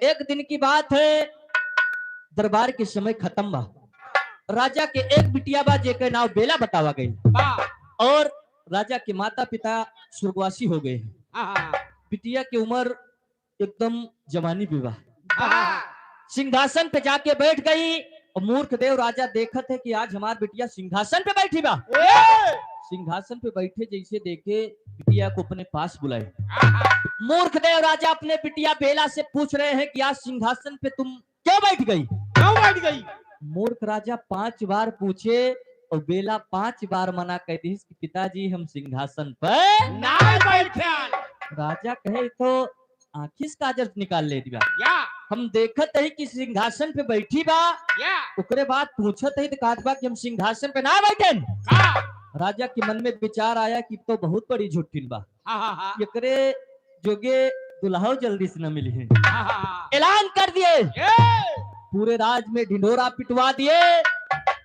एक दिन की बात है, दरबार के समय खत्म बा। राजा के एक बिटिया बा जेके नाम बेला बतावा गई, और राजा के माता पिता स्वर्गवासी हो गए हैं। बिटिया की उम्र एकदम जवानी विवाह। सिंहासन पे जाके बैठ गई, और मूर्ख देव राजा देखत है कि आज हमार बिटिया सिंहासन पे बैठी बा। सिंहासन पे बैठे जैसे देखे, बिटिया को अपने पास बुलाए। मूर्ख देव राजा अपने बिटिया बेला से पूछ रहे हैं कि आज सिंहासन पे तुम क्यों बैठ गई? क्यों बैठ गई? मूर्ख राजा 5 बार पूछे, और बेला 5 बार मना कर दी कि पिताजी हम सिंहासन पर ना बैठे। राजा कहे तो आखिस काजर निकाल ले दिया। या हम देखत है कि सिंहासन पे बैठी बा, या ओकरे बाद पूछत है तो कहत बा कि हम सिंहासन पे ना बैठे। राजा के मन में विचार आया कि तो बहुत बड़ी झूठी बा, एकरे जोगे दुल्हाओ जल्दी से न मिली है। ऐलान कर दिए, पूरे राज में ढिंढोरा पिटवा दिए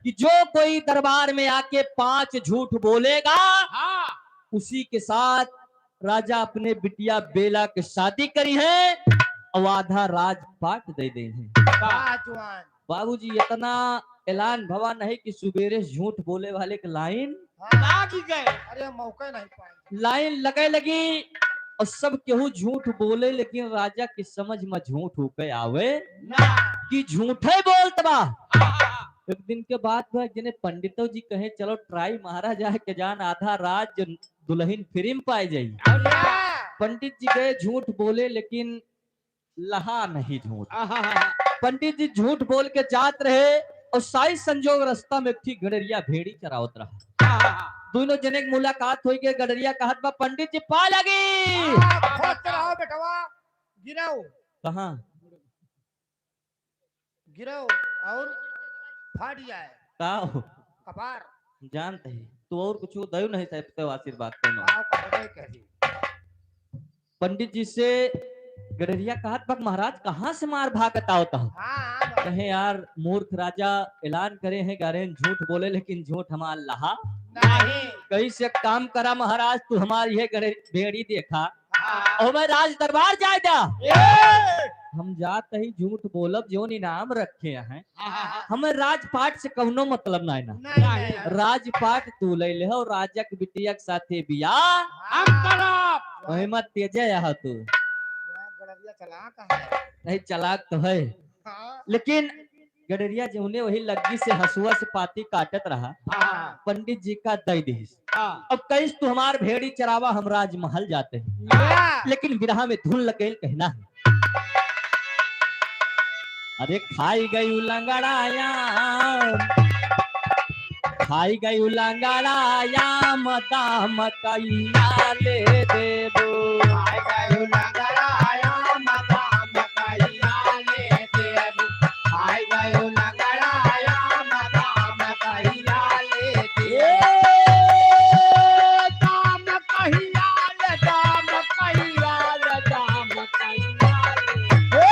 कि जो कोई दरबार में आके 5 झूठ बोलेगा, उसी के साथ राजा अपने बिटिया बेला के शादी करी है, और आधा राज पाट दे दे हैं। बाबूजी इतना ऐलान भवा नहीं कि सुबेरे झूठ बोले वाले के लाइन गए। अरे मौका नहीं पाए, लाइन लगे लगी, और सब केहू झूठ बोले, लेकिन राजा की समझ में झूठ होके आवे कि झूठे बोलत बा। एक दिन के बाद जिन्हें पंडितों जी कहे चलो ट्राई मारा जाए के जान आधा राज दुल्हन फ्री में पाई जाई। पंडित जी गए, झूठ बोले, लेकिन लहा नहीं झूठ। पंडित जी झूठ बोल के जात रहे, और साई संजोग रास्ता में एक गडरिया भेड़ी चरावत रहा। दोनों जने की मुलाकात हुई के गडरिया कहत बा पंडित जी पा लगी। बेटवा गिराओ कहाँ गिराओ और फाट जाए का कपार जानते ही तो और कुछ दयो नहीं सकते आशीर्वाद पंडित जी से गडरिया कहत बा महाराज कहाँ से मार भागता होता हो? कहे यार मूर्ख राजा ऐलान करे हैं कि झूठ बोले, लेकिन झूठ हमार लहा नहीं। कैसे काम करा महाराज, तू हमारी ये भेड़ी देखा और मैं राज दरबार जाए जा। हम जाते ही झूठ बोलब जो इनाम रखे हैं, हमें राजपाट से कौनो मतलब ना ना। राजपाट तू ले ले और राजा के बिटिया के साथे बियाह वही मत तेजे यहाँ तू नहीं चलाक तो है, लेकिन गडरिया जो ने वही लग्गी से हसुआ से पाती काटत रहा। पंडित जी का दई दिस अब कैस तू हमार भेड़ी चरावा, हम राजमहल जाते हैं, लेकिन विरहा में धुन लकेल कहना है। अरे खाई गई लंगड़ाया, खाई गई लंगड़ाया दाम कैया ले देबो, खाई गई लंगड़ाया दाम कैया ले देबो, खाई गई लंगड़ाया दाम कैया ले देबो, दाम कैया ले दाम कैया ले दाम कैया ले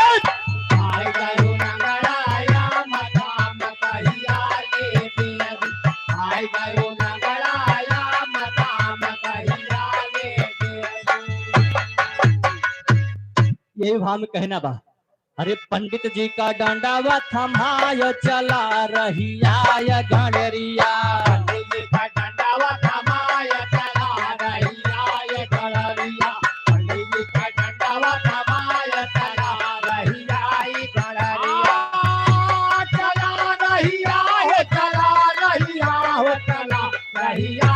खाई गई लंगड़ाया दाम कैया ले देबो, खाई गई लंगड़ाया दाम कैया ले देबो। यही भाव में कहना बा। अरे पंडित जी का डांडावा थमाय चला रहिया गणरिया, पंडित जी का डांडावा थमाय चला रहिया गणरिया, पंडित जी का डांडावा थमाय चला रहिया गणरिया, चला रहिया है चला रहिया हो चला रहिया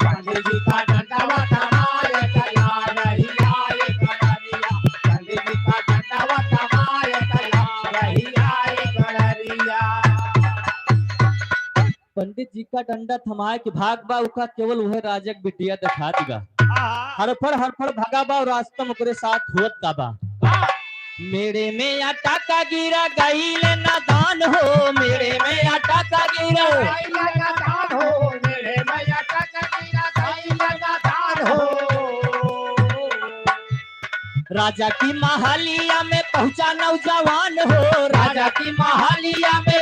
पंडित जी का डांडावा थमाय चला रहिया गणरिया, पंडित जी का डांडावा थमाय चला रहिया गणरिया। पंडित जी का डंडा थमाए के भाग बा उका केवल वह राजक बिटिया दिखा दिगा। हरफड़ भागा बा और रास्ता में ओकरे साथ हुअत का बा। मेरे में आटा का गिरा गईल नादान हो, मेरे में आटा का गिरा राजा की महालिया में पहुंचा नौजवान हो, राजा की महालिया में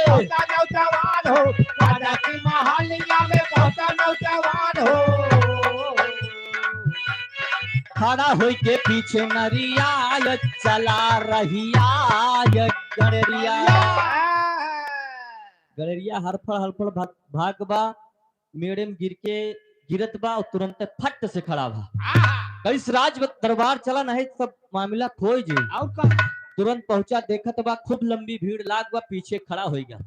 खड़ा होई के पीछे नरिया चला रहिया गड़रिया। गड़रिया हरफड़ भाग बा, मेड़े में गिरत बा और तुरंत फट से खड़ा बा। कईस राज दरबार चला नहीं सब मामला खोई जी। तुरंत पहुंचा, देखत बा खूब लंबी भीड़ लाग बा, पीछे खड़ा हो गया।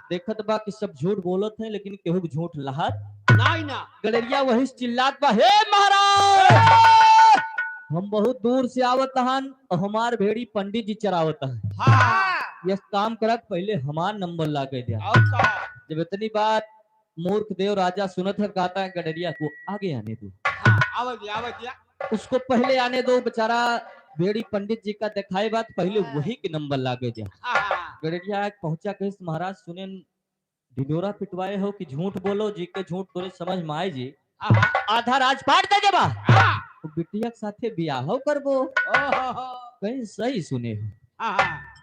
देखत बा कि सब झूठ बोलत हैं लेकिन केहू झूठ लहत ना। गड़रिया वही चिल्लात बा, हे महाराज हम बहुत दूर से आवत हन और हमार भेड़ी पंडित जी चरावत है। यह काम करत पहले हमार नंबर लागे दिया। जब इतनी बात मूर्ख देव राजा सुनत है, कहता है गडरिया को आगे आने दो। उसको पहले आने दो, बेचारा भेड़ी पंडित जी का दिखाए बात पहले वही के नंबर लागे दिया। गडरिया पहुंचा कहे महाराज सुने ढिढोरा पिटवाए हो कि झूठ बोलो, जी के झूठ बोले समझ में आए जी। आधा राजपाट दे देबा, बिटिया के साथे बियाह करबो। कहीं सही सुने हो,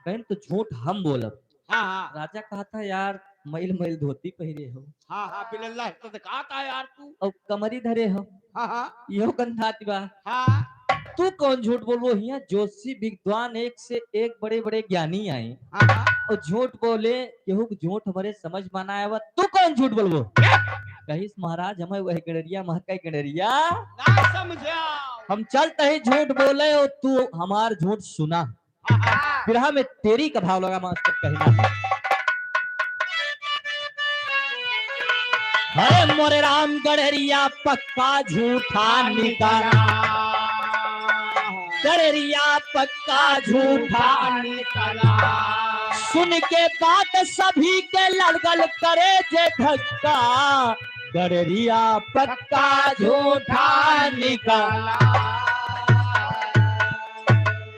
कहीं तो झूठ हम बोलब। राजा कहता यार मैल मैल धोती पहरे हो, तो कहता यार तू और कमरी धरे हो, यो गंधाती बा। तू कौन झूठ बोलबो? हिया जोशी विद्वान एक से एक बड़े बड़े ज्ञानी आए और झूठ बोले, केहू झूठ हमारे समझ माना आया। तू कौन झूठ बोलबो? कहिस महाराज हमें वह गडरिया महकाई गडरिया ना समझा। हम चलते ही झूठ बोले और तू हमार झूठ सुना। बिरहा में तेरी का भाव लगा मास्टर कहना है, मोरे राम गडरिया पक्का झूठा निकला, गडरिया पक्का झूठा निकला। सुन के बात सभी के लड़गल करे जे धक्का, गडरिया पक्का झूठा निकला।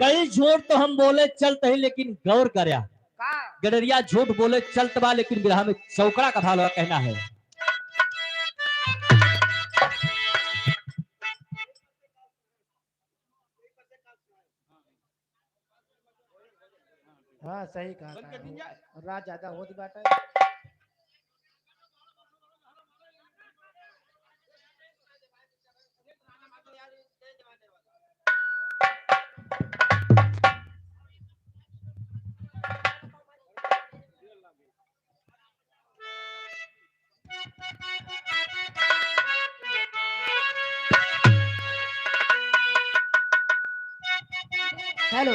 कई झूठ तो हम बोले चलते ही लेकिन गौर करया, गडरिया झूठ बोले चलत बा लेकिन बिरहा में चौकड़ा का भाव कहना है। हाँ सही कहा राज ज्यादा होती बात है। हेलो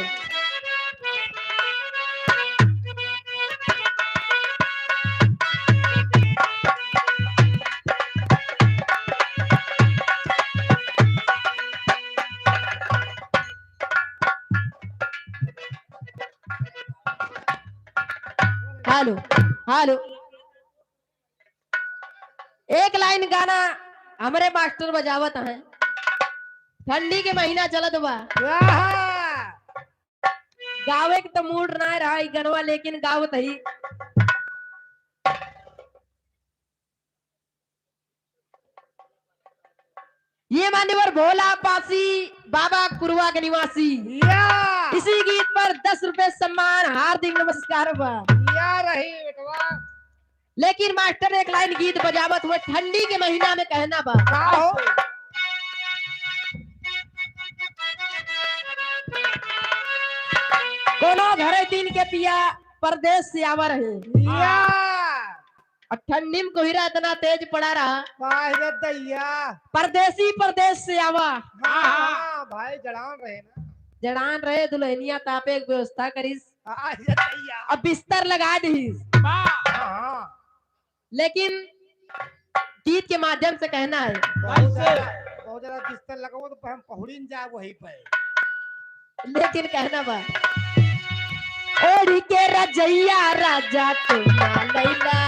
हेलो हेलो, एक लाइन गाना हमारे मास्टर बजावत है। ठंडी के महीना चलत बा, गावे के तो मूड ना रहा गनवा लेकिन गावत ही। ये मान्यवर भोला पासी बाबा कुरवा के निवासी, इसी गीत पर 10 रुपए सम्मान हार्दिक नमस्कार बा। रही बेटवा लेकिन मास्टर एक लाइन गीत बजावत हुए ठंडी के महीना में कहना बा, कोनो घरे दिन के पिया परदेश से आवा रहे, और ठंडी में कोहरा इतना तेज पड़ा रहा, परदेसी परदेश से आवा। भाई जड़ान रहे ना, जड़ान रहे दुल्हनिया तापे की व्यवस्था करीस, अब बिस्तर लगा दी। लेकिन गीत के माध्यम से कहना है, बहुत ज्यादा बिस्तर लगाओ तो हम पहुड़ी न जाए वहीं पे। लेकिन कहना बा, ओढ़ी के रजैया राजा तो ना लैला,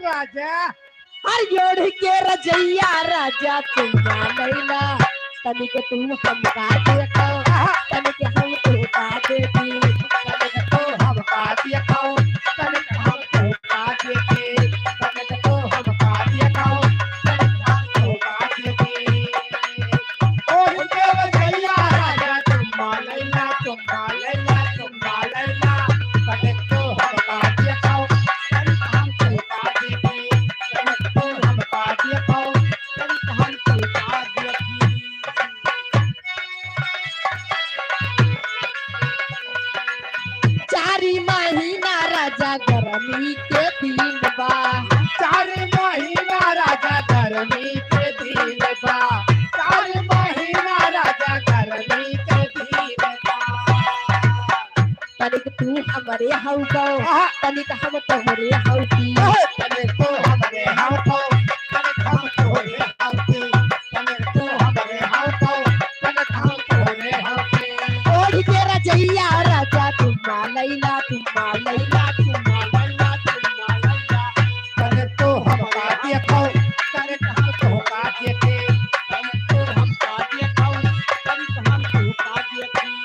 राजा हर योड़ के रजैया राजा चुम्मा लैला तनिक तू हमका देखो तनिक हम तोका देखी तनिक तू हमका देखो तनिक हम तोका देखी तनिक तू हमका देखो तनिक हम तोका देखी ओढ़ के रजैया राजा चुम्मा लैला चुम्मा लैला चुम्मा लैला तनिक तू हमका देखो तनिक हम तोका देखी तनिक तू हमका देखो तनिक हम तोका देखी चारी महीना राजा गर्मी के दिन बा 4 महीना राजा गर्मी के दिन बा 4 महीना राजा गर्मी के दिन बा तनिक तू हमरे हौ गो तनिक हम तोहरे हौ की तनिक तू हमरे हाउ को तनिक हम तोरे हाउ की तनिक तू हमरे हाउ को तनिक हम तोरे हाउ की ओढ़ के रजैया राजा तुम्मा लैला तुम्मा लैला तुम्मा लैला तुम्मा लैला तनिक तू हमका देखो तनिक हम तोका देखे तनिक तू हमका देखो तनिक हम तोहका देखी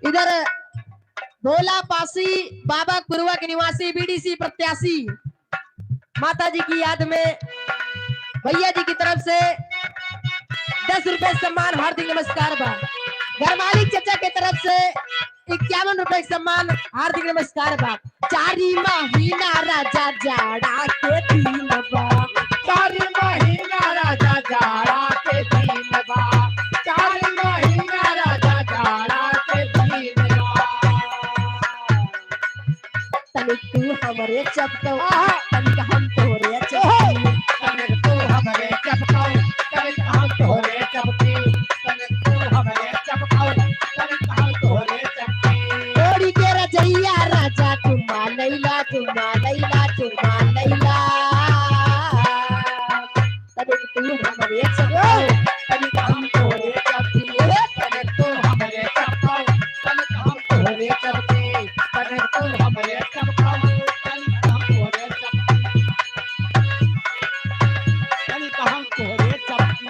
इधर भोला पासी बाबा कुरवा के निवासी बीडीसी प्रत्याशी माता जी की याद में भैया जी की तरफ से 10 रुपए सम्मान हार्दिक नमस्कार बा घर मालिक चाचा के तरफ से 51 रुपए सम्मान हार्दिक नमस्कार बा चारी महीना राजा जाड़ा के दिन बा 4 महीना राजा जाड़ा के दिन बा 4 महीना राजा जाड़ा के दिन बा तनिक तू हमरे चपको तनिक हम तोरे चपकी तनिक तू हमरे चपकाओ तनिक हम तोरे चपकी तनिक तू हमरे चपकाओ तनिक हम तोरे चपकी ओढ़ी के रजैया राजा तुम्मा लैला तुम्मा लैला तुम्मा लैला तनिक तू हमरे चपको तनिक हम तोरे चपकी तनिक तू हमरे चपकाओ तनिक हम तोरे चपकी तनिक तू हमरे चपकाओ तनिक हम तोरे चपकी तनिक हम तोरे चपकी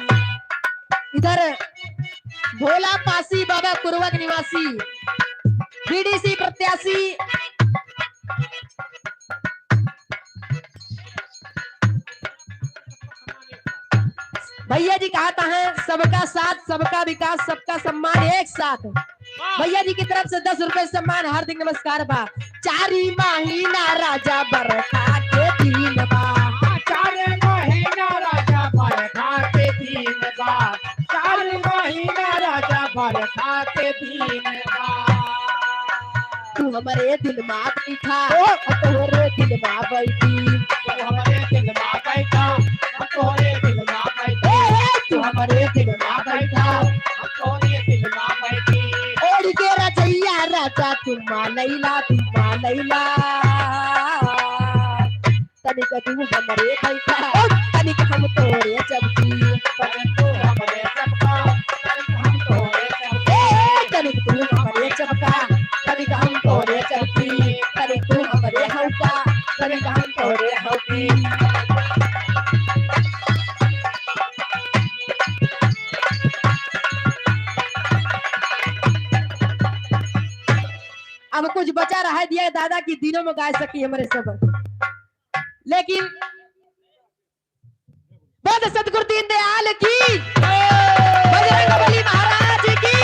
इधर भोला पासी बाबा कुरवक निवासी बीडीसी प्रत्याशी भैया जी कहता है सबका साथ सबका विकास सबका सम्मान एक साथ भैया जी की तरफ से 10 रुपए सम्मान हार्दिक नमस्कार बा चारी महीना राजा बरखा के दिन बा 4 महीना राजा बरखा के दिन बा 4 महीना राजा बरखा के दिन बा तू हमारे दिल में बैठा तोहरे दिल में बैठी तू हमारे दिल में बैठा हम तोरे दिल में बैठे तू हमारे दिल में बैठा हम तोरे दिल में बैठे ओढ़ के रजैया राजा तुम्मा लैला तनिक तू हमारे बैठा तनिक हम तोरे चपकी तनिक तू हमरे चपका तनिक हम तोरे चपके तनिक तू हमारे चपका तनिक हम तोरे चपकी तनिक तू हमारे हौका तनिक हम तोरे हौकी अब कुछ बचा रहा दिया दादा की दिनों में गा सकी हमारे सब लेकिन बहुत सतगुरु दीनदयाल की बजरंगबली महाराज की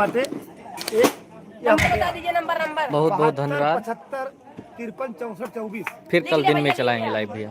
बातें एक बता दीजिए नंबर। बहुत बहुत धन्यवाद। 75 53 64 24। फिर कल दिन में चलाएंगे लाइव भैया।